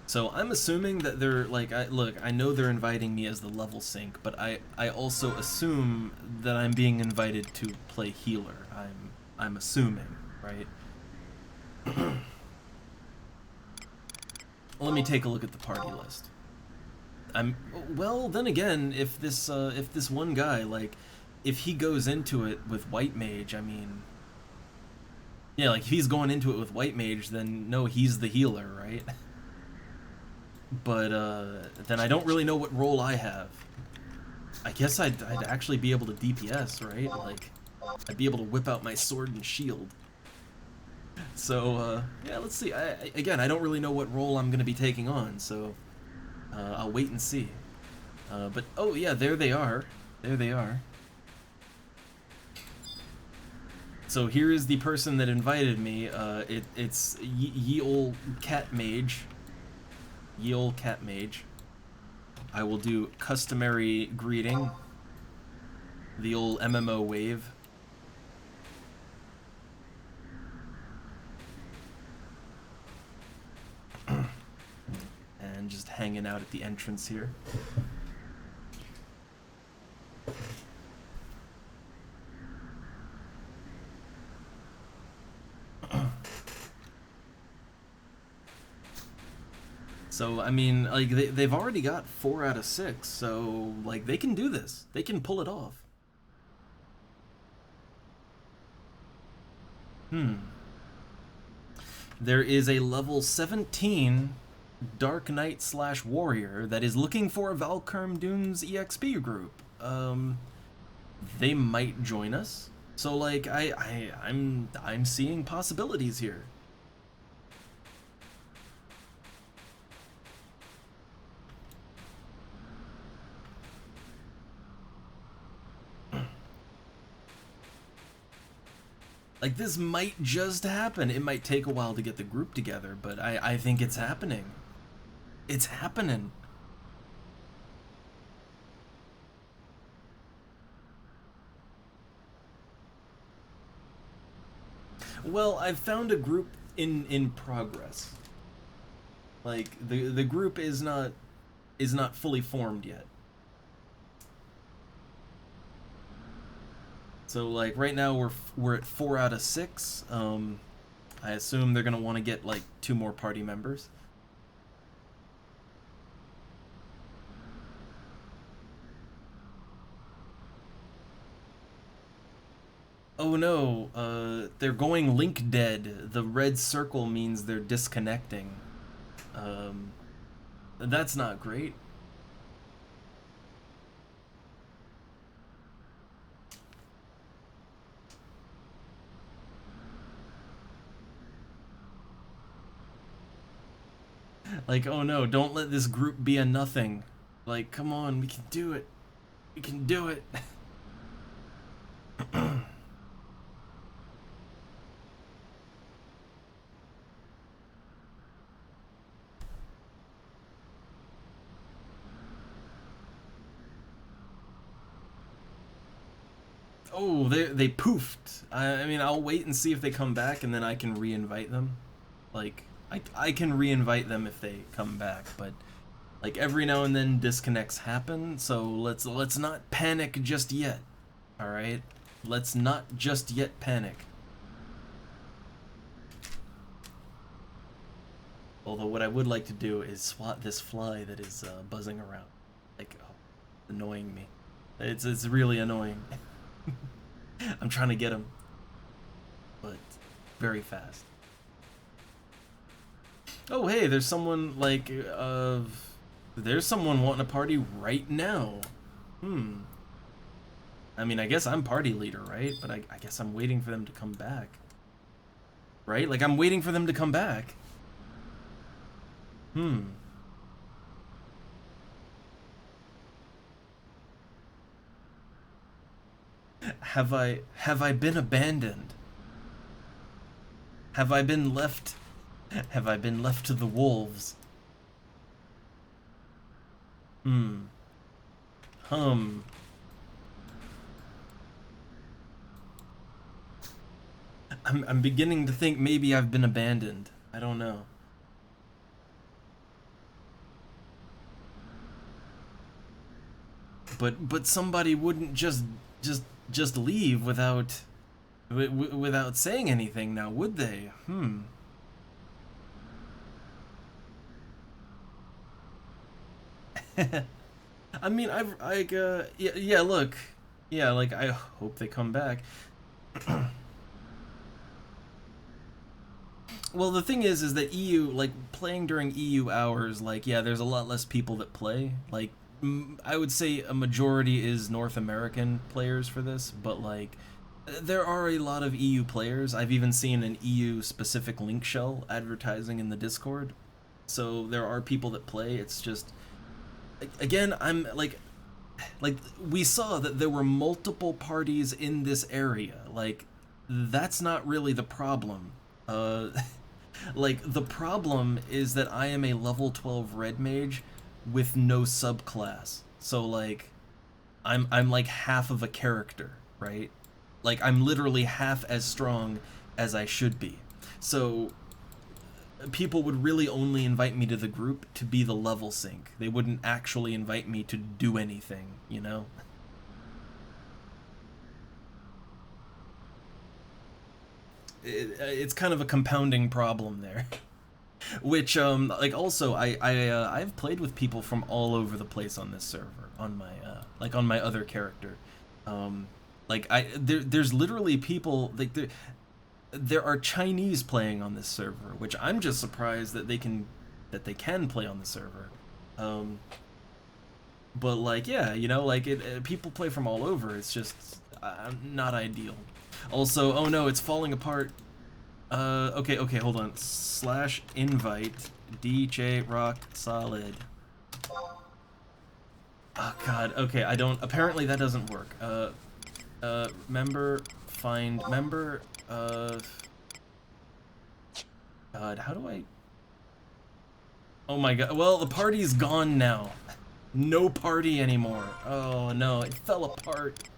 S1: So I'm assuming that they're like, I know they're inviting me as the level sync, but I also assume that I'm being invited to play healer. I'm assuming, right? Let me take a look at the party list. Well, then again, if this one guy, like, if he goes into it with white mage, I mean, yeah, like if he's going into it with white mage, then no, he's the healer, right? But then I don't really know what role I have. I guess I'd actually be able to DPS, right? Like, I'd be able to whip out my sword and shield. So, yeah, let's see. Again, I don't really know what role I'm going to be taking on, so I'll wait and see. But, oh yeah, there they are. There they are. So here is the person that invited me. It's Ye Ol' Cat Mage. Ye Ol' Cat Mage. I will do customary greeting. The old MMO wave. And just hanging out at the entrance here. So, I mean, like, they've already got 4 out of 6, so, like, they can do this. They can pull it off. There is a level 17 Dark Knight / Warrior that is looking for a Valkurm Dunes EXP group. They might join us. So, like, I'm seeing possibilities here. Like, this might just happen. It might take a while to get the group together, but I think it's happening. It's happening. Well, I've found a group in progress. Like, the group is not fully formed yet. So, like, right now we're at 4 out of 6. I assume they're gonna want to get like 2 more party members. Oh no, they're going link dead. The red circle means they're disconnecting. That's not great. Like, oh no, don't let this group be a nothing. Like, come on, we can do it. We can do it. Oh, they poofed. I mean, I'll wait and see if they come back, and then I can re-invite them. Like, I can re-invite them if they come back, but like every now and then disconnects happen, so let's not panic just yet. All right, let's not just yet panic. Although what I would like to do is swat this fly that is buzzing around, like, oh, annoying me. It's really annoying. I'm trying to get him, but very fast. Oh hey, there's someone like there's someone wanting a party right now. I mean, I guess I'm party leader, right? But I guess I'm waiting for them to come back. Right? Like, I'm waiting for them to come back. Hmm. Have I been abandoned? Have I been left have I been left to the wolves? Hmm. Hum. I'm beginning to think maybe I've been abandoned. I don't know. But somebody wouldn't just leave without saying anything now, would they? Hmm. I mean, yeah, look. Yeah, like I hope they come back. Well, the thing is that EU, like playing during EU hours, like yeah, there's a lot less people that play. Like I would say a majority is North American players for this, but like there are a lot of EU players. I've even seen an EU specific link shell advertising in the Discord. So there are people that play. It's just again, I'm like we saw that there were multiple parties in this area. Like that's not really the problem. Uh like the problem is that I am a level 12 red mage with no subclass. So like I'm like half of a character, right? Like I'm literally half as strong as I should be. So people would really only invite me to the group to be the level sync. They wouldn't actually invite me to do anything, you know? It's kind of a compounding problem there. Which like also I've played with people from all over the place on this server on my like on my other character. Um like there's literally people like there are Chinese playing on this server, which I'm just surprised that they can play on the server. Um but like yeah, you know, like people play from all over. It's just not ideal. Also, oh no, it's falling apart. Okay, hold on. Slash invite DJ Rock Solid. Oh god, okay, I don't, apparently that doesn't work. Member, find member, god, how do I, oh my god, well, the party's gone now. No party anymore. Oh no, it fell apart.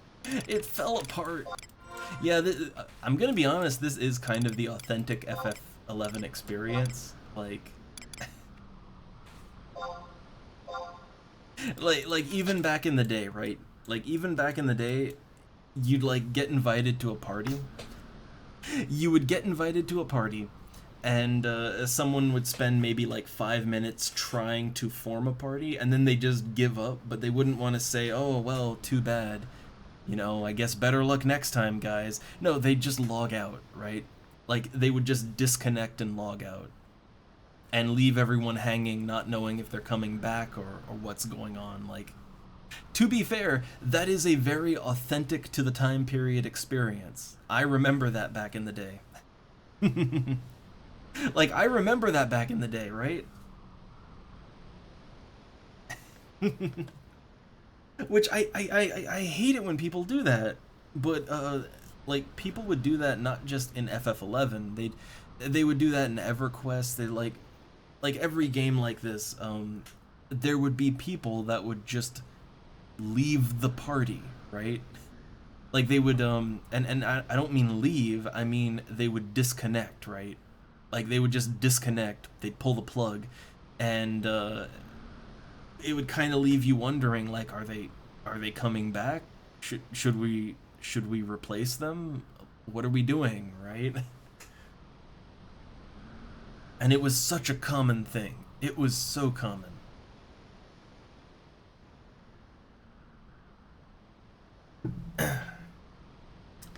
S1: It fell apart. Yeah, I'm gonna be honest, this is kind of the authentic FF11 experience. Like even back in the day, right? Like even back in the day, you'd like get invited to a party. You would get invited to a party, and someone would spend maybe like 5 minutes trying to form a party, and then they just give up. But they wouldn't want to say, "Oh well, too bad." You know, I guess better luck next time, guys. No, they'd just log out, right? Like, they would just disconnect and log out. And leave everyone hanging, not knowing if they're coming back or what's going on. Like, to be fair, that is a very authentic to the time period experience. I remember that back in the day. Like, I remember that back in the day, right? Which I hate it when people do that. But like people would do that not just in FF11. They would do that in EverQuest. They like every game like this. There would be people that would just leave the party, right? Like they would and I don't mean leave. I mean they would disconnect, right? Like they would just disconnect. They'd pull the plug, and it would kind of leave you wondering like are they coming back? Should we replace them? What are we doing, right? And it was such a common thing. It was so common.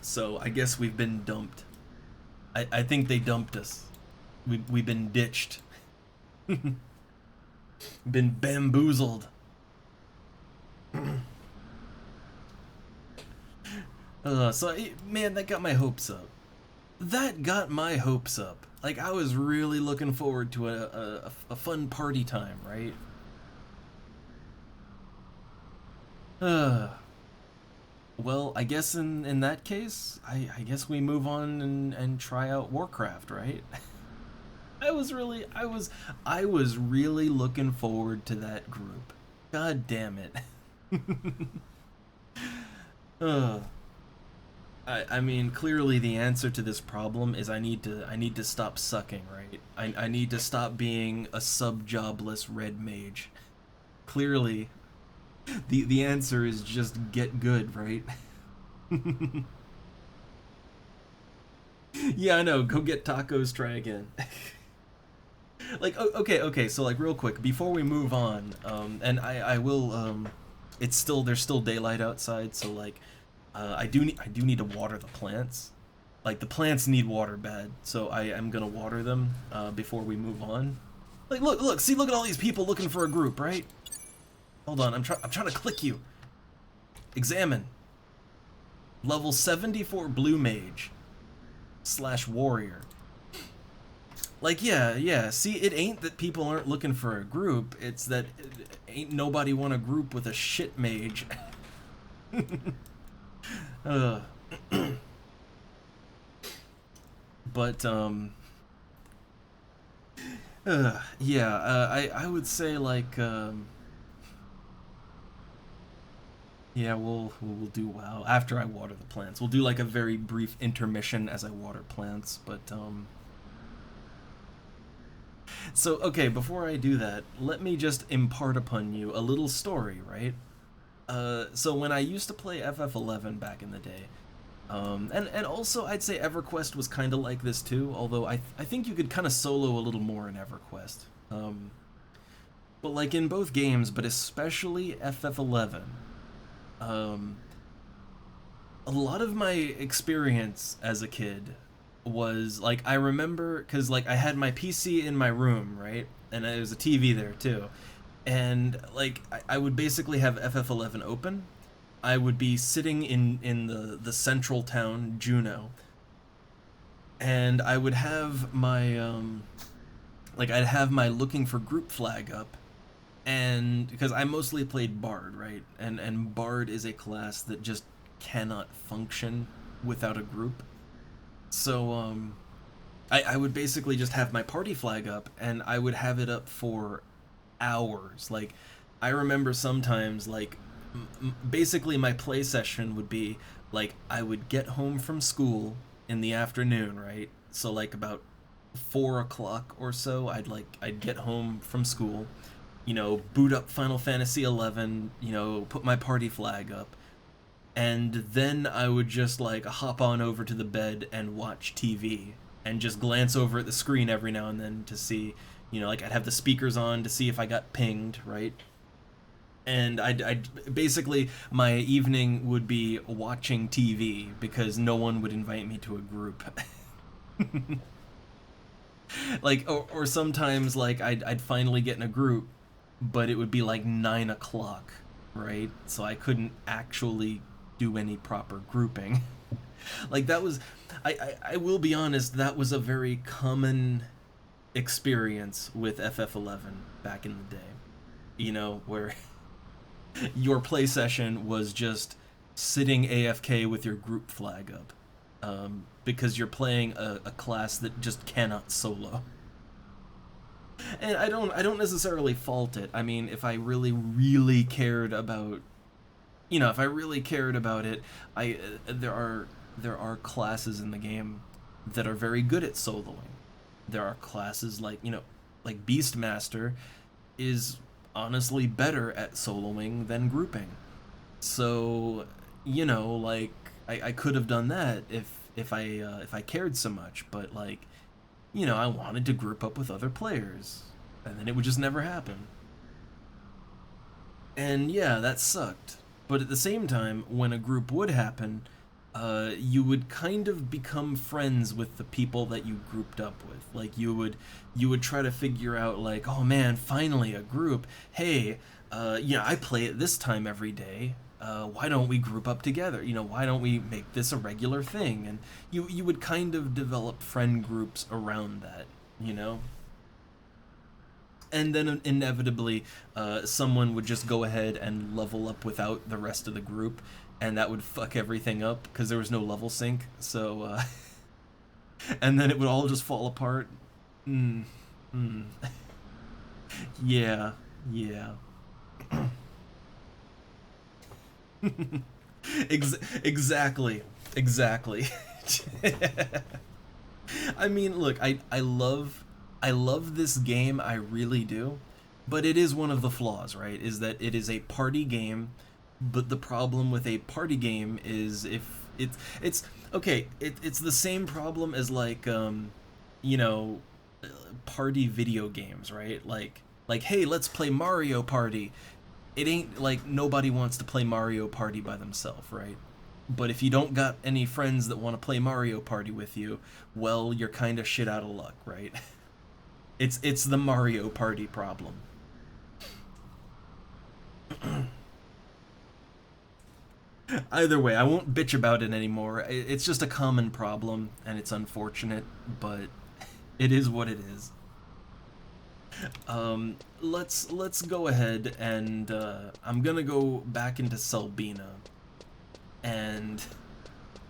S1: So I guess we've been dumped. I think they dumped us. We've been ditched. Been bamboozled. Man, that got my hopes up. That got my hopes up. Like, I was really looking forward to a fun party time, right? Well, I guess in that case, I guess we move on and try out Warcraft, right? I was really looking forward to that group. God damn it. uh, I mean, clearly the answer to this problem is I need to stop sucking, right? I need to stop being a sub-jobless red mage. Clearly, the answer is just get good, right? Yeah, I know. Go get tacos. Try again. Like, okay. So, like, real quick before we move on, and I will, it's still there's still daylight outside, so like, I do need to water the plants. Like, the plants need water bad, so I am gonna water them before we move on. Like, look at all these people looking for a group, right? Hold on, I'm trying to click you. Examine. Level 74 blue mage / warrior. Like, yeah. See, it ain't that people aren't looking for a group. It's that ain't nobody want a group with a shit mage. But yeah. I would say like yeah, we'll do WoW after I water the plants. We'll do like a very brief intermission as I water plants, but so okay, before I do that, let me just impart upon you a little story, right? So when I used to play FF11 back in the day, and also I'd say EverQuest was kind of like this too, although I think you could kind of solo a little more in EverQuest. But like in both games, but especially FF11, a lot of my experience as a kid was like, I remember because like I had my PC in my room, right, and there was a TV there too, and like I would basically have FF11 open. I would be sitting in the central town Juneau, and I would have my like I'd have my looking for group flag up, and because I mostly played Bard, right, and Bard is a class that just cannot function without a group. So I would basically just have my party flag up, and I would have it up for hours. Like, I remember sometimes, like, basically my play session would be, like, I would get home from school in the afternoon, right? So, like, about 4 o'clock or so, I'd get home from school, you know, boot up Final Fantasy 11, you know, put my party flag up, and then I would just like hop on over to the bed and watch TV and just glance over at the screen every now and then to see, you know, like I'd have the speakers on to see if I got pinged, right? And I'd basically, my evening would be watching TV because no one would invite me to a group. Like, or sometimes like I'd finally get in a group, but it would be like 9 o'clock, right? So I couldn't actually do any proper grouping. Like, that was, I will be honest, that was a very common experience with FF11 back in the day. You know, where your play session was just sitting AFK with your group flag up. Because you're playing a class that just cannot solo. And I don't necessarily fault it. I mean, if I really cared about, you know, if I really cared about it, there are classes in the game that are very good at soloing. There are classes like, you know, like Beastmaster is honestly better at soloing than grouping. So, you know, like I could have done that if I cared so much, but like, you know, I wanted to group up with other players, and then it would just never happen. And yeah, that sucked. But at the same time, when a group would happen, you would kind of become friends with the people that you grouped up with. Like, you would try to figure out, like, oh man, finally a group. Hey, yeah, I play it this time every day. why don't we group up together? You know, why don't we make this a regular thing? And you would kind of develop friend groups around that, you know? And then inevitably, someone would just go ahead and level up without the rest of the group, and that would fuck everything up because there was no level sync. So, and then it would all just fall apart. Yeah, yeah. Exactly, exactly. I mean, look, I love this game, I really do, but it is one of the flaws, right? Is that it is a party game, but the problem with a party game is if it's okay, it's the same problem as like you know, party video games, right? Like hey, let's play Mario Party. It ain't like nobody wants to play Mario Party by themselves, right? But if you don't got any friends that want to play Mario Party with you, well, you're kind of shit out of luck, right? It's the Mario Party problem. Either way, I won't bitch about it anymore. It's just a common problem, and it's unfortunate, but it is what it is. Let's go ahead and I'm gonna go back into Selbina, and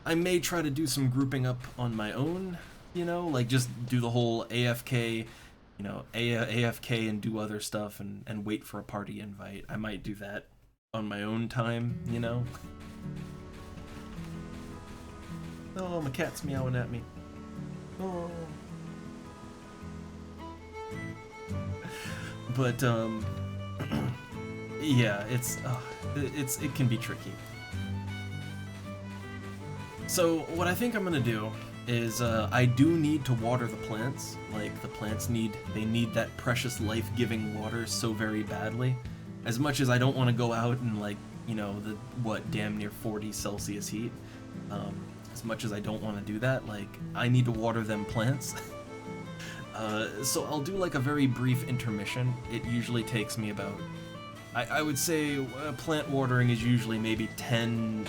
S1: I may try to do some grouping up on my own. You know, like just do the whole AFK, you know, AFK and do other stuff and wait for a party invite. I might do that on my own time, you know. Oh, my cat's meowing at me. Oh. But yeah, it can be tricky. So what I think I'm gonna do is I do need to water the plants. Like the plants need that precious life-giving water so very badly. As much as I don't want to go out and like, you know, the damn near 40 Celsius heat. As much as I don't want to do that, like I need to water them plants. So I'll do like a very brief intermission. It usually takes me about, I would say plant watering is usually maybe 10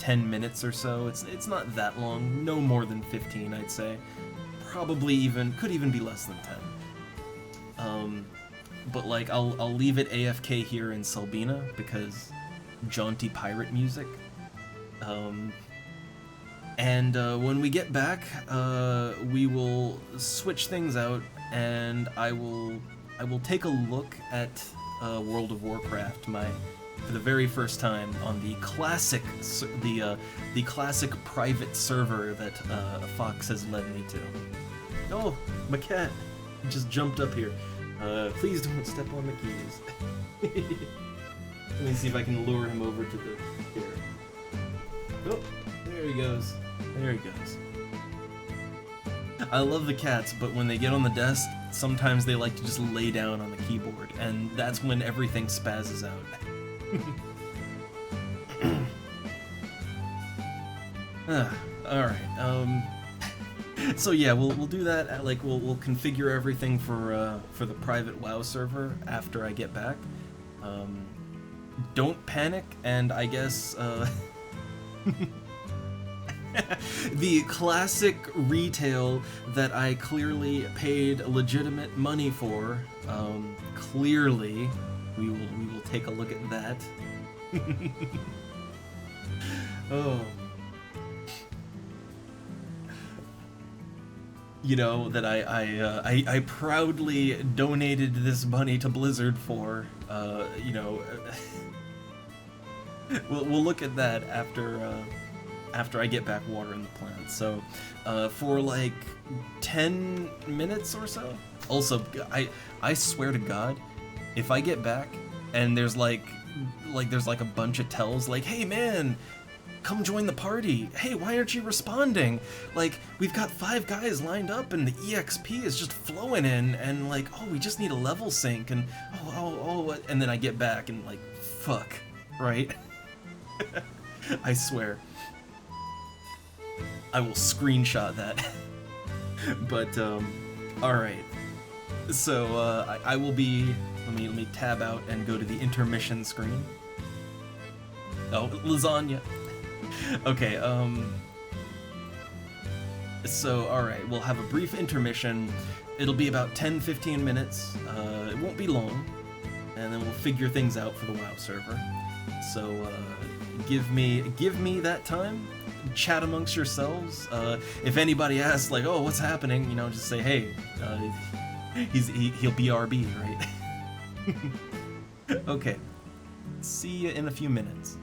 S1: minutes or so. It's not that long, no more than 15 I'd say. Probably could even be less than 10. But like I'll leave it AFK here in Selbina because jaunty pirate music. And when we get back, we will switch things out, and I will take a look at World of Warcraft, for the very first time on the classic private server that Fox has led me to. Oh, my cat just jumped up here. Please don't step on the keys. Let me see if I can lure him over to the here. Oh, there he goes. There he goes. I love the cats, but when they get on the desk, sometimes they like to just lay down on the keyboard, and that's when everything spazzes out. Alright, so yeah, we'll do that, like, we'll configure everything for the private WoW server after I get back. Don't panic, and I guess, the classic retail that I clearly paid legitimate money for, clearly, we will take a look at that. Oh. You know, that I proudly donated this money to Blizzard for, you know, we'll look at that after I get back watering the plants. So, for like 10 minutes or so. Also, I swear to God, if I get back and there's like a bunch of tells like, hey man, come join the party. Hey, why aren't you responding? Like, we've got 5 guys lined up and the EXP is just flowing in, and like, oh, we just need a level sync, and what? And then I get back and like, fuck, right? I swear. I will screenshot that. But, alright. So, I will be, let me tab out and go to the intermission screen. Oh, lasagna. Okay, so, alright, we'll have a brief intermission. It'll be about 10-15 minutes. It won't be long. And then we'll figure things out for the WoW server. So, give me that time. Chat amongst yourselves. If anybody asks, like, oh, what's happening? You know, just say, hey, he'll be RB, right? Okay. See you in a few minutes.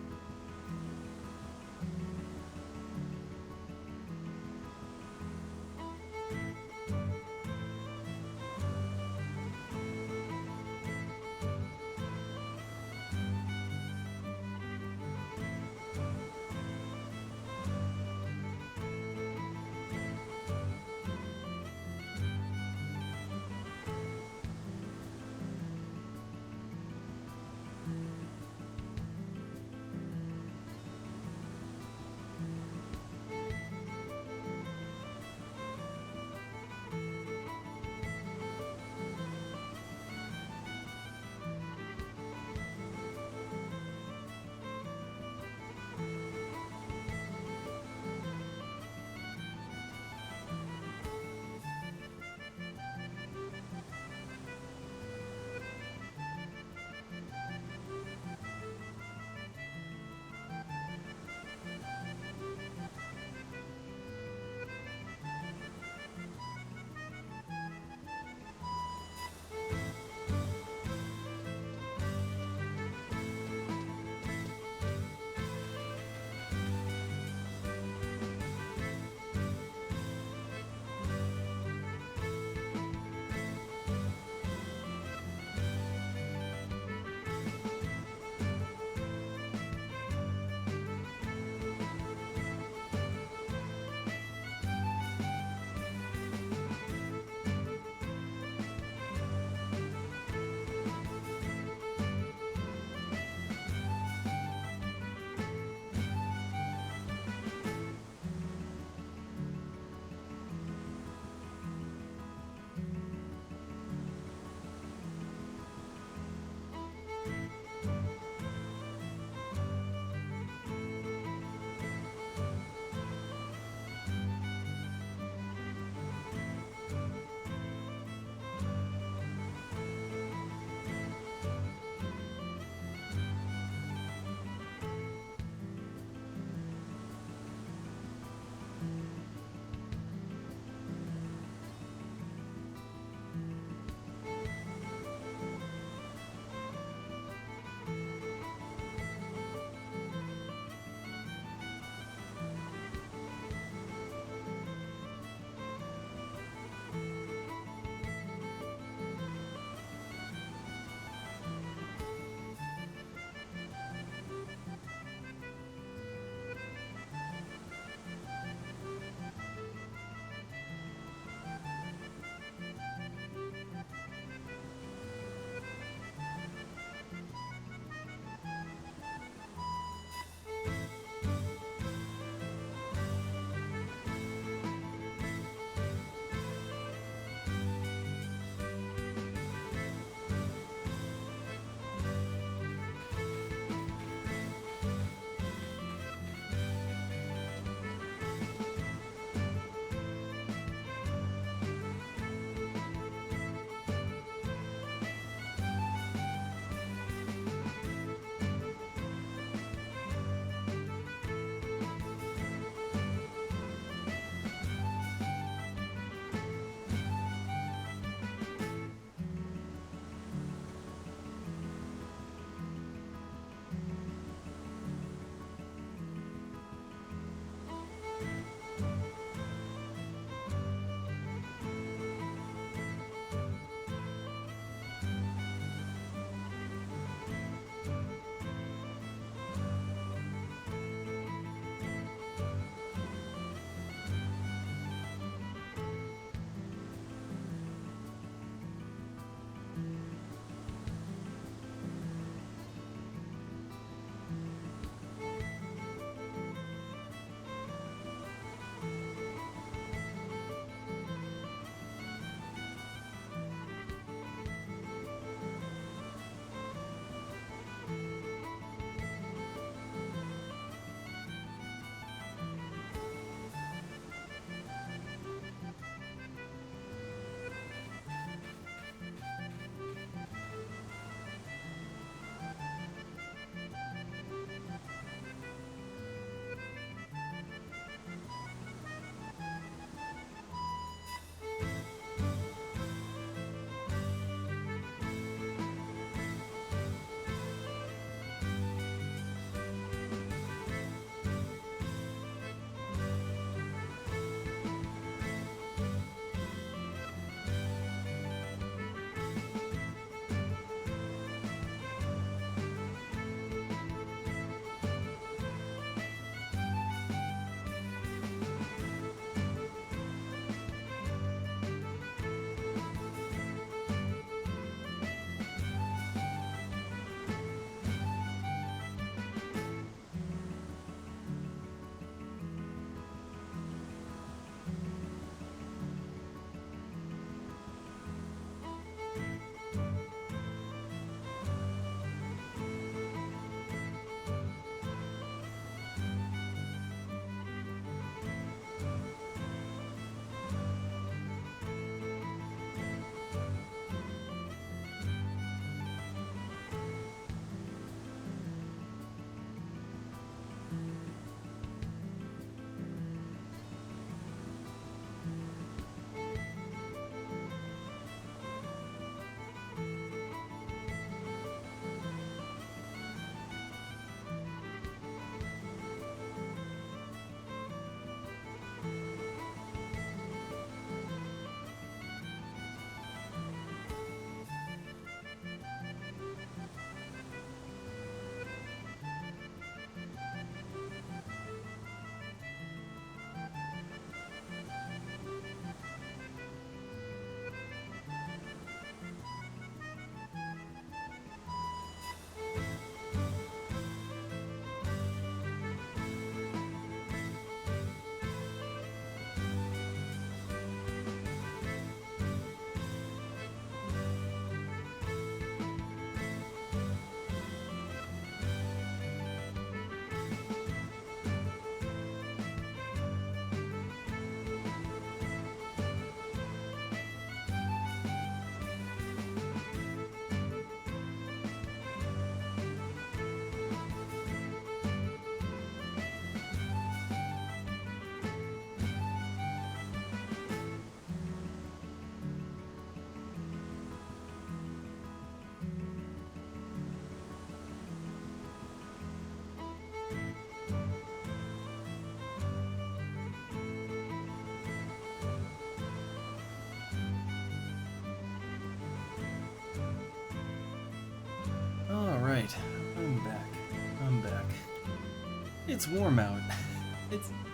S1: It's warm out.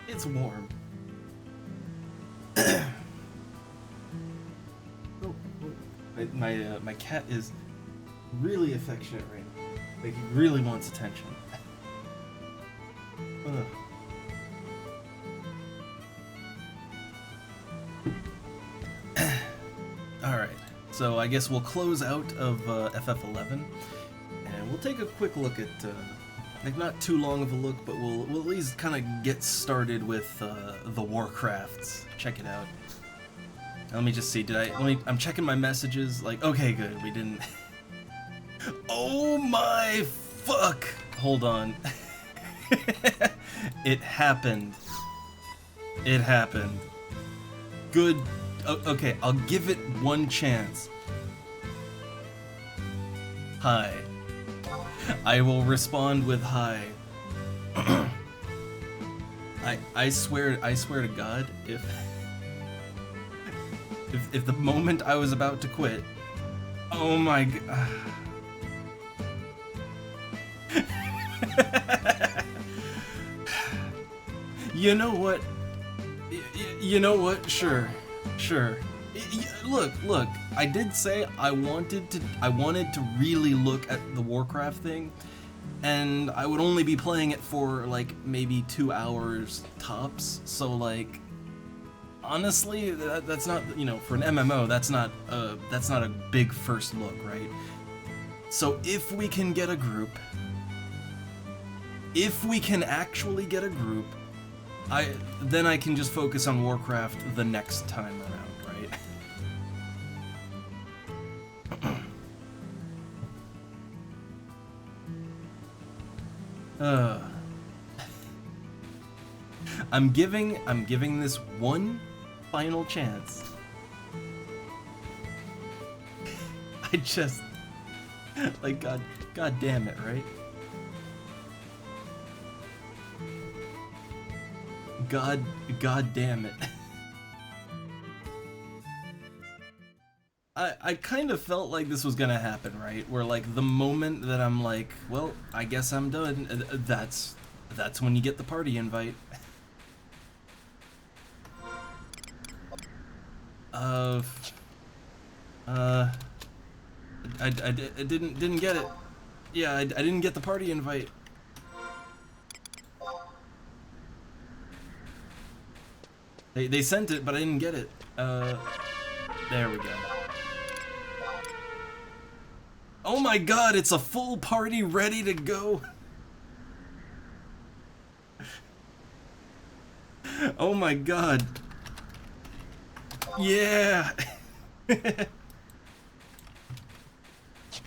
S1: It's warm. Oh, my cat is really affectionate right now. Like, he really wants attention. Ugh. Alright, so I guess we'll close out of FF11, and we'll take a quick look at, like, not too long of a look, but we'll at least kind of get started with the Warcrafts. Check it out. Now, let me just see, I'm checking my messages, like, okay, good, we didn't... Oh my fuck! Hold on. It happened. It happened. Good. Okay, I'll give it one chance. Hi. I will respond with hi. I swear to God, if the moment I was about to quit, oh my god. You know what? You know what? Sure. Look. I did say I wanted to really look at the Warcraft thing, and I would only be playing it for like maybe 2 hours tops. So like, honestly, that's not, you know, for an MMO, that's not a big first look, right? So if we can get a group, if we can actually get a group, then I can just focus on Warcraft the next time around, right? I'm giving this one final chance. I just, like, god damn it, right? God damn it. I kind of felt like this was gonna happen, right? Where like the moment that I'm like, well, I guess I'm done, that's when you get the party invite. I didn't get it. Yeah, I didn't get the party invite. They sent it, but I didn't get it. There we go. Oh my god, it's a full party ready to go. Oh my god. Yeah.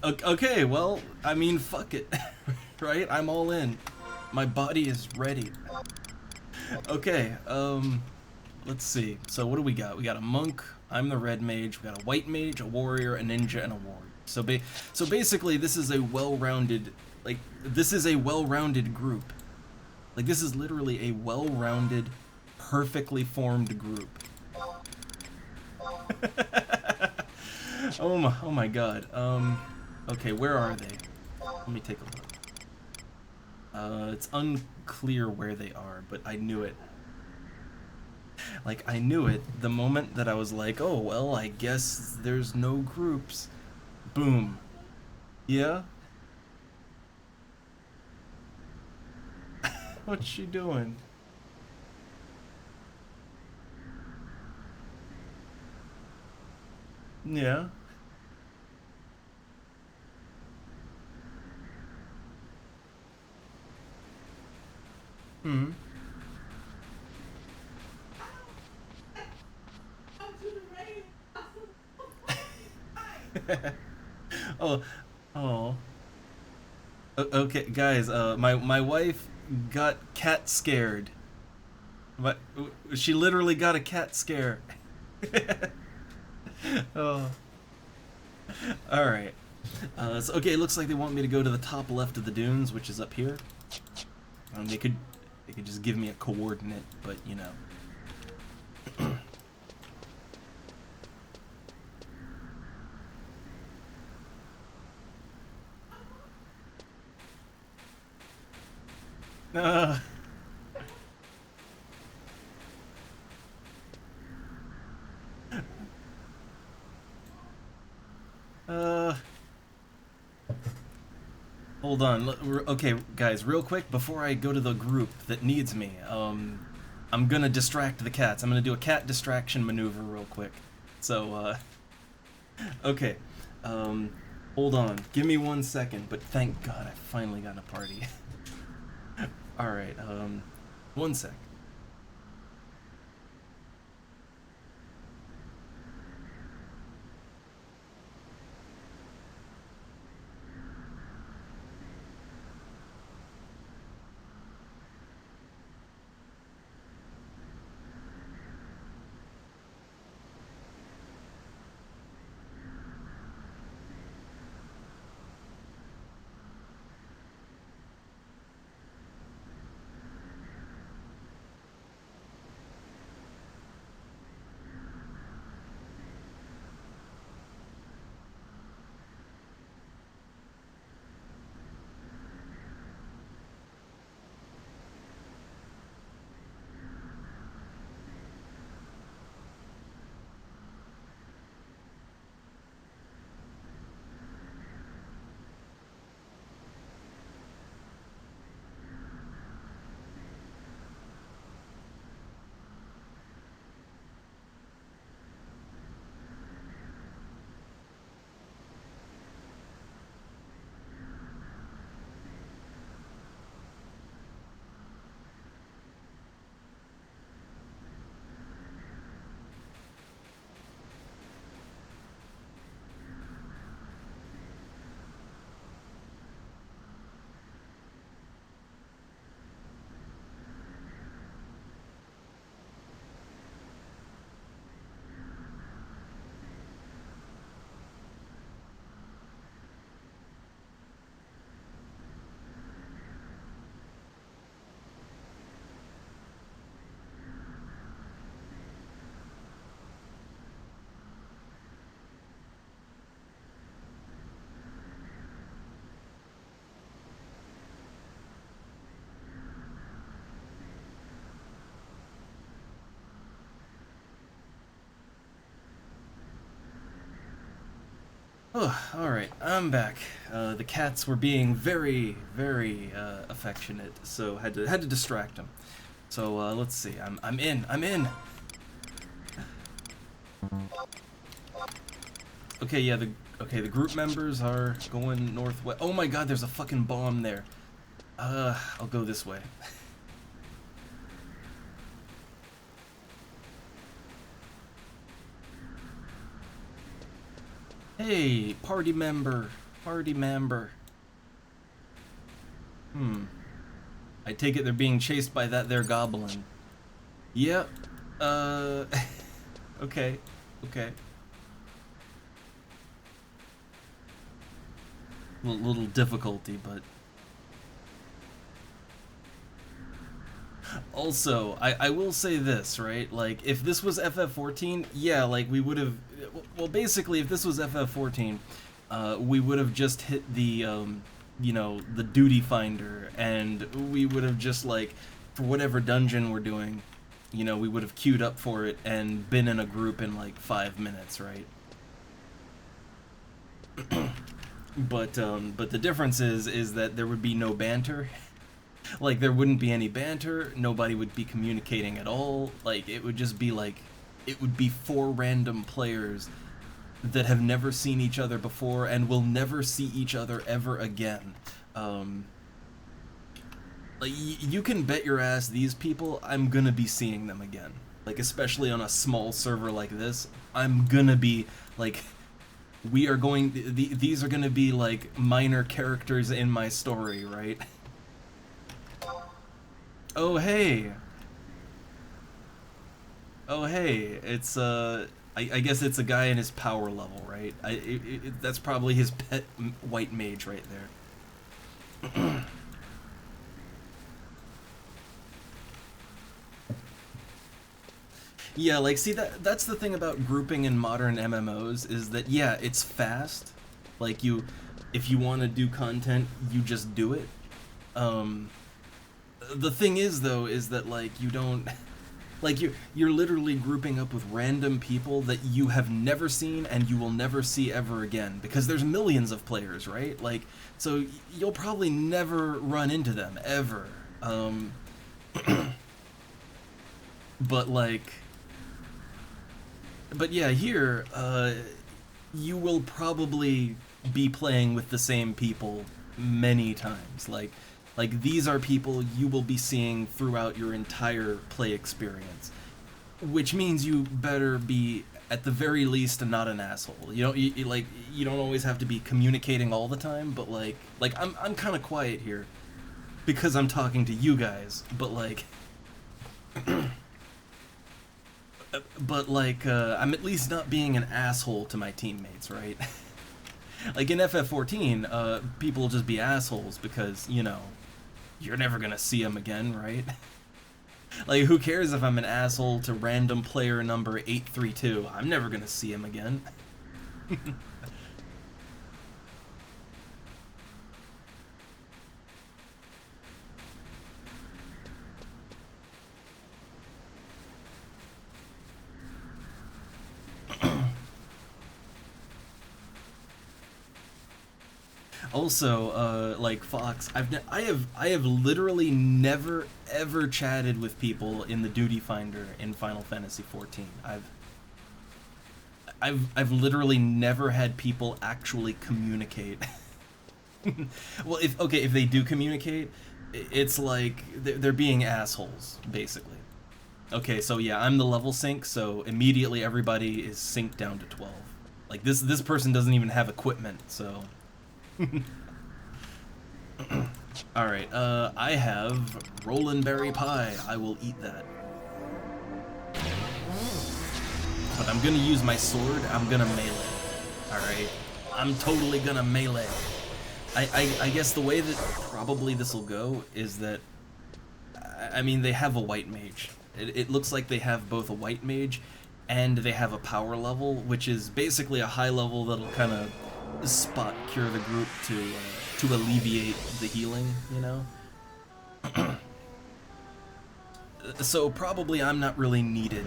S1: Okay, well, I mean, fuck it. Right? I'm all in. My body is ready. Okay, let's see. So what do we got? We got a monk, I'm the red mage, we got a white mage, a warrior, a ninja, and a warrior. So basically this is a well-rounded, like, this is a well-rounded group. Like, this is literally a well-rounded, perfectly formed group. Oh my god. Okay, where are they? Let me take a look. It's unclear where they are, but I knew it. Like, I knew it the moment that I was like, oh, well, I guess there's no groups. Boom. Yeah? What's she doing? Yeah? Hmm. Oh, oh. Okay, guys. My wife got cat scared. But she literally got a cat scare. Oh. All right. So, okay, it looks like they want me to go to the top left of the dunes, which is up here. They could just give me a coordinate, but you know. Hold on. Okay, guys, real quick before I go to the group that needs me. I'm gonna distract the cats. I'm gonna do a cat distraction maneuver real quick. So, okay. Um, Hold on. Give me 1 second. But thank God I finally got a party. All right. 1 sec. Oh, all right, I'm back. The cats were being very, very affectionate, so had to distract them. So let's see. I'm in. I'm in. Okay, yeah. The group members are going northwest. Oh my God, there's a fucking bomb there. I'll go this way. Hey, party member. Party member. I take it they're being chased by that there goblin. Yep. Okay. Okay. Little difficulty, but... Also, I will say this, right? Like, if this was FF14, yeah, like, we would have... Well, basically, if this was FF14, we would have just hit the, you know, the duty finder, and we would have just, like, for whatever dungeon we're doing, you know, we would have queued up for it and been in a group in, like, 5 minutes, right? But the difference is that there would be no banter. Like, there wouldn't be any banter, nobody would be communicating at all, like, it would just be like, it would be 4 random players that have never seen each other before and will never see each other ever again. Like, you can bet your ass these people, I'm gonna be seeing them again. Like, especially on a small server like this, I'm gonna be, like, we are going, these are gonna be, like, minor characters in my story, right? Oh, hey! Oh, hey, it's, I guess it's a guy in his power level, right? That's probably his pet white mage right there. Yeah, like, see, that's the thing about grouping in modern MMOs, is that, yeah, it's fast. Like, if you want to do content, you just do it. The thing is, though, is that, like, you don't... Like you're literally grouping up with random people that you have never seen and you will never see ever again because there's millions of players, right? Like so you'll probably never run into them ever. But like but yeah, here you will probably be playing with the same people many times. Like these are people you will be seeing throughout your entire play experience, which means you better be at the very least not an asshole. You don't always have to be communicating all the time, but like I'm kind of quiet here because I'm talking to you guys, but like I'm at least not being an asshole to my teammates, right? Like in FF14, people will just be assholes because, you know, you're never gonna see them again, right? Like, who cares if I'm an asshole to random player number 832? I'm never gonna see him again. Also, like Fox, I have literally never ever chatted with people in the Duty Finder in Final Fantasy XIV. I've literally never had people actually communicate. Well, if they do communicate, it's like they're being assholes, basically. Okay, so yeah, I'm the level sync, so immediately everybody is synced down to 12. Like this person doesn't even have equipment, so all right. I have Rollin' Berry Pie. I will eat that. But I'm gonna use my sword. I'm gonna melee. All right. I'm totally gonna melee. I guess the way that probably this will go is that I mean they have a white mage. It looks like they have both a white mage and they have a power level, which is basically a high level that'll kind of spot cure the group to alleviate the healing, you know. So probably I'm not really needed.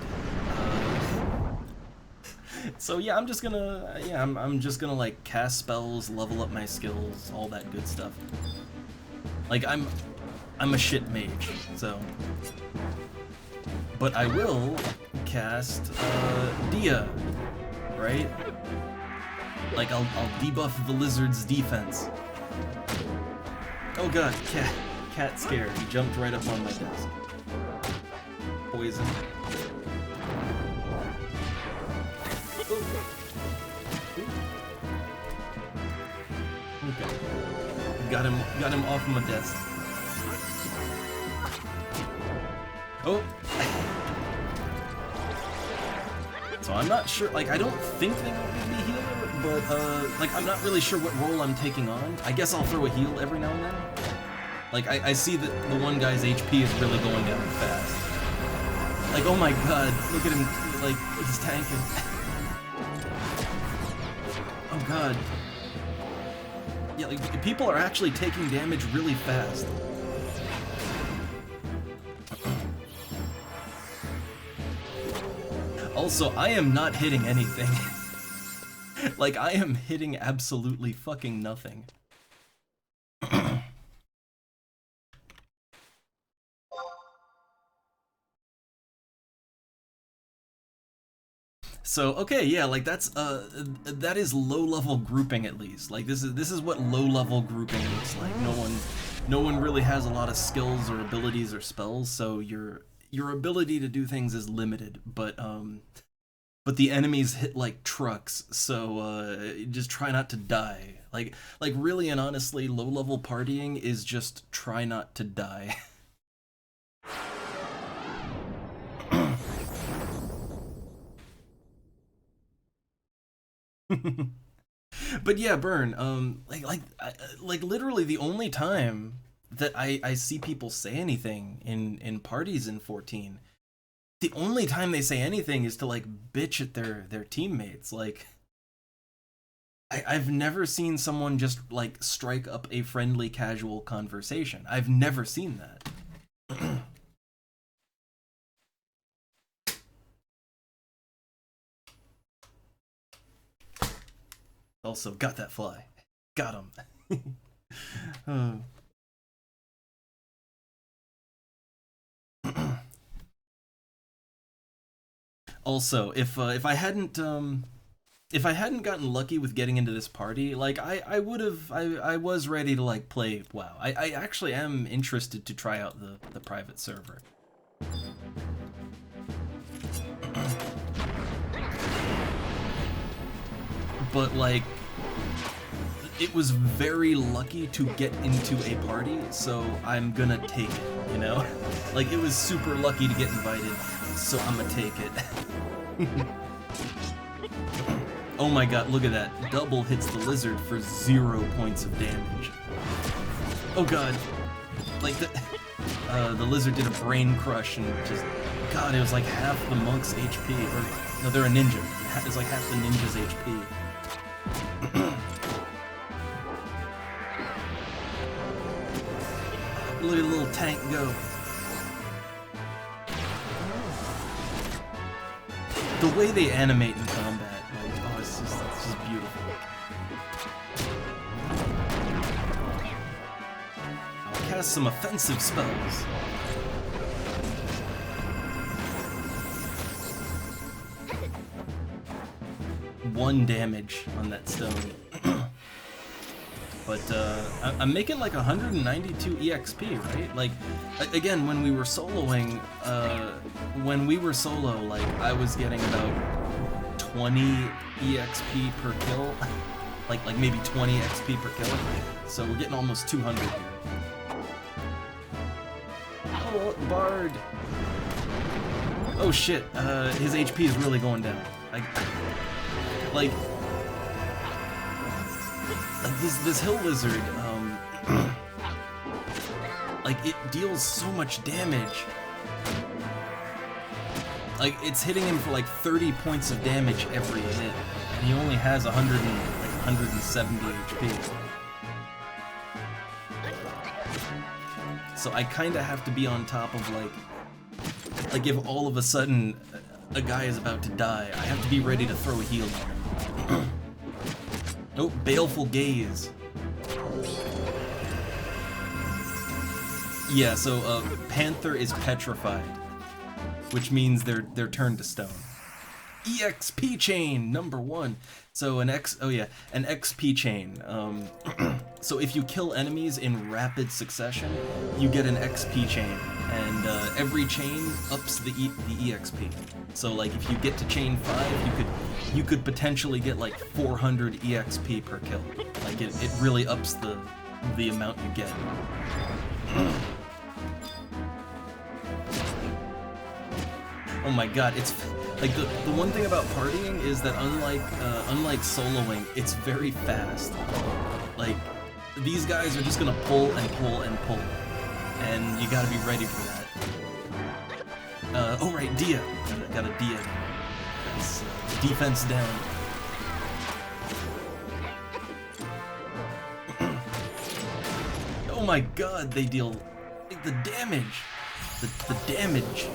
S1: So yeah, I'm just gonna like cast spells, level up my skills, all that good stuff. Like I'm a shit mage, so. But I will cast Dia, right? Like I'll debuff the lizard's defense. Oh god, cat scared. He jumped right up on my desk. Poison. Okay. Got him off my desk. Oh. So I'm not sure, like I don't think they will give me healer, but like I'm not really sure what role I'm taking on. I guess I'll throw a heal every now and then. Like I see that the one guy's HP is really going down fast. Like oh my god, look at him, like he's tanking. Oh god. Yeah, like people are actually taking damage really fast. Also, I am not hitting anything. Like, I am hitting absolutely fucking nothing. So, okay, yeah, like that is low-level grouping at least. Like this is what low-level grouping looks like. No one really has a lot of skills or abilities or spells, so your ability to do things is limited, but the enemies hit like trucks, so just try not to die. Like really and honestly, low-level partying is just try not to die. But yeah, Burn, like literally the only time that I see people say anything in parties in 14, the only time they say anything is to like bitch at their teammates. Like I've never seen someone just like strike up a friendly casual conversation. I've never seen that. Also, got that fly. Got him. Also, if I hadn't gotten lucky with getting into this party, like I would have I was ready to like play WoW. I actually am interested to try out the private server. But like it was very lucky to get into a party, so I'm gonna take it, you know? Like, it was super lucky to get invited, so I'm gonna take it. Oh my god, look at that. Double hits the lizard for 0 points of damage. Oh god. Like, the lizard did a brain crush and just... God, it was like half the monk's HP. Or, no, they're a ninja. It's like half the ninja's HP. Look at the little tank go. The way they animate in combat, like, oh, it's just beautiful. I'll cast some offensive spells. One damage on that stone. But I'm making like 192 EXP, right? Like, again, when we were soloing, like, I was getting about 20 EXP per kill. like maybe 20 XP per kill. So we're getting almost 200 here. Oh, Bard! Oh shit, his HP is really going down. Like this hill lizard, like, it deals so much damage. Like, it's hitting him for like 30 points of damage every hit, and he only has 170 HP. So I kinda have to be on top of like if all of a sudden a guy is about to die, I have to be ready to throw a heal on him. Oh, Baleful Gaze. Yeah, so Panther is petrified, which means they're turned to stone. EXP chain #1. So an XP chain. So if you kill enemies in rapid succession, you get an XP chain, and every chain ups the EXP. So like if you get to chain 5, you could potentially get like 400 EXP per kill. Like it really ups the amount you get. Oh my god, it's like the one thing about partying is that unlike soloing, it's very fast. Like, these guys are just gonna pull and pull and pull, and you gotta be ready for that. Oh right, Dia. Got a Dia. That's defense down. Oh my god, they deal like, the damage. The damage.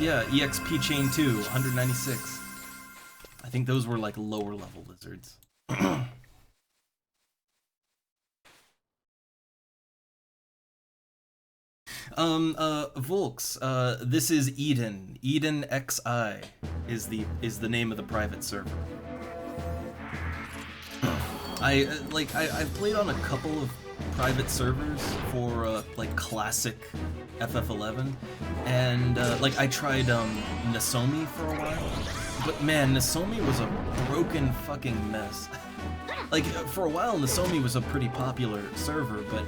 S1: Yeah, EXP chain 2, 196. I think those were like lower level lizards. Volks, this is Eden. Eden XI is the name of the private server. I've played on a couple of private servers for like classic FF11, and like I tried Nasomi for a while, but man, Nasomi was a broken fucking mess. Like for a while, Nasomi was a pretty popular server, but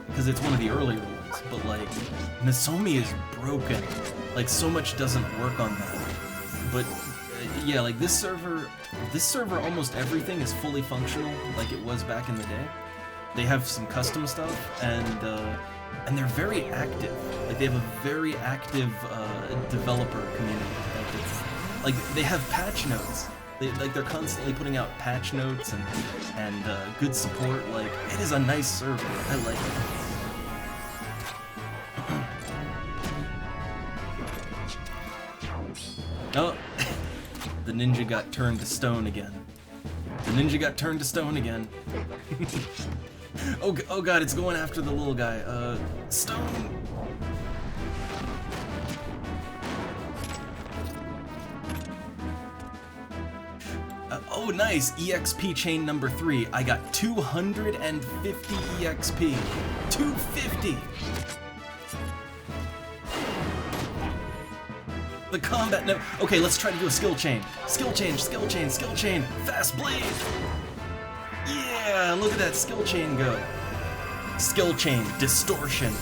S1: because it's one of the earlier ones. But like Nasomi is broken. Like so much doesn't work on that. But yeah, like this server, almost everything is fully functional, like it was back in the day. They have some custom stuff, and they're very active. Like they have a very active developer community. Like they have patch notes. They're constantly putting out patch notes and good support. Like it is a nice server. I like it. Oh, the ninja got turned to stone again. The ninja got turned to stone again. Oh god, it's going after the little guy. Stone! Oh, nice! EXP chain number 3. I got 250 EXP. 250! The combat no. Okay, let's try to do a skill chain. Skill chain, skill chain, skill chain. Fast blade! Yeah, look at that skill chain go. Skill chain, distortion.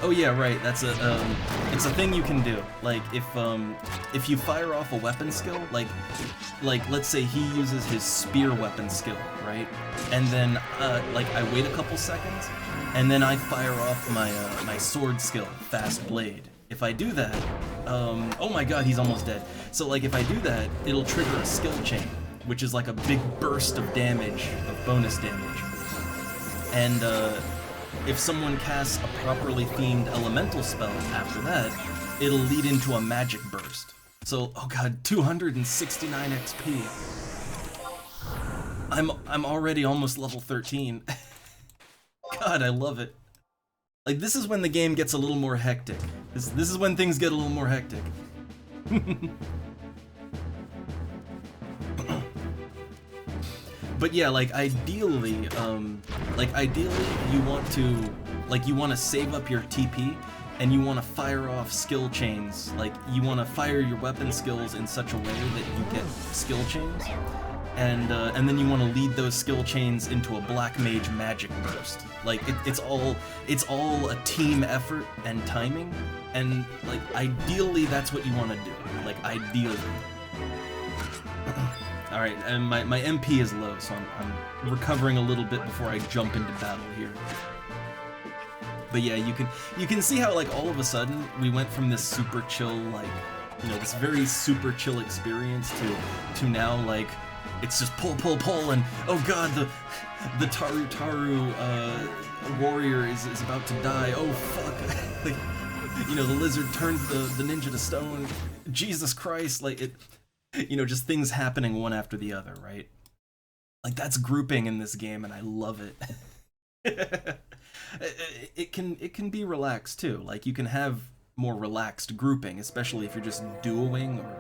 S1: Oh yeah, right. That's it's a thing you can do. Like if you fire off a weapon skill, like let's say he uses his spear weapon skill, right? And then like I wait a couple seconds, and then I fire off my my sword skill, fast blade. If I do that, oh my god, he's almost dead. So like if I do that, it'll trigger a skill chain, which is like a big burst of damage, of bonus damage. And if someone casts a properly themed elemental spell after that, it'll lead into a magic burst. So, oh god, 269 XP. I'm already almost level 13. God, I love it. Like, this is when the game gets a little more hectic. This is when things get a little more hectic. But yeah, like ideally you want to save up your TP and you want to fire off skill chains. Like you want to fire your weapon skills in such a way that you get skill chains, and then you want to lead those skill chains into a black mage magic burst. Like it's all a team effort and timing, and like ideally that's what you want to do. Like ideally. Alright, and my MP is low, so I'm recovering a little bit before I jump into battle here. But yeah, you can see how like all of a sudden we went from this super chill, like, you know, this very super chill experience to now like it's just pull and oh god, the Taru warrior is about to die. Oh fuck. Like, you know, the lizard turned the ninja to stone. Jesus Christ, like it. You know, just things happening one after the other, right? Like, that's grouping in this game, and I love it. It can be relaxed, too. Like, you can have more relaxed grouping, especially if you're just duoing or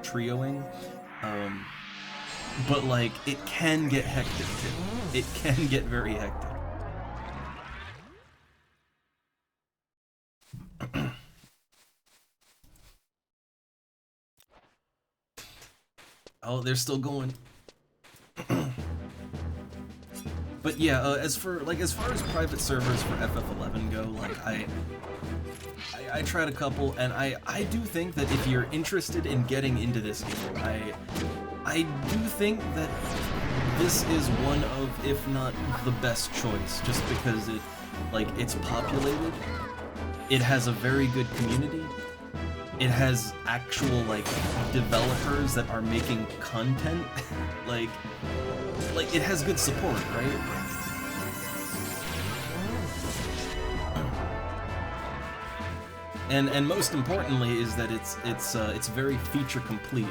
S1: trioing. But, like, it can get hectic, too. It can get very hectic. Oh, they're still going. But yeah, as far as private servers for FF11 go, like I tried a couple, and I do think that if you're interested in getting into this game, I do think that this is one of, if not the best choice, just because it's populated, it has a very good community. It has actual, like, developers that are making content. like, it has good support, right? And most importantly is that it's very feature complete.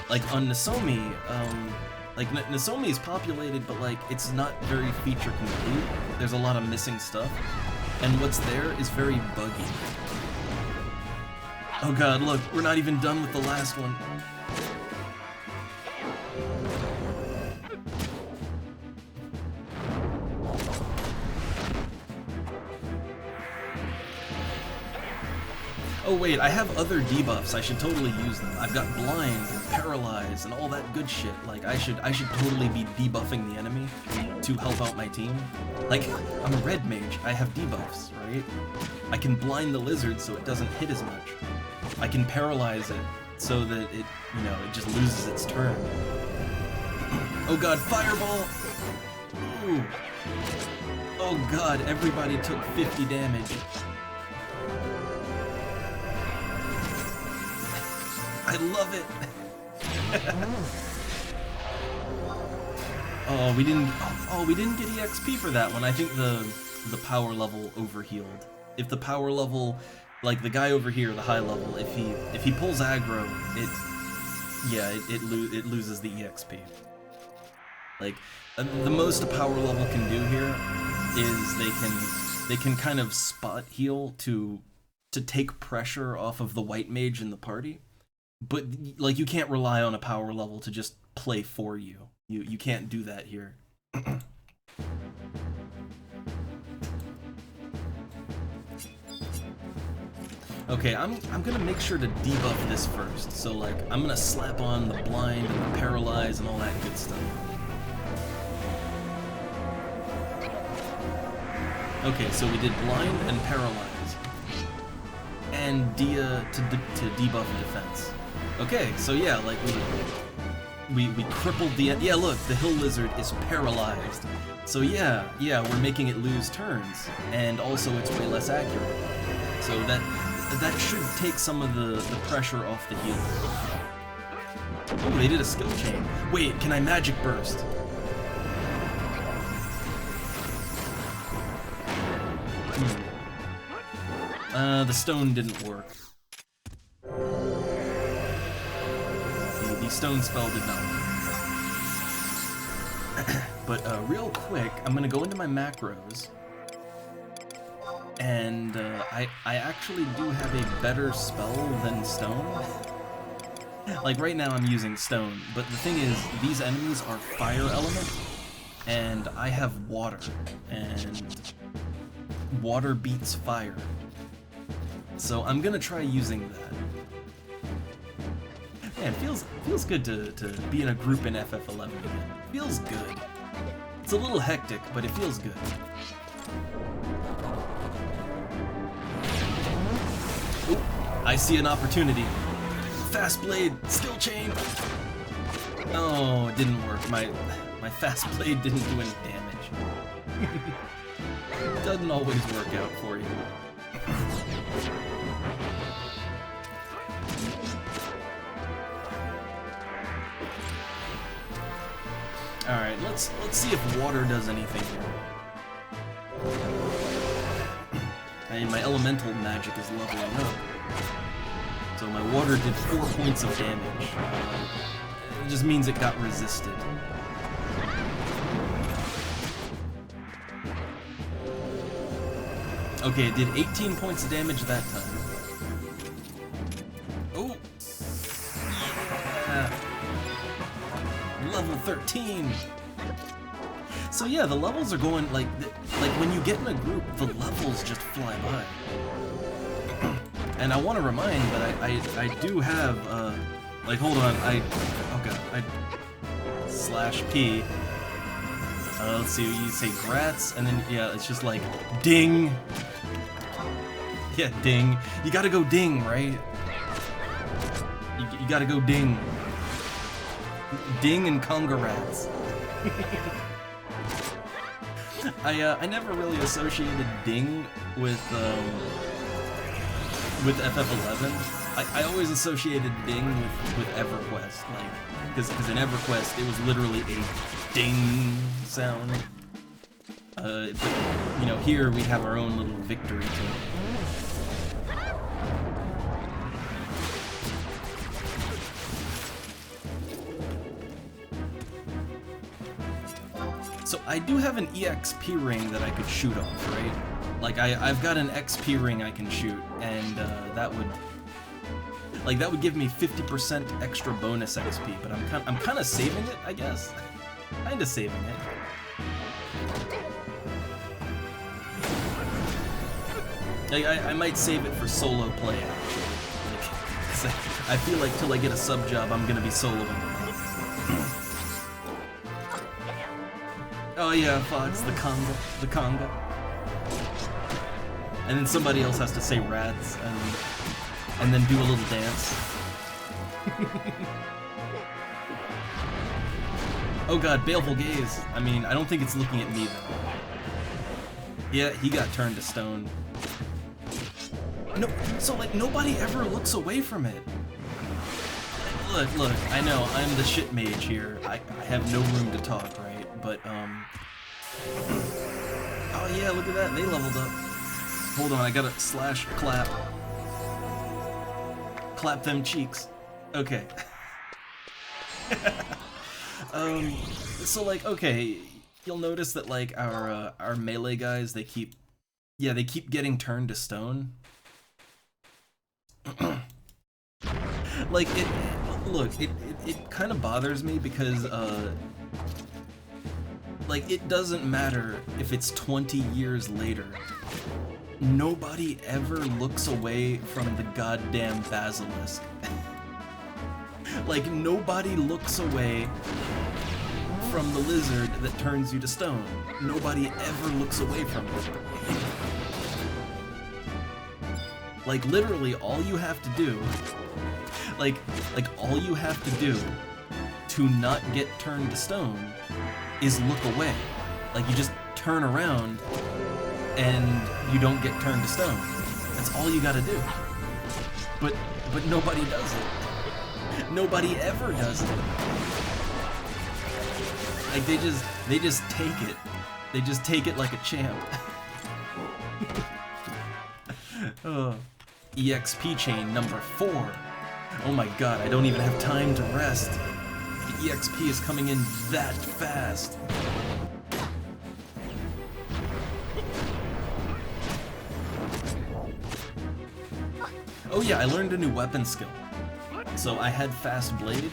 S1: Like on Nozomi, like Nozomi is populated, but like it's not very feature complete. There's a lot of missing stuff, and what's there is very buggy. Oh god, look, we're not even done with the last one. Oh wait, I have other debuffs. I should totally use them. I've got blind and paralyze and all that good shit. Like I should totally be debuffing the enemy to help out my team. Like, I'm a red mage. I have debuffs, right? I can blind the lizard so it doesn't hit as much. I can paralyze it so that it, you know, it just loses its turn. Oh god, fireball! Ooh. Oh god, everybody took 50 damage. I love it! Oh, we didn't get EXP for that one. I think the power level overhealed. If the power level, like the guy over here, the high level, if he pulls aggro, yeah, it loses the EXP. Like, the most a power level can do here is they can kind of spot heal to take pressure off of the white mage in the party, but like you can't rely on a power level to just play for you. You can't do that here. Okay, I'm gonna make sure to debuff this first. So like I'm gonna slap on the blind and the paralyze and all that good stuff. Okay, so we did blind and paralyze, and Dia to debuff defense. Okay, so yeah, like we crippled the yeah. Look, the hill lizard is paralyzed. So yeah, we're making it lose turns, and also it's way less accurate. So that should take some of the pressure off the heal. Oh, they did a skill chain. Wait, can I magic burst? The stone didn't work. The stone spell did not work. But real quick, I'm gonna go into my macros, and I actually do have a better spell than stone. Like right now I'm using stone, but the thing is, these enemies are fire element, and I have water, and water beats fire. So I'm gonna try using that. Man, feels good to be in a group in FF11 again. Feels good. It's a little hectic, but it feels good. Ooh, I see an opportunity. Fast blade, skill chain. Oh, it didn't work. My fast blade didn't do any damage. Doesn't always work out for you. Alright, let's see if water does anything here. I mean, my elemental magic is leveling up. So my water did 4 points of damage. It just means it got resisted. Okay, it did 18 points of damage that time. Oh! Yeah. Level 13! So yeah, the levels are going, like when you get in a group, the levels just fly by. And I want to remind that I do have, like, hold on, oh god, /P. Let's see, you say grats, and then, yeah, it's just like, ding! Yeah, ding. You gotta go ding, right? You gotta go ding. Ding and congrats. I never really associated ding with FF11. I always associated ding with EverQuest, like, because in EverQuest it was literally a ding sound. But you know, here we have our own little victory tone. So I do have an EXP ring that I could shoot off, right? Like I've got an XP ring I can shoot, and that would give me 50% extra bonus XP. But I'm kind of saving it, I guess. Kinda saving it. Like I might save it for solo play actually. Like, I feel like till I get a sub job, I'm gonna be soloing. Oh yeah, Fox, the conga. And then somebody else has to say rats, and then do a little dance. Oh god, baleful gaze. I mean, I don't think it's looking at me though. Yeah, he got turned to stone. No, so like nobody ever looks away from it. Look, I know, I'm the shit mage here. I have no room to talk, right? But, oh yeah, look at that, they leveled up. Hold on, I gotta /clap. Clap them cheeks. Okay. So like, okay, you'll notice that like our melee guys, they keep getting turned to stone. Like it kind of bothers me because like it doesn't matter if it's 20 years later. Nobody ever looks away from the goddamn basilisk. Like nobody looks away from the lizard that turns you to stone. Nobody ever looks away from it. Like literally all you have to do, like all you have to do to not get turned to stone is look away. Like you just turn around and you don't get turned to stone. That's all you gotta do. But nobody does it. Nobody ever does it. Like they just take it. They just take it like a champ. EXP chain number 4. Oh my god, I don't even have time to rest. The EXP is coming in that fast. Oh yeah, I learned a new weapon skill. So I had Fast Blade.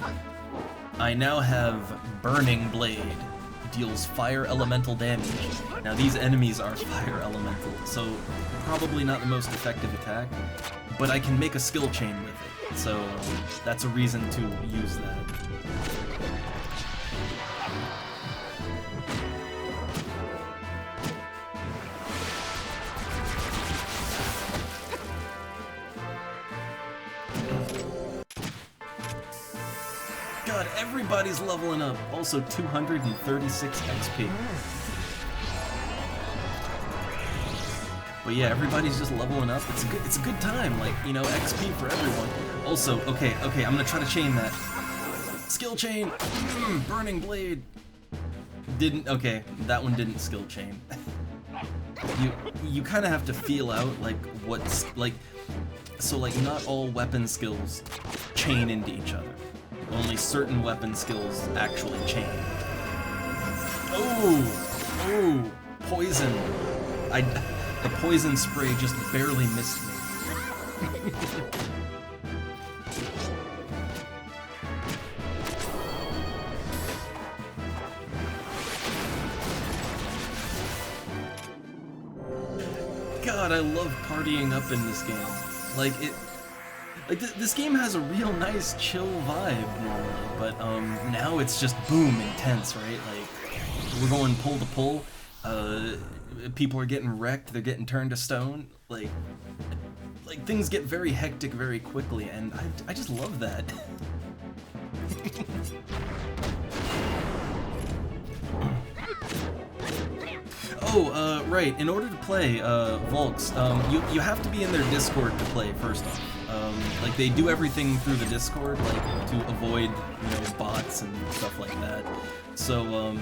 S1: I now have Burning Blade. Deals fire elemental damage. Now these enemies are fire elemental, so probably not the most effective attack, but I can make a skill chain with it, so that's a reason to use that. God, everybody's leveling up. Also 236 XP. But yeah, everybody's just leveling up. It's a good time, like, you know, XP for everyone. Also, okay, I'm gonna try to chain that. Skill chain! Burning Blade! Okay, that one didn't skill chain. You kind of have to feel out, like, what's, like, so, like, not all weapon skills chain into each other. Only certain weapon skills actually chain. Oh! Poison! The poison spray just barely missed me. God, I love partying up in this game. Like, this game has a real nice chill vibe normally, but now it's just boom intense, right? Like we're going pull to pull. People are getting wrecked. They're getting turned to stone. Like things get very hectic very quickly, and I just love that. Oh, right. In order to play Volks, you have to be in their Discord to play first off. Like they do everything through the Discord, like to avoid, you know, bots and stuff like that. So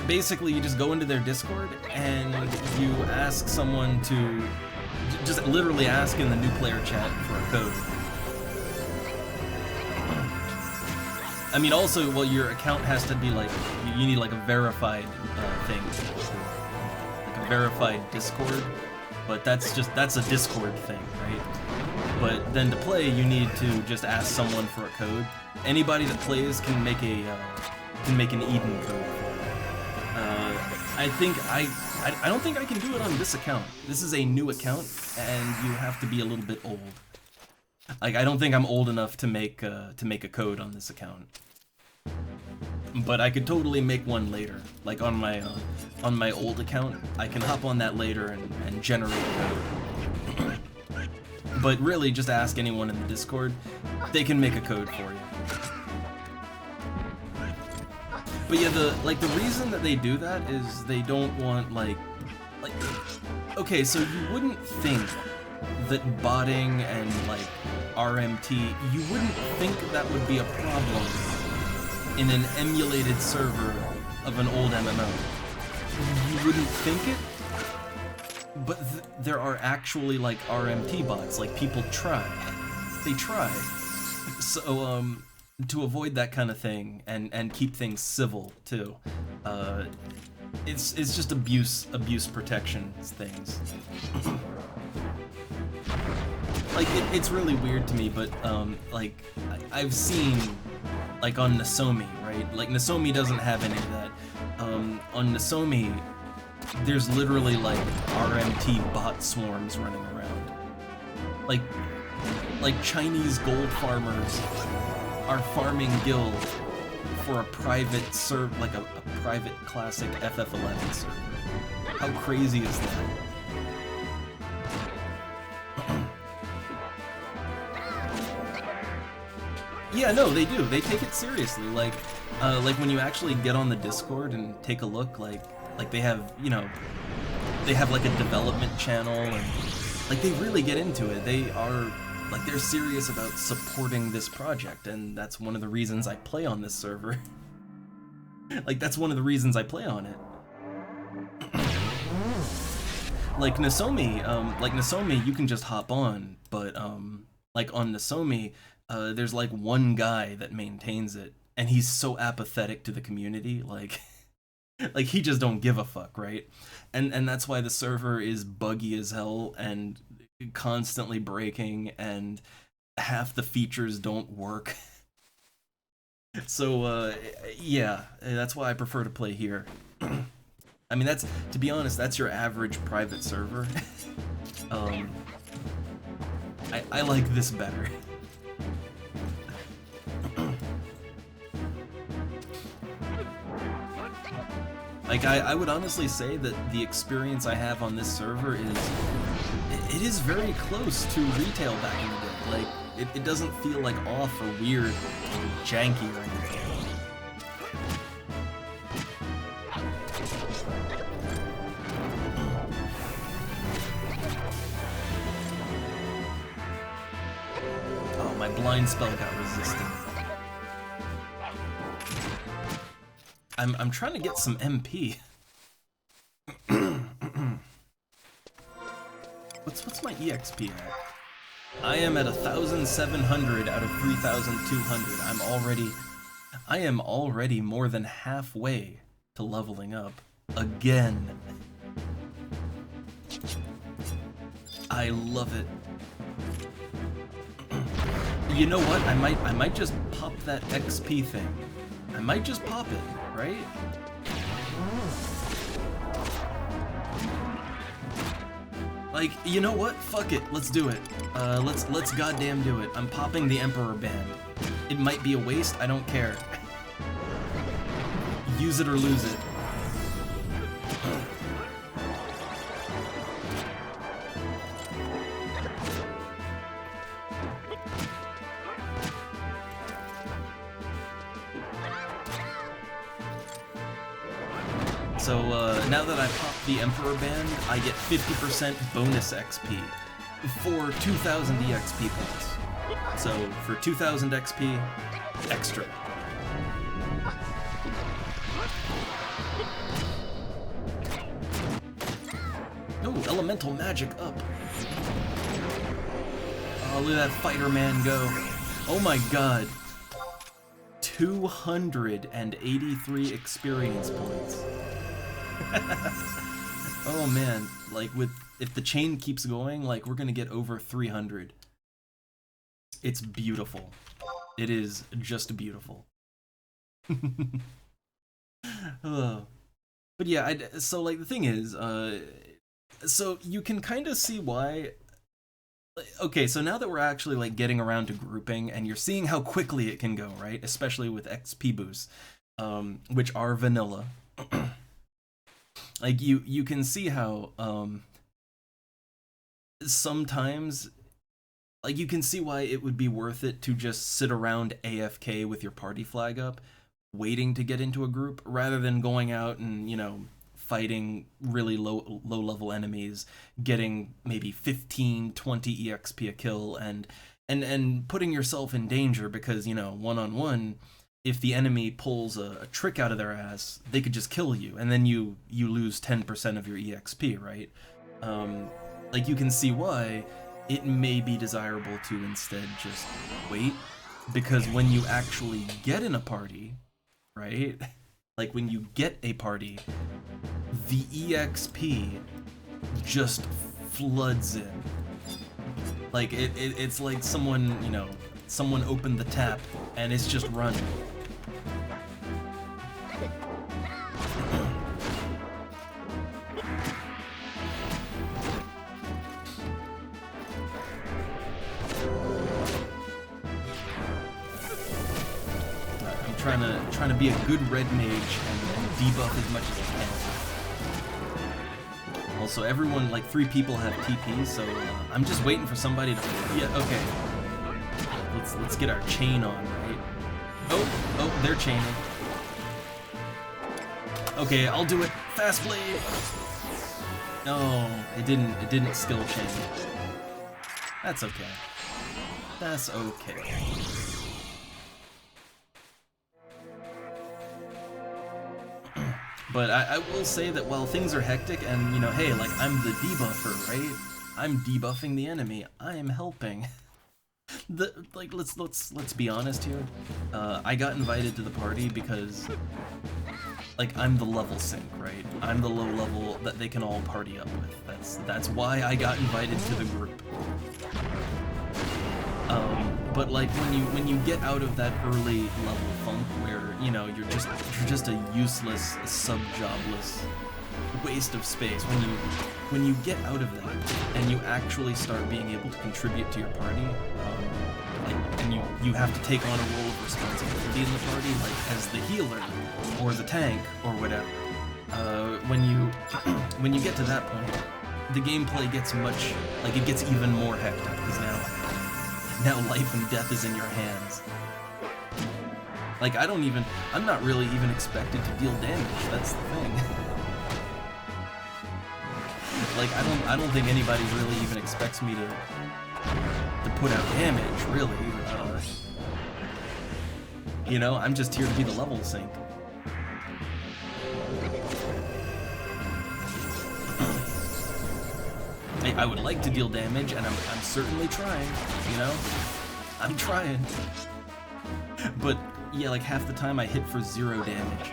S1: basically, you just go into their Discord and you ask someone to just literally ask in the new player chat for a code. I mean, also, well, your account has to be like you need like a verified thing, like a verified Discord. But that's a Discord thing, right? But then to play, you need to just ask someone for a code. Anybody that plays can make an Eden code. I don't think I can do it on this account. This is a new account, and you have to be a little bit old. Like I don't think I'm old enough to make a code on this account. But I could totally make one later. Like on my old account, I can hop on that later and generate a code. But really, just ask anyone in the Discord. They can make a code for you. But yeah, the reason that they do that is they don't want like okay, so you wouldn't think that botting and like RMT, you wouldn't think that would be a problem in an emulated server of an old MMO. You wouldn't think it, but there are actually like RMT bots, like people try. They try. So to avoid that kind of thing and keep things civil too. It's just abuse protection things. Like it's really weird to me, but like I've seen like on Nosomi, right? Like Nosomi doesn't have any of that. On Nosomi, there's literally like RMT bot swarms running around. Like Chinese gold farmers are farming guild for a private like a private classic FF11 server. How crazy is that? Yeah, no, they do. They take it seriously. Like when you actually get on the Discord and take a look, like they have, you know, they have like a development channel, and like they really get into it. They are like they're serious about supporting this project, and that's one of the reasons I play on this server. Like that's one of the reasons I play on it. Like Nosomi, you can just hop on, but like on Nosomi, there's like one guy that maintains it, and he's so apathetic to the community, like like he just don't give a fuck, right? And that's why the server is buggy as hell and constantly breaking, and half the features don't work. So yeah, that's why I prefer to play here. I mean, that's, to be honest, that's your average private server. I like this better. Like, I would honestly say that the experience I have on this server it is very close to retail back in the day. Like, it doesn't feel like off or weird or janky or anything. Oh, my blind spell got resisted. I'm trying to get some MP. What's my EXP at? I am at 1,700 out of 3,200. I am already more than halfway to leveling up again. I love it. You know what? I might just pop that XP thing. I might just pop it, right? Like, you know what? Fuck it. Let's do it. Let's goddamn do it. I'm popping the Emperor Band. It might be a waste. I don't care. Use it or lose it. So now that I popped the Emperor Band, I get 50% bonus XP for 2,000 EXP points. So for 2,000 XP, extra. Oh, elemental magic up. Oh, look at that fighter man go. Oh my god. 283 experience points. Oh man, like if the chain keeps going, like we're gonna get over 300. It's beautiful. It is just beautiful. But yeah, so like the thing is, so you can kind of see why. Okay, so now that we're actually like getting around to grouping, and you're seeing how quickly it can go, right? Especially with XP boosts, which are vanilla. Like you can see how sometimes, like you can see why it would be worth it to just sit around AFK with your party flag up, waiting to get into a group, rather than going out and, you know, fighting really low level enemies, getting maybe 15, 20 EXP a kill, and putting yourself in danger because, you know, one-on-one, if the enemy pulls a trick out of their ass, they could just kill you, and then you lose 10% of your EXP, right? Like, you can see why it may be desirable to instead just wait Because when you actually get in a party, right? Like when you get a party, the EXP just floods in. Like it's like someone, you know, someone opened the tap and it's just running. Trying to be a good red mage and debuff as much as I can. Also, everyone, like 3 people have TP, so I'm just waiting for somebody to. Yeah, okay. Let's get our chain on, right? Oh, they're chaining. Okay, I'll do it. Fast blade. No, it didn't skill chain. That's okay. That's okay. But I will say that while things are hectic and, you know, hey, like, I'm the debuffer, right? I'm debuffing the enemy. I am helping. Like, let's be honest here. I got invited to the party because, like, I'm the level sync, right? I'm the low level that they can all party up with. That's why I got invited to the group. But like when you get out of that early level funk where, you know, you're just a useless, sub-jobless waste of space, when you get out of that and you actually start being able to contribute to your party, and you have to take on a role of responsibility in the party, like as the healer or the tank or whatever. When you get to that point, the gameplay gets it gets even more hectic because now life and death is in your hands. Like, I'm not really even expected to deal damage, that's the thing. Like, I don't think anybody really even expects me to put out damage, really. You know, I'm just here to be the level sync. I would like to deal damage, and I'm certainly trying, you know? I'm trying. But, yeah, like half the time I hit for 0 damage.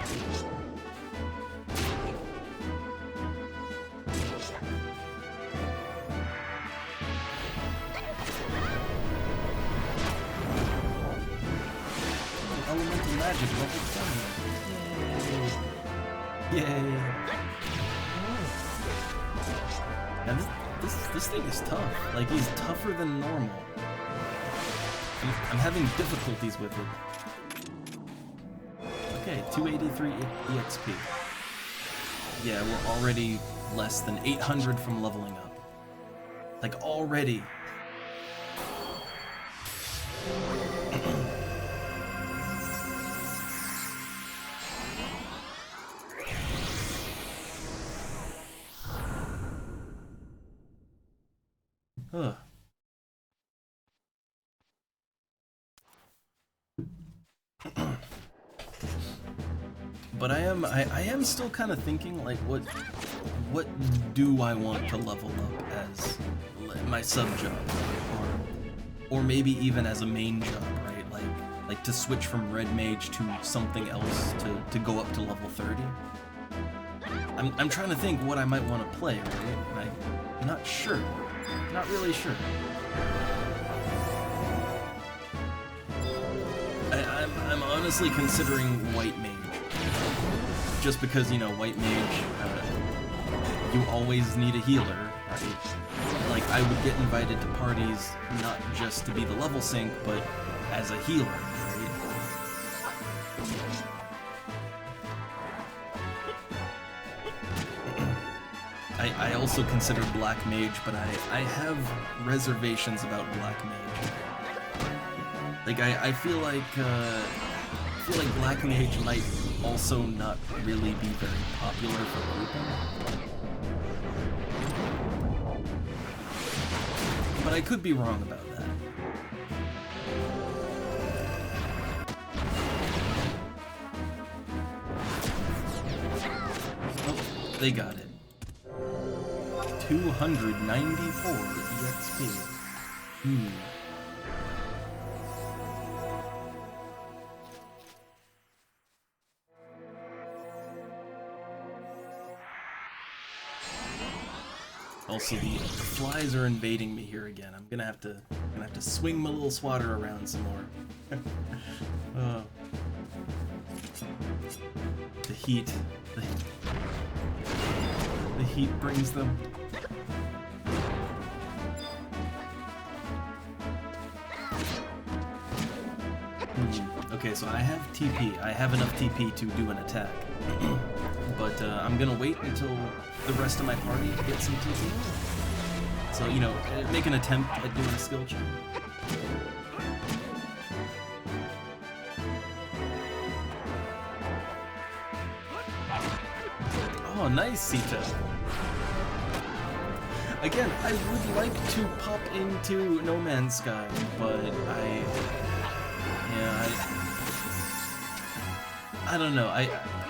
S1: Elemental magic level 20. Yay! Yay! Now this thing is tough. Like, he's tougher than normal. I'm having difficulties with it. Okay, 283 EXP. Yeah, we're already less than 800 from leveling up. Like, already. Ugh. But I am still kind of thinking, like, what do I want to level up as my sub job, or maybe even as a main job, right? Like to switch from red mage to something else to go up to level 30. I'm trying to think what I might want to play, right? And I'm not sure. Not really sure. I'm honestly considering white mage. Just because, you know, white mage, you always need a healer, right? Like, I would get invited to parties not just to be the level sync, but as a healer, right? I also consider black mage, but I have reservations about black mage. Like, I feel like black mage might also not really be very popular for grouping. But I could be wrong about that. Oh, they got it. 294 EXP. Also, the flies are invading me here again. I'm gonna have to swing my little swatter around some more. The heat, the heat brings them. Okay, so I have TP. I have enough TP to do an attack. But I'm gonna wait until the rest of my party gets some TP. So, you know, make an attempt at doing a skill chain. Oh, nice, Sita. Again, I would like to pop into No Man's Sky, but I don't know. I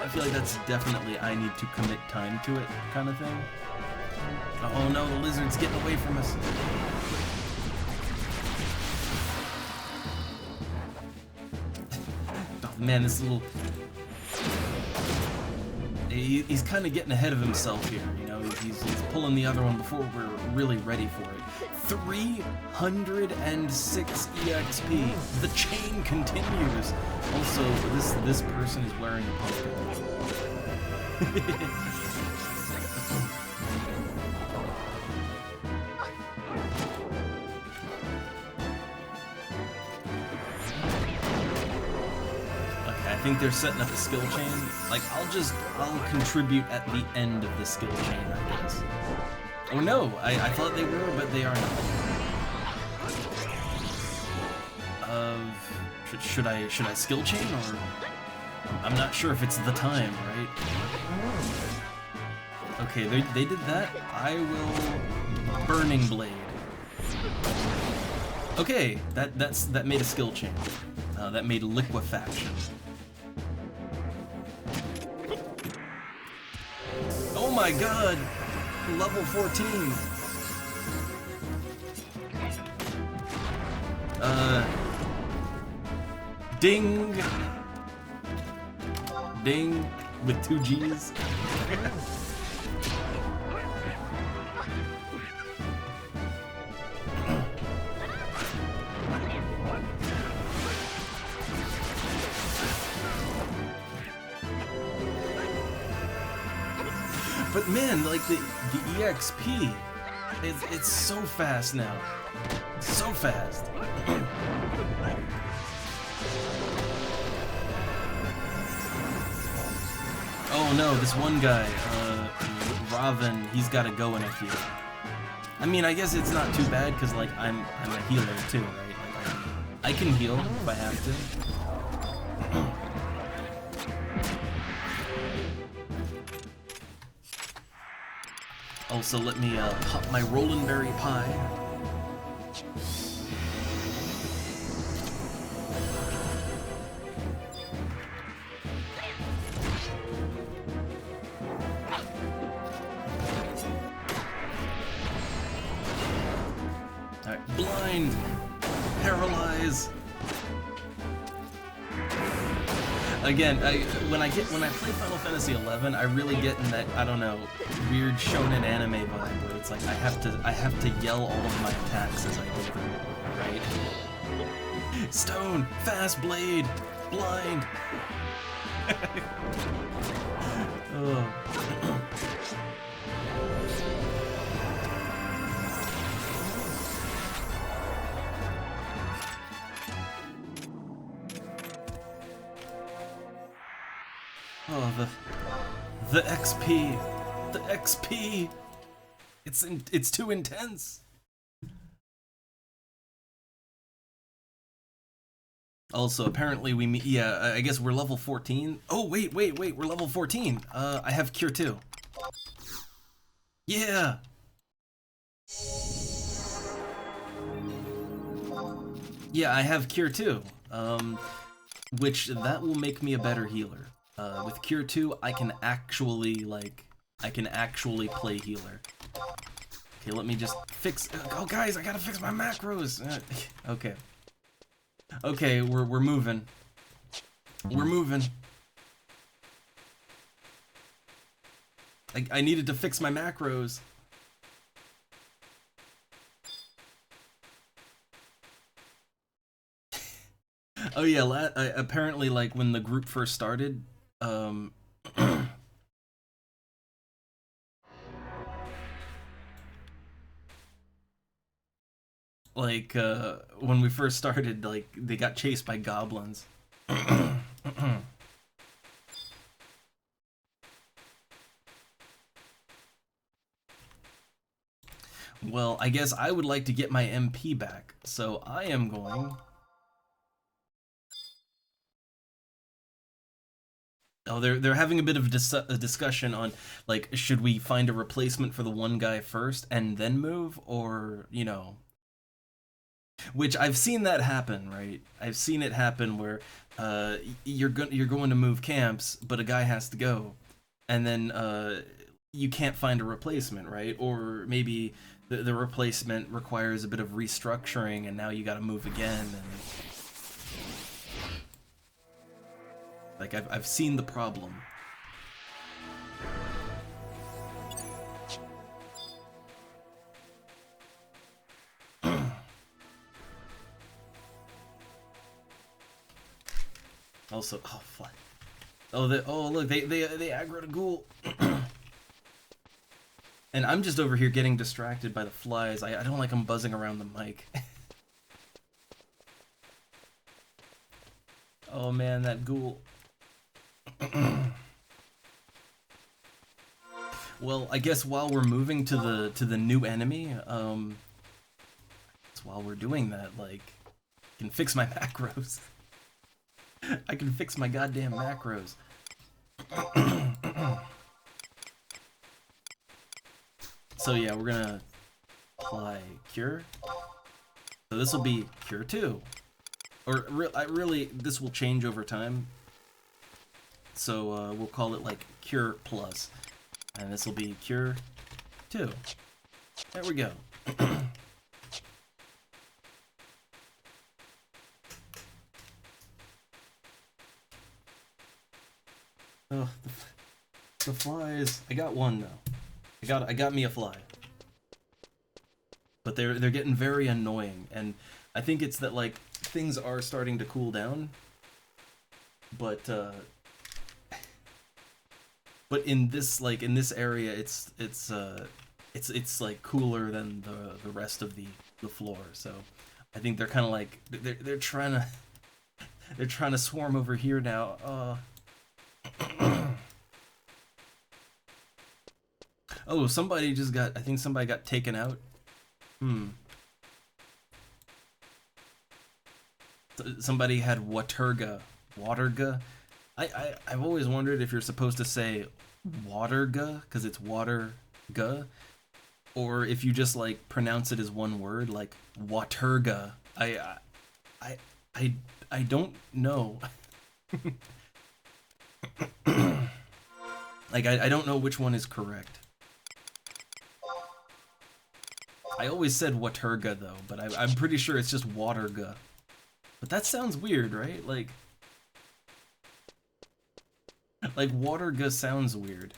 S1: feel like that's definitely I need to commit time to it kind of thing. Oh no, the lizard's getting away from us. Oh man, this little... He's kind of getting ahead of himself here, you know? He's pulling the other one before we're really ready for it. 306 EXP. The chain continues. Also, this person is wearing a pumpkin. Okay, I think they're setting up a skill chain. Like, I'll contribute at the end of the skill chain, I guess. Oh no, I thought they were, but they are not. Should I skill chain, or I'm not sure if it's the time, right? Okay, they did that. I will Burning Blade. Okay, that made a skill chain. That made liquefaction. Oh my god! Level 14. Ding! Ding! With 2 G's. But man, like the EXP, it's so fast now. So fast. Oh no, this one guy, Raven, he's got to go in a few. I mean, I guess it's not too bad because like I'm a healer too, right? Like I can heal if I have to. Also, let me pop my Rollin' Berry Pie. Alright, blind! Paralyze! Again, when I play Final Fantasy XI, I really get in that, I don't know, weird shonen anime vibe where it's like I have to yell all of my attacks as I do them, right? Stone, fast blade, blind. Oh. Oh, the XP, the XP. It's too intense. Also, apparently we meet. Yeah, I guess we're level 14. Oh wait, we're level 14. I have Cure 2. Yeah. Yeah, I have Cure 2. Which that will make me a better healer. With Cure 2, I can actually play healer. Okay, let me just fix. Oh, guys, I gotta fix my macros. Okay. Okay, we're moving. We're moving. I needed to fix my macros. Oh yeah, apparently like when the group first started, um, like when we first started, like they got chased by goblins. Well, I guess I would like to get my MP back, so I am going. Oh, they're having a bit of a discussion on like should we find a replacement for the one guy first and then move, or you know, which I've seen that happen, right? I've seen it happen where you're going to move camps, but a guy has to go, and then you can't find a replacement, right? Or maybe the replacement requires a bit of restructuring, and now you got to move again. And like I've seen the problem. Also, oh fuck. Oh look, they aggroed a ghoul. And I'm just over here getting distracted by the flies. I don't like them buzzing around the mic. Oh man, that ghoul. Well, I guess while we're moving to the new enemy, while we're doing that, like, I can fix my macros. I can fix my goddamn macros. So yeah, we're gonna apply cure. So this will be cure 2. Or really, this will change over time. So we'll call it like cure plus. And this will be cure 2. There we go. Oh, the flies. I got one though. I got me a fly. But they're getting very annoying, and I think it's that like things are starting to cool down. But in this area, it's like cooler than the rest of the floor. So I think they're kind of like they're trying to swarm over here now. Oh, I think somebody got taken out. Somebody had Waterga. I've always wondered if you're supposed to say Waterga because it's Waterga, or if you just like pronounce it as one word, like Waterga. I don't know. Like I don't know which one is correct. I always said Waterga though, but I'm pretty sure it's just Waterga. But that sounds weird, right? Like Waterga sounds weird.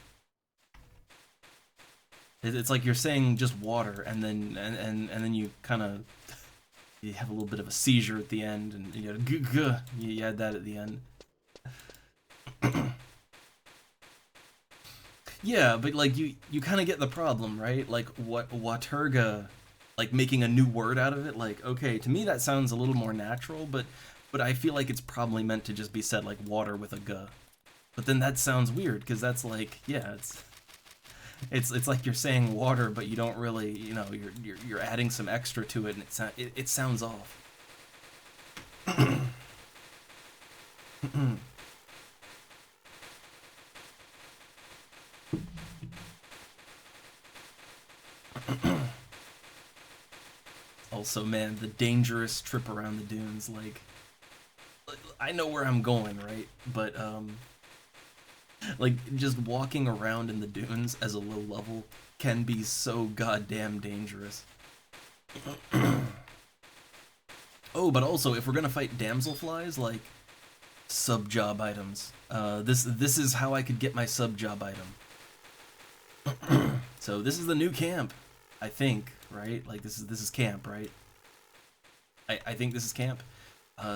S1: It's like you're saying just water, and then you kind of you have a little bit of a seizure at the end, and you add that at the end. Yeah, but like you kind of get the problem, right? Like what Waterga, like making a new word out of it. Like okay, to me that sounds a little more natural, but I feel like it's probably meant to just be said like water with a g. But then that sounds weird because that's like yeah, it's like you're saying water, but you don't really, you know, you're adding some extra to it, and it sounds off. Also, man, the dangerous trip around the dunes, like I know where I'm going, right? But like just walking around in the dunes as a low level can be so goddamn dangerous. Oh, but also if we're gonna fight damselflies, like sub job items. This is how I could get my sub job item. So this is the new camp, I think, right? Like this is camp, right? I think this is camp.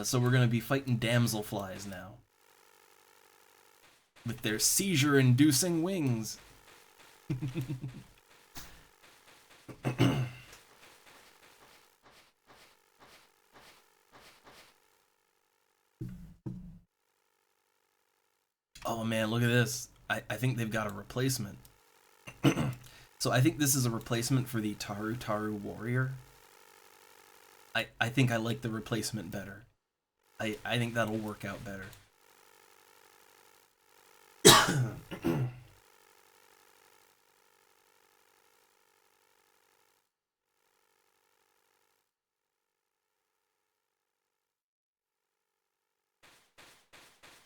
S1: So we're gonna be fighting damselflies now. With their seizure-inducing wings. Oh man, look at this. I think they've got a replacement. So I think this is a replacement for the Taru Taru Warrior. I think I like the replacement better. I think that'll work out better.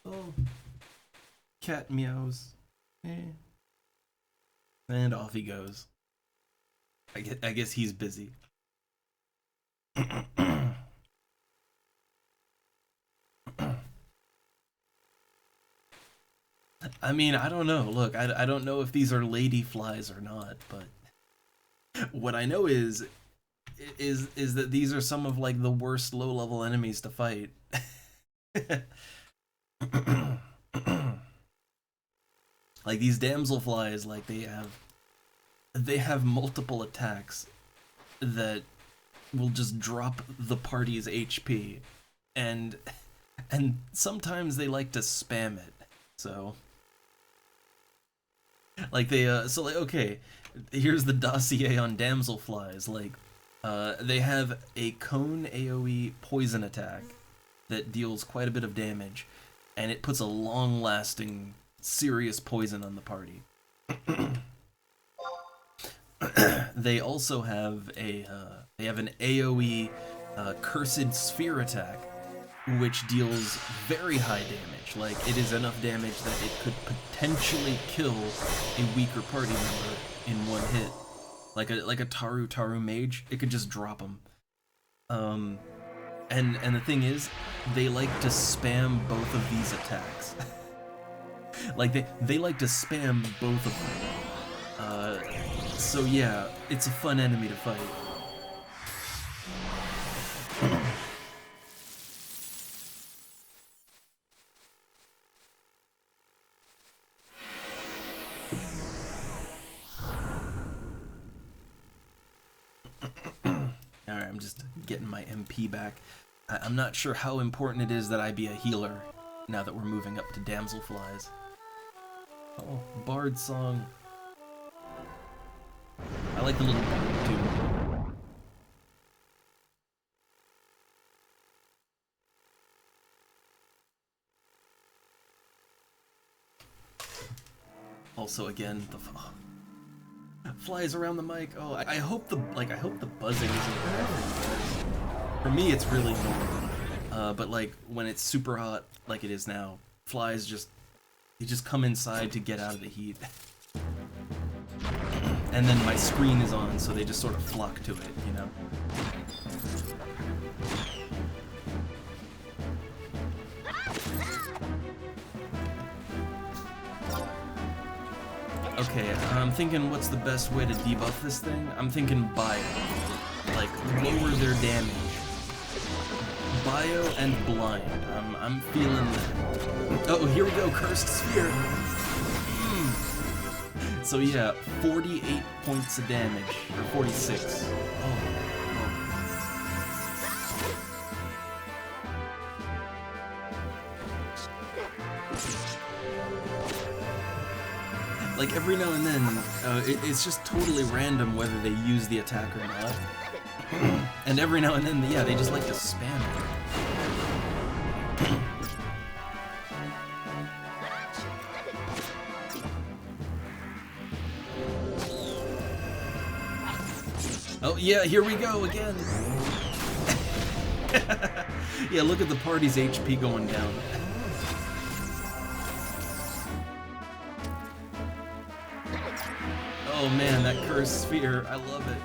S1: Oh. Cat meows. And off he goes. I guess he's busy. I mean, I don't know. Look, I don't know if these are lady flies or not, but what I know is that these are some of like the worst low-level enemies to fight. Like these damselflies, like they have multiple attacks that will just drop the party's HP, and sometimes they like to spam it. So like okay, here's the dossier on damselflies. Like they have a cone AoE poison attack that deals quite a bit of damage, and it puts a long-lasting serious poison on the party. They also have an AoE cursed sphere attack, which deals very high damage. Like it is enough damage that it could potentially kill a weaker party member in one hit. Like a Taru Taru mage, it could just drop them. And the thing is, they like to spam both of these attacks. Like they like to spam both of them. So yeah, it's a fun enemy to fight. Alright, I'm just getting my MP back. I'm not sure how important it is that I be a healer now that we're moving up to damselflies. Oh, bard song. I like the little bard too. Also, again, the flies around the mic. Oh, I hope the buzzing isn't bad. For me, it's really annoying. But like when it's super hot, like it is now, flies they just come inside to get out of the heat. And then my screen is on, so they just sort of flock to it, you know? Okay, I'm thinking what's the best way to debuff this thing? I'm thinking bio. Like, lower their damage. Bio and blind. I'm feeling that. Oh, here we go, Cursed Sphere! So yeah, 48 points of damage, or 46. Oh. Like every now and then, it's just totally random whether they use the attack or not. And every now and then, yeah, they just like to spam it. Oh yeah, here we go again. Yeah, look at the party's HP going down. Oh man, that cursed sphere, I love it.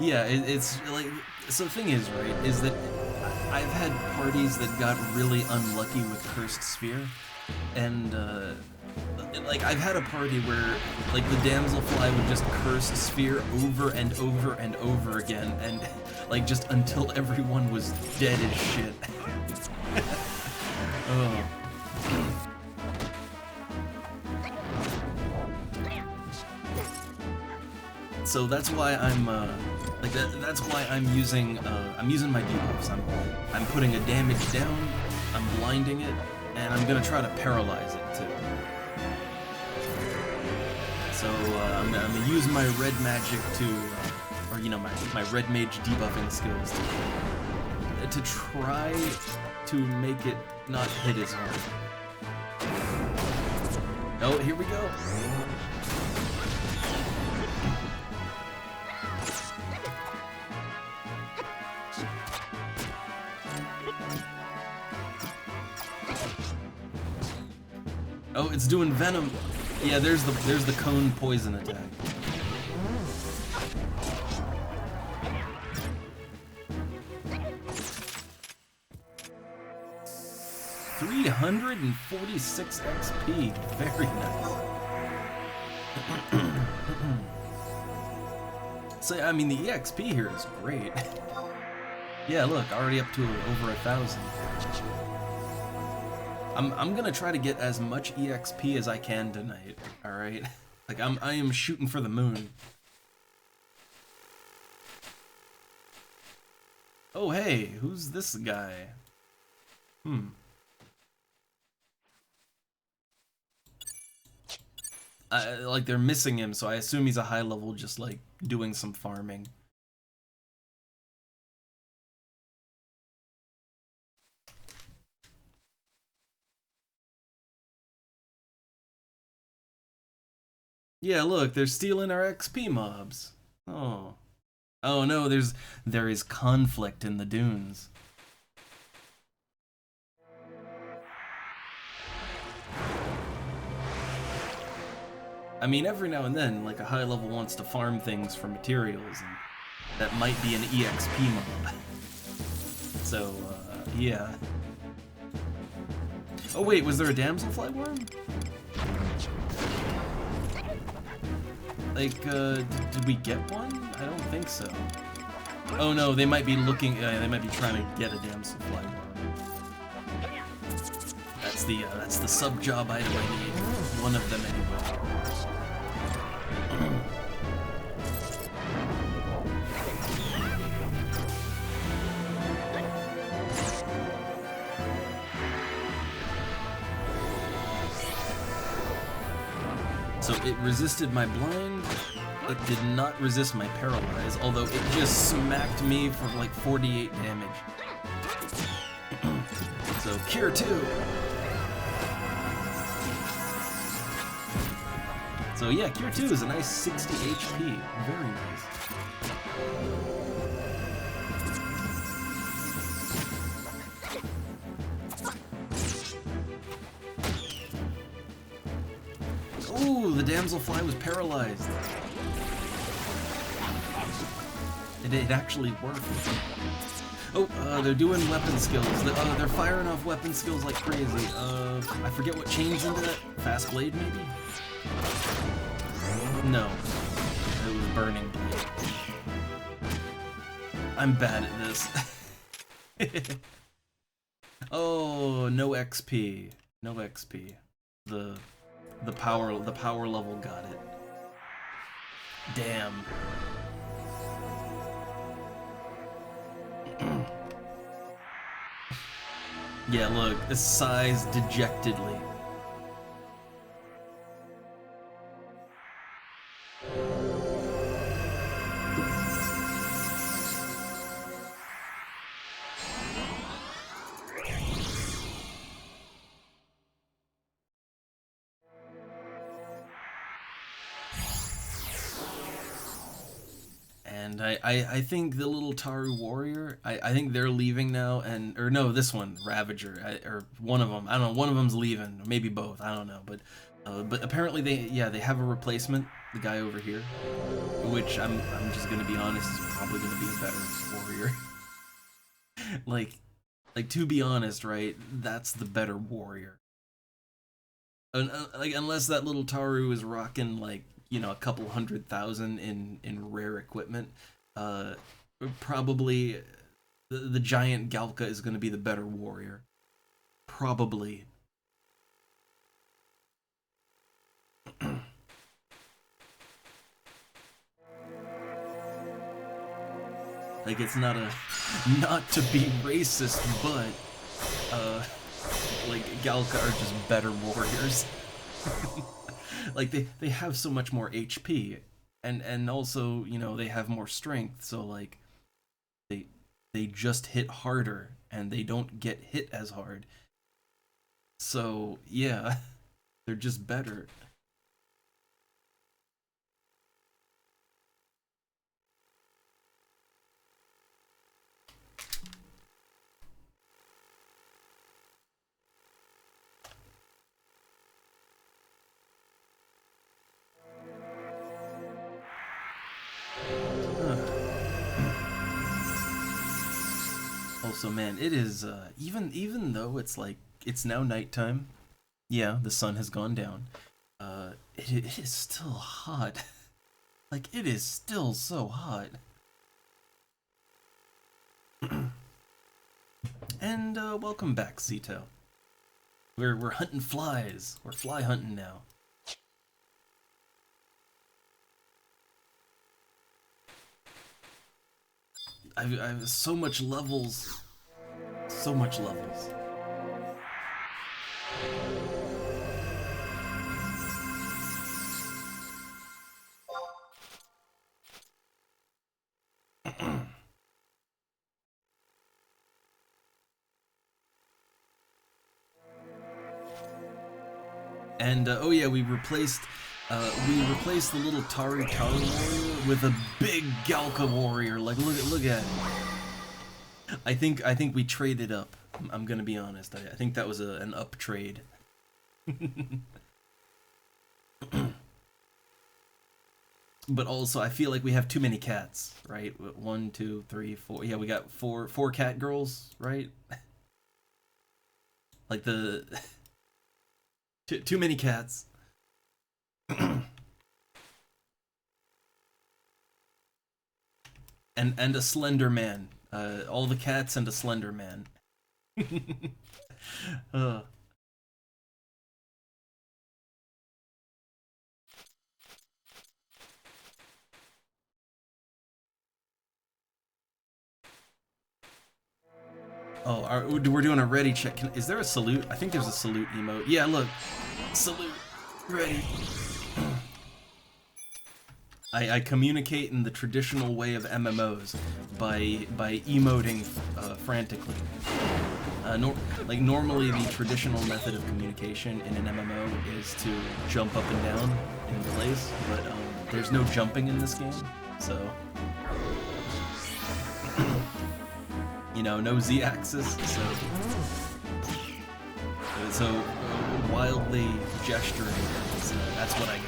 S1: Yeah, it's like, so the thing is, right, is that I've had parties that got really unlucky with Cursed Sphere, and like I've had a party where like the damselfly would just Cursed Sphere over and over and over again, and like just until everyone was dead as shit. Oh. So that's why I'm like that's why I'm using my debuffs. I'm putting a damage down, I'm blinding it, and I'm gonna try to paralyze it too. So I'm gonna use my red magic to, or you know, my red mage debuffing skills to try to make it not hit as hard. Oh, here we go. Oh, it's doing venom. Yeah, there's the cone poison attack. $346 XP. Very nice. So I mean the EXP here is great. Yeah, look, already up to over 1,000. I'm gonna try to get as much EXP as I can tonight, alright? Like, I am shooting for the moon. Oh, hey, who's this guy? Like, they're missing him, so I assume he's a high level just, like, doing some farming. Yeah, look, they're stealing our XP mobs. Oh. Oh no, there is conflict in the dunes. I mean, every now and then, like, a high level wants to farm things for materials, and that might be an EXP mob. So, yeah. Oh wait, was there a damselfly worm? Like, did we get one? I don't think so. Oh no, they might be looking, they might be trying to get a damselfly worm. That's the sub-job item I need. One of them anyway. So it resisted my blind, it did not resist my paralyze, although it just smacked me for like 48 damage. So cure 2. So yeah, cure 2 is a nice 60 HP. Very nice. Ooh, the damselfly was paralyzed. It actually worked. Oh, they're doing weapon skills. They're firing off weapon skills like crazy. I forget what chains into that. Fast blade, maybe? No. It was burning blade. I'm bad at this. Oh, no XP. No XP. The power level got it. Damn. Yeah, look, it sighs dejectedly. And I think the little Taru warrior, I think they're leaving now, and or no, this one, Ravager, or one of them, I don't know, one of them's leaving, or maybe both, I don't know, but apparently they have a replacement, the guy over here, which I'm just gonna be honest, is probably gonna be a better warrior. Like, Like, to be honest, right, that's the better warrior. Like, unless that little Taru is rocking, like, you know, a couple 100,000 in rare equipment, uh, probably the giant Galka is going to be the better warrior. Probably. Like, it's not to be racist, but like, Galka are just better warriors. Like, they have so much more HP, and also, you know, they have more strength, so like they just hit harder and they don't get hit as hard. So yeah, they're just better. Also, man, it is even though it's like it's now nighttime. Yeah, the sun has gone down. It is still hot. Like, it is still so hot. And welcome back, Zito. We're hunting flies. We're fly hunting now. I've so much levels. So much levels. And oh yeah, we replaced the little Taru warrior with a big Galka warrior. Like, look at it. I think we traded up. I'm gonna be honest. I think that was an up trade. But also, I feel like we have too many cats, right? 1, 2, 3, 4. Yeah, we got four cat girls, right? Like the too many cats. and a slender man. All the cats and a slender man. uh. Oh, we're doing a ready check. Is there a salute? I think there's a salute emote. Yeah, look. Salute. Ready. I communicate in the traditional way of MMOs by emoting frantically. Like, normally the traditional method of communication in an MMO is to jump up and down in place, but there's no jumping in this game, so you know, no Z-axis, so wildly gesturing. That's what I got.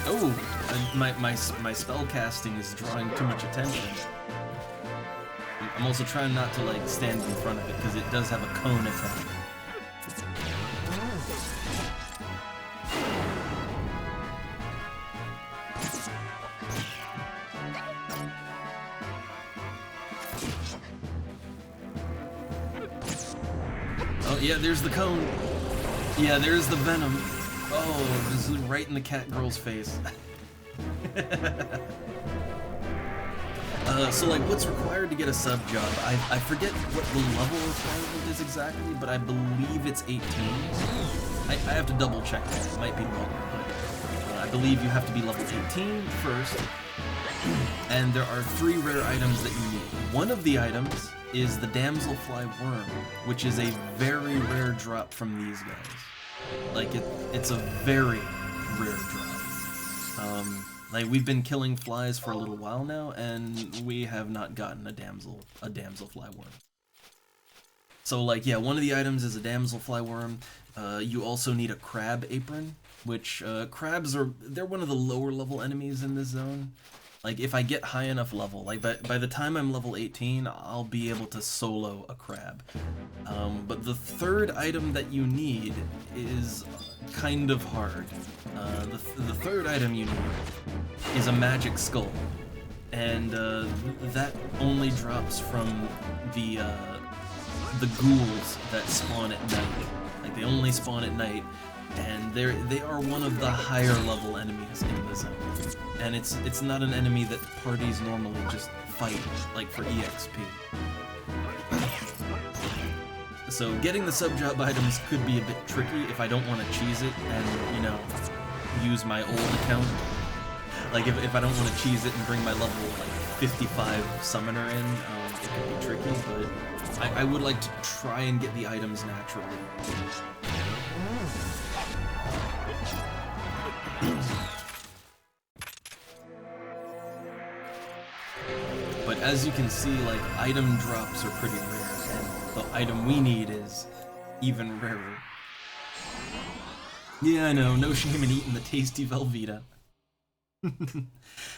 S1: Oh, my spell casting is drawing too much attention. I'm also trying not to like stand in front of it because it does have a cone effect. Oh yeah, there's the cone. Yeah, there's the venom. Oh, this is right in the cat girl's face. So like, what's required to get a sub job? I forget what the level requirement is exactly, but I believe it's 18. I have to double check that. It might be lower, but I believe you have to be level 18 first. And there are 3 rare items that you need. One of the items is the damselfly worm, which is a very rare drop from these guys. Like, it's a very rare drop. Like, we've been killing flies for a little while now, and we have not gotten a damselfly worm. So like, yeah, one of the items is a damselfly worm. You also need a crab apron, which crabs they're one of the lower level enemies in this zone. Like if I get high enough level, like by the time I'm level 18, I'll be able to solo a crab. But the third item that you need is kind of hard. The third item you need is a magic skull, and that only drops from the ghouls that spawn at night. Like they only spawn at night, and they are one of the higher level enemies in the zone. And it's not an enemy that parties normally just fight like for EXP. So getting the sub-job items could be a bit tricky if I don't want to cheese it and, you know, use my old account. Like if I don't want to cheese it and bring my level like 55 summoner in, it could be tricky, but I would like to try and get the items naturally. But as you can see, like, item drops are pretty rare, and the item we need is even rarer. Yeah, I know, no shame in eating the tasty Velveeta.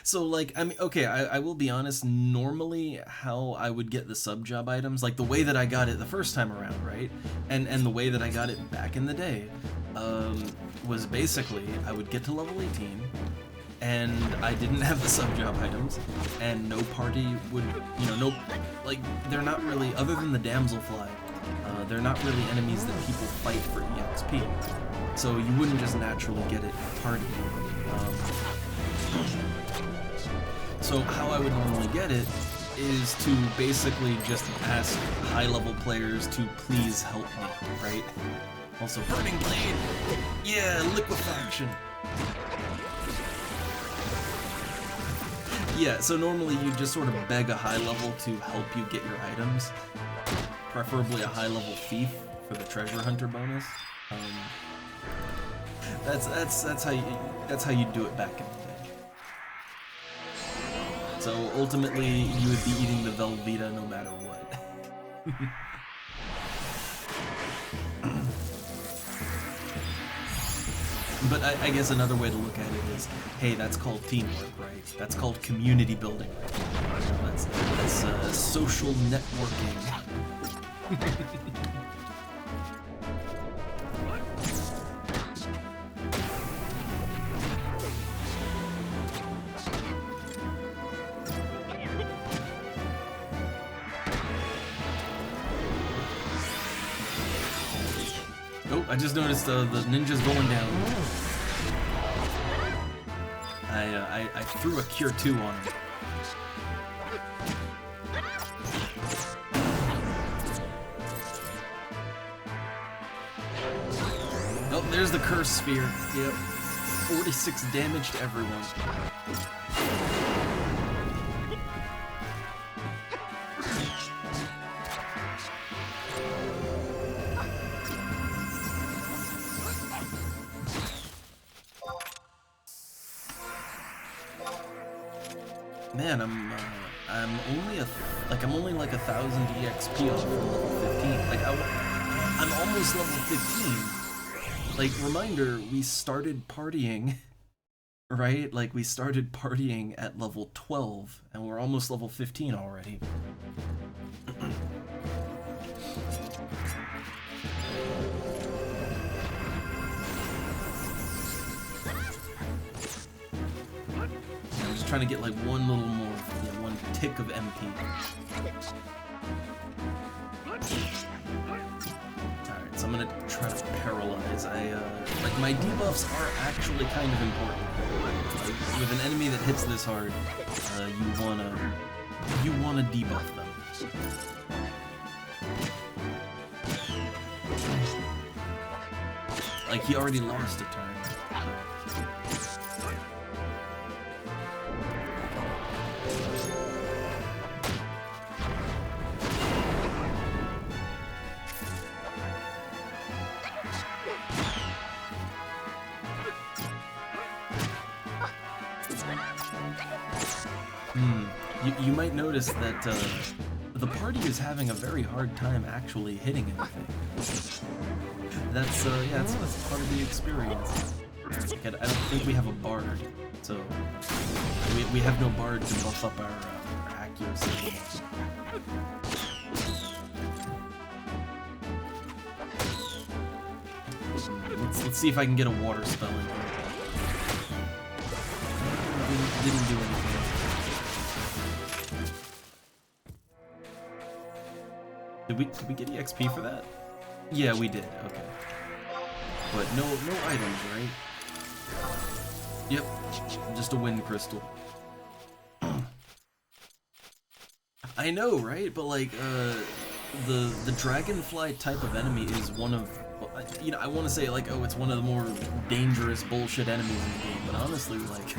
S1: So, like, I mean, okay, I will be honest, normally how I would get the sub-job items, like the way that I got it the first time around, right? And the way that I got it back in the day, was basically, I would get to level 18, and I didn't have the sub-job items, and no party would, you know, no, like, they're not really, other than the damselfly, they're not really enemies that people fight for EXP. So you wouldn't just naturally get it party. So how I would normally get it is to basically just ask high-level players to please help me, right? Also, Burning Blade! Yeah, liquefaction! Yeah, so normally you just sort of beg a high level to help you get your items. Preferably a high-level thief for the treasure hunter bonus. That's how you do it back in the day. So ultimately, you would be eating the Velveeta no matter what. But I guess another way to look at it is, hey, that's called teamwork, right? That's called community building, right? You know, that's social networking. Oh, I just noticed the ninja's going down. I threw a Cure 2 on him. Oh, there's the curse sphere. Yep. 46 damage to everyone. Man, I'm only like 1,000 EXP off from level 15. Like I'm almost level 15. Like, reminder, we started partying, right? Like we started partying at level 12, and we're almost level 15 already. Trying to get like one little more, yeah, one tick of MP. Alright, so I'm gonna try to paralyze. Like my debuffs are actually kind of important. Like, with an enemy that hits this hard, you wanna debuff them. Like he already lost a turn. You might notice that the party is having a very hard time actually hitting anything. That's that's part of the experience. I don't think we have a bard, so we have no bard to buff up our accuracy. Let's see if I can get a water spell in here. Didn't do anything. Did we get EXP for that? Yeah, we did. Okay. But no items, right? Yep. Just a wind crystal. I know, right? But like the dragonfly type of enemy is one of, you know, I want to say like, oh, it's one of the more dangerous bullshit enemies in the game, but honestly, like,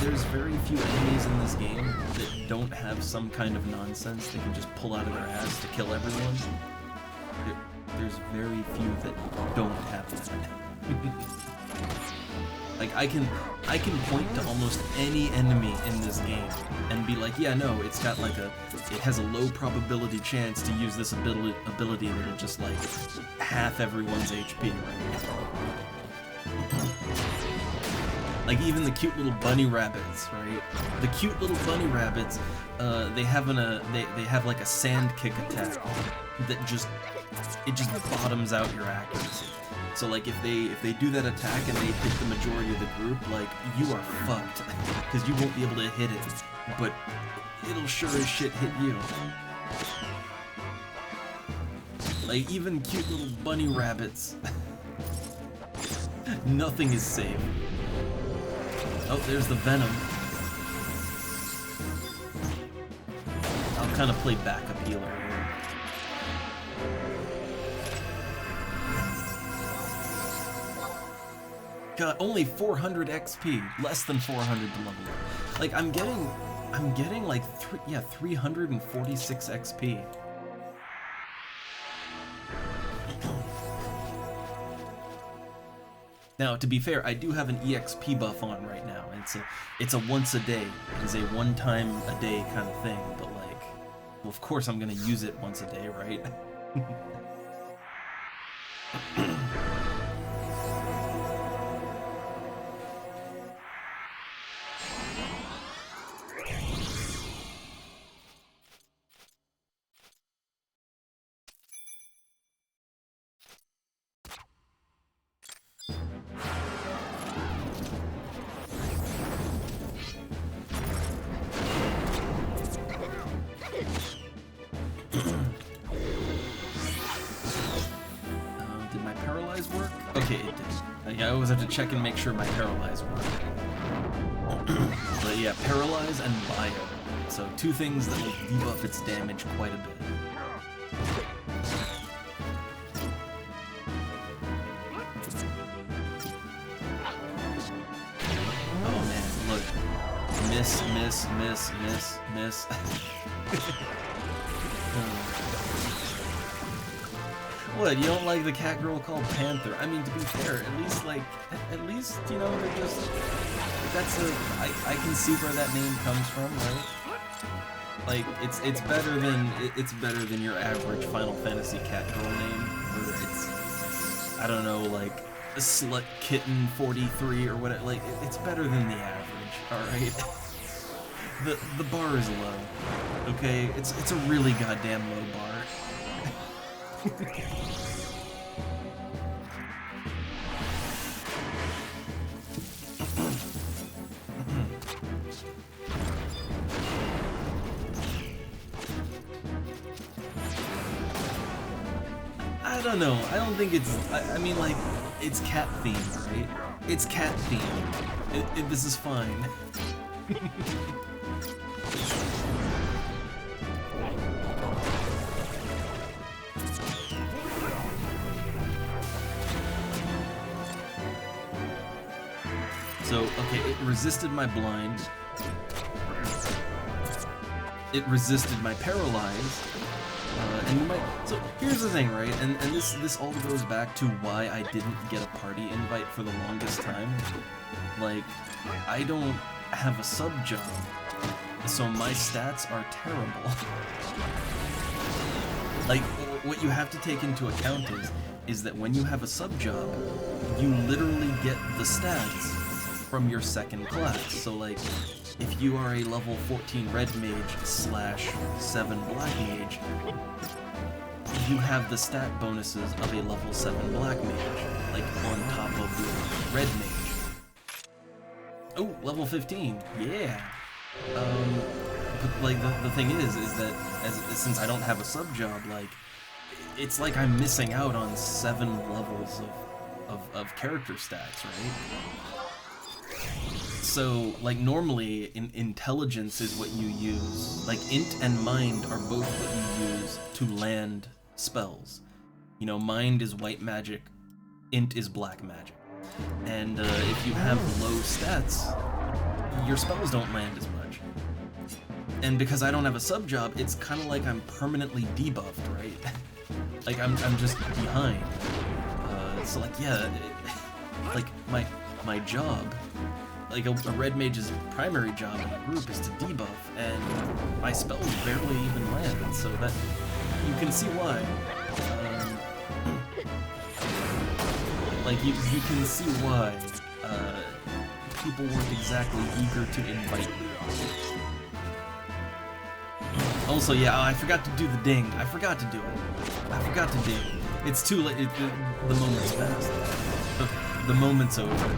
S1: there's very few enemies in this game that don't have some kind of nonsense they can just pull out of their ass to kill everyone. There's very few that don't have that. Like, I can point to almost any enemy in this game and be like, yeah, no, it has a low probability chance to use this ability that'll just, like, half everyone's HP, right? Like, even the cute little bunny rabbits, right? The cute little bunny rabbits, they have like a sand kick attack that just bottoms out your accuracy. So like if they do that attack and they hit the majority of the group, like, you are fucked because you won't be able to hit it, but it'll sure as shit hit you. Like, even cute little bunny rabbits, nothing is safe. Oh, there's the venom. I'll kind of play backup healer here. God, only 400 XP, less than 400 to level up. Like, I'm getting like 346 XP. Now, to be fair, I do have an EXP buff on right now. It's a once a day. It is a one time a day kind of thing, but like, well, of course I'm gonna use it once a day, right? Okay, it did. I always have to check and make sure my paralyze work. But yeah, paralyze and bio. So two things that will debuff its damage quite a bit. Oh man, look. Miss. What, you don't like the cat girl called Panther? I mean, to be fair, at least, you know, they're just, I can see where that name comes from, right? Like, it's better than your average Final Fantasy cat girl name, where it's, I don't know, like, a Slut Kitten 43 or whatever, like, it's better than the average, alright? The bar is low, okay? It's a really goddamn low bar. I don't know. I don't think it's. I mean, like, it's cat themed, right? It's cat themed. This is fine. So, okay, it resisted my blind. It resisted my paralyze. So here's the thing, right? And this all goes back to why I didn't get a party invite for the longest time. Like, I don't have a sub job. So my stats are terrible. Like, what you have to take into account is that when you have a sub-job, you literally get the stats from your second class. So like, if you are a level 14 red mage slash 7 black mage, you have the stat bonuses of a level 7 black mage, like on top of the red mage. Oh, level 15, yeah. But like the thing is that since I don't have a sub job, like it's like I'm missing out on 7 levels of character stats, right? So like normally intelligence is what you use, like int and mind are both what you use to land spells. You know, mind is white magic, int is black magic. And if you have low stats, your spells don't land as much. And because I don't have a sub job, it's kind of like I'm permanently debuffed, right? Like I'm just behind. So like yeah, like my job, like a red mage's primary job in the group is to debuff, and my spells barely even land. And so that you can see why. Like you can see why people weren't exactly eager to invite me. Also, yeah, I forgot to do the ding. I forgot to do it. I forgot to ding. It's too late. The moment's passed. The moment's over.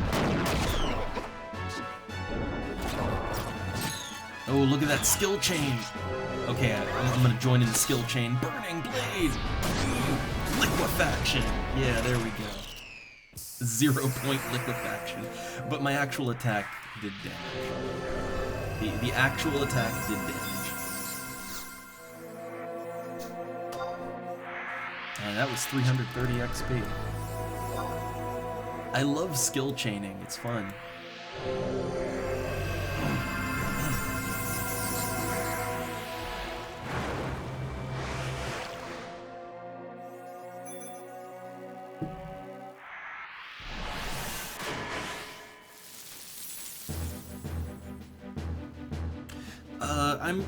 S1: Oh, look at that skill chain. Okay, I'm gonna join in the skill chain. Burning Blade! Liquefaction! Yeah, there we go. 0-point liquefaction. But my actual attack did damage. The actual attack did damage. And that was 330 XP. I love skill chaining, it's fun.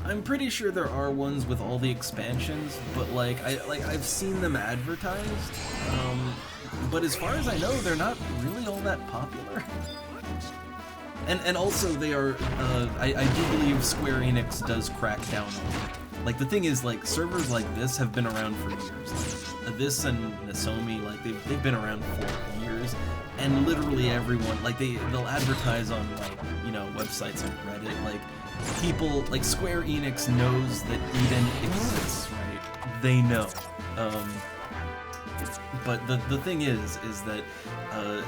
S1: I'm pretty sure there are ones with all the expansions, but I've seen them advertised. But as far as I know, they're not really all that popular. And also they are I do believe Square Enix does crack down on it. Like the thing is, like servers like this have been around for years. Like, this and Nasomi, like they've been around for years, and literally everyone, like they'll advertise on like, you know, websites like Reddit, like people, like Square Enix knows that Eden exists, right? They know. But the thing is that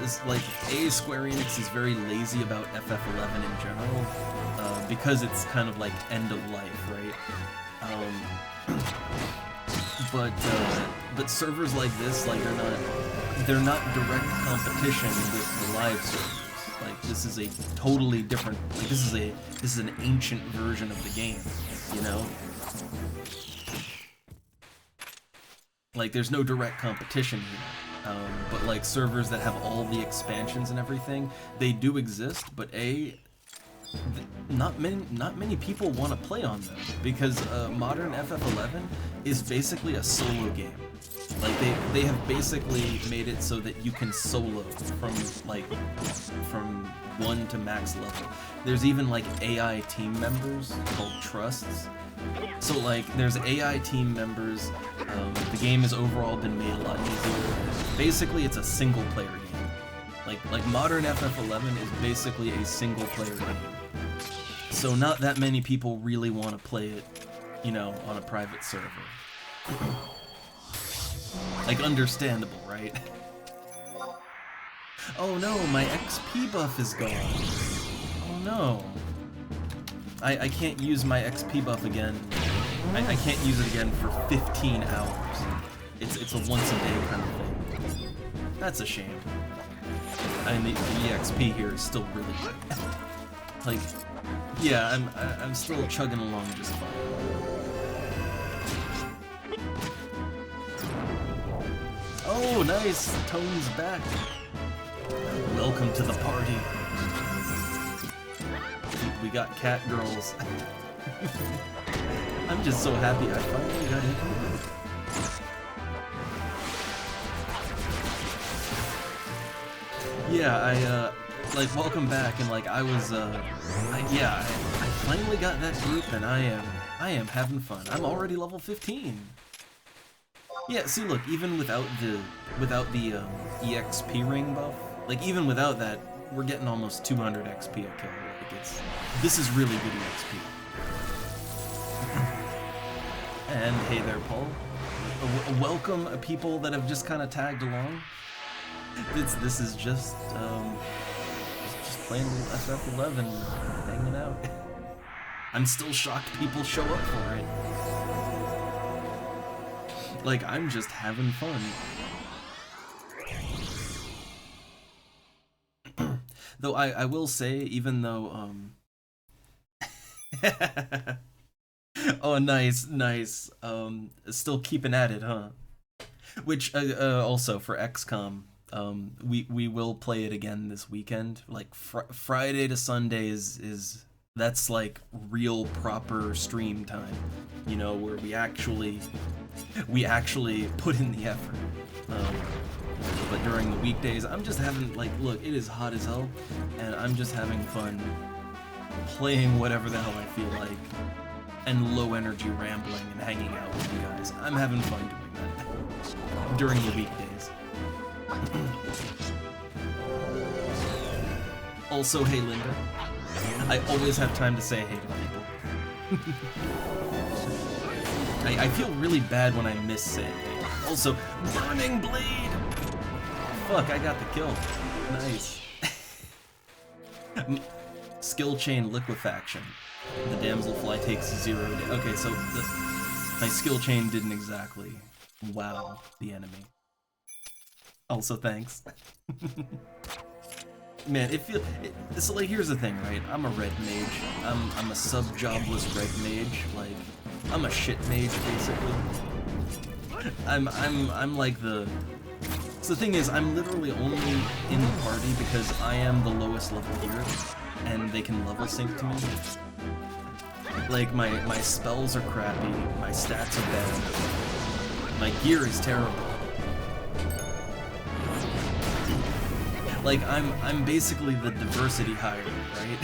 S1: it's like Square Enix is very lazy about FF11 in general, because it's kind of like end of life, right? But servers like this, like they're not direct competition with the live servers. Like this is a totally different, like this is an ancient version of the game, you know? Like there's no direct competition here. But like servers that have all the expansions and everything, they do exist, but not many people want to play on them because modern FF11 is basically a solo game. Like they have basically made it so that you can solo from 1 to max level. There's even like AI team members called trusts. So like there's AI team members. The game has overall been made a lot easier. Basically, it's a single player game. Like modern FF11 is basically a single player game. So not that many people really want to play it, you know, on a private server. Like understandable, right? Oh no, my XP buff is gone. Oh no. I can't use my XP buff again. I can't use it again for 15 hours. It's a once a day kind of thing. That's a shame. I mean, the EXP here is still really good. Like, yeah, I'm still chugging along just fine. Oh, nice! Tone's back. Welcome to the party. We got cat girls. I'm just so happy I finally got into it. Yeah, like, welcome back, and like, I finally got that group, and I am having fun. I'm already level 15. Yeah, see, look, even without the EXP ring buff, like, even without that, we're getting almost 200 XP a kill. Like, this is really good EXP. And hey there, Paul. Welcome, people that have just kind of tagged along. This is just playing a little FF11, hanging out. I'm still shocked people show up for it. Like, I'm just having fun. Though I will say, even though oh, nice. Still keeping at it, huh? Which also for XCOM, we will play it again this weekend. Like Friday to Sunday is that's like real proper stream time, you know, where we actually put in the effort. But during the weekdays, I'm just having, like, look, it is hot as hell, and I'm just having fun playing whatever the hell I feel like, and low energy rambling and hanging out with you guys. I'm having fun doing that during the weekdays. Also, hey Linda, I always have time to say hey to people. I feel really bad when I miss saying hey. Also, Burning Blade! Fuck, I got the kill. Nice. Skill chain liquefaction. The damselfly takes 0 damage. Okay, so my skill chain didn't exactly wow the enemy. Also, thanks. Man, so like, here's the thing, right? I'm a red mage. I'm a sub-jobless red mage. Like, I'm a shit mage, basically. I'm like the... So the thing is, I'm literally only in the party because I am the lowest level here, and they can level sync to me. Like, my spells are crappy, my stats are bad, my gear is terrible. Like, I'm basically the diversity hire, right?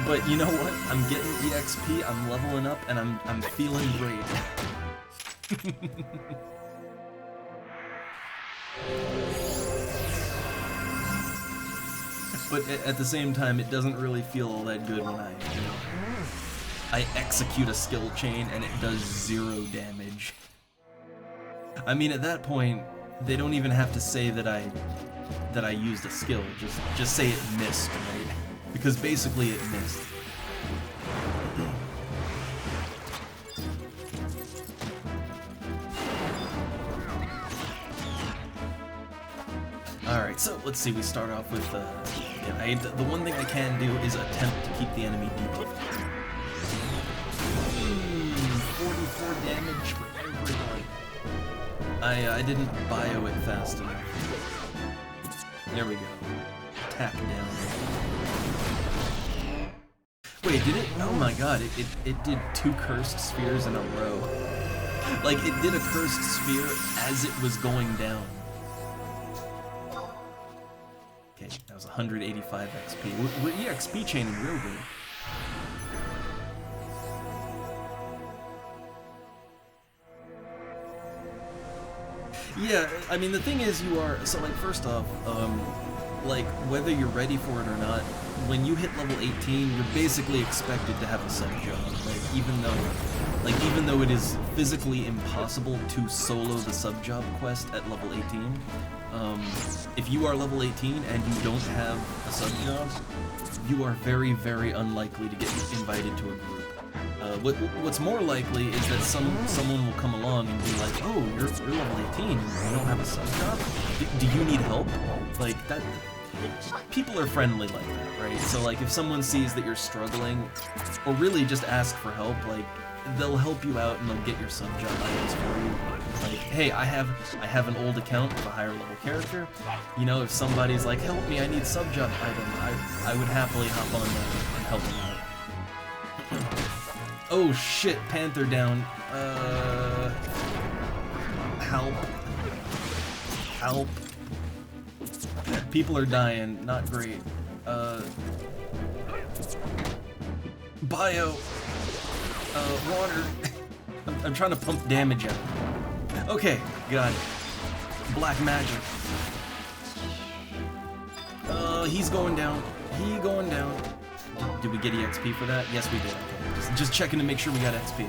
S1: But you know what? I'm getting EXP, I'm leveling up, and I'm feeling great. But at the same time, it doesn't really feel all that good when I execute a skill chain and it does 0 damage. I mean, at that point, they don't even have to say that I used a skill. Just say it missed, right? Because basically it missed. Alright, so let's see, we start off with, the one thing I can do is attempt to keep the enemy debuffed. 44 damage for everyone. I didn't bio it fast enough. There we go. Tack down. Wait, did it? Oh my god, it did 2 cursed spheres in a row. Like, it did a cursed sphere as it was going down. Okay, that was 185 XP. We're EXP chaining real good. Yeah, I mean, the thing is, you are, so like, first off, like, whether you're ready for it or not, when you hit level 18, you're basically expected to have a sub job. Like, even though it is physically impossible to solo the sub job quest at level 18, if you are level 18 and you don't have a sub job, you are very, very unlikely to get invited to a group. What's more likely is that someone will come along and be like, oh, you're level 18, you don't have a sub job? Do you need help? Like, that... People are friendly like that, right? So, like, if someone sees that you're struggling, or really just ask for help, like, they'll help you out and they'll get your sub job items for you. Like, hey, I have an old account with a higher level character. You know, if somebody's like, help me, I need sub job item, I would happily hop on that and help them out. Oh shit, Panther down. Help. Help. People are dying, not great. Bio. Water. I'm trying to pump damage out. Okay, got it. Black magic. He's going down. He going down. Did we get EXP for that? Yes, we did. Okay. Just checking to make sure we got XP.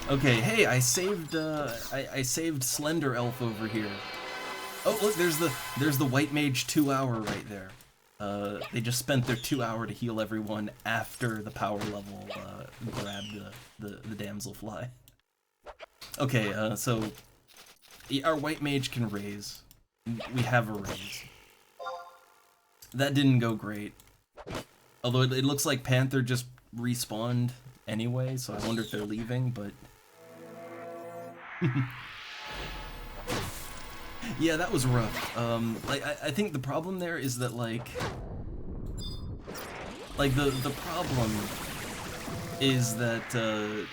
S1: Okay, hey, I saved I saved Slender Elf over here. Oh, look, there's the White Mage 2 hour right there. They just spent their 2 hour to heal everyone after the power level grabbed the damselfly. Okay, so our White Mage can raise. We have a raise. That didn't go great. Although it looks like Panther just respawned anyway, so I wonder if they're leaving, but... Yeah, that was rough. Like, I think the problem there is that, like the problem is that,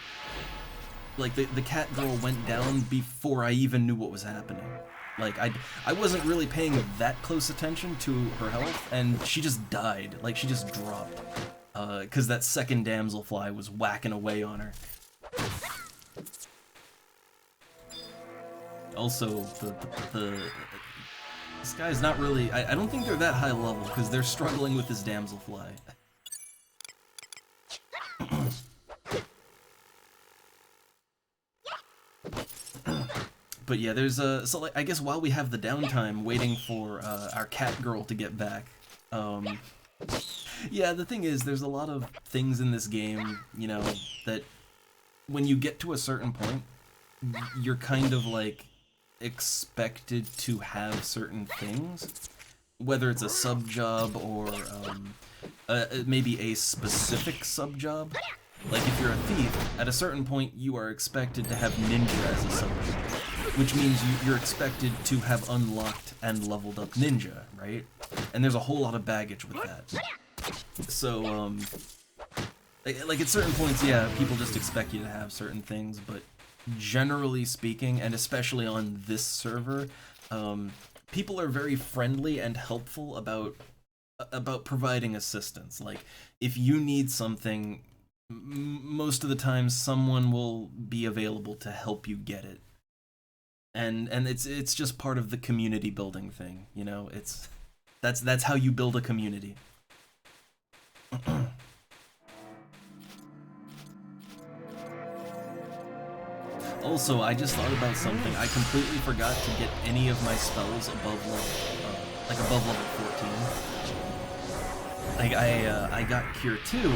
S1: like, the cat girl went down before I even knew what was happening. Like, I wasn't really paying that close attention to her health, and she just died. Like, she just dropped. Because that second damselfly was whacking away on her. Also, this guy's not really... I don't think they're that high level, because they're struggling with this damselfly. But yeah, there's so like, I guess while we have the downtime waiting for our cat girl to get back, yeah, the thing is, there's a lot of things in this game, you know, that when you get to a certain point, you're kind of like expected to have certain things, whether it's a sub job or maybe a specific sub job. Like if you're a thief, at a certain point you are expected to have ninja as a sub job, which means you're expected to have unlocked and leveled up ninja, right? And there's a whole lot of baggage with that. So, like at certain points, yeah, people just expect you to have certain things, but generally speaking, and especially on this server, people are very friendly and helpful about providing assistance. Like, if you need something, most of the time someone will be available to help you get it. And it's just part of the community building thing, you know? That's how you build a community. Also, I just thought about something. I completely forgot to get any of my spells above level, above level 14. Like, I got Cure 2,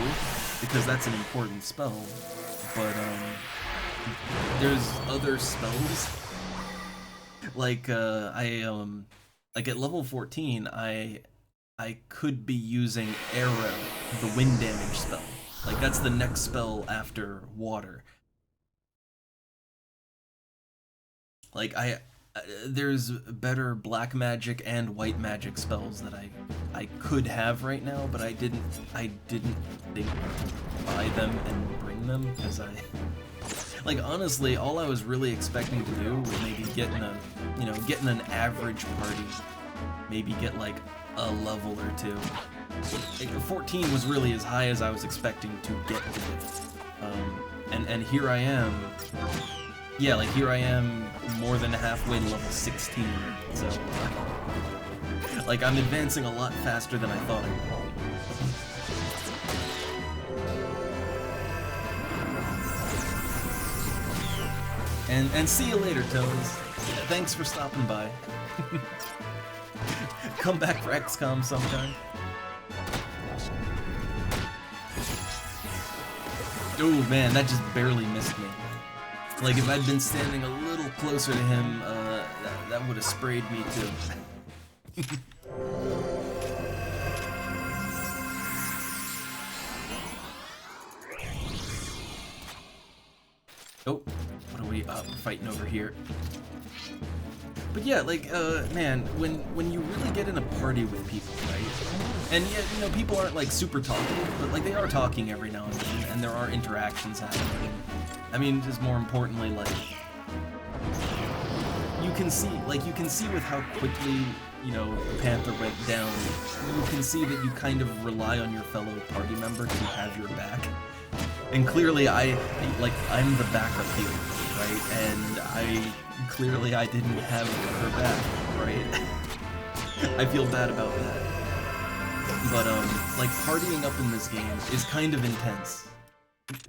S1: because that's an important spell, but, there's other spells. Like, like at level 14, I could be using Arrow, the wind damage spell. Like, that's the next spell after Water. Like, there's better black magic and white magic spells that I could have right now, but I didn't think to buy them and bring them, because like, honestly, all I was really expecting to do was maybe get in an average party, maybe get like a level or two. Like, 14 was really as high as I was expecting to get to it. And here I am. Yeah, like here I am more than halfway to level 16, so like I'm advancing a lot faster than I thought I would. And see you later, Tones. Thanks for stopping by. Come back for XCOM sometime. Oh man, that just barely missed me. Like, if I'd been standing a little closer to him, that would have sprayed me too. Oh, what are we, we're fighting over here. But yeah, like, man, when you really get in a party with people, right? And yet, you know, people aren't like super talkative, but like they are talking every now and then, and there are interactions happening. I mean, just more importantly, like, you can see with how quickly, you know, Panther went down, you can see that you kind of rely on your fellow party member to have your back. And clearly I'm the backup healer, right? And I didn't have her back, right? I feel bad about that. But, like, partying up in this game is kind of intense.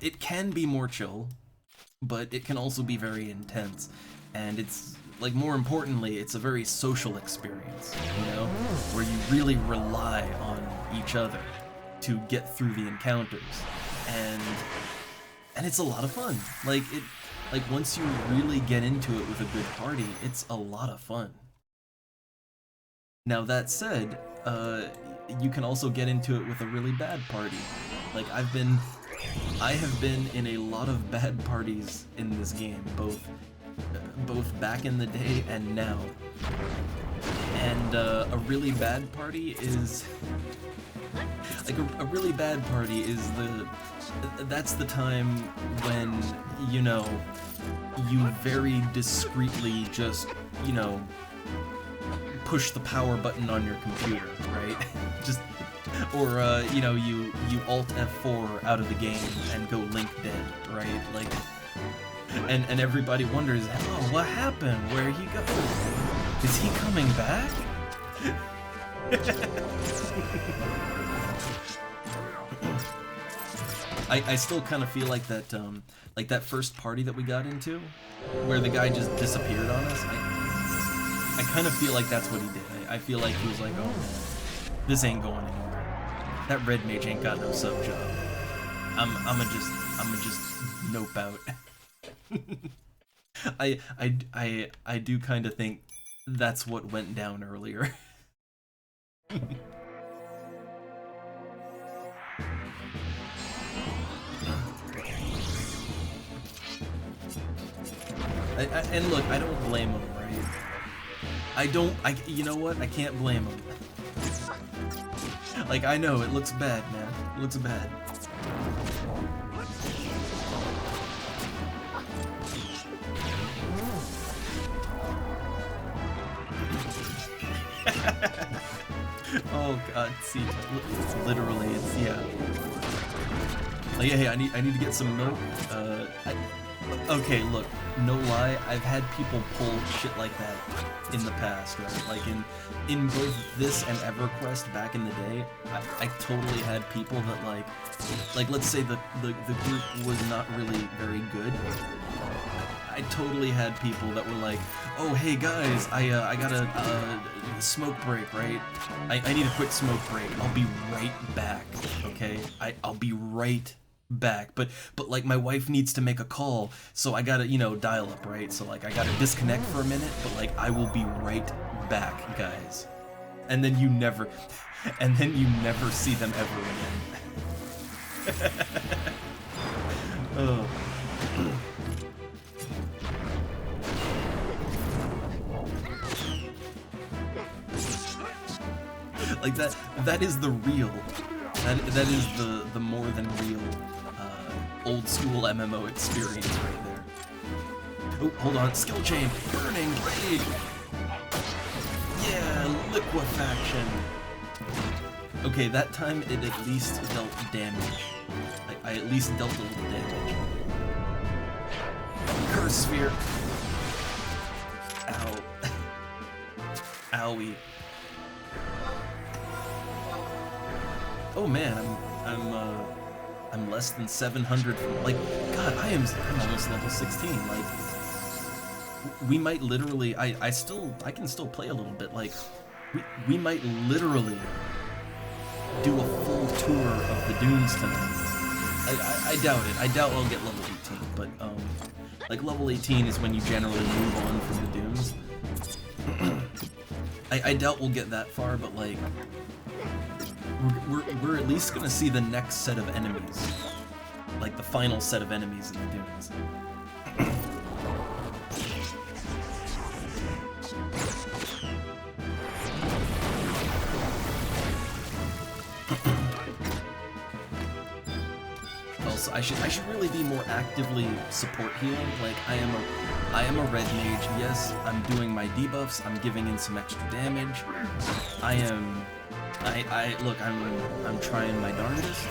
S1: It can be more chill, but it can also be very intense. And it's, like, more importantly, it's a very social experience, you know? Where you really rely on each other to get through the encounters. And it's a lot of fun. Like, once you really get into it with a good party, it's a lot of fun. Now that said, you can also get into it with a really bad party. Like, I have been in a lot of bad parties in this game, both back in the day and now. And a really bad party is like a really bad party is that's the time when, you know, you very discreetly just, you know, push the power button on your computer, right? Just, or you know, you Alt F4 out of the game and go Link dead, right? Like, and everybody wonders, oh, what happened? Where'd he go? Is he coming back? I still kind of feel like that first party that we got into, where the guy just disappeared on us. I kind of feel like that's what he did. I feel like he was like, oh man, this ain't going anywhere. That red mage ain't got no sub job. I'ma just nope out. I do kind of think that's what went down earlier. And look, I don't blame him, right? You know what? I can't blame him. Like, I know, it looks bad, man. It looks bad. Oh god, see, it's literally, yeah. Like, hey, I need to get some milk. Okay, look, no lie, I've had people pull shit like that in the past, right? Like, in both this and EverQuest back in the day, I totally had people that, like let's say the group was not really very good. I totally had people that were like, oh, hey guys, I got a smoke break, right? I need a quick smoke break. I'll be right back, okay? I'll be right back, but like my wife needs to make a call, so I gotta, you know, dial up, right? So like I gotta disconnect for a minute, but like I will be right back, guys. And then you never see them ever again. Oh. Like that is the real, that is the more than real old school MMO experience right there. Oh, hold on, skill chain, burning blade. Yeah, liquefaction. Okay, that time it at least dealt damage. I at least dealt a little damage. Curse sphere. Ow. Owie. Oh man, I'm less than 700 from, like, god, I'm almost level 16, like, we might literally, I can still play a little bit, like, we might literally do a full tour of the dunes tonight. I doubt it, I doubt I'll get level 18, but, like, level 18 is when you generally move on from the dunes. I doubt we'll get that far, but, like, we're at least gonna see the next set of enemies, like the final set of enemies in the dunes. debuffs. I should really be more actively support healing. Like I am a red mage. Yes, I'm doing my debuffs. I'm giving in some extra damage. Look, I'm trying my darndest.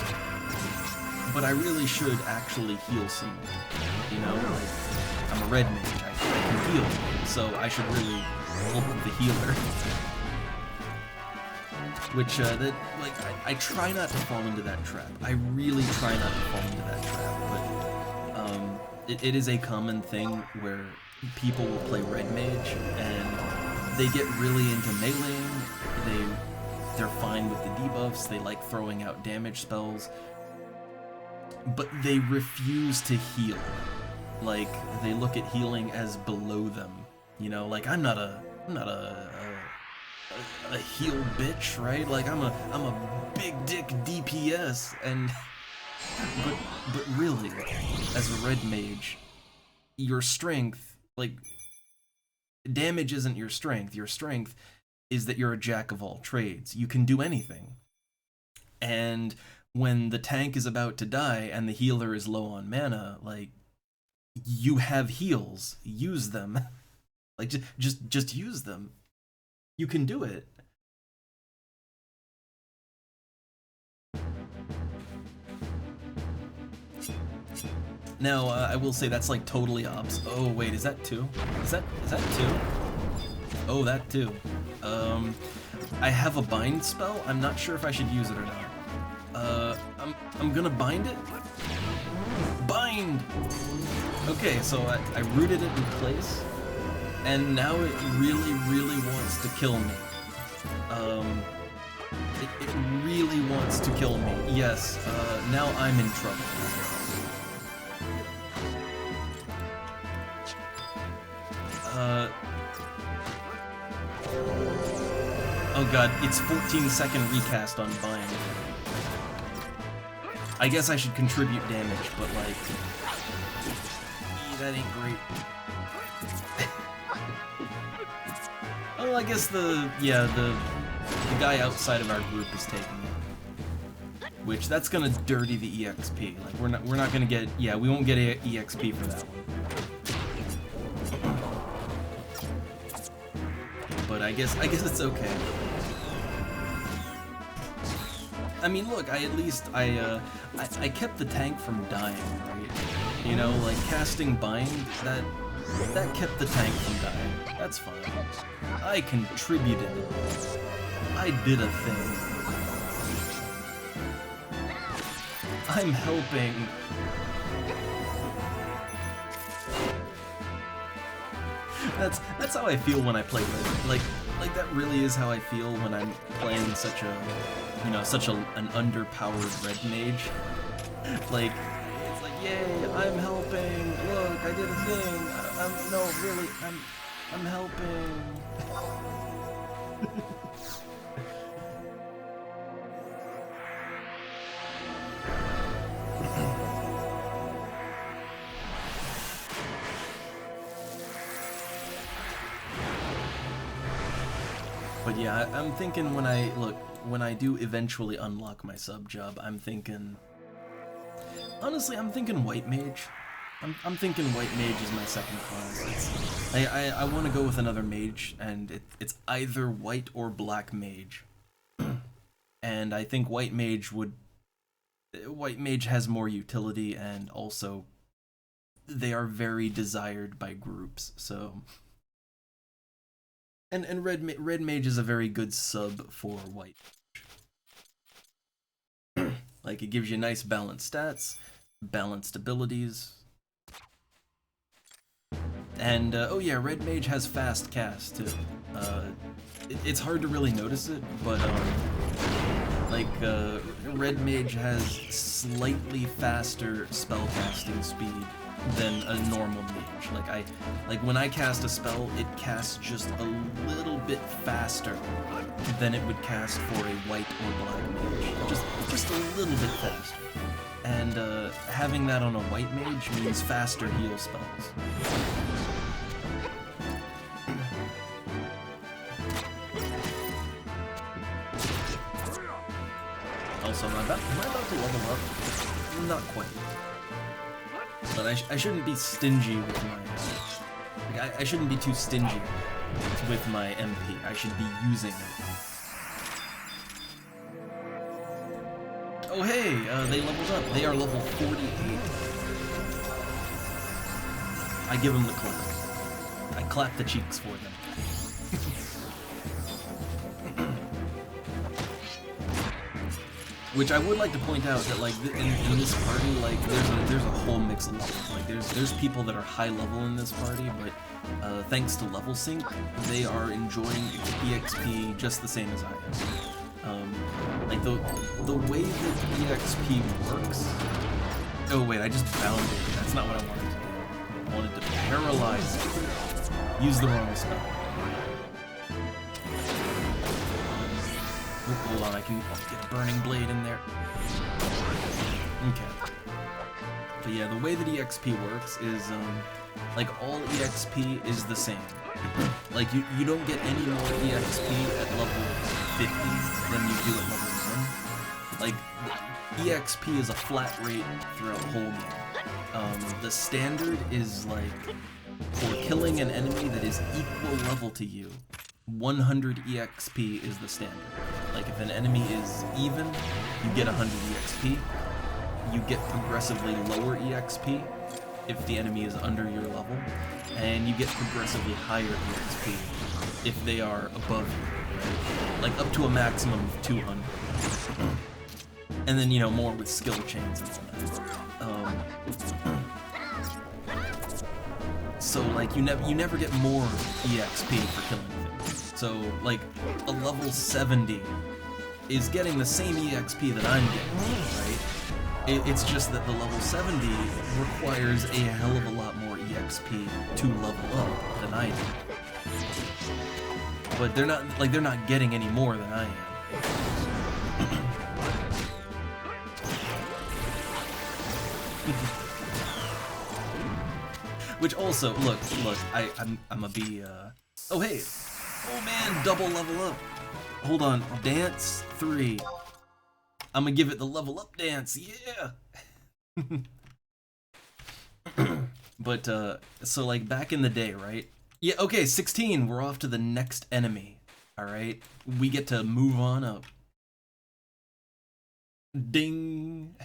S1: But I really should actually heal some more. You know, like I'm a red mage. I can heal, so I should really help the healer. Which, I try not to fall into that trap. I really try not to fall into that trap, but, it is a common thing where people will play red mage, and they get really into meleeing, they're fine with the debuffs, they like throwing out damage spells, but they refuse to heal. Like, they look at healing as below them, you know, like, I'm not a heal bitch, right? Like I'm a big dick DPS, and but really, as a red mage, your strength, like, damage isn't your strength. Your strength is that you're a jack of all trades. You can do anything. And when the tank is about to die and the healer is low on mana, like, you have heals. Use them. Like, just use them. You can do it. Now, I will say that's like totally ops. Oh wait, is that 2? Is that 2? Oh, that too. I have a bind spell. I'm not sure if I should use it or not. I'm gonna bind it. Bind. Okay, so I rooted it in place. And now it really, really wants to kill me. It really wants to kill me. Yes, now I'm in trouble. Oh god, it's 14-second recast on bind. I guess I should contribute damage, but like... that ain't great. Oh, I guess the guy outside of our group is taking it. Which, that's gonna dirty the EXP. Like, we're not gonna get, yeah, we won't get a EXP for that one. But I guess it's okay. I mean, look, I kept the tank from dying, right? You know, like, casting bind, that kept the tank from dying. That's fine. I contributed. I did a thing. I'm helping. That's how I feel when I play Red. Like that really is how I feel when I'm playing such an underpowered red mage. Like, it's like, yay, I'm helping. Look, I did a thing. I'm helping. But yeah, I'm thinking when I do eventually unlock my sub job, I'm thinking, honestly, I'm thinking white mage. I'm thinking white mage is my second class. I want to go with another mage, and it's either white or black mage. And I think white mage has more utility, and also they are very desired by groups. So, and red mage is a very good sub for white. Like, it gives you nice balanced stats, balanced abilities. And, oh yeah, red mage has fast cast, too. It's hard to really notice it, but, red mage has slightly faster spellcasting speed than a normal mage. Like when I cast a spell, it casts just a little bit faster than it would cast for a white or black mage. Just a little bit faster. And having that on a white mage means faster heal spells. Also, am I about to level up? not quite. But I shouldn't be stingy with my... Like, I shouldn't be too stingy with my MP. I should be using it. Oh hey, they leveled up. They are level 48. I give them the clap. I clap the cheeks for them. Which I would like to point out that, like, in this party, like, there's a whole mix of levels. Like, there's people that are high level in this party, but thanks to level sync, they are enjoying EXP just the same as I am. Like the way that EXP works. Oh wait, I just bounded. That's not what I wanted to do. I wanted to paralyze it. Use the wrong spell. Hold on, I'll get a burning blade in there. Okay. But yeah, the way that EXP works is, like, all EXP is the same. Like, you don't get any more EXP at level 50 than you do at level 1. Like, EXP is a flat rate throughout the whole game. The standard is, like, for killing an enemy that is equal level to you, 100 EXP is the standard. Like, if an enemy is even, you get 100 EXP. You get progressively lower EXP if the enemy is under your level, and you get progressively higher EXP if they are above you, right? Like, up to a maximum of 200. And then, you know, more with skill chains and all that. So, like, you never get more EXP for killing things. So, like, a level 70 is getting the same EXP that I'm getting, right? It's just that the level 70 requires a hell of a lot more EXP to level up than I do. But they're not getting any more than I am. Which also, look, I'm a be, oh hey, oh man, double level up. Hold on, dance 3. I'm gonna give it the level up dance, yeah! But, so like back in the day, right? Yeah, okay, 16, we're off to the next enemy, alright? We get to move on up. Ding!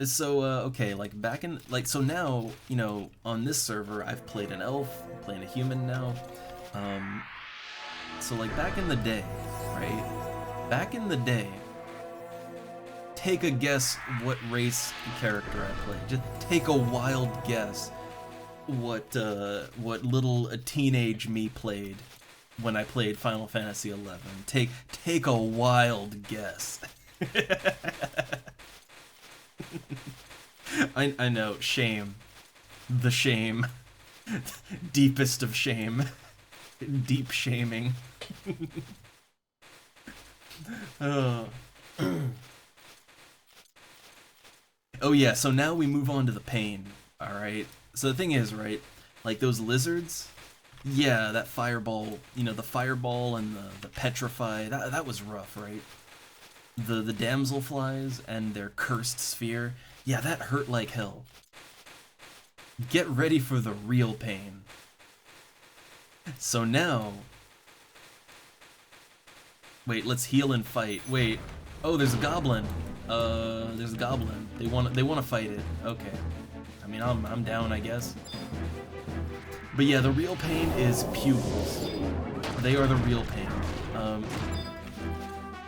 S1: So, okay, like back in, like, so now, you know, on this server, I've played an elf, I'm playing a human now. So like back in the day, right? Back in the day, take a guess what race character I played. Just take a wild guess what little teenage me played when I played Final Fantasy XI. Take a wild guess. I know, shame. The shame. Deepest of shame. Deep shaming. Oh. Oh yeah, so now we move on to the pain, alright? So the thing is, right, like those lizards, yeah, that fireball, you know, the fireball and the petrify, that was rough, right? The damselflies and their cursed sphere, yeah, that hurt like hell. Get ready for the real pain. So now... Wait, let's heal and fight. Wait. Oh, there's a goblin. There's a goblin. They want to fight it. Okay. I mean, I'm down, I guess. But yeah, the real pain is pupils. They are the real pain.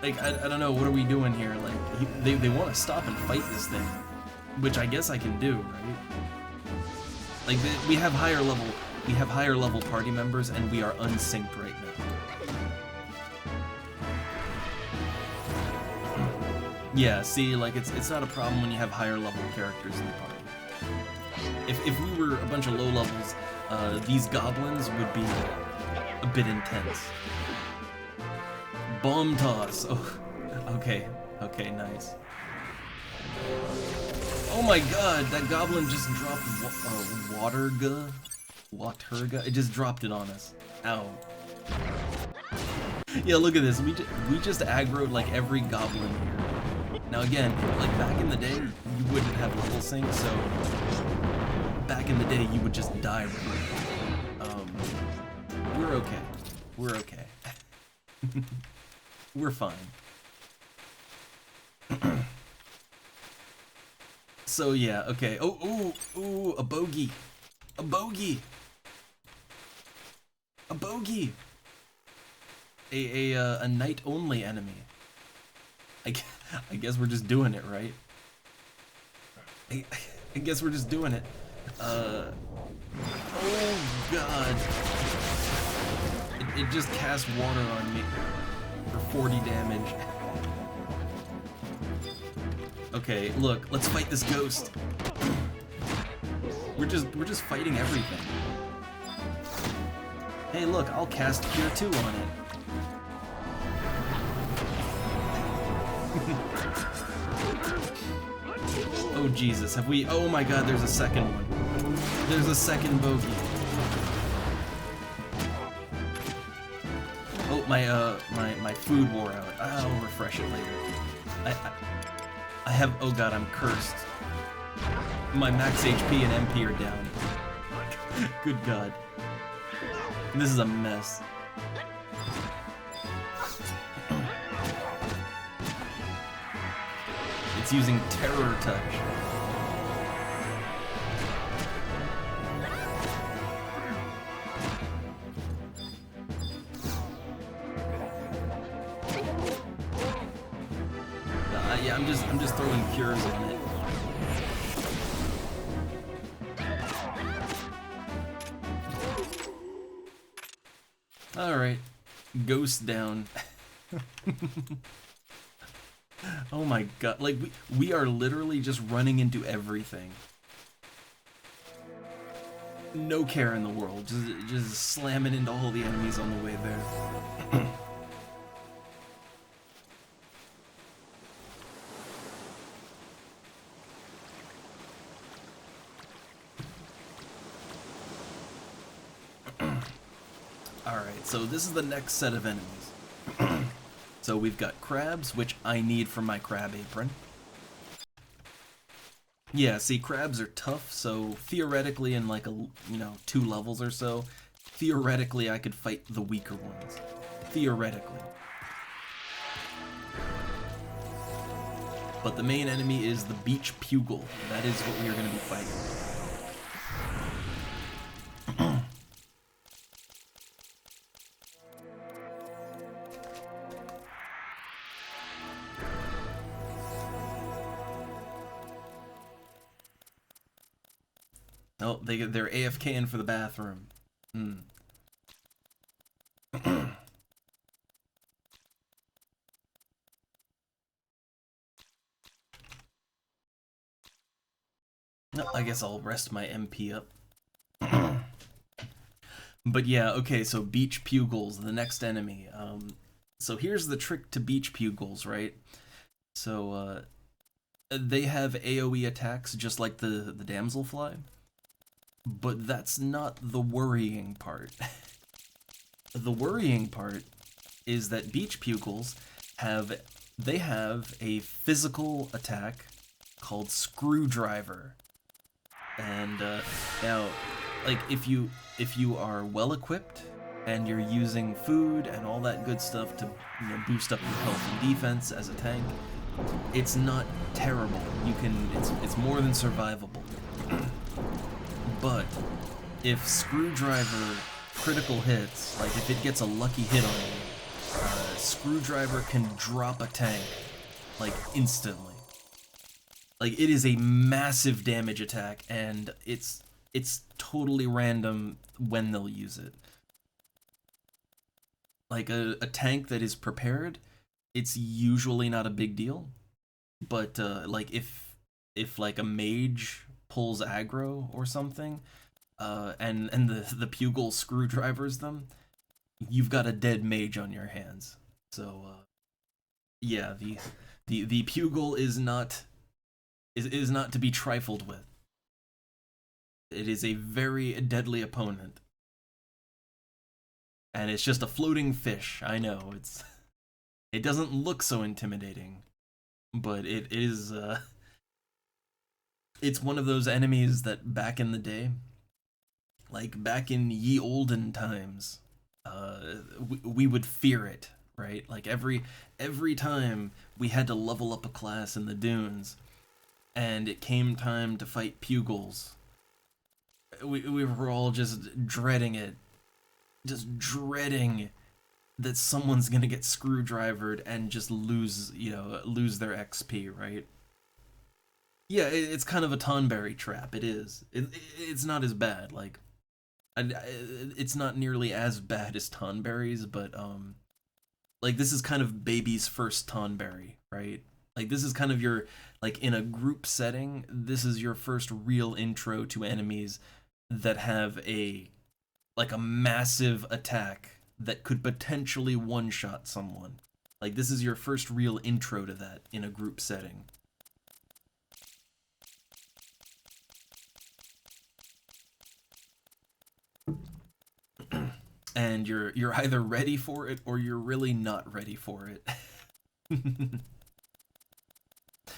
S1: Like, I don't know, what are we doing here? Like, they want to stop and fight this thing, which I guess I can do, right? Like, we have higher level party members, and we are unsynced right now. Yeah, see, like, it's not a problem when you have higher level characters in the party. If we were a bunch of low levels, these goblins would be a bit intense. Bomb toss. Oh, okay, nice. Oh my god, that goblin just dropped Waterga. It just dropped it on us. Ow. Yeah, look at this. We just aggroed like every goblin here. Now again, like back in the day, you wouldn't have level sync, so back in the day you would just die right. We're okay. We're okay. We're fine. So yeah, okay. Oh, ooh, ooh, a bogey. A bogey. A bogey. A night only enemy. I guess we're just doing it, right? I guess we're just doing it. Oh god. It just cast water on me for 40 damage. Okay, look, let's fight this ghost. We're just fighting everything. Hey, look, I'll cast Cure 2 on it. Oh Jesus, have we? Oh my God, there's a second one. There's a second bogey. Oh, my food wore out. I'll refresh it later. I have, oh god, I'm cursed. My max HP and MP are down. Good god. This is a mess. It's using Terror Touch. Yeah, I'm just throwing cures on it. Alright. Ghost down. Oh my god, like we are literally just running into everything. No care in the world, just slamming into all the enemies on the way there. Alright, so this is the next set of enemies. So we've got crabs, which I need for my crab apron. Yeah, see, crabs are tough, so theoretically in like 2 levels or so, theoretically I could fight the weaker ones. Theoretically. But the main enemy is the beach pugil. That is what we are going to be fighting. Oh, they're AFKing for the bathroom. No, I guess I'll rest my MP up. But yeah, okay, so beach pugils, the next enemy. So here's the trick to beach pugils, right? So they have AoE attacks just like the damselfly. But that's not the worrying part. The worrying part is that beach pugils have a physical attack called Screwdriver. And now, like if you are well equipped and you're using food and all that good stuff to boost up your health and defense as a tank, it's not terrible. It's more than survivable. But if Screwdriver critical hits, like if it gets a lucky hit on you, Screwdriver can drop a tank like instantly. Like it is a massive damage attack, and it's totally random when they'll use it. Like a tank that is prepared, it's usually not a big deal. But like if like a mage pulls aggro or something, and the pugil screwdrivers them, you've got a dead mage on your hands. So yeah, the pugil is not to be trifled with. It is a very deadly opponent. And it's just a floating fish. I know, it doesn't look so intimidating, but it is it's one of those enemies that back in the day, like back in ye olden times, we would fear it, right? Like every time we had to level up a class in the dunes, and it came time to fight Pugils, we were all just dreading it, just dreading that someone's gonna get screwdrivered and just lose their XP, right? Yeah, it's kind of a Tonberry trap. It is. It's not as bad. Like, it's not nearly as bad as Tonberry's, but like this is kind of baby's first Tonberry, right? Like this is kind of your like in a group setting. This is your first real intro to enemies that have a massive attack that could potentially one-shot someone. Like this is your first real intro to that in a group setting. And you're either ready for it or you're really not ready for it.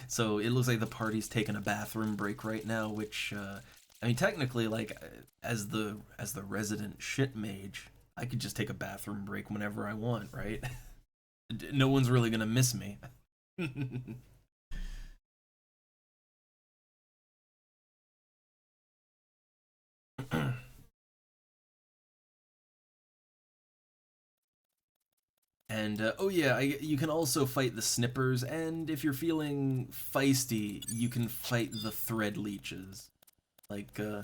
S1: So it looks like the party's taking a bathroom break right now, which I mean technically like as the resident shit mage, I could just take a bathroom break whenever I want, right? No one's really gonna miss me. And oh yeah, you can also fight the snippers, and if you're feeling feisty, you can fight the thread leeches. Like I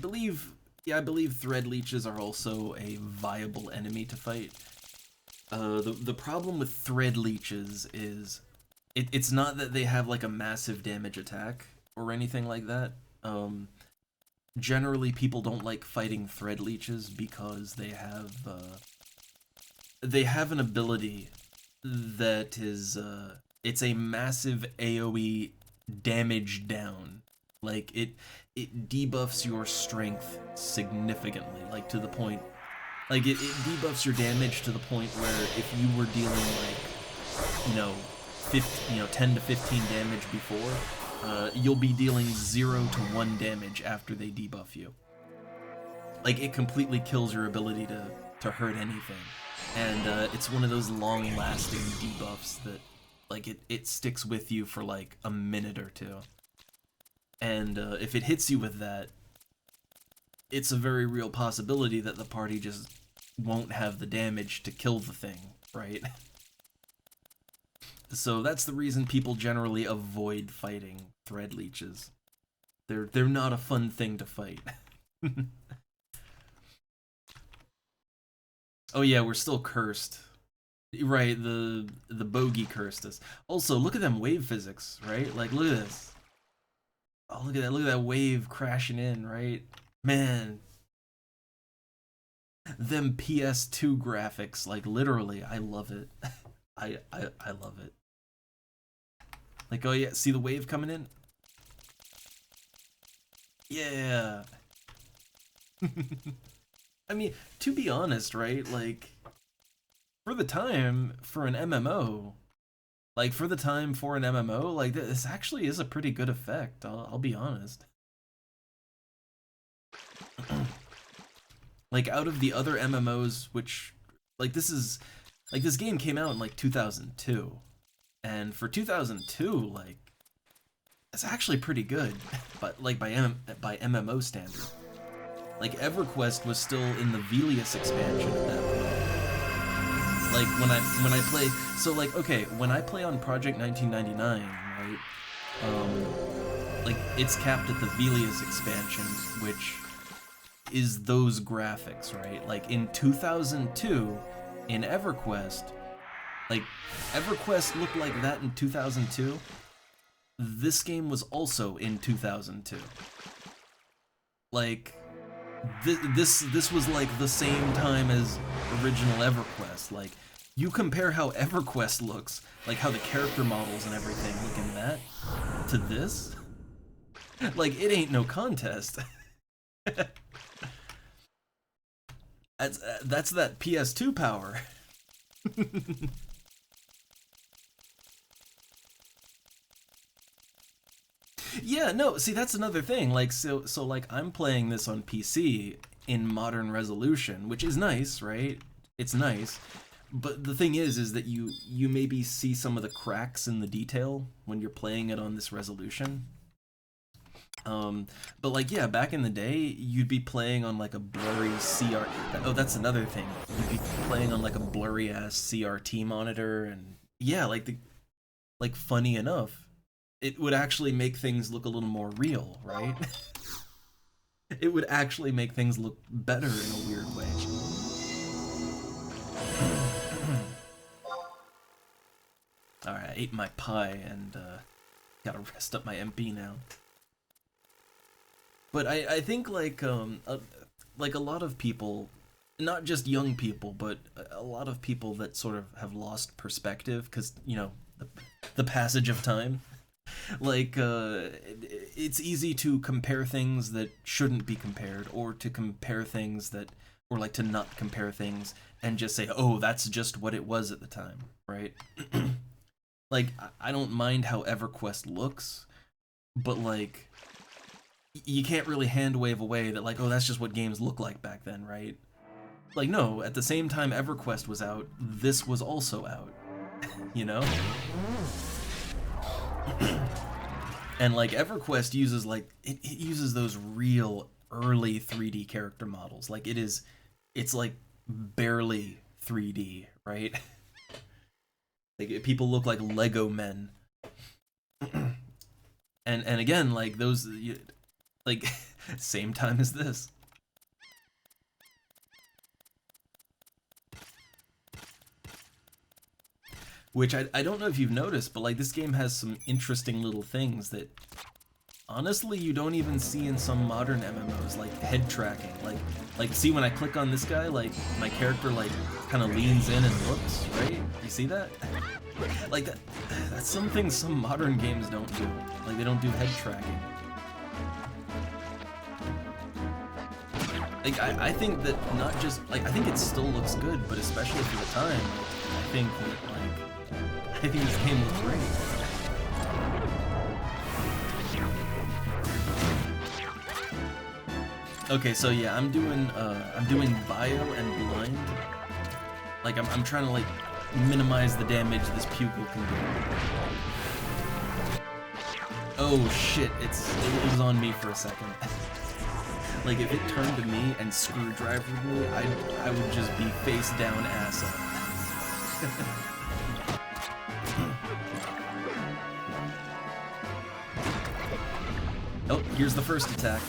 S1: believe, yeah, I believe thread leeches are also a viable enemy to fight. The problem with thread leeches is it's not that they have like a massive damage attack or anything like that. Generally, people don't like fighting thread leeches because they have an ability that is it's a massive AoE damage down. Like it debuffs your strength significantly, like to the point like it debuffs your damage to the point where if you were dealing like 10 to 15 damage before, you'll be dealing 0 to 1 damage after they debuff you. Like it completely kills your ability to hurt anything. And it's one of those long-lasting debuffs that, like, it sticks with you for, like, a minute or two. And if it hits you with that, it's a very real possibility that the party just won't have the damage to kill the thing, right? So that's the reason people generally avoid fighting thread leeches. They're not a fun thing to fight. Oh yeah, we're still cursed. Right, the bogey cursed us. Also, look at them wave physics, right? Like, look at this. Oh, look at that wave crashing in, right? Man. Them PS2 graphics, like, literally, I love it. I love it. Like, oh yeah, see the wave coming in? Yeah. I mean, to be honest, right? Like, for the time, for an MMO, like, for the time for an MMO, like, this actually is a pretty good effect, I'll be honest. Like, out of the other MMOs, which, like, this game came out in, like, 2002. And for 2002, like, it's actually pretty good, but, like, by MMO standard. Like, EverQuest was still in the Velius expansion at that point. Like, when I play, so like, okay, when I play on Project 1999, right, like, it's capped at the Velius expansion, which is those graphics, right? Like, in 2002, in EverQuest, like, EverQuest looked like that in 2002. This game was also in 2002. Like, this was like the same time as original EverQuest. Like, you compare how EverQuest looks, like how the character models and everything look in that, to this, like, it ain't no contest. That's that PS2 power. Yeah, no, see that's another thing. Like so like I'm playing this on PC in modern resolution, which is nice, right? It's nice. But the thing is that you maybe see some of the cracks in the detail when you're playing it on this resolution. But like yeah, back in the day, you'd be playing on like a blurry CR. Oh, that's another thing. You'd be playing on like a blurry ass CRT monitor, and yeah, like funny enough, it would actually make things look a little more real, right? It would actually make things look better in a weird way. Alright, I ate my pie and gotta rest up my MP now. But I think like a lot of people, not just young people, but a lot of people that sort of have lost perspective because, you know, the passage of time. Like, it's easy to compare things that shouldn't be compared, or to compare things that, or like to not compare things and just say, oh, that's just what it was at the time, right? Like, I don't mind how EverQuest looks, but like, you can't really hand wave away that like, oh, that's just what games look like back then, right? Like, no, at the same time EverQuest was out, this was also out, you know? And like EverQuest uses like it uses those real early 3D character models. Like it's like barely 3D, right? Like people look like Lego men. And again, like those like same time as this. Which I don't know if you've noticed, but like this game has some interesting little things that honestly you don't even see in some modern MMOs, like head tracking. Like see when I click on this guy, like my character like kind of leans in and looks, right? You see that? Like that's something some modern games don't do. Like they don't do head tracking. Like I think that not just like I think it still looks good, but especially for the time, like, I think that like I think this game looks great. Okay, so yeah, I'm doing bio and blind. Like I'm trying to like minimize the damage this pupil can do. Oh shit, it was on me for a second. Like if it turned to me and screwdrivered me, I would just be face down ass up. Oh, here's the first attack.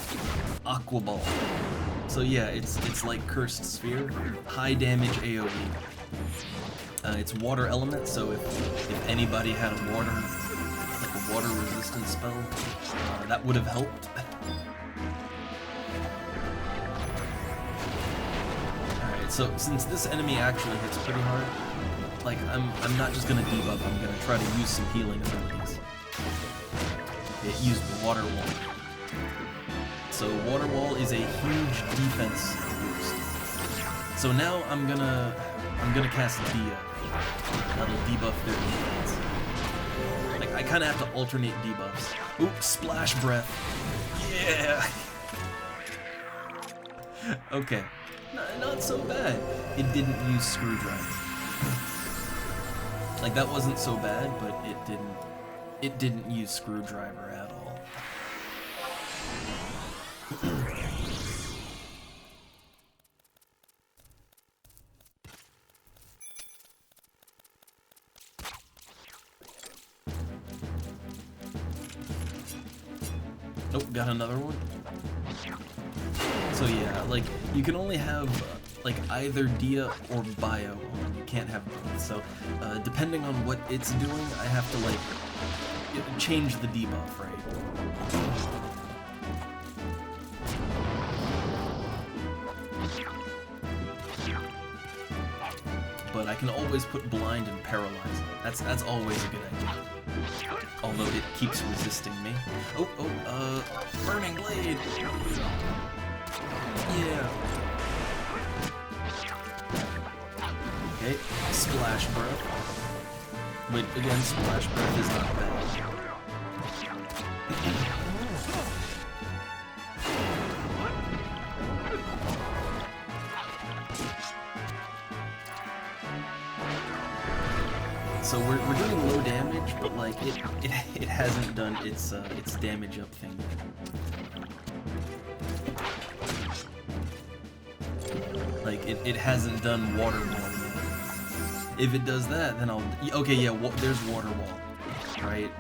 S1: Aqua Ball. So yeah, it's like Cursed Sphere, high damage AoE. It's water element, so if anybody had a water resistance spell, that would have helped. Alright, so since this enemy actually hits pretty hard, like I'm not just gonna debuff, I'm gonna try to use some healing abilities. It used Water Wall. So Water Wall is a huge defense boost. So now I'm gonna cast Dia. That'll debuff their defense. Like I kind of have to alternate debuffs. Oops, Splash Breath. Yeah. Okay, not so bad. It didn't use Screwdriver. Like that wasn't so bad, but it didn't use Screwdriver at all. Oh, got another one. So yeah, like you can only have like either Dia or Bio on. You can't have both. So depending on what it's doing, I have to like change the debuff, right? But I can always put Blind and Paralyze. That's always a good idea. Although it keeps resisting me. Burning Blade! Yeah. Okay, Splash Breath. But again, Splash Breath is not bad. So we're doing low damage, but like it hasn't done its damage up thing yet. Like it hasn't done water wall yet. If it does that, then I'll okay, yeah, there's water wall, right?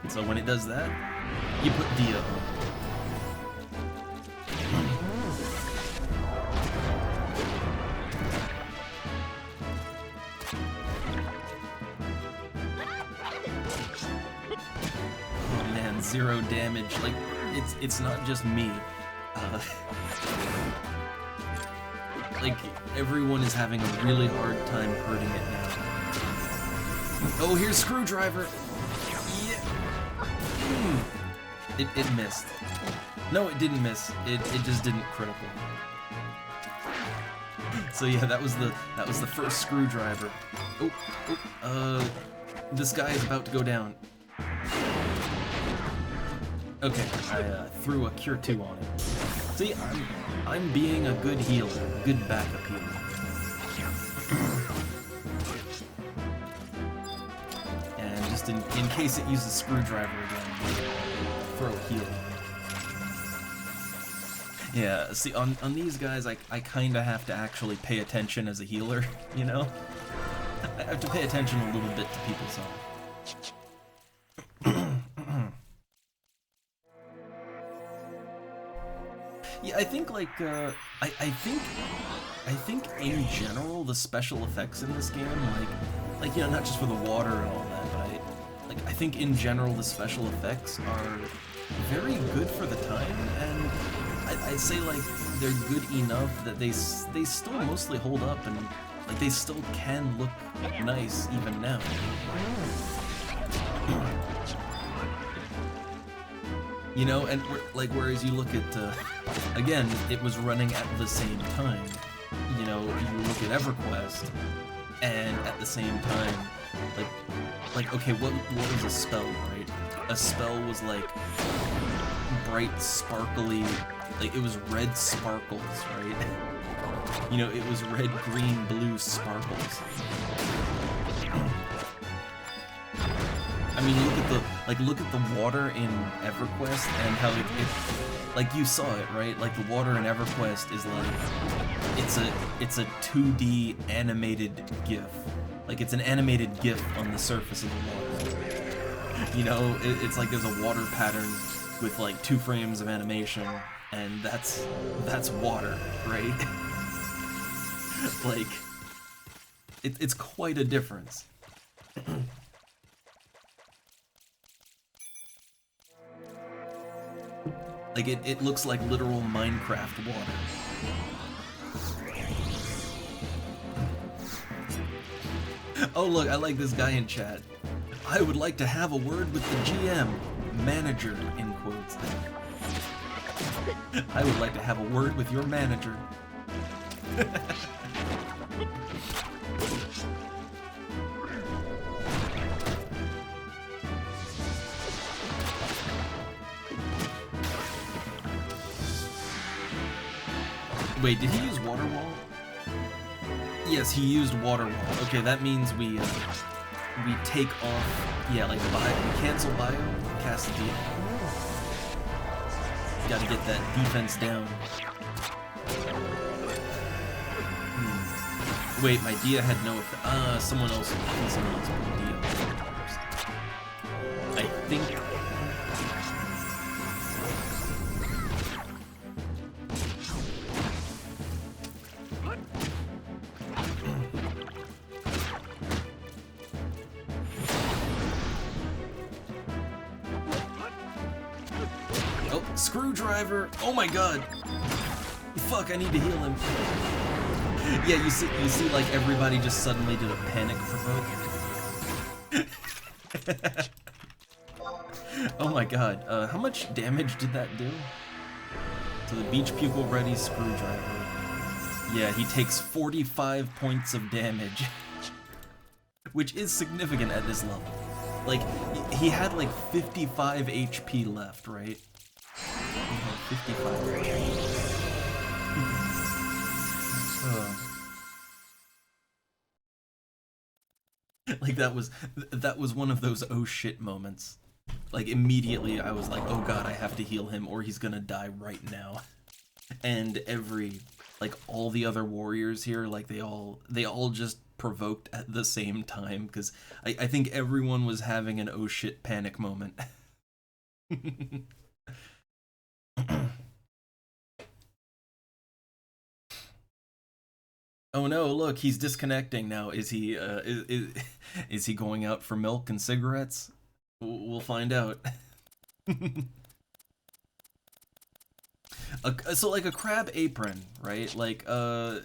S1: So when it does that, you put Dia on. Oh man, 0 damage. Like it's not just me. Like everyone is having a really hard time hurting it now. Oh, here's Screwdriver. It missed. No, it didn't miss. It just didn't critical. So yeah, that was the first Screwdriver. Oh, this guy is about to go down. Okay, I threw a Cure 2 on him. See, I'm being a good healer, a good backup healer. And just in case it uses Screwdriver again, throw a heal. Yeah, see, on these guys, I kinda have to actually pay attention as a healer, you know? I have to pay attention a little bit to people's health. Yeah, I think like I think in general the special effects in this game, like you know, not just for the water and all that, but I think in general the special effects are very good for the time, and I'd say like they're good enough that they still mostly hold up, and like they still can look nice even now. You know, and like whereas you look at again, it was running at the same time. You know, you look at EverQuest, and at the same time, like okay, what was a spell, right? A spell was like bright, sparkly, like it was red sparkles, right? You know, it was red, green, blue sparkles. I mean, look at the water in EverQuest and how it like you saw it, right? Like the water in EverQuest is like it's a 2D animated GIF. Like it's an animated GIF on the surface of the water. You know, it's like there's a water pattern with like 2 frames of animation, and that's water, right? Like it's quite a difference. Like it looks like literal Minecraft water. Oh look, I like this guy in chat. I would like to have a word with the GM, manager, in quotes. I would like to have a word with your manager. Wait, did he use water wall? Yes, he used water wall. Okay, that means we take off, yeah, like bio. We cancel bio, cast the. Gotta get that defense down. Wait, my Dia had no effect. Someone else put Dia first. I think. Screwdriver! Oh my god! Fuck, I need to heal him. Yeah, you see like everybody just suddenly did a panic provoke. Oh my god, how much damage did that do? To the beach pupil ready Screwdriver. Yeah, he takes 45 points of damage. Which is significant at this level. Like, he had like 55 HP left, right? 55. Like that was one of those oh shit moments. Like immediately I was like, oh god, I have to heal him or he's gonna die right now. And like all the other warriors here, like they all just provoked at the same time because I think everyone was having an oh shit panic moment. Oh no, look, he's disconnecting now. Is he going out for milk and cigarettes? We'll find out. So like a crab apron, right? Like I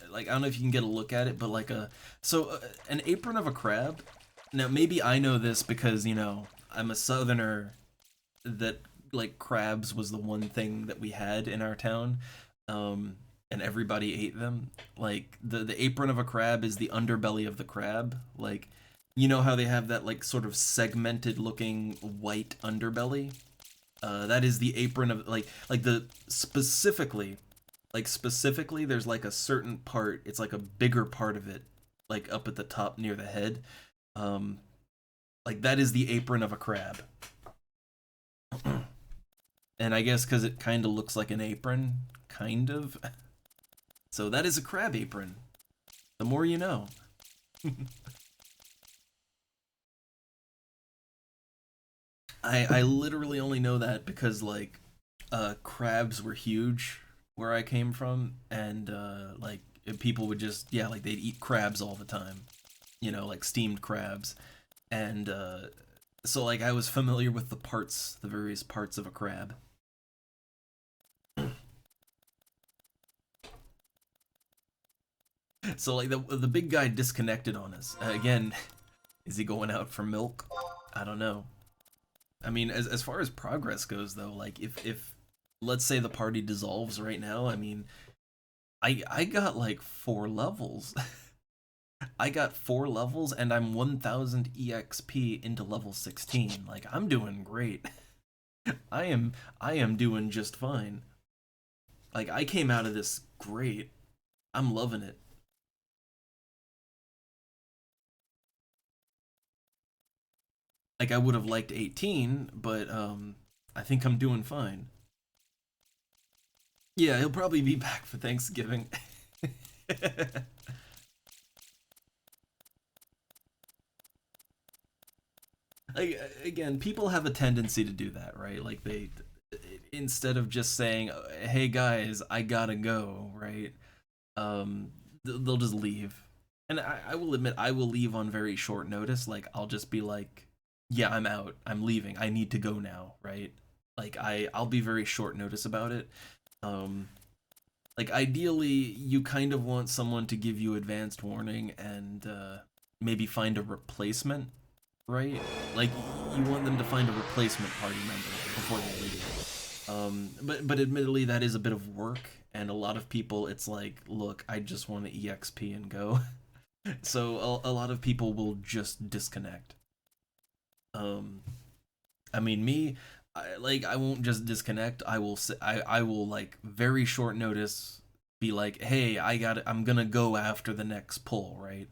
S1: don't know if you can get a look at it, but like an apron of a crab. Now maybe I know this because I'm a southerner that like crabs was the one thing that we had in our town, and everybody ate them. Like the apron of a crab is the underbelly of the crab. Like you know how they have that like sort of segmented looking white underbelly. That is the apron of like the specifically there's like a certain part, it's like a bigger part of it, like up at the top near the head. Um, like that is the apron of a crab. And I guess because it kind of looks like an apron, kind of. So that is a crab apron. The more you know. I literally only know that because like crabs were huge where I came from, and like people would just like they'd eat crabs all the time, like steamed crabs, and so like I was familiar with the various parts of a crab. So like the big guy disconnected on us again. Is he going out for milk? I don't know. I mean, as far as progress goes, though, like if let's say the party dissolves right now, I mean, I got like 4 levels. I got 4 levels, and I'm 1,000 EXP into level 16. Like I'm doing great. I am doing just fine. Like I came out of this great. I'm loving it. Like I would have liked 18, but I think I'm doing fine. Yeah, he'll probably be back for Thanksgiving. Like again, people have a tendency to do that, right? Like they instead of just saying, "Hey guys, I gotta go," right? They'll just leave. And I will admit, I will leave on very short notice. Like I'll just be like, "Yeah, I'm out. I'm leaving. I need to go now," right? Like I'll be very short notice about it. Um, like ideally, you kind of want someone to give you advanced warning and maybe find a replacement, right? Like you want them to find a replacement party member before they leave. But admittedly, that is a bit of work, and a lot of people, it's like, look, I just want to exp and go. So a lot of people will just disconnect. Um, I mean, me, I won't just disconnect. I will like very short notice be like, hey, I'm gonna go after the next pull, right?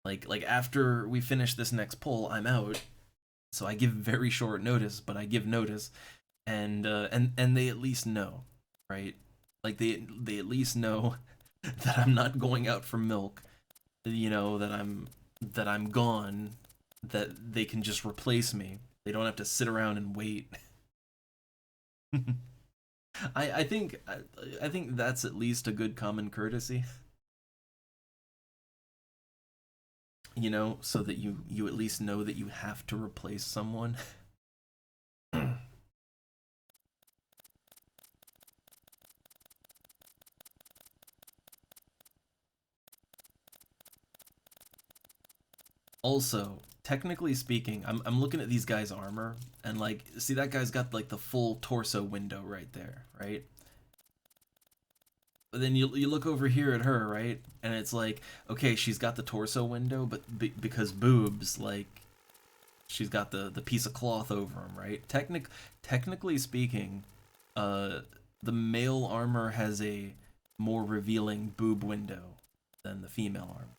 S1: Like after we finish this next pull, I'm out. So I give very short notice, but I give notice, and they at least know, right? Like they at least know that I'm not going out for milk, that I'm gone, that they can just replace me. They don't have to sit around and wait. I think that's at least a good common courtesy, so that you at least know that you have to replace someone. Also, technically speaking, I'm looking at these guys' armor, and like, see that guy's got like the full torso window right there, right? But then you look over here at her, right? And it's like, okay, she's got the torso window, but because boobs, like, she's got the piece of cloth over him, right? Technically speaking, uh, the male armor has more revealing boob window than the female arm.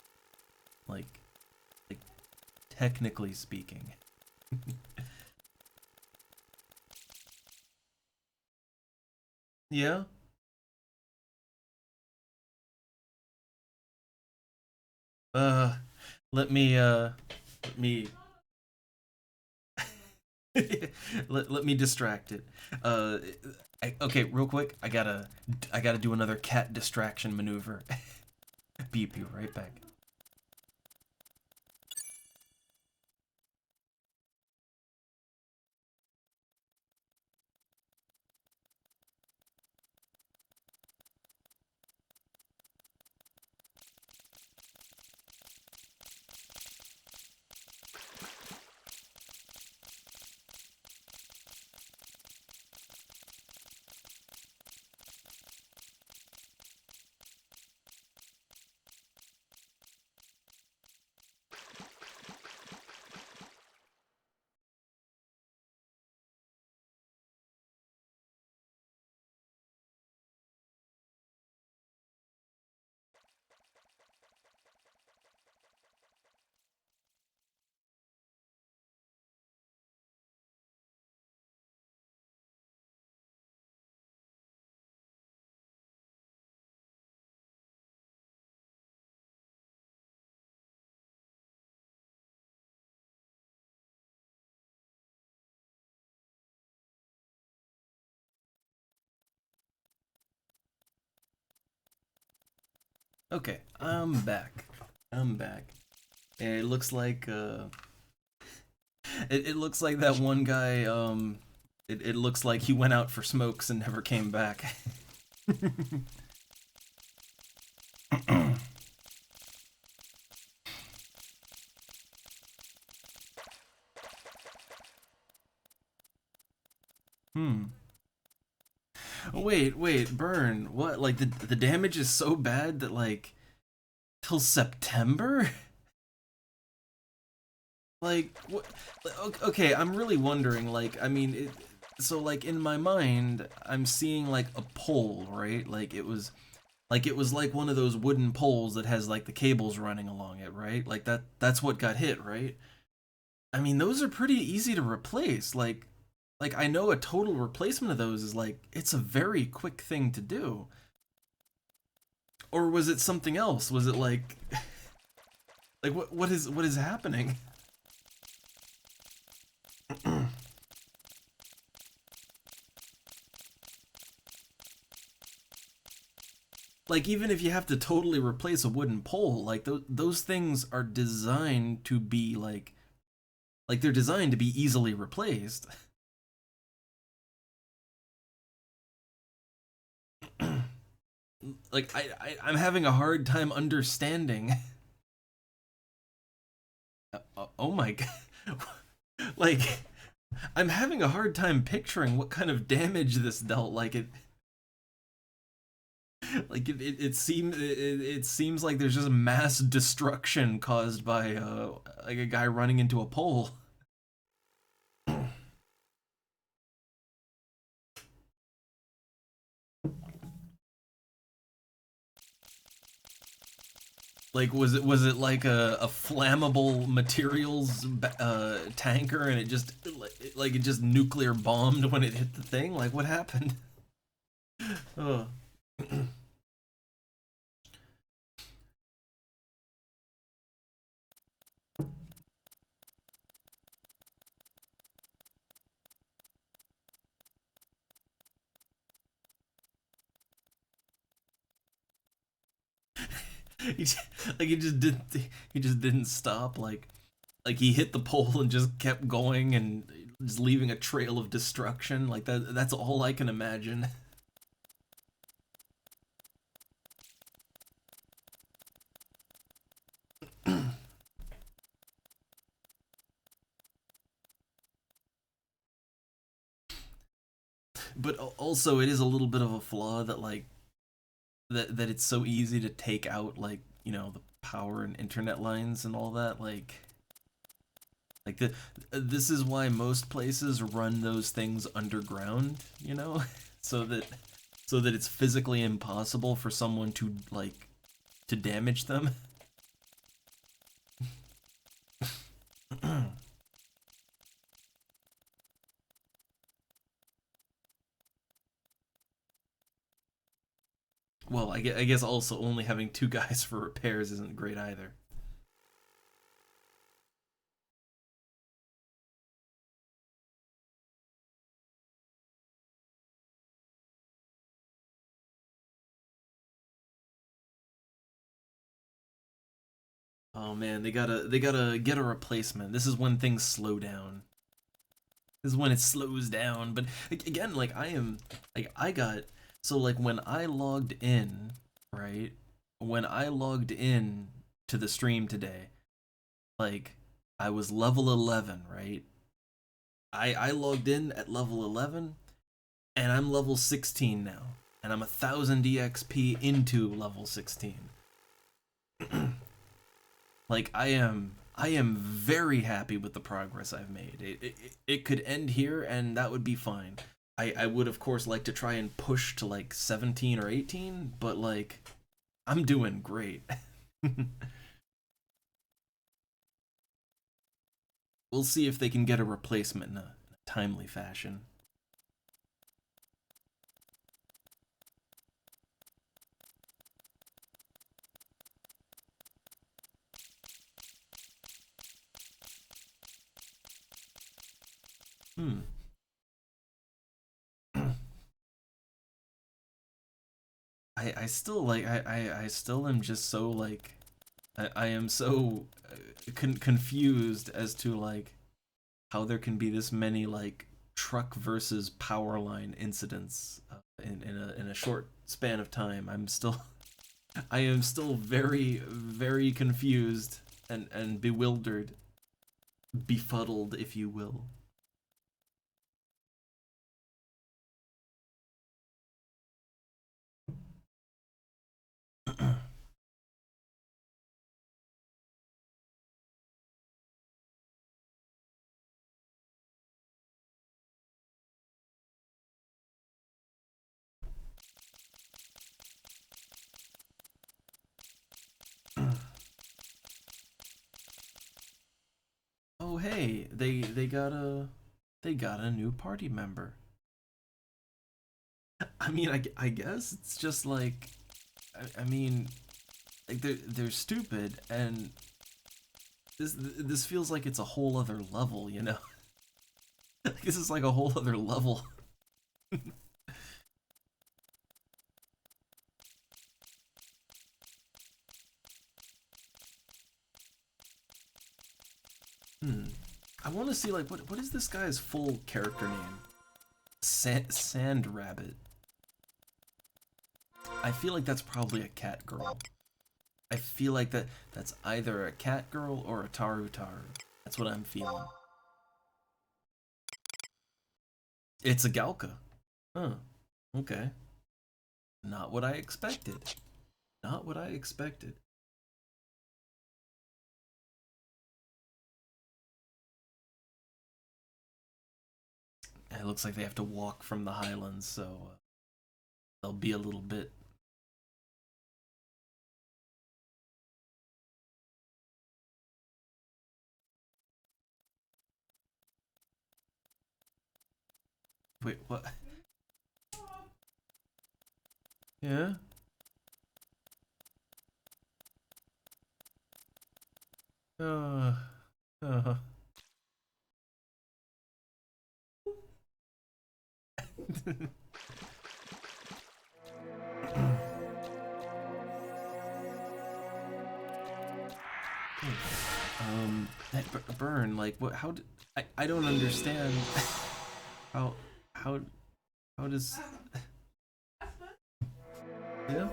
S1: Like technically speaking. Yeah. Uh, let me let me distract it. Uh, okay, real quick, I gotta do another cat distraction maneuver. Be right back. Okay, I'm back. I'm back. It looks like it looks like that one guy it looks like he went out for smokes and never came back. Hmm. Wait, burn. What? Like the damage is so bad that like till September? Like what? Okay, I'm really wondering. Like, I mean, so like in my mind, I'm seeing like a pole, right? Like it was like one of those wooden poles that has like the cables running along it, right? Like that's what got hit, right? I mean, those are pretty easy to replace. Like I know a total replacement of those is like it's a very quick thing to do. Or was it something else? Was it like what is happening? Like even if you have to totally replace a wooden pole, like those things are designed to be like they're designed to be easily replaced. Like I'm having a hard time understanding. Oh my god. Like I'm having a hard time picturing what kind of damage this dealt. It seems like there's just mass destruction caused by like a guy running into a pole. Like was it like a flammable materials tanker and it just like it just nuclear bombed when it hit the thing? Like what happened? Oh. he just, he just didn't stop like he hit the pole and just kept going and just leaving a trail of destruction like that's all I can imagine. But also it is a little bit of a flaw that like that it's so easy to take out like you know the power and internet lines and all that like this is why most places run those things underground, you know, so that so that it's physically impossible for someone to, like, to damage them. Well, I guess also only having two guys for repairs isn't great either. Oh man, they gotta get a replacement. This is when things slow down. This is when it slows down. But again, like I got so like when I logged in, right? When I logged in to the stream today, like I was level 11, right? I logged in at level 11, and I'm level 16 now, and I'm 1,000 EXP into level 16. Like I am very happy with the progress I've made. It could end here and that would be fine. I would of course like to try and push to like 17 or 18, but like I'm doing great. We'll see if they can get a replacement in a timely fashion. Hmm. I still like I still am just so like I am so confused as to like how there can be this many like truck versus power line incidents in a short span of time. I am still very confused and bewildered, befuddled, if you will. Oh hey, they got a new party member. I mean, I guess it's just like I mean, like they're stupid, and this feels like it's a whole other level, you know? This is like a whole other level. Hmm. I want to see like what is this guy's full character name? Sand Rabbit. I feel like that's probably a cat girl. I feel like that's either a cat girl or a Taru Taru. That's what I'm feeling. It's a Galka. Huh. Okay. Not what I expected. Not what I expected. It looks like they have to walk from the highlands, so they'll be a little bit. Wait, what? Yeah? Uh, uh. That burn, like, what? How did I don't understand. How how how does yeah?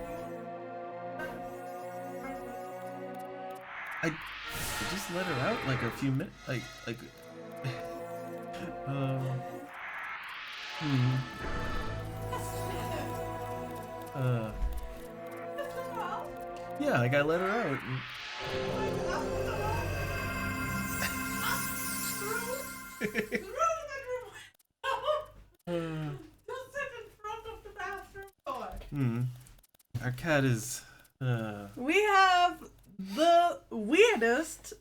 S1: I just let her out like a few minutes, like um hmm, uh yeah, like I let her out.
S2: Just sit in front of the bathroom.
S1: cat is.
S2: We have the weirdest,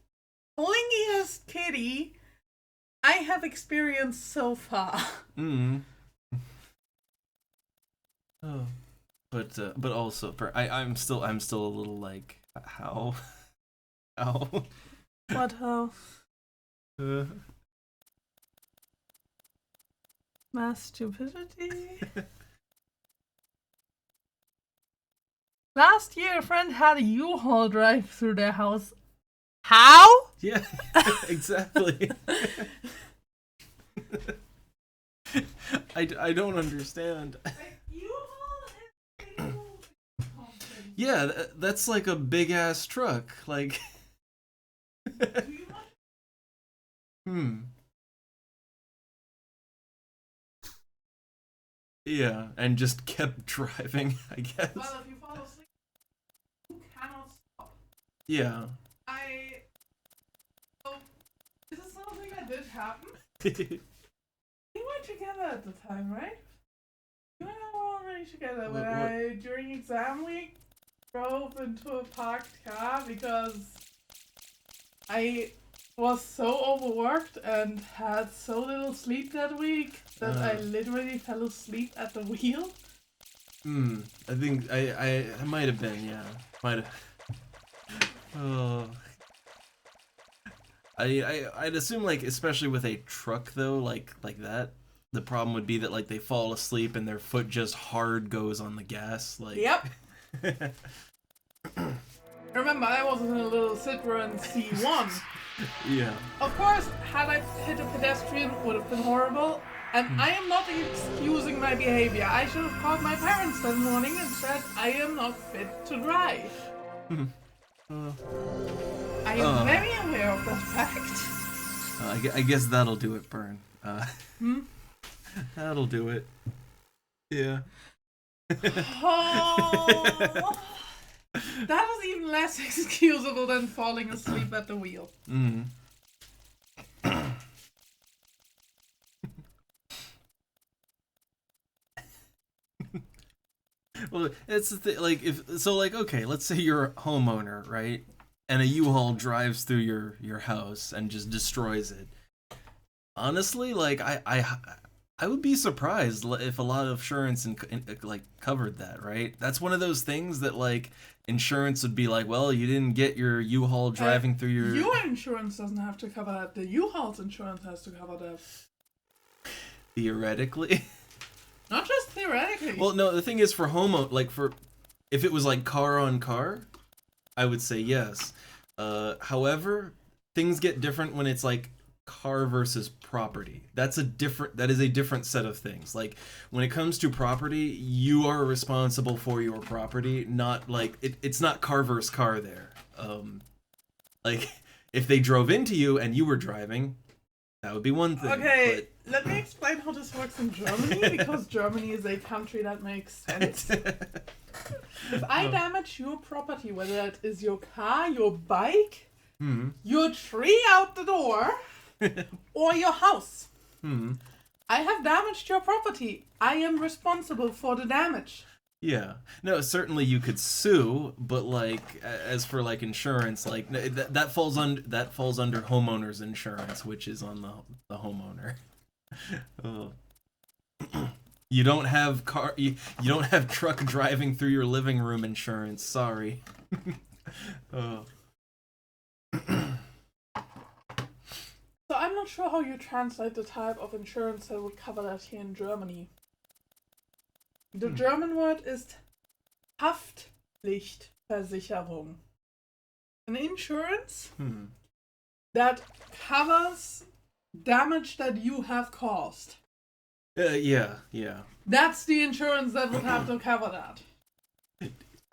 S2: clingiest kitty I have experienced so far.
S1: Mm. Oh, but also, I'm still a little like, how, how.
S2: What how? Mass stupidity. Last year, a friend had a U-Haul drive through their house. How?
S1: Yeah, exactly. I don't understand. Yeah, that's like a big ass truck. Like, hmm. Yeah, and just kept driving, I guess.
S2: Well, if you fall asleep, you cannot stop.
S1: Yeah.
S2: So, this is something that did happen. We were together at the time, right? You and I were already together when I, during exam week, drove into a parked car because I was so overworked and had so little sleep that week that I literally fell asleep at the wheel.
S1: I think I might have been, yeah. Might have. Oh. I'd assume, like, especially with a truck though, like that, the problem would be that like they fall asleep and their foot just hard goes on the gas, like.
S2: Yep. Remember, I was in a little Citroen C1.
S1: Yeah.
S2: Of course, had I hit a pedestrian, it would have been horrible. And I am not excusing my behavior. I should have called my parents that morning and said I am not fit to drive. I am very aware of that fact.
S1: I guess that'll do it, Burn. That'll do it. Yeah.
S2: Oh, that was even less excusable than falling asleep at the wheel.
S1: Well, it's the thing, like, if so, like, okay, let's say you're a homeowner, right? And a U-Haul drives through your house and just destroys it. Honestly, like, I would be surprised if a lot of insurance like covered that, right? That's one of those things that like insurance would be like, well, you didn't get your U-Haul driving through your.
S2: Your insurance doesn't have to cover that. The U-Haul's insurance has to cover that.
S1: Theoretically.
S2: Not just theoretically.
S1: Well, no, the thing is for if it was like car on car, I would say yes. However, things get different when it's like car versus property. That is a different set of things. Like when it comes to property, you are responsible for your property, not like it's not car versus car there. Like if they drove into you and you were driving, that would be one thing.
S2: Okay, let me explain how this works in Germany, because Germany is a country that makes sense. If I damage your property, whether that is your car, your bike, your tree out the door, or your house, I have damaged your property. I am responsible for the damage.
S1: Yeah. No, certainly you could sue, but like as for like insurance, like that falls under homeowners insurance, which is on the homeowner. Oh. You don't have you don't have truck driving through your living room insurance. Sorry. Oh.
S2: So I'm not sure how you translate the type of insurance that would cover that here in Germany. The German word is Haftpflichtversicherung. An insurance that covers damage that you have caused.
S1: Yeah.
S2: That's the insurance that would have to cover that.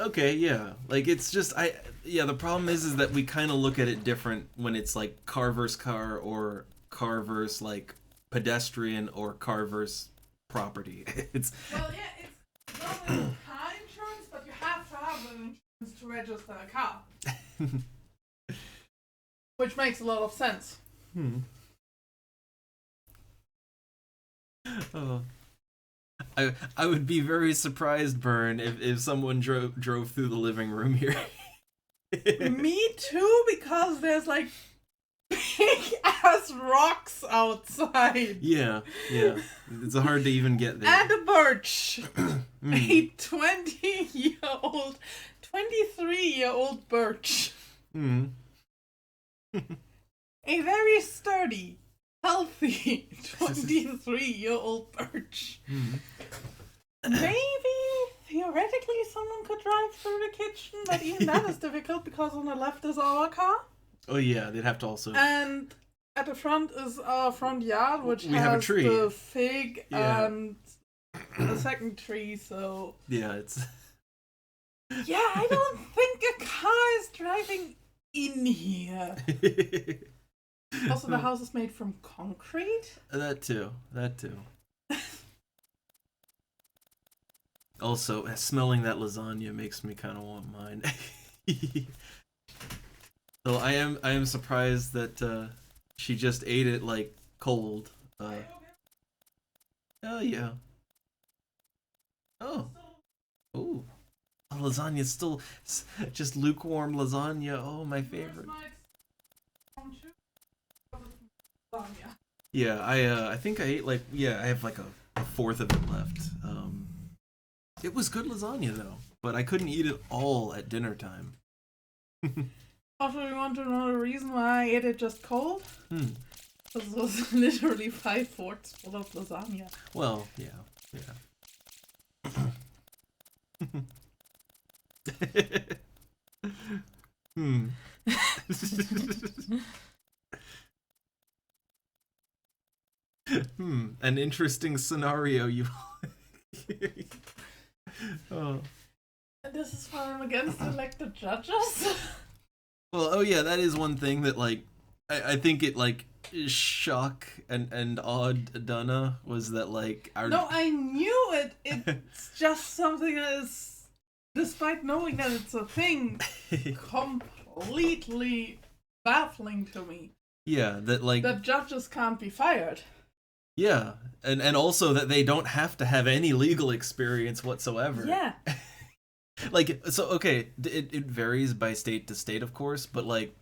S1: Okay, yeah. Like it's just the problem is that we kind of look at it different when it's like car versus car or car versus like pedestrian or car versus property. It's
S2: not car insurance, but you have to have an insurance to register a car. Which makes a lot of sense.
S1: Oh. I would be very surprised, Bern, if someone drove through the living room here.
S2: Me too, because there's like big ass rocks outside.
S1: Yeah, yeah. It's hard to even get there.
S2: And a birch. A 20-year-old, 23-year-old birch.
S1: Mm.
S2: A very sturdy, healthy 23-year-old birch.
S1: Mm.
S2: Maybe, theoretically, someone could drive through the kitchen, but even that is difficult because on the left is our car.
S1: Oh yeah, they'd have to also...
S2: And at the front is our front yard, which
S1: we
S2: has
S1: have a tree.
S2: the fig
S1: Yeah.
S2: and a second tree, so...
S1: Yeah, it's...
S2: Yeah, I don't think a car is driving in here. Also, the house is made from concrete?
S1: That too. Also, smelling that lasagna makes me kind of want mine. So I am surprised that she just ate it like cold. Oh yeah. Oh. Ooh. Oh, lasagna's still just lukewarm lasagna. Oh, my favorite. Yeah, I think I ate like I have like a fourth of it left. It was good lasagna though, but I couldn't eat it all at dinner time.
S2: Also, you want to know the reason why I ate it just cold? This was literally 5/4 full of lasagna.
S1: Well, yeah. An interesting scenario you... Oh.
S2: And this is why I'm against elected judges.
S1: Well, oh yeah, that is one thing that, like, I think it, like, shock and odd Donna was that, like...
S2: No, I knew it. It's just something that is, despite knowing that it's a thing, completely baffling to me.
S1: Yeah, that, like...
S2: That judges can't be fired.
S1: Yeah, and also that they don't have to have any legal experience whatsoever.
S2: Yeah.
S1: Like, so, okay, it varies by state to state, of course, but, like,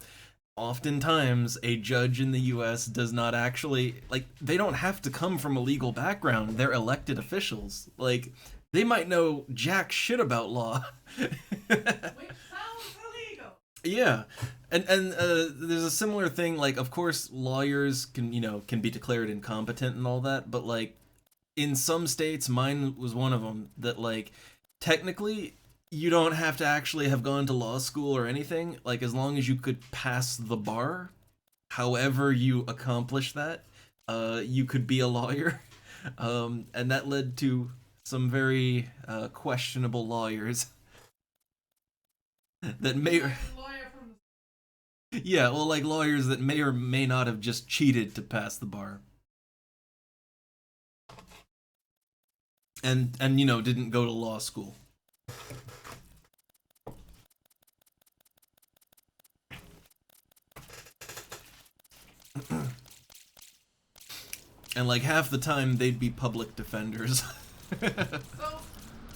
S1: oftentimes a judge in the US does not actually, like, they don't have to come from a legal background. They're elected officials. Like, they might know jack shit about law.
S2: Which sounds illegal.
S1: Yeah. And there's a similar thing, like, of course, lawyers can be declared incompetent and all that, but, like, in some states, mine was one of them, that, like, technically, you don't have to actually have gone to law school or anything, like, as long as you could pass the bar, however you accomplish that, you could be a lawyer. And that led to some very questionable lawyers that may... Yeah, well, like lawyers that may or may not have just cheated to pass the bar. And didn't go to law school. And like half the time they'd be public defenders.
S2: So,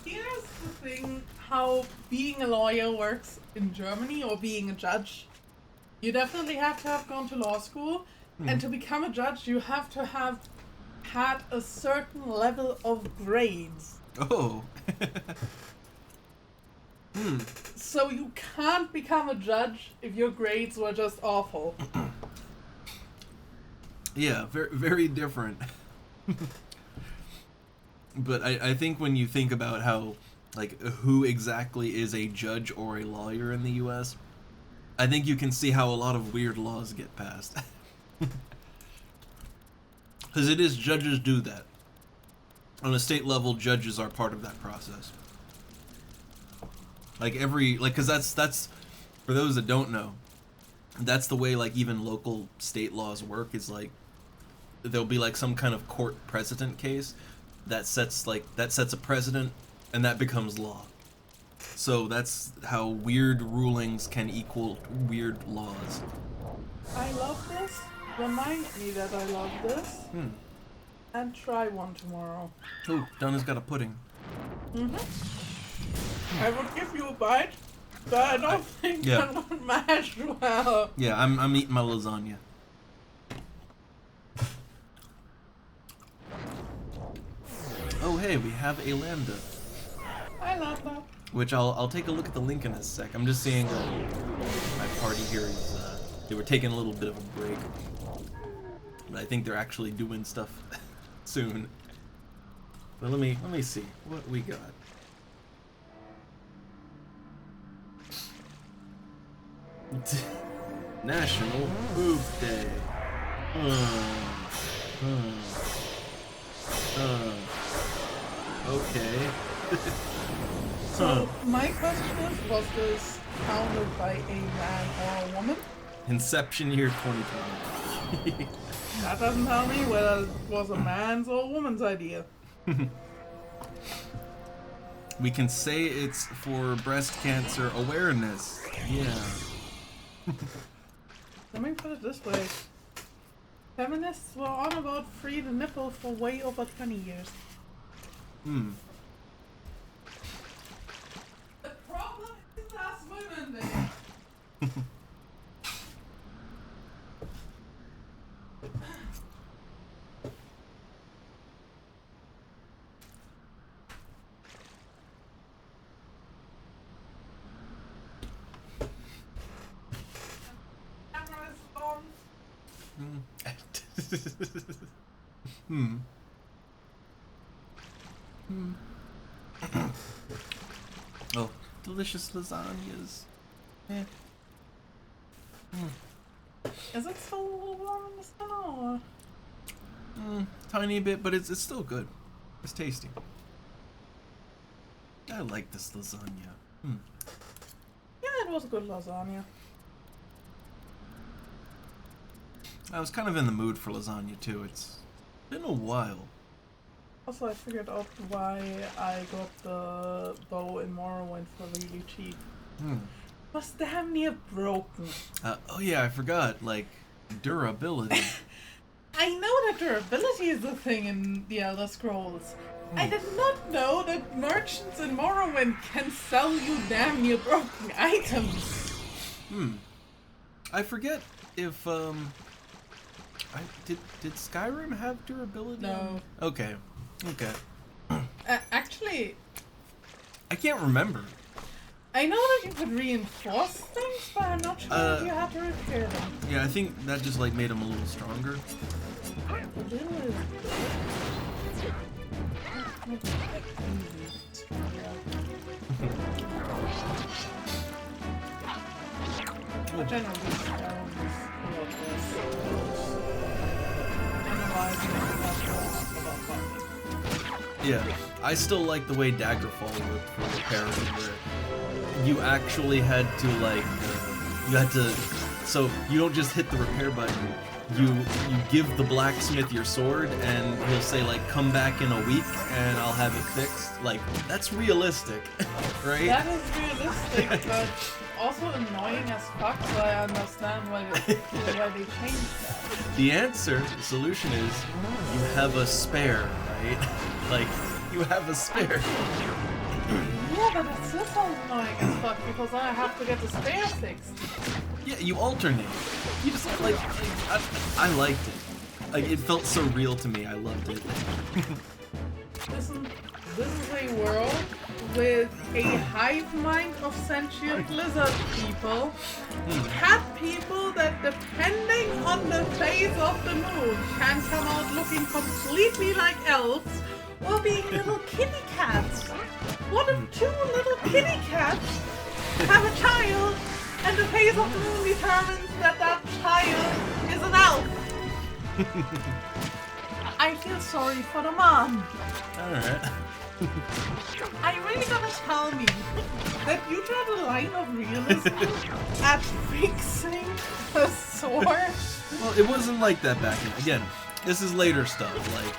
S2: here's the thing, how being a lawyer works in Germany, or being a judge. You definitely have to have gone to law school, and to become a judge you have to have had a certain level of grades.
S1: Oh.
S2: So you can't become a judge if your grades were just awful.
S1: Yeah, very, very different. But I think when you think about how, like, who exactly is a judge or a lawyer in the US, I think you can see how a lot of weird laws get passed. Because it is, judges do that. On a state level, judges are part of that process. Like because that's, for those that don't know, that's the way, like, even local state laws work, is like, there'll be like some kind of court precedent case that sets a precedent, and that becomes law. So that's how weird rulings can equal weird laws.
S2: I love this. Remind me that I love this. And try one tomorrow.
S1: Oh, Donna's got a pudding.
S2: I would give you a bite, but I don't think that would match well.
S1: Yeah, I'm eating my lasagna. Oh hey, we have a lambda.
S2: I love that.
S1: Which I'll take a look at the link in a sec. I'm just seeing my party here is they were taking a little bit of a break, but I think they're actually doing stuff soon. But let me see what we got. National Boob Day. Okay.
S2: So my question is, was this founded by a man or a woman?
S1: Inception year 2020.
S2: That doesn't tell me whether it was a man's or a woman's idea.
S1: We can say it's for breast cancer awareness. Yeah.
S2: Let me put it this way. Feminists were on about free the nipple for way over 20 years. The problem is us women there. Camera is on.
S1: Oh, delicious lasagnas.
S2: Is it so warm in the summer?
S1: Tiny bit, but it's still good. It's tasty. I like this lasagna.
S2: Yeah, it was a good lasagna.
S1: I was kind of in the mood for lasagna too. It's been a while.
S2: Also, I figured out why I got the bow in Morrowind for really cheap. It was damn near broken.
S1: Oh yeah, I forgot. Like, durability.
S2: I know that durability is the thing in the Elder Scrolls. I did not know that merchants in Morrowind can sell you damn near broken items.
S1: I forget if did Skyrim have durability?
S2: No.
S1: Okay.
S2: Actually,
S1: I can't remember.
S2: I know that you could reinforce things, but I'm not sure if you had to repair them.
S1: Yeah, I think that just like made them a little stronger.
S2: But generally,
S1: Yeah, I still like the way Daggerfall worked for repairing, where you actually had to like, so you don't just hit the repair button. You give the blacksmith your sword, and he'll say like, "Come back in a week, and I'll have it fixed." Like, that's realistic, right?
S2: That is realistic, but also annoying as fuck. So I understand why they changed that.
S1: The answer, the solution is, you have a spare, right? Like, you have a spare.
S2: Yeah, but it still sounds annoying as fuck because I have to get the spare fixed.
S1: Yeah, you alternate. You just like, I liked it. Like, it felt so real to me. I loved it.
S2: This is a world with a hive mind of sentient lizard people, cat people that, depending on the phase of the moon, can come out looking completely like elves or being little kitty cats. What if two little kitty cats have a child and the phase of the moon determines that that child is an elf? I feel sorry for the mom.
S1: Alright.
S2: Are you really gonna tell me that you draw the line of realism at fixing a sword?
S1: Well, it wasn't like that back then. Again, this is later stuff. Like,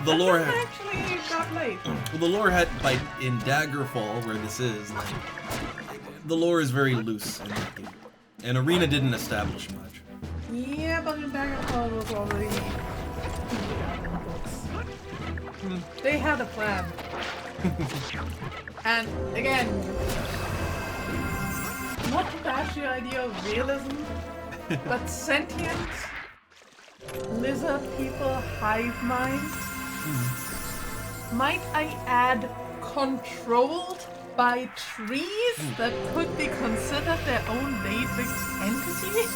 S1: the lore had...
S2: Actually, got late.
S1: Well, the lore had, like, in Daggerfall, where this is, like, the lore is very loose in that game. And Arena didn't establish much.
S2: Yeah, but in Banter was already books. They had a plan. And again, not to bash the idea of realism, but sentient lizard people hive mind. Might I add controlled by trees that could be considered their own Matrix entity?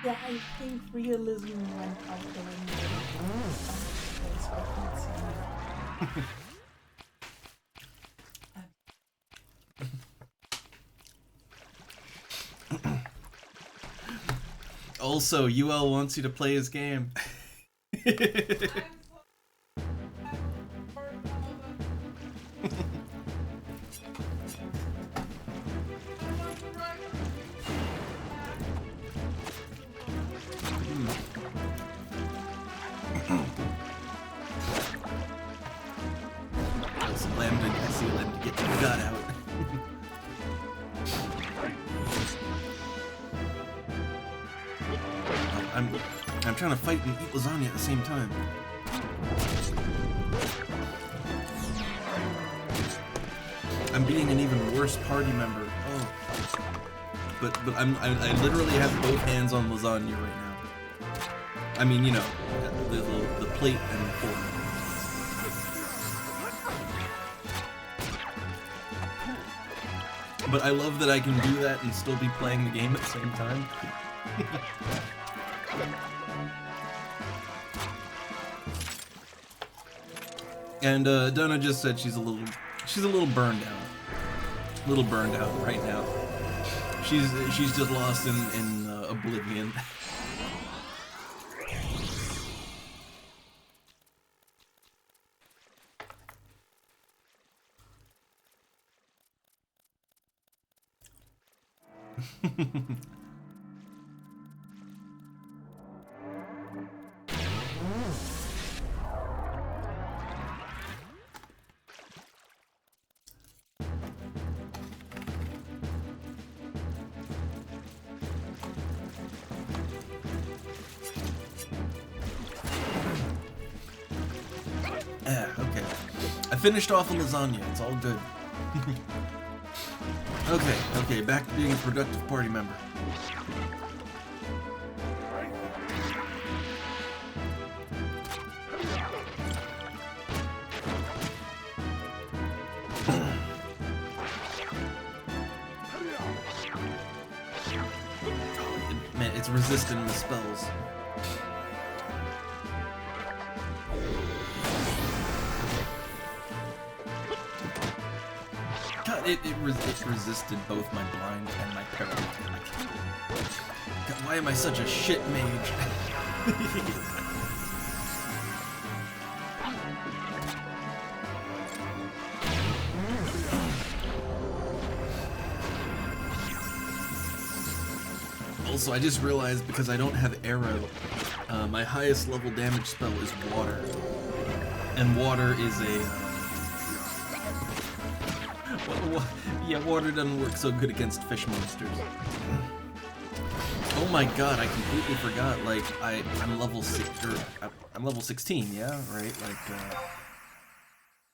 S2: Yeah, I think realism went out the window.
S1: Also, UL wants you to play his game. I see Lambda get the gut out. I'm trying to fight and eat lasagna at the same time. I'm being an even worse party member. Oh, but I literally have both hands on lasagna right now. I mean, you know, the plate and the fork. But I love that I can do that and still be playing the game at the same time. And Donna just said she's a little burned out. A little burned out right now. She's just lost in oblivion. Okay. I finished off a lasagna. It's all good. Okay, back to being a productive party member. Man, it's resistant to spells. It resisted both my blind and my paralytic. God, why am I such a shit mage? Also, I just realized because I don't have arrow, my highest level damage spell is water. And water is a... yeah, water doesn't work so good against fish monsters. Oh my god, I completely forgot. Like, I'm level 16, yeah, right? Like,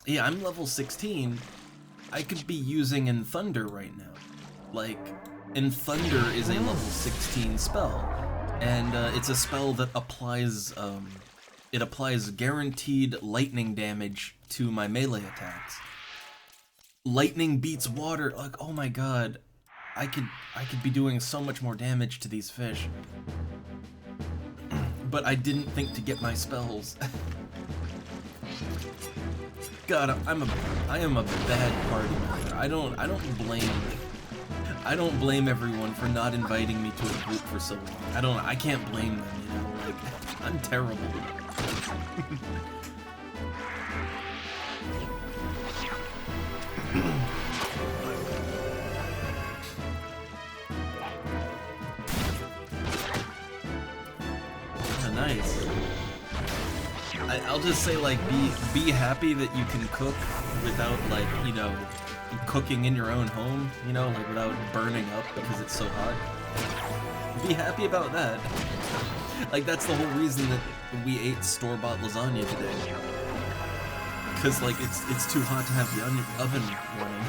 S1: yeah, I'm level 16. I could be using in Thunder right now. Like, in Thunder is a level 16 spell, and it's a spell that applies, it applies guaranteed lightning damage to my melee attacks. Lightning beats water. Like, oh my god, I could be doing so much more damage to these fish. But I didn't think to get my spells. God, I am a bad party member. I don't blame everyone for not inviting me to a group for so long. I can't blame them, you know, like, I'm terrible. Nice. I'll just say, like, be happy that you can cook without, like, you know, cooking in your own home, you know, like, without burning up because it's so hot. Be happy about that. Like, that's the whole reason that we ate store-bought lasagna today. Because, like, it's too hot to have the oven running.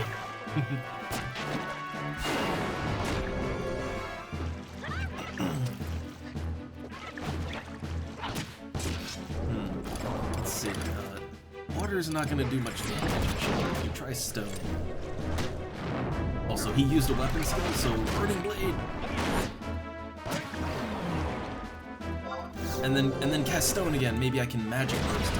S1: Let's see. Water's not gonna do much damage. You try stone. Also, he used a weapon skill, so burning blade. And then cast stone again. Maybe I can magic burst it.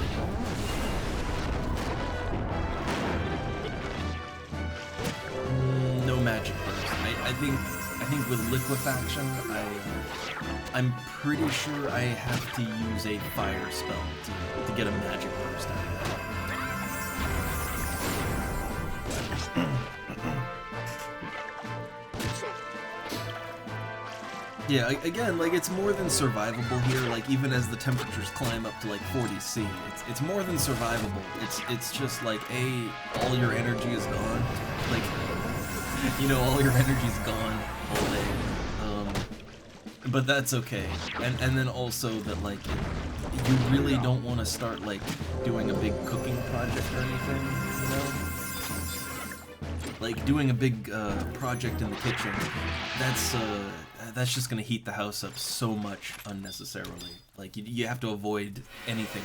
S1: No magic burst. I think with liquefaction, I'm pretty sure I have to use a fire spell to get a magic burst out of that. Yeah, again, like, it's more than survivable here, like, even as the temperatures climb up to, like, 40°C. It's more than survivable. It's just, like, all your energy is gone. Like, you know, all your energy's gone all day. But that's okay. And then also that, like, you really don't want to start, like, doing a big cooking project or anything, you know? Like, doing a big project in the kitchen, that's just gonna heat the house up so much unnecessarily. Like, you have to avoid anything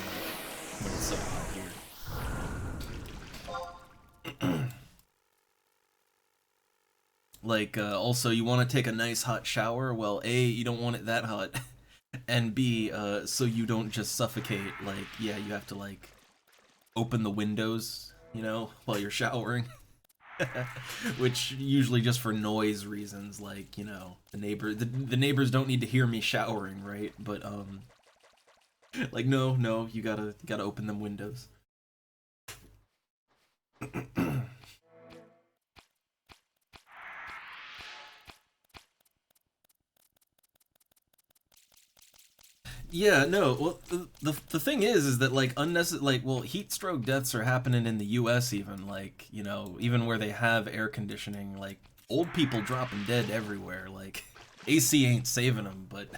S1: when it's so hot here. Like, also, you want to take a nice hot shower? Well, A, you don't want it that hot, and B, so you don't just suffocate, like, yeah, you have to, like, open the windows, you know, while you're showering. Which usually just for noise reasons, like, you know, the neighbors don't need to hear me showering, right? But like, no, you gotta open them windows. Yeah, no, well, the thing is that, like, well, heat stroke deaths are happening in the US even, like, you know, even where they have air conditioning, like, old people dropping dead everywhere, like, AC ain't saving them, but,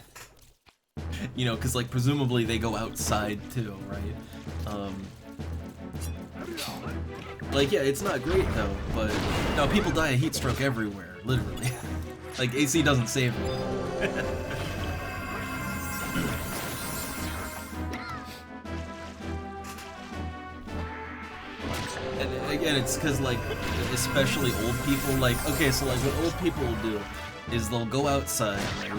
S1: you know, because, like, presumably they go outside too, right? Like, yeah, it's not great though, but, no, people die of heat stroke everywhere, literally. Like, AC doesn't save them. Again, it's because, like, especially old people, like, okay, so, like, what old people will do is they'll go outside, right?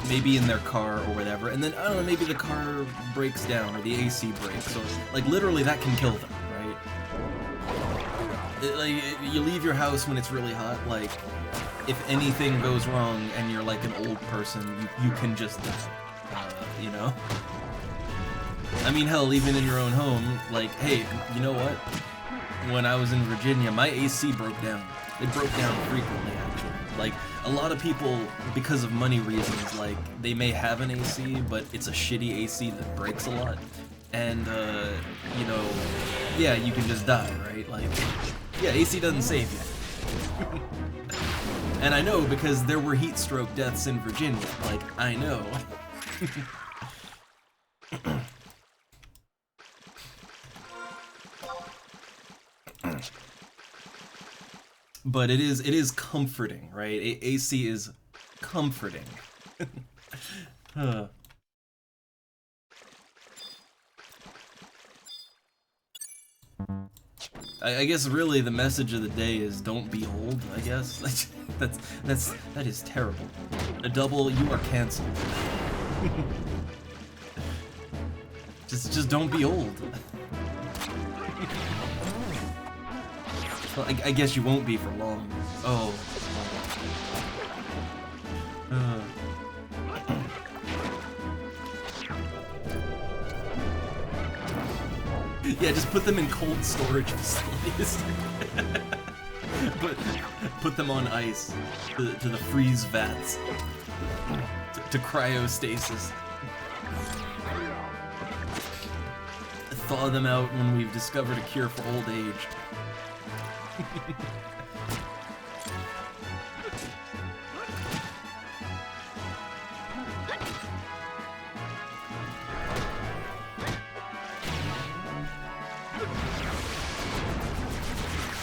S1: Maybe in their car or whatever, and then, I don't know, maybe the car breaks down or the AC breaks, or, like, literally that can kill them, right? Like, you leave your house when it's really hot, like, if anything goes wrong and you're, like, an old person, you can just die, you know? I mean, hell, even in your own home, like, hey, you know what? When I was in Virginia, my AC broke down. It broke down frequently, actually. Like, a lot of people, because of money reasons, like, they may have an AC, but it's a shitty AC that breaks a lot. And, you know, yeah, you can just die, right? Like, yeah, AC doesn't save you. And I know because there were heat stroke deaths in Virginia. Like, I know. But it is comforting, right? AC is comforting. I guess really the message of the day is don't be old, I guess. That is terrible. A double, you are canceled. just don't be old. Well, I guess you won't be for long. Oh. Yeah, just put them in cold storage facilities. put them on ice to the freeze vats. To cryostasis. Thaw them out when we've discovered a cure for old age.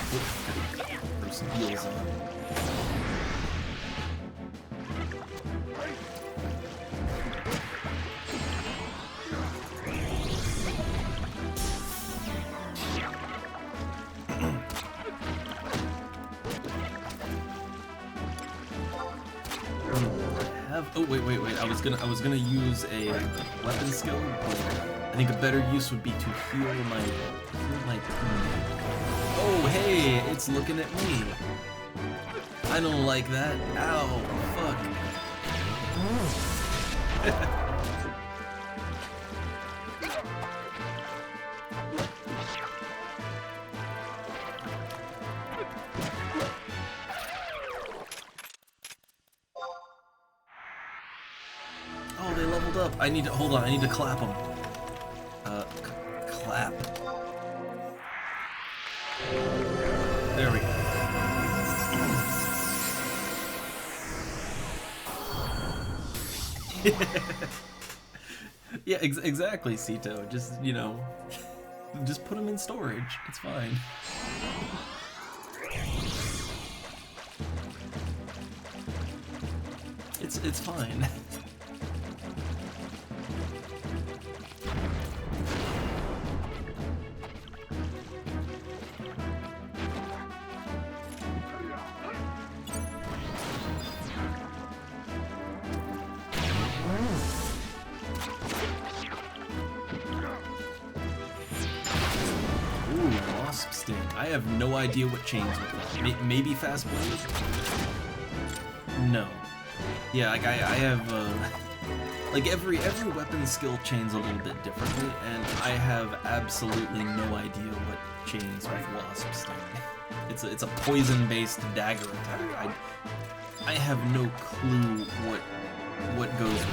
S1: Throw some heals on. Oh wait. I was gonna use a weapon skill, but I think a better use would be to heal my teammate. Oh hey, it's looking at me. I don't like that. Ow, fuck. Oh, they leveled up. I need to hold on. I need to clap them. Clap. There we go. Yeah, exactly, Sito. Just, you know, just put them in storage. It's fine. It's fine. I have no idea what chains look like. Maybe fast blaze? No. Yeah, like I have like every weapon skill chains a little bit differently, and I have absolutely no idea what chains with wasp sting. It's a poison-based dagger attack. I have no clue what goes with it.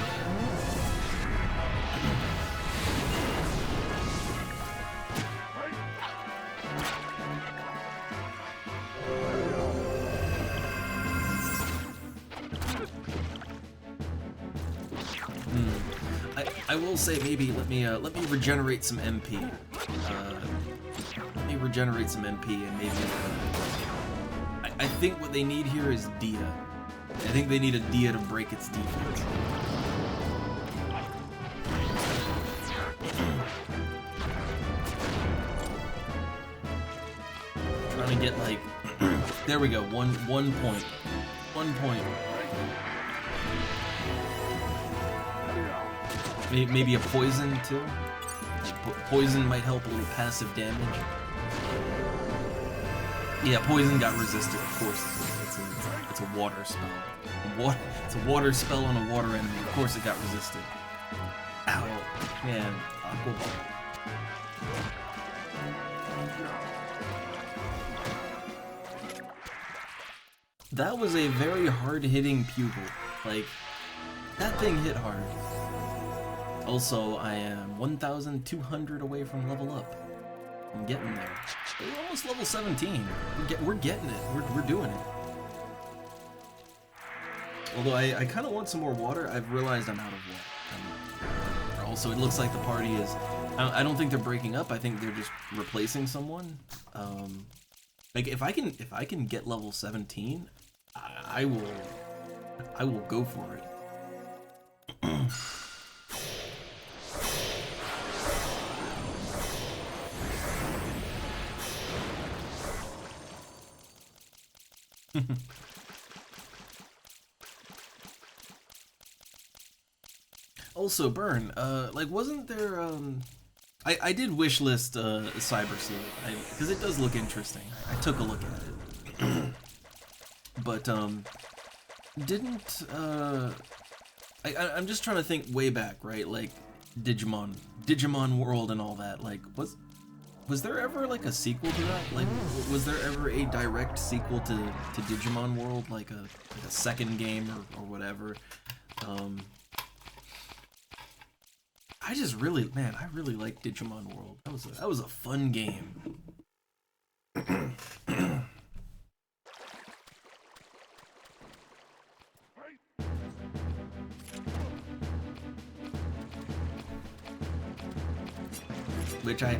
S1: I will say maybe let me regenerate some MP. Let me regenerate some MP and maybe I think what they need here is Dia. I think they need a Dia to break its defense. Trying to get like there we go, one point. 1 point. Maybe a poison too? Poison might help a little passive damage. Yeah, poison got resisted, of course. It's a water spell. It's a water spell on a water enemy. Of course it got resisted. Ow. Man, Aqua Ball. That was a very hard-hitting pupil. Like, that thing hit hard. Also, I am 1,200 away from level up. I'm getting there. We're almost level 17. We're getting it. We're doing it. Although I kind of want some more water. I've realized I'm out of water. Also, it looks like the party is... I don't think they're breaking up. I think they're just replacing someone. Like if I can get level 17, I will go for it. Also, Burn, like, wasn't there, I did wishlist, Cyber Sleuth, because it does look interesting. I took a look at it. But, didn't, I'm just trying to think way back, right? Like, Digimon World and all that, like, was there ever, like, a sequel to that? Like, was there ever a direct sequel to Digimon World, like a second game or whatever? I just really, man, I really like Digimon World. That was a fun game. Which I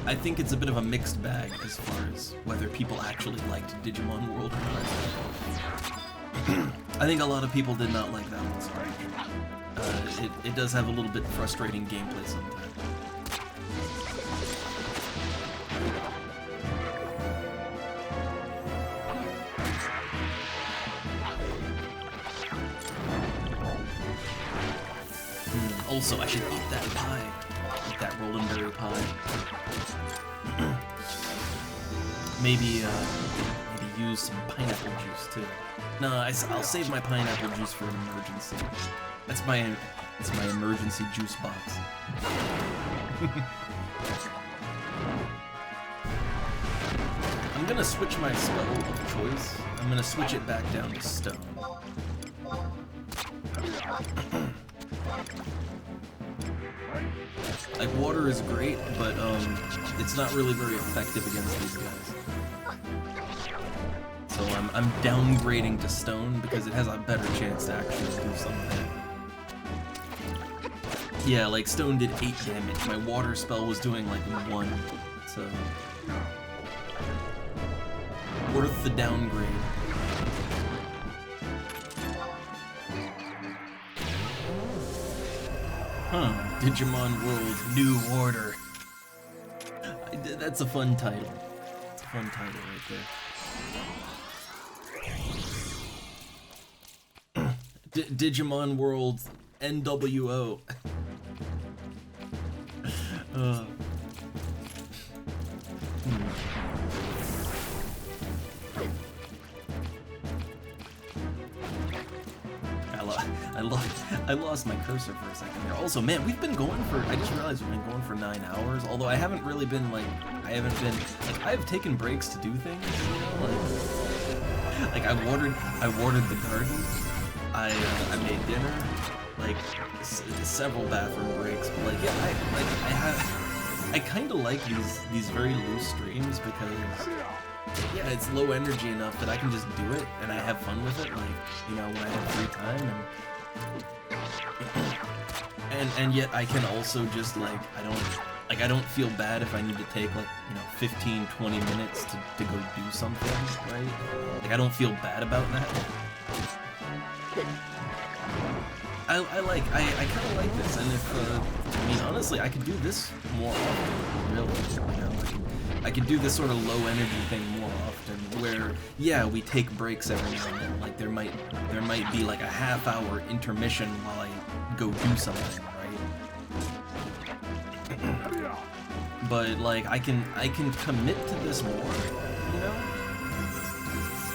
S1: I think it's a bit of a mixed bag as far as whether people actually liked Digimon World or not. I think a lot of people did not like that one so much. It does have a little bit frustrating gameplay sometimes. Also, I should eat that pie. Eat that Rollenberry pie. maybe use some pineapple juice too. No, I'll save my pineapple juice for an emergency. That's my emergency juice box. I'm gonna switch my spell of choice. I'm gonna switch it back down to stone. Like, water is great, but it's not really very effective against these guys. So I'm downgrading to stone because it has a better chance to actually do something. Yeah, like stone did 8 damage. My water spell was doing like 1, so worth the downgrade. Huh, Digimon World New Order. That's a fun title. It's a fun title right there. Digimon World NWO. I lost my cursor for a second there. Also, man, we've been going for, I just realized we've been going for 9 hours, although I haven't really been, like, I've taken breaks to do things, you know, like I watered the garden, I made dinner, like, several bathroom breaks, but, like, yeah, I kind of like these very loose streams because, yeah, it's low energy enough that I can just do it, and I have fun with it, like, you know, when I have free time, and yet I can also just, like, I don't feel bad if I need to take, like, you know, 15-20 minutes to go do something, right? Like, I don't feel bad about that. I kind of like this, and if, I mean, honestly, I could do this more often, really, you know, I could do this sort of low energy thing more often, where, yeah, we take breaks every now and then, like, there might be, like, a half-hour intermission while I go do something, right? But, like, I can commit to this more, you know?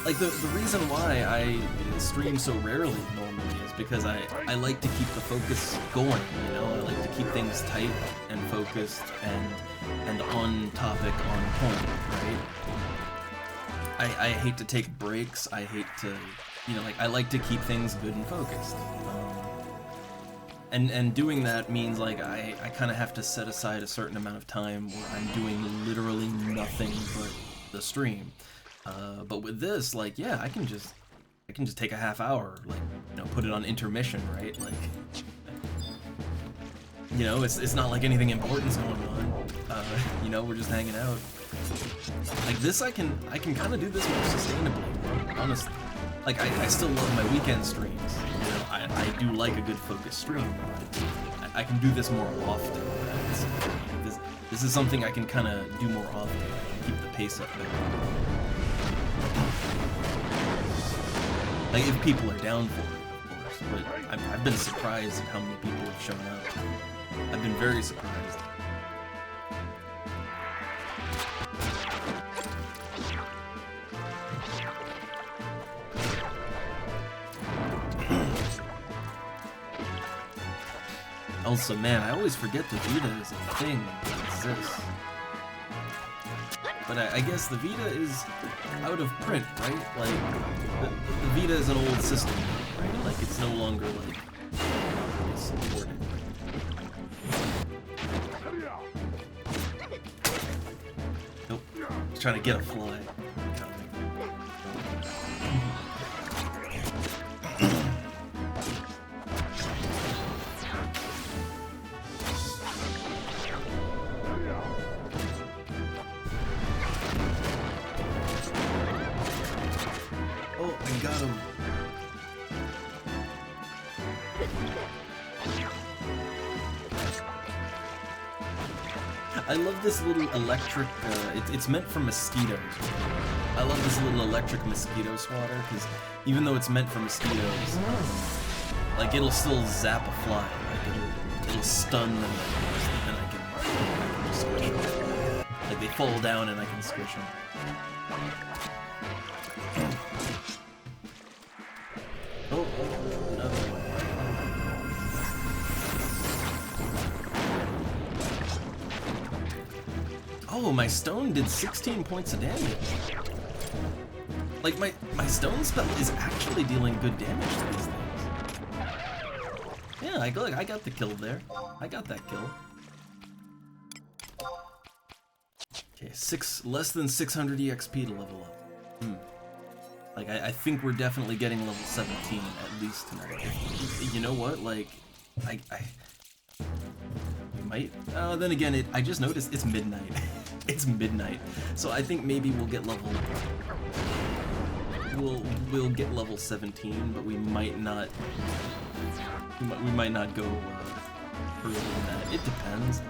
S1: Like, the reason why I stream so rarely normally is because I like to keep the focus going, you know? I like to keep things tight and focused and on topic, on point, right? I hate to take breaks, I hate to, you know, like, I like to keep things good and focused. And doing that means, like, I kind of have to set aside a certain amount of time where I'm doing literally nothing but the stream. But with this, like, yeah, I can just take a half hour, like, you know, put it on intermission, right? Like, you know, it's not like anything important's going on. You know, we're just hanging out. Like this, I can kind of do this more sustainably, honestly. Like, I still love my weekend streams. You know, I do like a good focused stream. But I can do this more often. This is something I can kind of do more often. I can keep the pace up better. Like, if people are down for it, of course. But I've been surprised at how many people have shown up. I've been very surprised. Also, man, I always forget the Vita is a thing that exists. But I guess the Vita is out of print, right? Like, the Vita is an old system, right? Like, it's no longer, like, supported. Nope. Just trying to get a fly. I love this little electric, it's meant for mosquitoes. I love this little electric mosquito swatter, because even though it's meant for mosquitoes, like, it'll still zap a fly. Like, it'll stun them, and I can just squish them. Like, they fall down and I can squish them. Oh, another one. Oh, my stone did 16 points of damage. Like, my stone spell is actually dealing good damage to these things. Yeah, I got the kill there. I got that kill. Okay, less than 600 EXP to level up. Like, I think we're definitely getting level 17 at least tonight. You know what? Like, I might. Then again, I just noticed it's midnight. It's midnight, so I think maybe we'll get level. We'll get level 17, but we might not. We might not go further than that. It depends.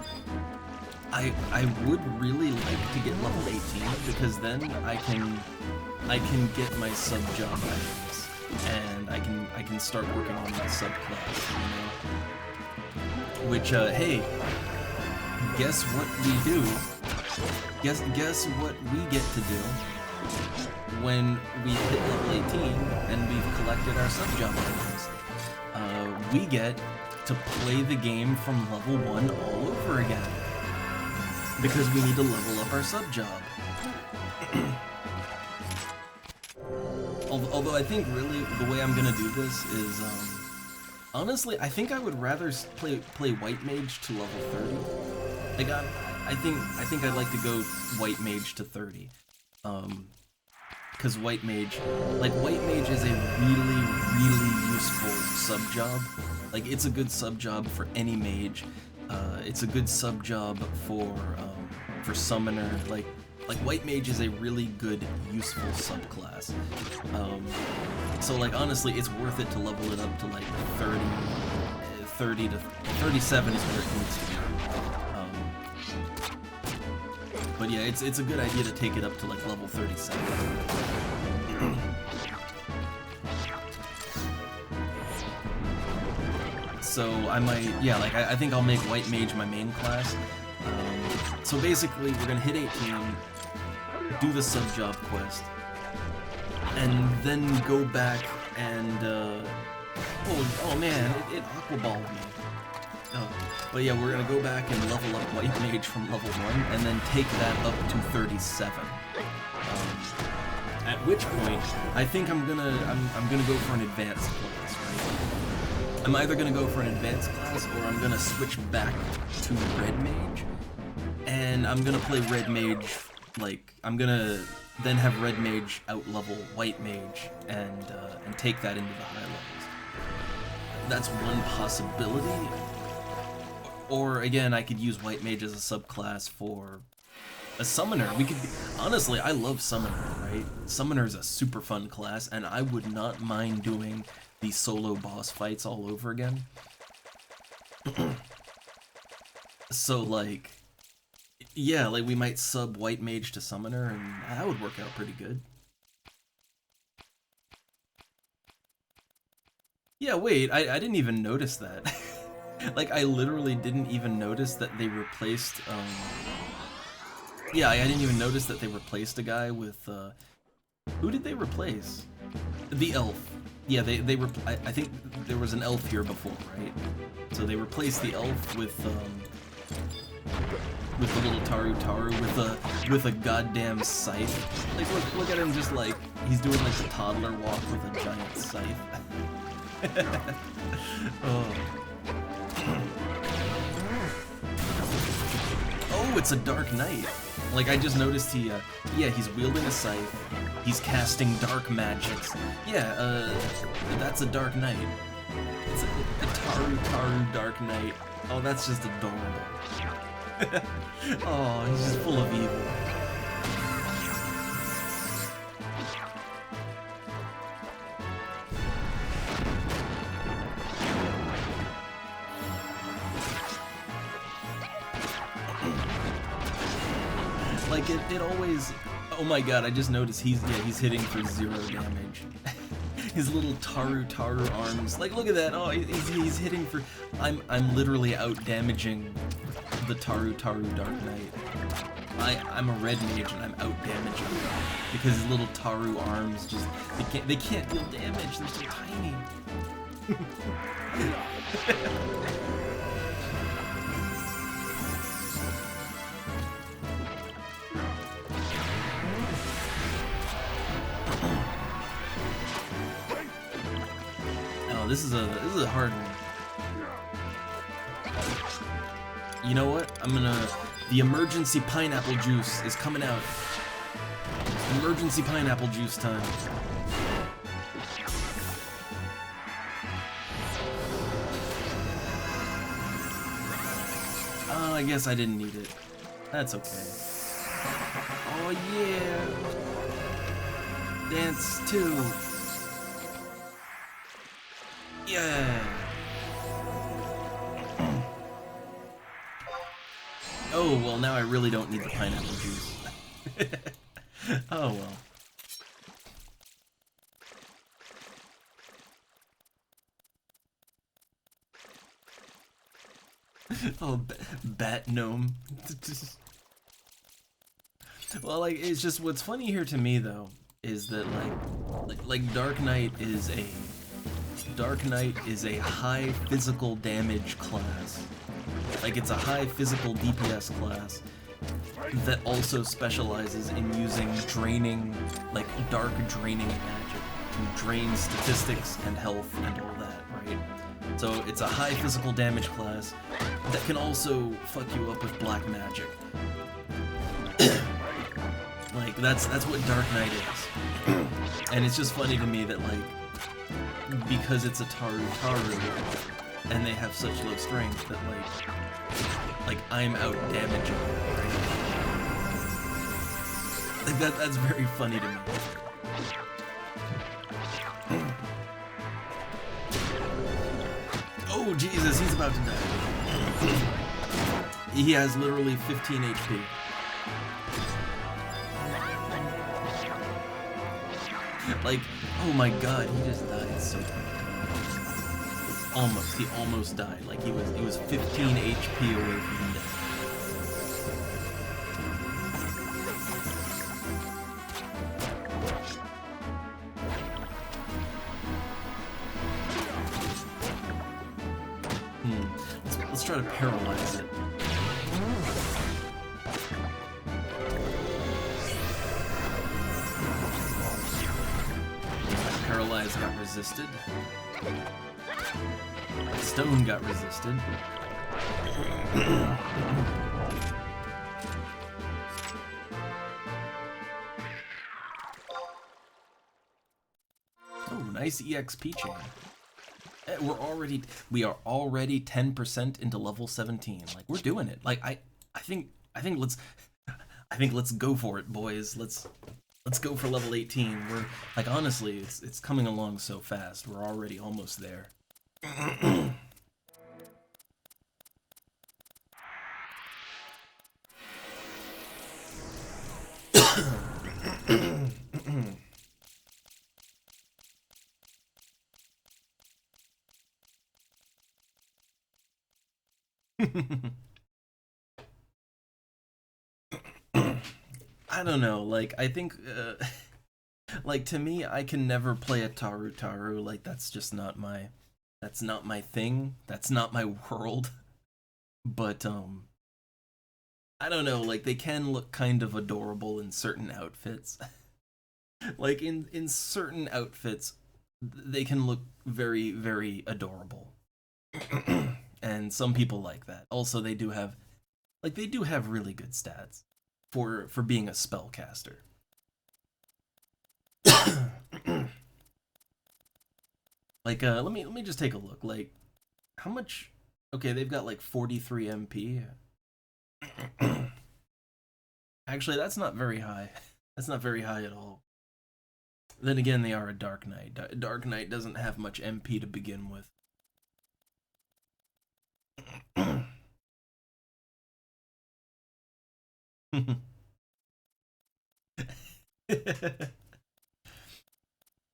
S1: I would really like to get level 18 because then I can get my sub job items and I can start working on my subclass, you know. Which hey, guess what we do? Guess what we get to do when we hit level 18 and we've collected our sub job items? We get to play the game from level 1 all over again. Because we need to level up our sub job. Although I think really the way I'm gonna do this is, honestly, I think I would rather play White Mage to level 30. Like I think I'd like to go White Mage to 30. Because White Mage is a really useful sub job. Like, it's a good sub job for any mage. It's a good sub job for summoner. Like White Mage is a really good, useful subclass. So like honestly, it's worth it to level it up to like 30 to 37 is where it needs to be. But yeah, it's a good idea to take it up to like level 37. So I might, yeah, like I think I'll make White Mage my main class. So basically, we're gonna hit 18, do the sub job quest, and then go back and oh man, it aquaballed me. But yeah, we're gonna go back and level up White Mage from level 1, and then take that up to 37. At which point, I think I'm gonna go for an advanced class, right? I'm either gonna go for an advanced class, or I'm gonna switch back to Red Mage, and I'm gonna play Red Mage. Like, I'm gonna then have Red Mage out-level White Mage, and take that into the high levels. That's one possibility. Or again, I could use White Mage as a subclass for a Summoner. Honestly, I love Summoner, right? Summoner is a super fun class, and I would not mind doing the solo boss fights all over again. So like, yeah, like we might sub White Mage to Summoner, and that would work out pretty good. Yeah, wait, I didn't even notice that. Like, I literally didn't even notice that they replaced, yeah, I didn't even notice that they replaced a guy with, who did they replace? The elf. Yeah, I think there was an elf here before, right? So they replaced the elf with the little Taru with a goddamn scythe. Like, look at him, just like, he's doing like the toddler walk with a giant scythe. Oh. Oh, it's a Dark Knight. Like, I just noticed yeah, he's wielding a scythe. He's casting dark magics. Yeah, that's a Dark Knight. It's a Taru Dark Knight. Oh, that's just adorable. Oh, he's just full of evil. Like it always. Oh my god! I just noticed he's hitting for 0 damage. His little Taru arms. Like look at that! Oh, he's hitting for. I'm literally out damaging the Taru Dark Knight. I'm a red mage and I'm out damaging him because his little Taru arms just they can't deal damage. They're so tiny. Oh, this is a hard one. You know what? The emergency pineapple juice is coming out. Emergency pineapple juice time. Oh, I guess I didn't need it. That's okay. Oh yeah! Dance 2. Yeah! Oh, well now I really don't need the pineapple juice. Oh well. Oh, bat gnome. Well, like, it's just, what's funny here to me, though, is that, like Dark Knight is a high physical damage class. Like, it's a high physical DPS class that also specializes in using draining, like, dark draining magic to drain statistics and health and all that, right? So it's a high physical damage class that can also fuck you up with black magic. Like, that's what Dark Knight is. And it's just funny to me that, like, because it's a Taru, and they have such low strength that, like I'm out damaging. Like, that's very funny to me. Oh, Jesus, he's about to die. He has literally 15 HP. Like, oh my god, he just died so quick. He almost died. Like, he was 15 HP away from death. Let's try to paralyze it. Paralyze got resisted. Stone got resisted. Oh, nice EXP chain. We are already 10% into level 17. Like, we're doing it. Like, I think let's go for it, boys. Let's go for level 18. We're, like, honestly, it's coming along so fast. We're already almost there. I don't know, like, I think, like, to me, I can never play a Taru, like, that's just not my, that's not my thing, that's not my world, but, I don't know, like, they can look kind of adorable in certain outfits. Like, in certain outfits, they can look very, very adorable. And some people like that. Also, they do have really good stats for being a spellcaster. Like, let me just take a look. Like, how much? Okay, they've got like 43 MP. Actually, that's not very high. That's not very high at all. Then again, they are a Dark Knight. Dark Knight doesn't have much MP to begin with.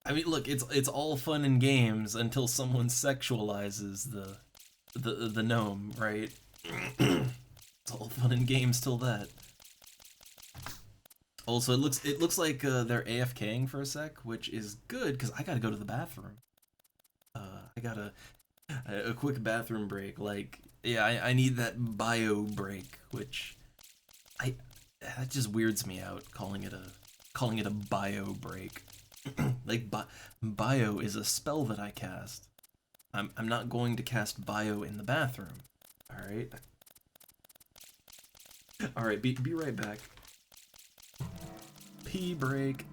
S1: I mean, look, it's all fun and games until someone sexualizes the gnome, right? It's all fun and games till that. Also, it looks like they're AFKing for a sec, which is good because I gotta go to the bathroom. I got a quick bathroom break. Like, yeah, I need that bio break, which I that just weirds me out calling it a bio break. Like bio is a spell that I cast. I'm not going to cast bio in the bathroom. All right. All right. Be right back. Pee break.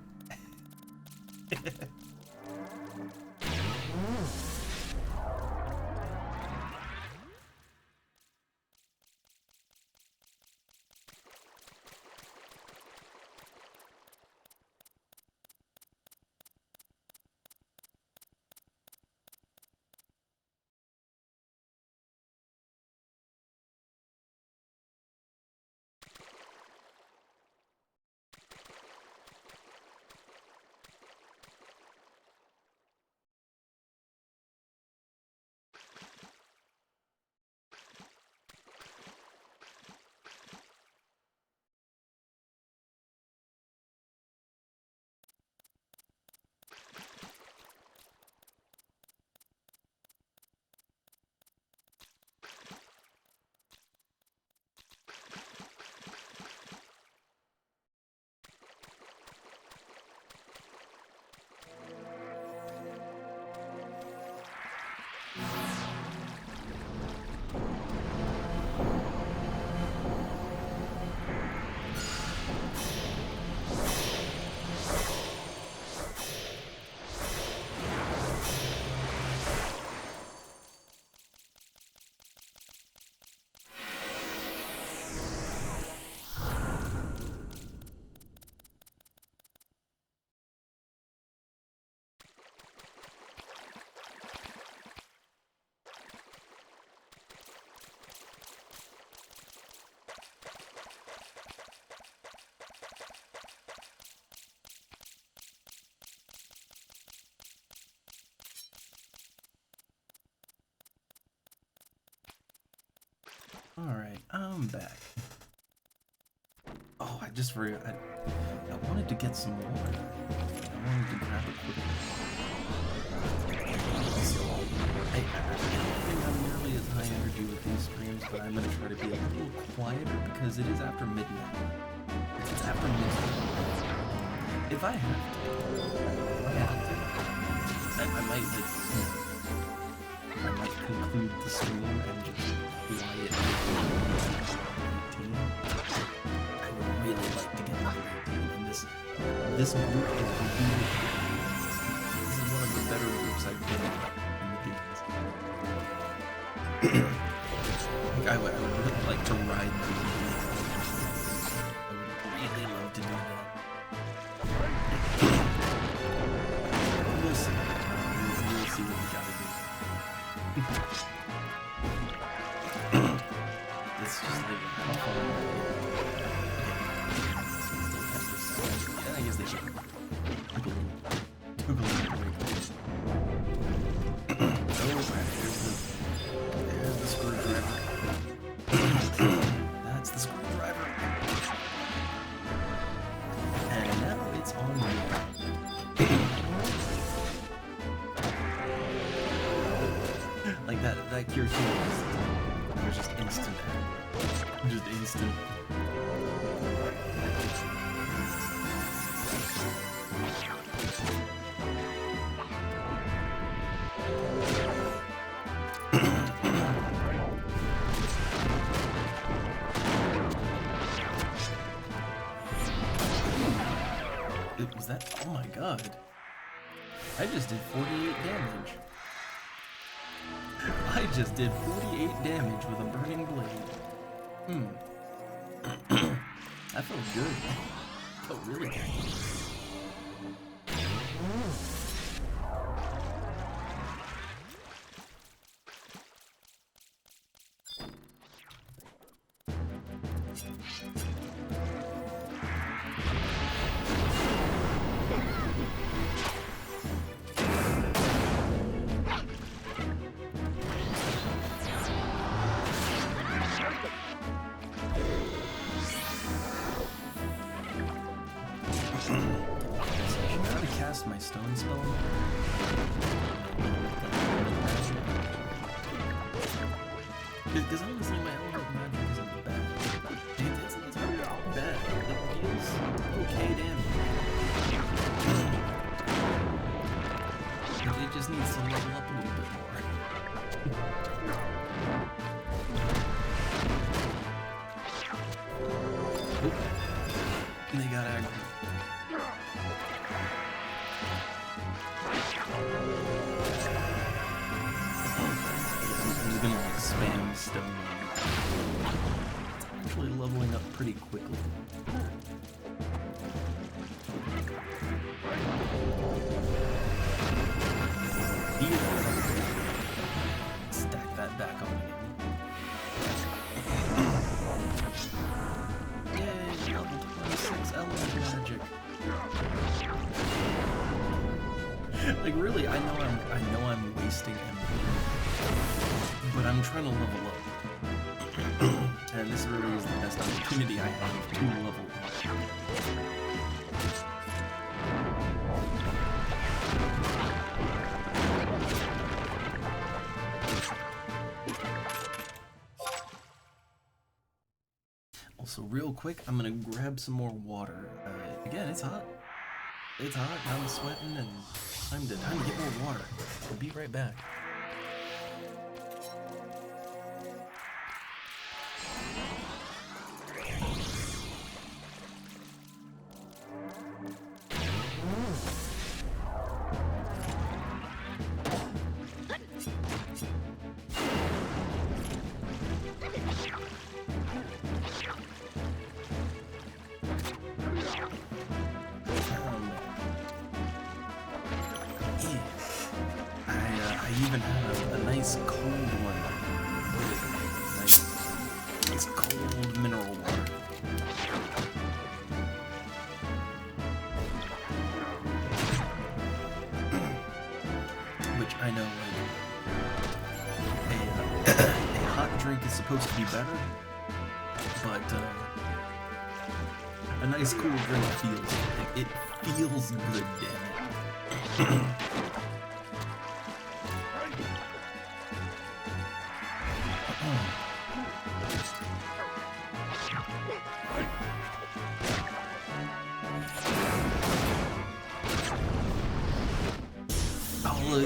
S1: Alright, I'm back. Oh, I just forgot. I wanted to get some water. I wanted to grab it quickly. I don't think I'm nearly as high energy with these streams, but I'm gonna try to be a little quieter because it is after midnight. It's after midnight. If I have to, I might conclude the stream and just quiet. I would really like to get another 18, and this group is really, this is one of the better groups I've been in the games. Like I would really like to ride through the group. I would really love to do that. We'll see. We'll see what we gotta do. It's just like how far. Okay. I guess they should. Took a little break. There's the screwdriver. That's the screwdriver. And now it's on you. Like that cure too. There's just instant air. Just instant. Was that? Oh my god. I just did 48 damage. I just did 48 damage with a burning blade. That felt good. Felt really good. cast my stone spell. Because honestly, my element magic isn't bad. It's not bad. It feels okay damage. It just needs to level up a little bit more. Oop. And they got aggro. I'm just gonna like spam stone. It's actually leveling up pretty quickly. Stack that back on again. Yay, level 26 element magic. Like really, I know I'm wasting MP, but I'm trying to level up. And this really is the best opportunity I have to level up. Also, real quick, I'm gonna grab some more water. Again, it's hot. It's hot, I'm sweating, and time to get more water. I'll be right back. I even have a nice cold one. Nice cold mineral water. Which I know, like, a hot drink is supposed to be better, but a nice cool drink feels like it feels good, damn it.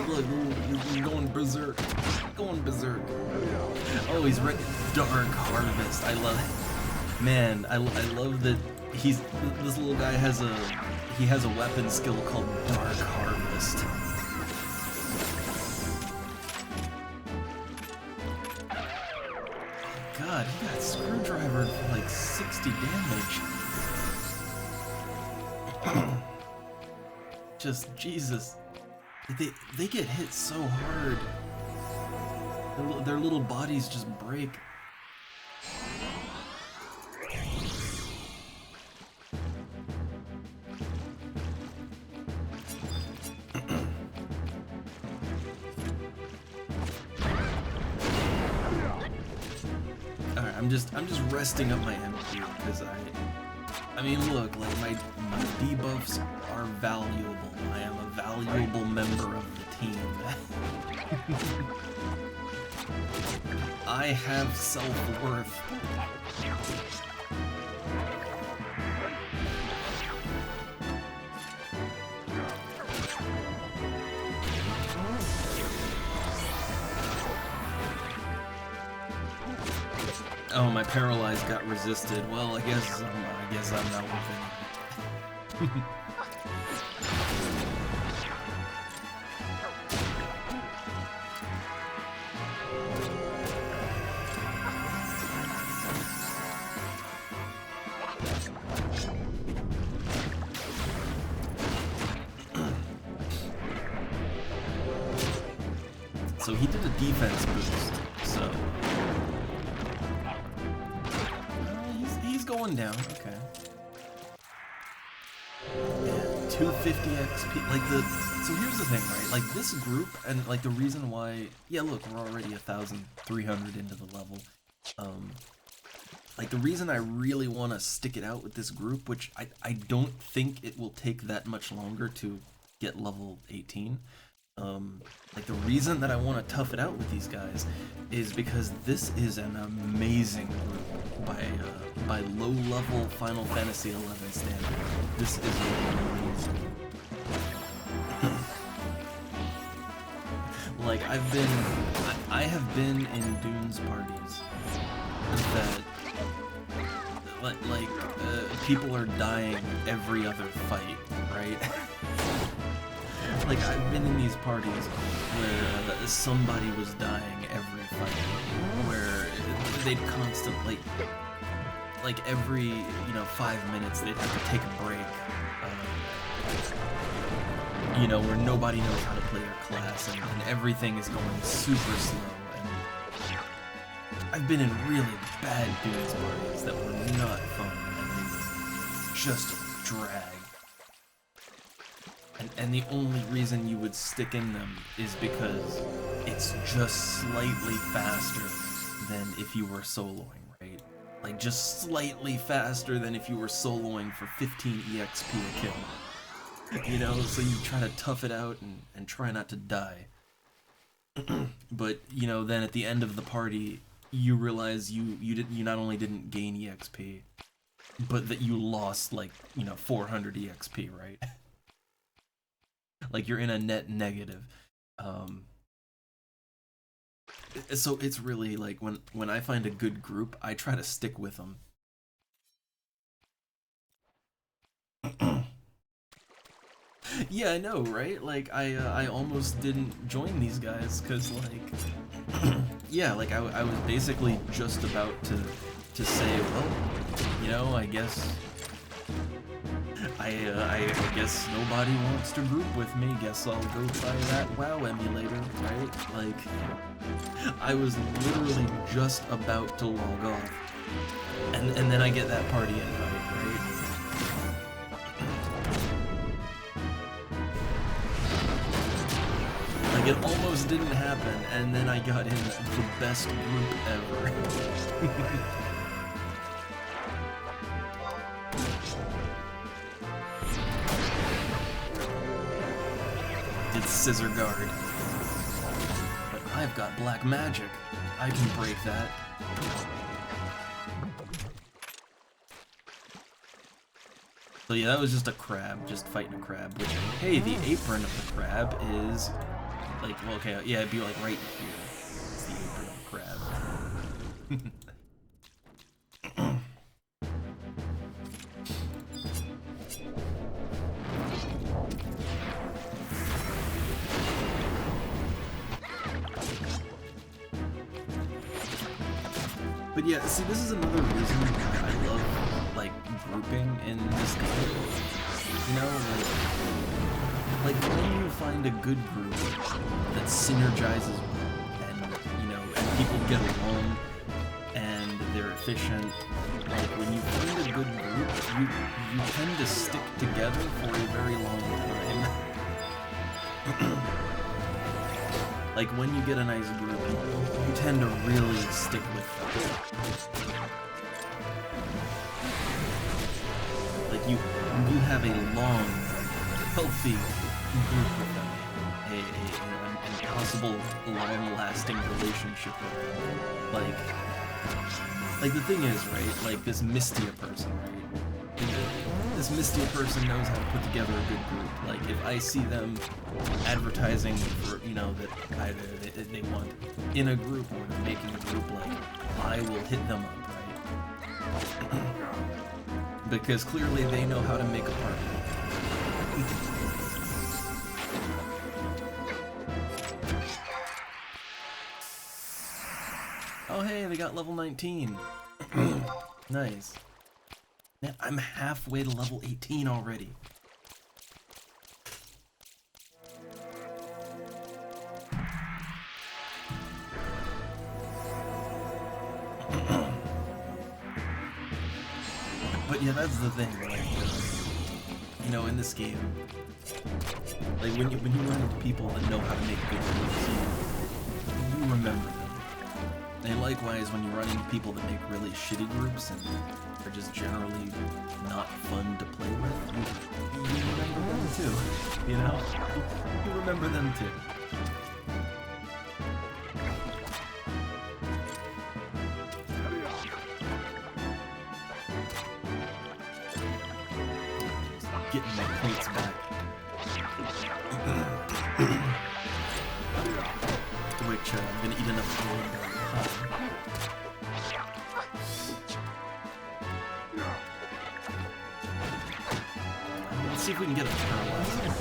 S1: Look, he's going berserk. Going berserk. Oh, he's ready. Dark Harvest. I love it. Man, I love that this little guy has a weapon skill called Dark Harvest. God, he got screwdrivered for like 60 damage. Just Jesus. They get hit so hard. Their little bodies just break. Alright, I'm just resting up my MP because I mean look, like my debuffs are valuable. I am a valuable member of the team. I have self-worth. Oh, my paralyzed got resisted. Well, I guess I'm not worth it. So he did a defense boost, so he's going down. Okay. Yeah, 250 XP. Like so here's the thing, right? Like this group, and like the reason why. Yeah, look, we're already 1,300 into the level. Like the reason I really want to stick it out with this group, which I don't think it will take that much longer to get level 18. Like the reason that I want to tough it out with these guys is because this is an amazing group by low-level Final Fantasy XI standard. This is amazing. Like I have been in Dune's parties that people are dying every other fight, right? Like, I've been in these parties where somebody was dying every fight, where they'd constantly, like every, 5 minutes they'd have to take a break, where nobody knows how to play their class, and everything is going super slow, and I've been in really bad Dunes parties that were not fun, and just a drag. And the only reason you would stick in them is because it's just slightly faster than if you were soloing, right? Like, just slightly faster than if you were soloing for 15 EXP a kill. So you try to tough it out and try not to die. But, then at the end of the party, you realize you not only didn't gain EXP, but that you lost, 400 EXP, right? Like, you're in a net negative. So it's really, like, when I find a good group, I try to stick with them. Yeah, I know, right? Like, I almost didn't join these guys, because, like... yeah, like, I was basically just about to say, well, I guess... I guess nobody wants to group with me, guess I'll go try that WoW emulator, right? Like, I was literally just about to log off, and then I get that party invite, right? Like, it almost didn't happen, and then I got in the best group ever. It's Scissor Guard. But I've got black magic. I can break that. So yeah, that was just a crab, just fighting a crab. Which, hey, the apron of the crab is, like, well, okay, yeah, it'd be like right here. It's the apron of the crab. But yeah, see, this is another reason why I love, like, grouping in this game. Like when you find a good group that synergizes well, and, and people get along, and they're efficient, like, when you find a good group, you tend to stick together for a very long time. Like, when you get a nice group, you tend to really stick with them. Like, you have a long, healthy group with them. An impossible, long-lasting relationship with them. Like, the thing is, right, like, this Mystia person, right? This Mystia person knows how to put together a good group. Like, if I see them advertising for, that either they want in a group or they're making a group, like, I will hit them up, right? Because clearly they know how to make a party. Oh hey, they got level 19. Nice. Man, I'm halfway to level 18 already. But yeah, that's the thing, like, in this game, like, when you run into people that know how to make good groups, you remember them. And likewise, when you run into people that make really shitty groups and are just generally not fun to play with, you remember them too. you know? You remember them too. Getting my points back. Which I'm gonna eat enough gold. Let's see if we can get a paralyzer.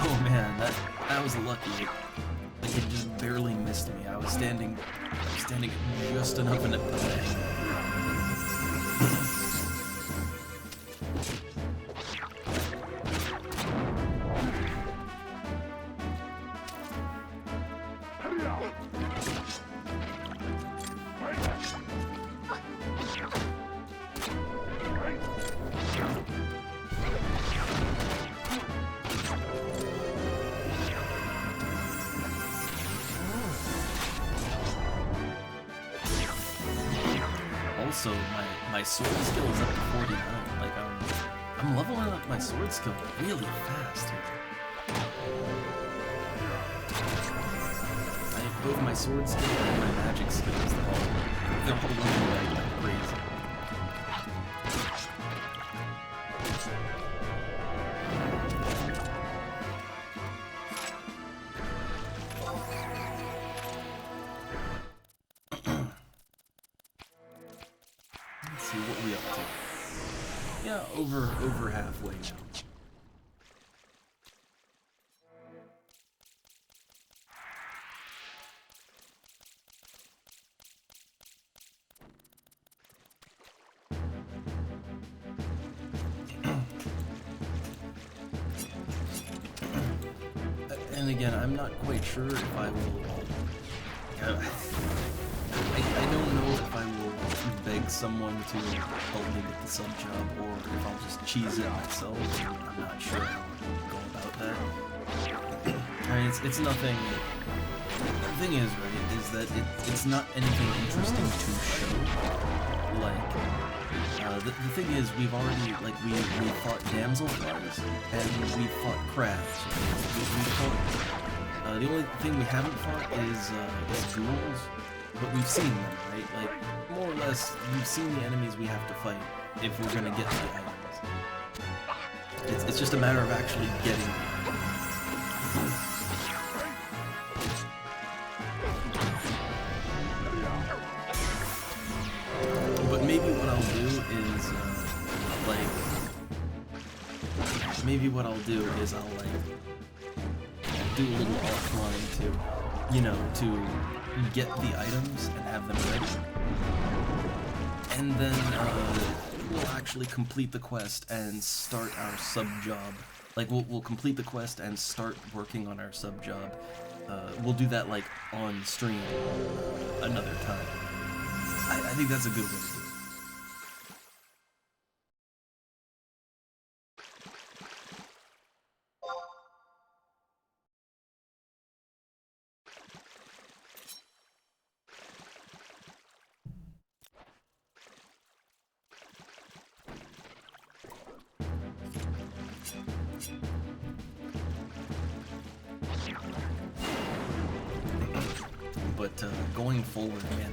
S1: Oh man, that was lucky. Like it just barely missed me. I was standing just enough in it. Also, my sword skill is up to 49. Like I'm leveling up my sword skill really fast here. Both my sword skill and my magic skills, they're all leveling like crazy. Let's see what we up to. Yeah, over halfway now. And again, I'm not quite sure if I will. I don't know if I will beg someone to help me with the sub job or if I'll just cheese it myself. I'm not sure how I'll go about that. I mean, it's nothing. The thing is, right, is that it's not anything interesting to show. Like, the thing is, we've already, like, we fought damselflies, and we fought crabs. We fought, the only thing we haven't fought is ghouls, but we've seen them, right? Like, more or less, we've seen the enemies we have to fight if we're gonna get the items. It's just a matter of actually getting them. But maybe what I'll do is, maybe what I'll do is I'll, do a little offline to, you know, to get the items and have them ready. And then, we'll actually complete the quest and start our sub-job. Like, we'll complete the quest and start working on our sub-job. We'll do that, like, on stream another time. I think that's a good way to do it. But going forward, man,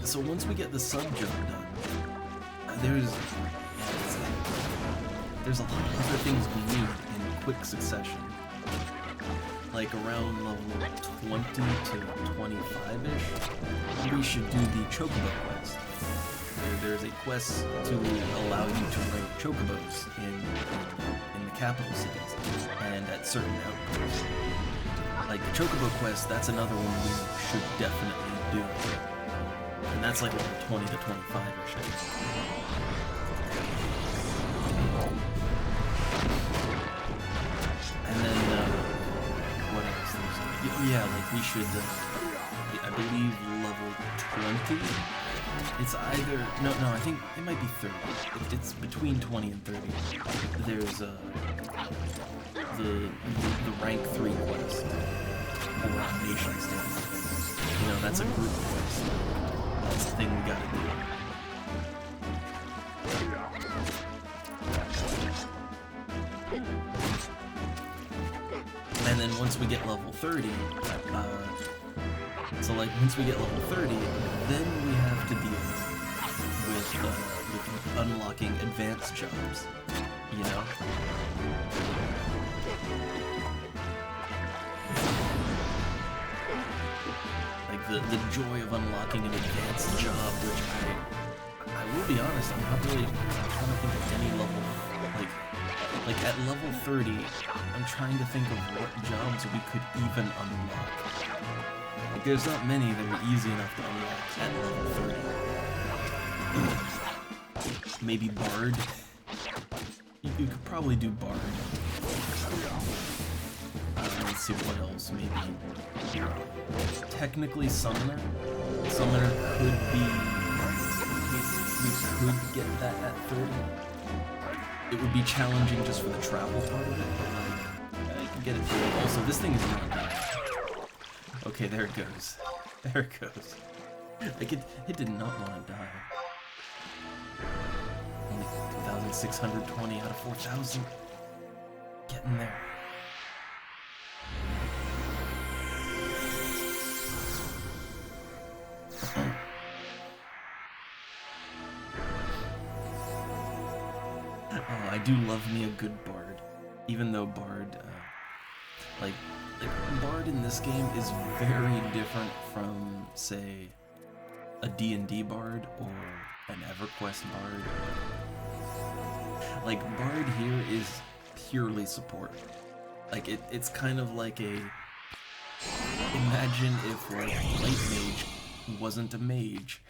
S1: so once we get the sub job done, there's a lot of other things we need in quick succession. Like around level 20 to 25-ish, we should do the Chocobo quest. There's a quest to allow you to rank Chocobos in the capital cities and at certain outposts. Like the Chocobo quest, that's another one we should definitely do. And that's like level 20 to 25-ish. And then, what else? Yeah, like we should, I believe level 20? It's either, no, I think it might be 30. It's between 20 and 30. There's, the rank 3 quest, or nation state. You know, that's a group quest. That's the thing we gotta do. then once we get level 30, so like once we get level 30, then we have to deal with unlocking advanced jobs, you know? Like the joy of unlocking an advanced job, which I will be honest, I'm not really trying to think of any level, like at level 30, I'm trying to think of what jobs we could even unlock. Like there's not many that are easy enough to unlock at level 30. Maybe Bard. You could probably do Bard. Let's see what else, maybe. Technically Summoner. Summoner could be... we could get that at 30. It would be challenging just for the travel part of it, but like, I can get it through. Also, this thing is not dying. Okay, there it goes. There it goes. Like, it did not want to die. Only 2,620 out of 4,000. Getting there. Oh, I do love me a good Bard. Even though Bard, like Bard in this game is very different from, say, a D&D Bard or an EverQuest Bard. Like, Bard here is purely support. Like, it's kind of like a... Imagine if, like, Light Mage wasn't a mage.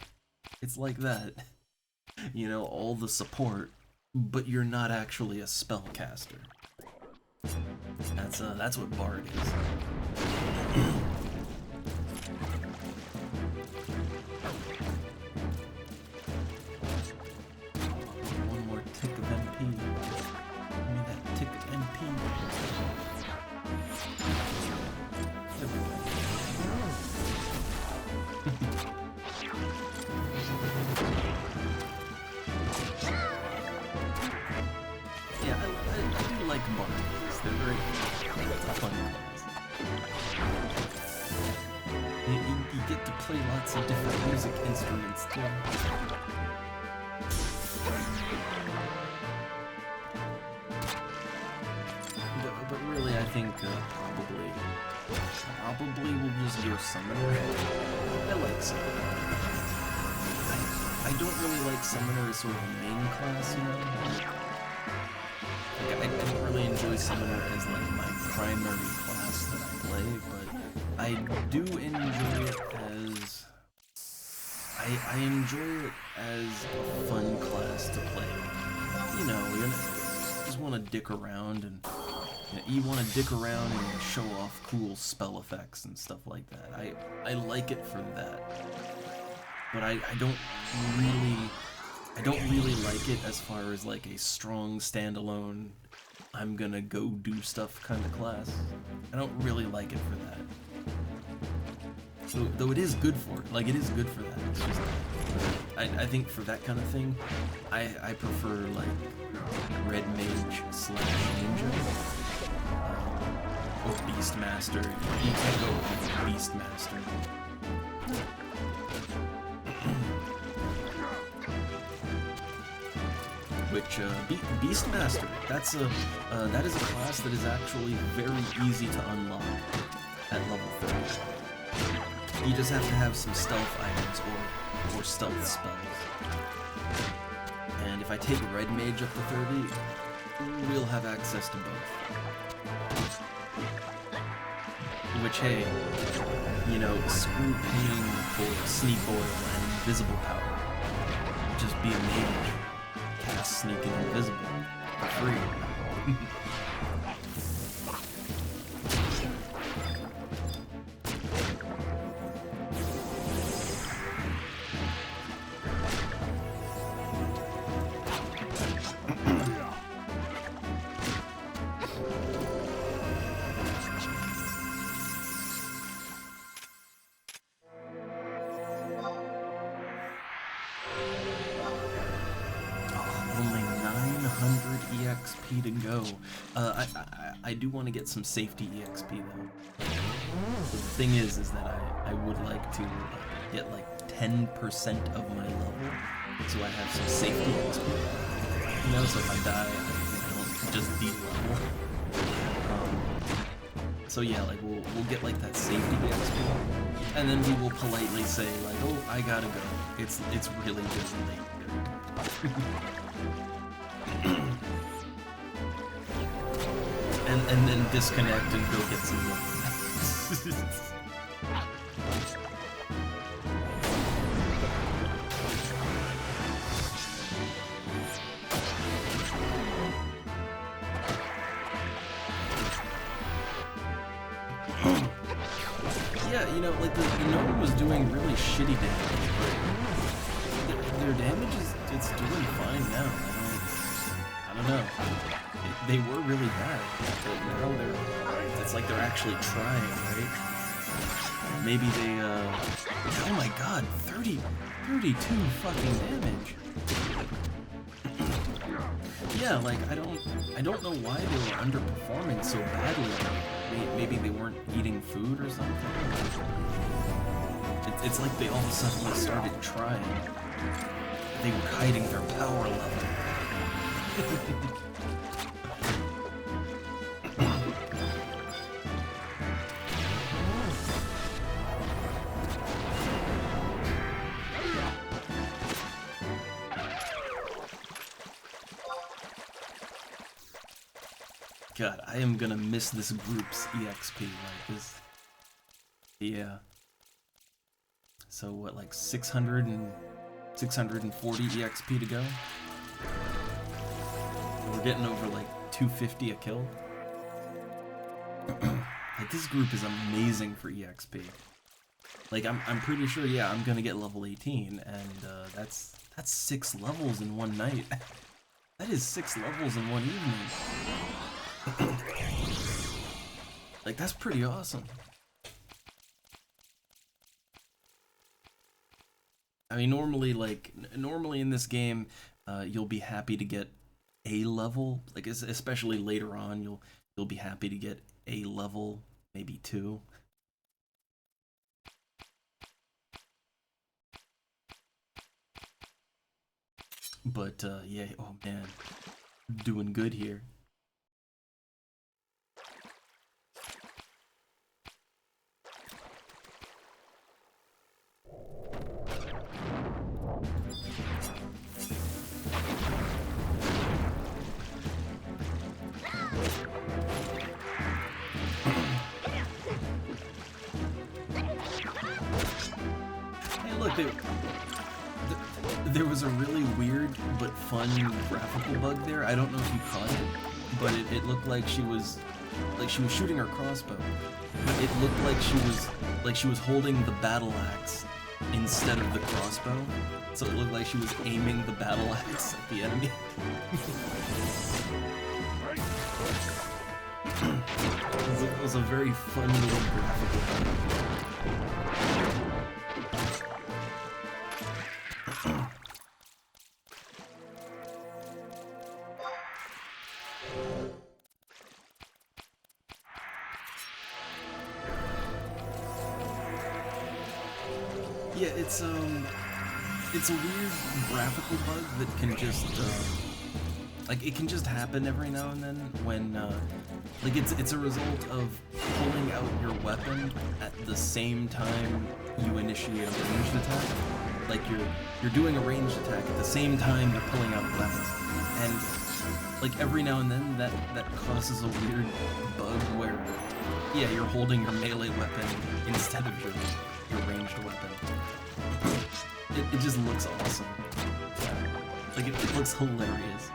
S1: It's like that. You know, all the support, but you're not actually a spellcaster. That's what Bard is. One more tick of MP. Give me that tick of MP. Yeah, I do like Bards. They're very fun class. You get to play lots of different music instruments too. But really, I think probably we'll just go Summoner. I like Summoner. I don't really like Summoner as sort of a main class, you know? Like, I don't really enjoy Summoner as like my primary class that I play, but I do enjoy it as... I enjoy it as a fun class to play. You know, you just want to dick around and... You want to dick around and show off cool spell effects and stuff like that. I like it for that. But I don't really like it as far as like a strong standalone I'm gonna go do stuff kind of class. I don't really like it for that. So, though it is good for it. Like, it is good for that. It's just, I think for that kind of thing, I prefer like Red Mage / Ninja. Or Beastmaster. You can go with Beastmaster. Which, Beastmaster, that is a class that is actually very easy to unlock at level 30. You just have to have some stealth items or stealth spells. And if I take Red Mage up to 30, we'll have access to both. Which, hey, you know, screw paying for Sneak Oil and Invisible Power. Just be a mage. Cast Sneak and Invisible for free. 400 EXP to go. I do want to get some safety EXP though. So the thing is that I would like to get like 10% of my level, so I have some safety EXP. You know, so if I die, I don't just de-level. So yeah, like we'll get like that safety EXP, and then we will politely say like, oh, I gotta go. It's really just late. and then disconnect and go get some more. Yeah, you know, like the gnome was doing really shitty damage, but their damage it's doing fine now. I don't know. They were really bad, but now it's like they're actually trying, right? Maybe they, oh my god, 32 fucking damage. Yeah, like, I don't know why they were underperforming so badly. Maybe they weren't eating food or something. It's like they all of a sudden started trying. They were hiding their power level. God, I am gonna miss this group's EXP, like this. Yeah. So what, like 640 EXP to go? We're getting over like 250 a kill. Like this group is amazing for EXP. Like I'm pretty sure, yeah, I'm gonna get level 18, and that's 6 levels in one night. That is 6 levels in one evening. Like that's pretty awesome. I mean, normally in this game, you'll be happy to get a level, like especially later on, you'll be happy to get a level, maybe 2. But yeah, oh man, doing good here. Hey, look, there was a really weird but fun graphical bug there. I don't know if you caught it, but it looked like she was shooting her crossbow, but it looked like she was holding the battle axe instead of the crossbow. So it looked like she was aiming the battle axe at the enemy. It was a very fun little graphical bug. Yeah, it's a weird graphical bug that can just like it can just happen every now and then when like it's a result of pulling out your weapon at the same time you initiate a ranged attack. Like you're doing a ranged attack at the same time you're pulling out a weapon, and like every now and then that causes a weird bug where yeah, you're holding your melee weapon instead of your ranged weapon. It just looks awesome. Like it looks hilarious.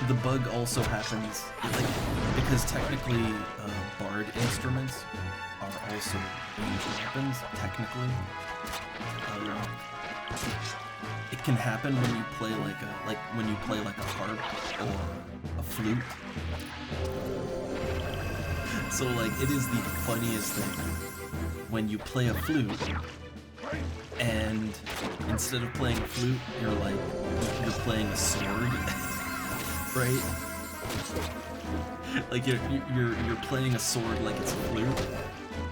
S1: The bug also happens like because technically bard instruments are also ranged weapons. Technically, it can happen when you play like a harp or a flute. So like, it is the funniest thing when you play a flute, and instead of playing a flute, you're playing a sword, right? Like you're playing a sword like it's a flute,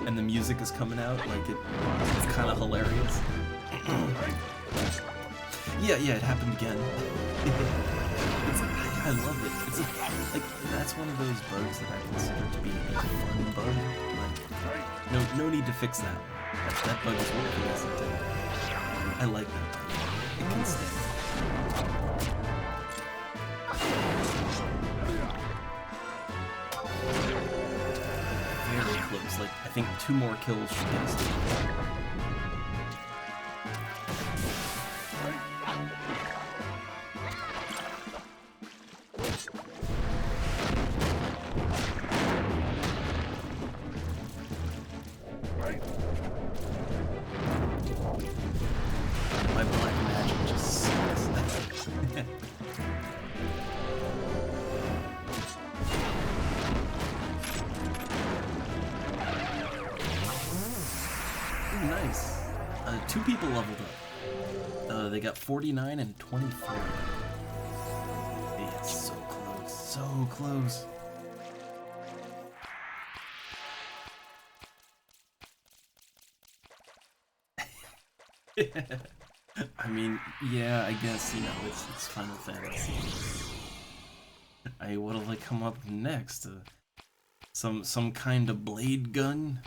S1: and the music is coming out like it's kind of hilarious. Yeah, it happened again. I love it. It's like that's one of those bugs that I consider to be a fun bug. Like, no need to fix that. That bug is working as intended. I like that bug. It can stay. Very close. Like I think 2 more kills should get us to the my black magic just sucks. Ooh, nice. 2 people leveled up. They got 49 and 24. Yeah, so close. So close. I mean, yeah, I guess, you know, it's Final Fantasy. What'll they come up next? Some kind of blade gun?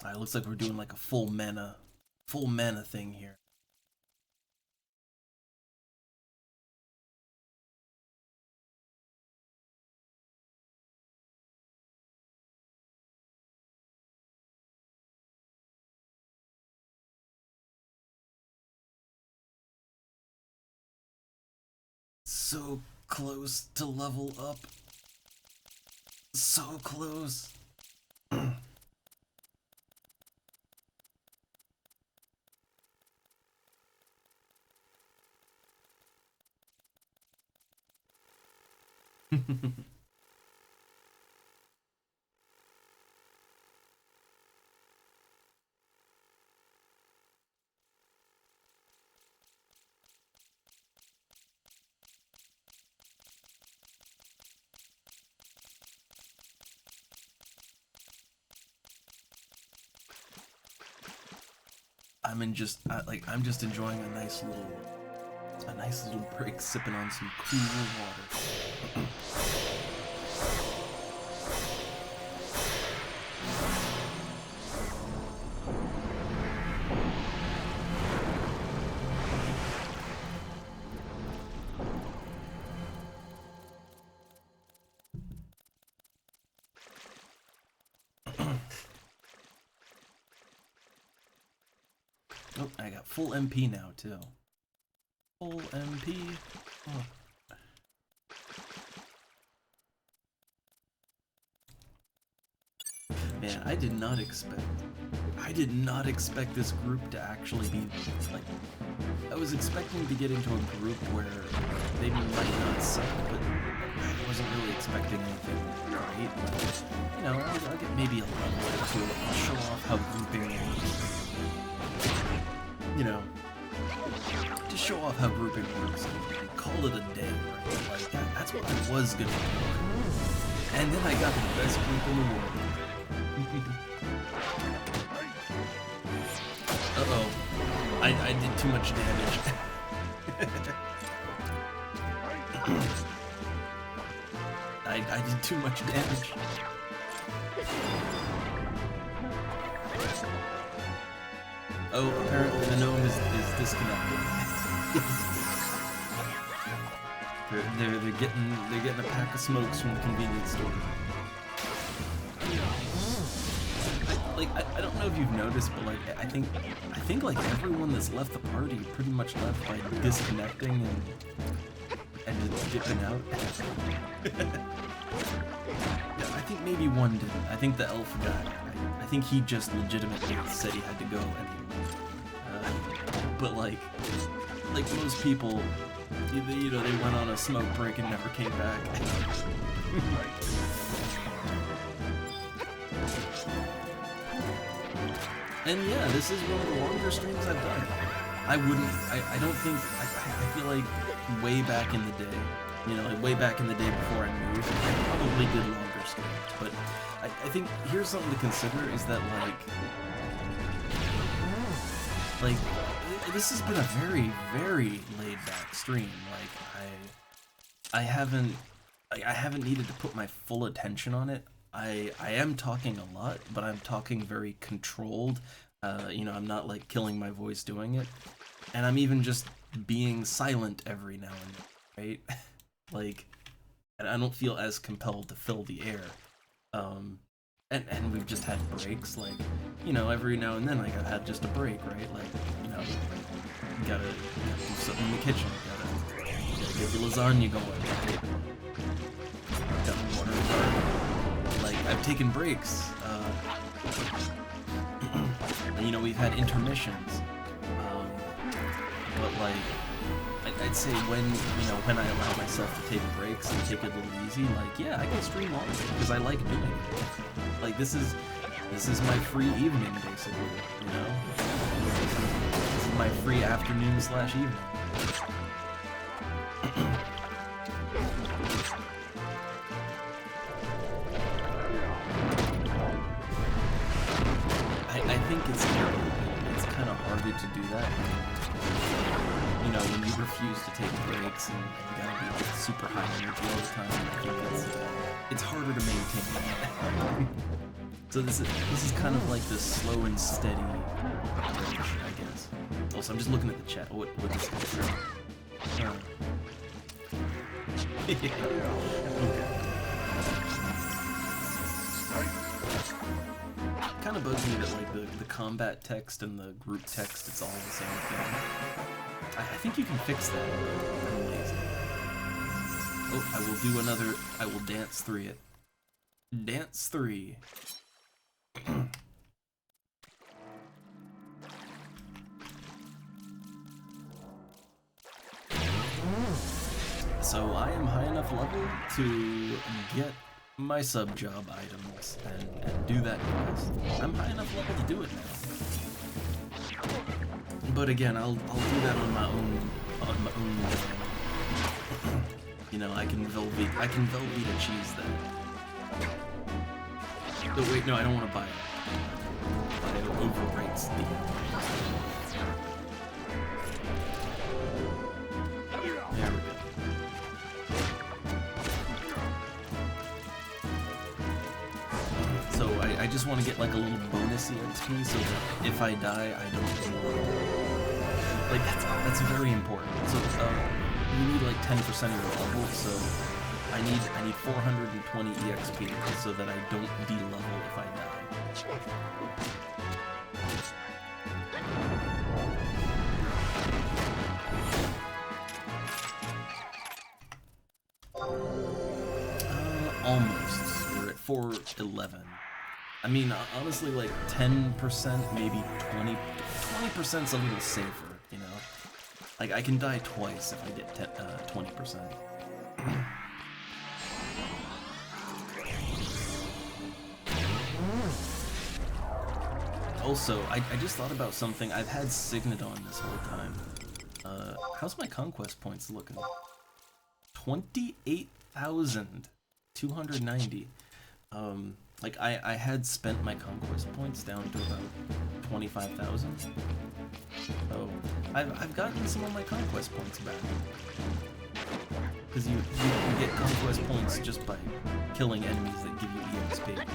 S1: It looks like we're doing like a full mana thing here. So close to level up. So close. I'm just enjoying a nice little break, sipping on some cool water. Oh, I got full MP now, too. Full MP. Oh. Man, I did not expect this group to actually be, like, I was expecting to get into a group where they might not suck, but I wasn't really expecting anything great. But, you know, I'll get maybe a level or 2. I'll show off how grouping works. You know, to show off how grouping works and call it a day, right? Like, that's what I was gonna do. And then I got the best group in the world. Uh-oh. I did too much damage. I did too much damage. Oh, apparently the gnome is disconnected. they're getting a pack of smokes from the convenience store. I don't know if you've noticed, but like I think like everyone that's left the party pretty much left by disconnecting and just dipping out. Yeah, think maybe one didn't. I think the elf guy, I think he just legitimately said he had to go and he left. But like most people, you know, they went on a smoke break and never came back. And yeah, this is one of the longer streams I've done. I don't think, I feel like way back in the day, you know, like way back in the day before I moved, I probably did longer streams. But I think here's something to consider is that like this has been a very, very laid back stream. Like I haven't needed to put my full attention on it. I am talking a lot, but I'm talking very controlled. You know, I'm not like killing my voice doing it. And I'm even just being silent every now and then, right? Like, and I don't feel as compelled to fill the air. And we've just had breaks, like, you know, every now and then, like, I've had just a break, right? Like, you know, gotta do something in the kitchen, gotta get the lasagna going, right? Gotta water the garden. Like, I've taken breaks, you know, we've had intermissions, but like, I'd say when I allow myself to take breaks and take it a little easy, like, yeah, I can stream longer, because I like doing it. Like, this is my free evening, basically, you know? This is my free afternoon/evening. I think it's kind of harder to do that. You know, when you refuse to take breaks and you gotta be like super high energy all the time, I think it's harder to maintain that. So this is kind of like this slow and steady approach, I guess. Also, I'm just looking at the chat. What this is. Okay. Kind of bugs me that like the combat text and the group text, it's all the same thing. I think you can fix that. I'm lazy. Oh, I will dance 3 it. Dance 3. So I am high enough level to get my sub-job items and do that quest. I'm high enough level to do it now. But again, I'll do that on my own you know, I can Velveeta cheese that. Oh wait, no, I don't want to buy it. But it overrates the. There we go. So I just want to get like a little bonus EXP so that if I die, I don't do like that's very important. So you need like 10% of your level, so I need 420 EXP so that I don't de-level if I die. Almost. We're at 411. I mean, honestly, like 10%, maybe 20%'s a little safer, you know? Like, I can die twice if I get 20%. Also, I just thought about something. I've had Signodon this whole time. How's my conquest points looking? 28,290. Like, I had spent my conquest points down to about 25,000. So, I've gotten some of my conquest points back. Because you can get conquest points just by killing enemies that give you EXP.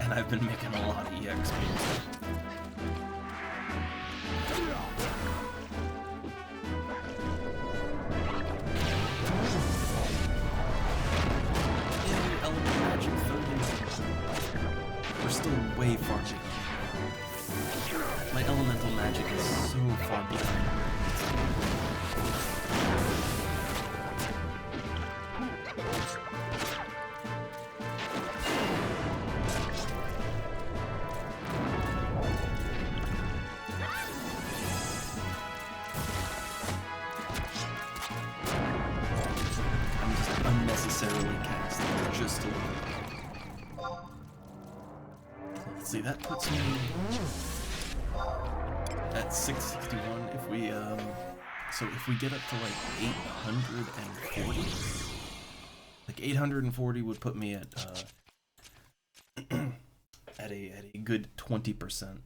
S1: And I've been making a lot of EXP. Element magic 30. We're still way far behind. My elemental magic is so far behind. just a little bit. So let's see, that puts me at 661. If we, so if we get up to like 840, like 840 would put me at, at a good 20%.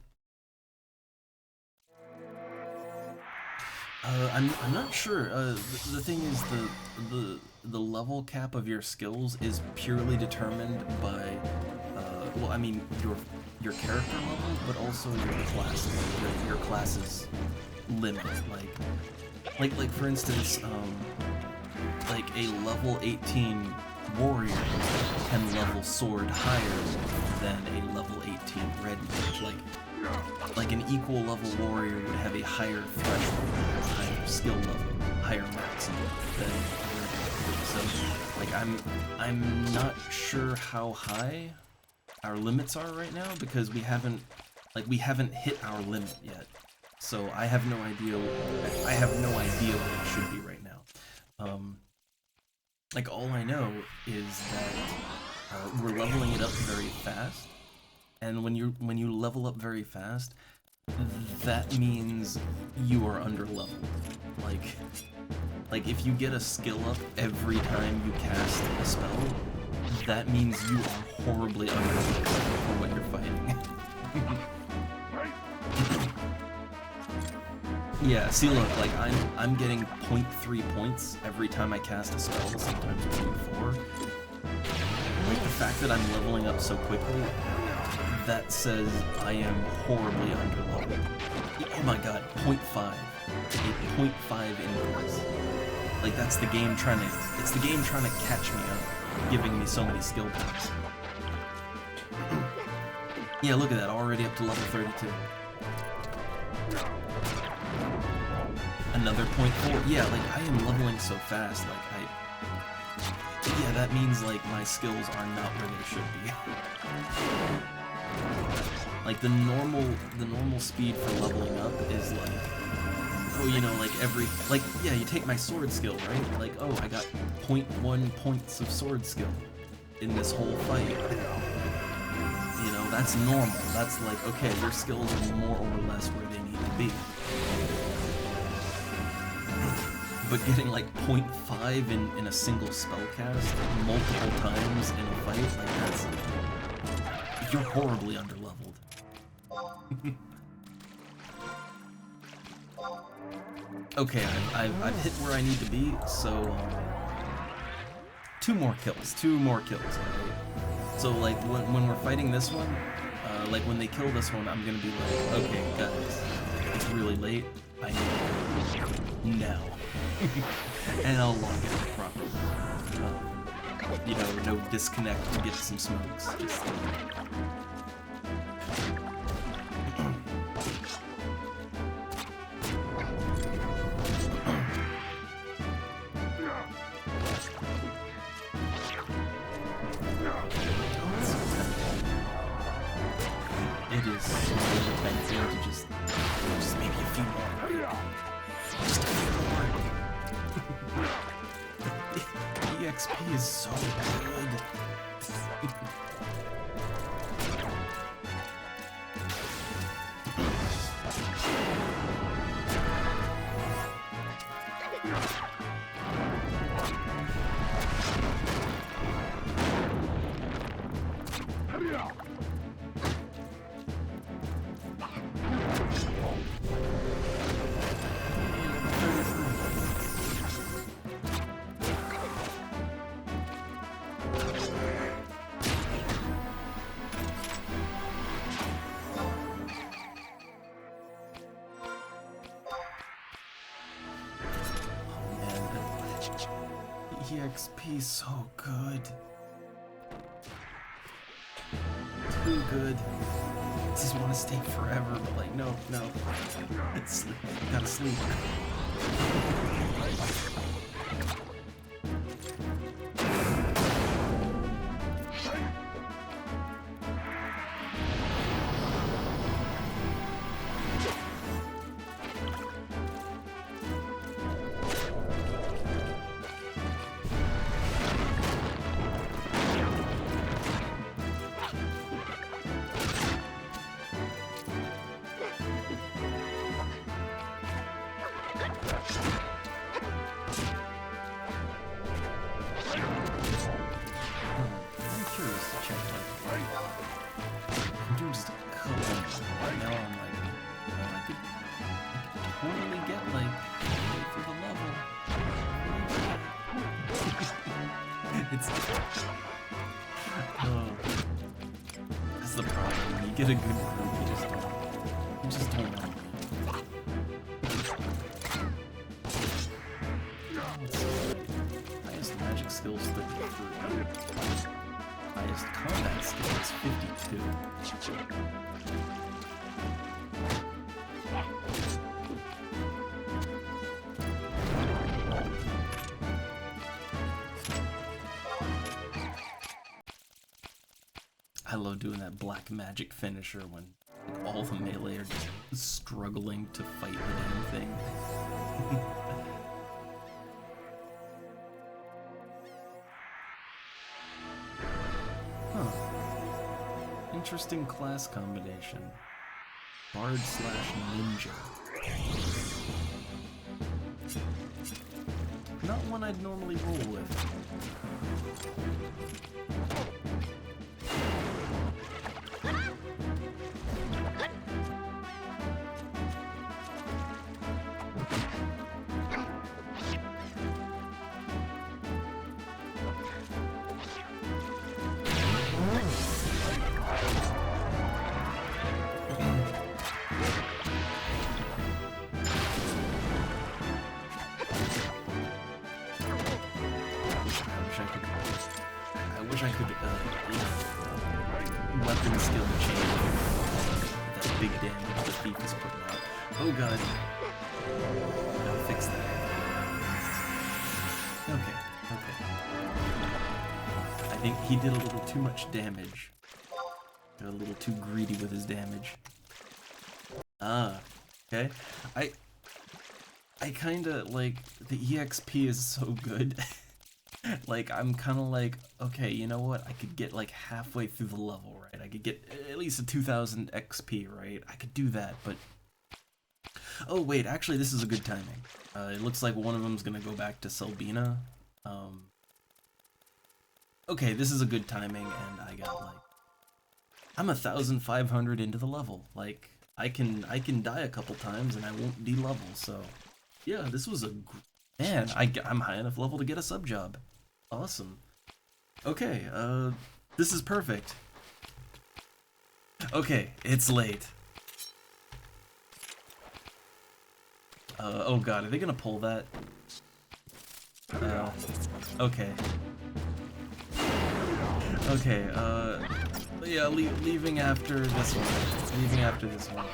S1: I'm not sure. The thing is, the level cap of your skills is purely determined by, well, I mean your character level, but also your class's limit. Like for instance, like a level 18 warrior can level sword higher than a level 18 red mage. Like an equal level warrior would have a higher threshold, higher skill level, higher maximum than a red mage. So, like, I'm not sure how high our limits are right now because we haven't hit our limit yet. So I have no idea. I have no idea what it should be right now. Like all I know is that we're leveling it up very fast. And when you level up very fast, that means you are under leveled. Like if you get a skill up every time you cast a spell, that means you are horribly under leveled for what you're fighting. Yeah, see look, like I'm getting 0.3 points every time I cast a spell, sometimes 0.4. Like the fact that I'm leveling up so quickly, that says I am horribly underleveled. Oh my god, 0.5. A 0.5 increase. Like that's the game trying to, it's the game trying to catch me up, giving me so many skill points. Yeah, look at that, already up to level 32. Another 0.4. Yeah, like I am leveling so fast, yeah, that means like my skills are not where they should be. Like the normal speed for leveling up is like, oh, you know, like yeah, you take my sword skill, right? Like, oh, I got 0.1 points of sword skill in this whole fight. You know, that's normal. That's like, okay, your skills are more or less where they need to be. But getting like 0.5 in a single spell cast multiple times in a fight, like that's, you're horribly underleveled. Okay, I've hit where I need to be, so two more kills. Right? So like when we're fighting this one, like when they kill this one, I'm gonna be like, okay guys, it's really late, I need it now. And I'll log it up properly. You know, no disconnect to get some smokes. Just, it is so tempting to just maybe a few more. Just a few more. The EXP is so good. EXP so good. Too good. I just want to stay forever, but like, no. It's sleep. Gotta sleep. It's oh, that's the problem. When you get a good group, you just don't know. Highest magic skills 33. Highest combat skills 52. I love doing that black magic finisher when all the melee are just struggling to fight the damn thing. Huh. Interesting class combination. Bard slash ninja. Not one I'd normally roll with. I wish I could weapon skill change that big damage the thief is putting out. Oh god. Gotta fix that. Okay. I think he did a little too much damage. Got a little too greedy with his damage. Ah, okay. I kinda like the EXP is so good. Like, I'm kind of like, okay, you know what? I could get like halfway through the level, right? I could get at least a 2000 XP, right? I could do that, but... Oh, wait, actually, this is a good timing. It looks like one of them's gonna go back to Selbina. Okay, this is a good timing, and I got, like... I'm 1,500 into the level. Like, I can die a couple times, and I won't de-level, so... Yeah, this was a... Man, I'm high enough level to get a sub-job. Awesome. Okay, this is perfect. Okay, it's late. Oh god, are they gonna pull that? Okay. Okay, yeah, leaving after this one. Leaving after this one.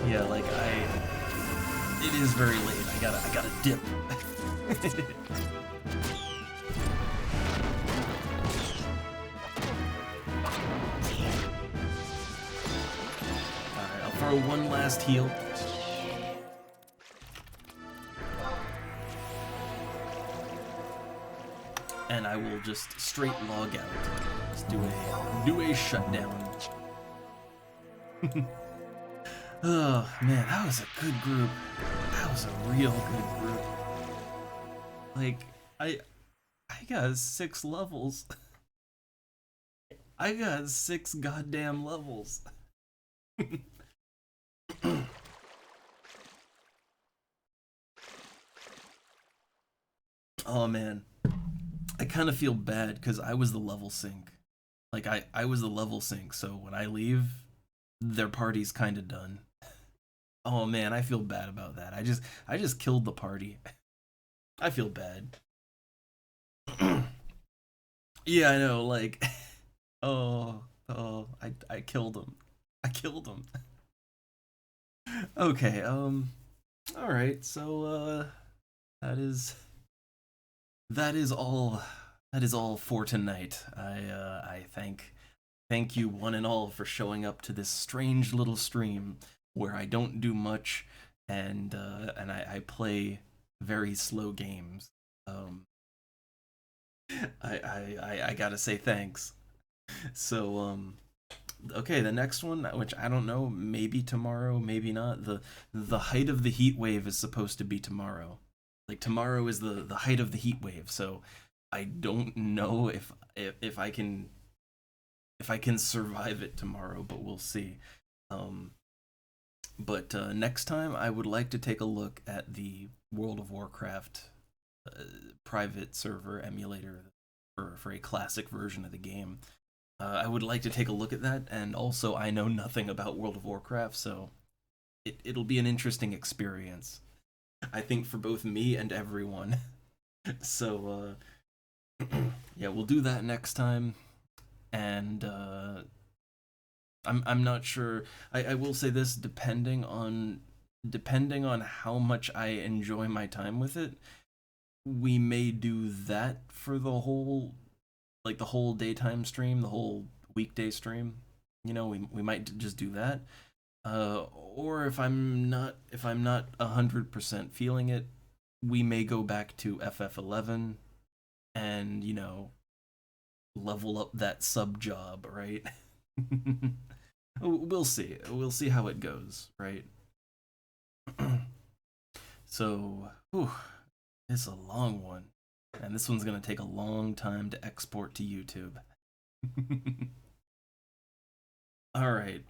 S1: Yeah, like it is very late. I gotta dip. Alright, I'll throw one last heal. And I will just straight log out. Just do a shutdown. Oh man, that was a good group. That was a real good group. Like, I got 6 levels. I got 6 goddamn levels. Oh man, I kind of feel bad because I was the level sync. Like I was the level sync, so when I leave, their party's kind of done. Oh man, I feel bad about that. I just killed the party. I feel bad. Yeah, I know, like oh, I killed him. I killed him. Okay, all right. So that is all for tonight. I thank you one and all for showing up to this strange little stream where I don't do much and I play very slow games. I gotta say thanks. So okay, the next one, which I don't know, maybe tomorrow, maybe not. The height of the heat wave is supposed to be tomorrow. Like tomorrow is the height of the heat wave, so I don't know if I can survive it tomorrow, but we'll see. But next time, I would like to take a look at the World of Warcraft uh, private server emulator for a classic version of the game. I would like to take a look at that, and also I know nothing about World of Warcraft, so it'll be an interesting experience. I think for both me and everyone. So yeah, we'll do that next time, and I'm not sure. I will say this, depending on how much I enjoy my time with it, we may do that for the whole daytime stream, the whole weekday stream. We might just do that. Or if I'm not 100% feeling it, we may go back to FF11 and level up that sub job, right? We'll see. We'll see how it goes, right? So, whew, it's a long one, and this one's gonna take a long time to export to YouTube. All right.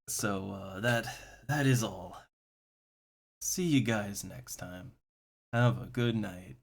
S1: So that is all. See you guys next time. Have a good night.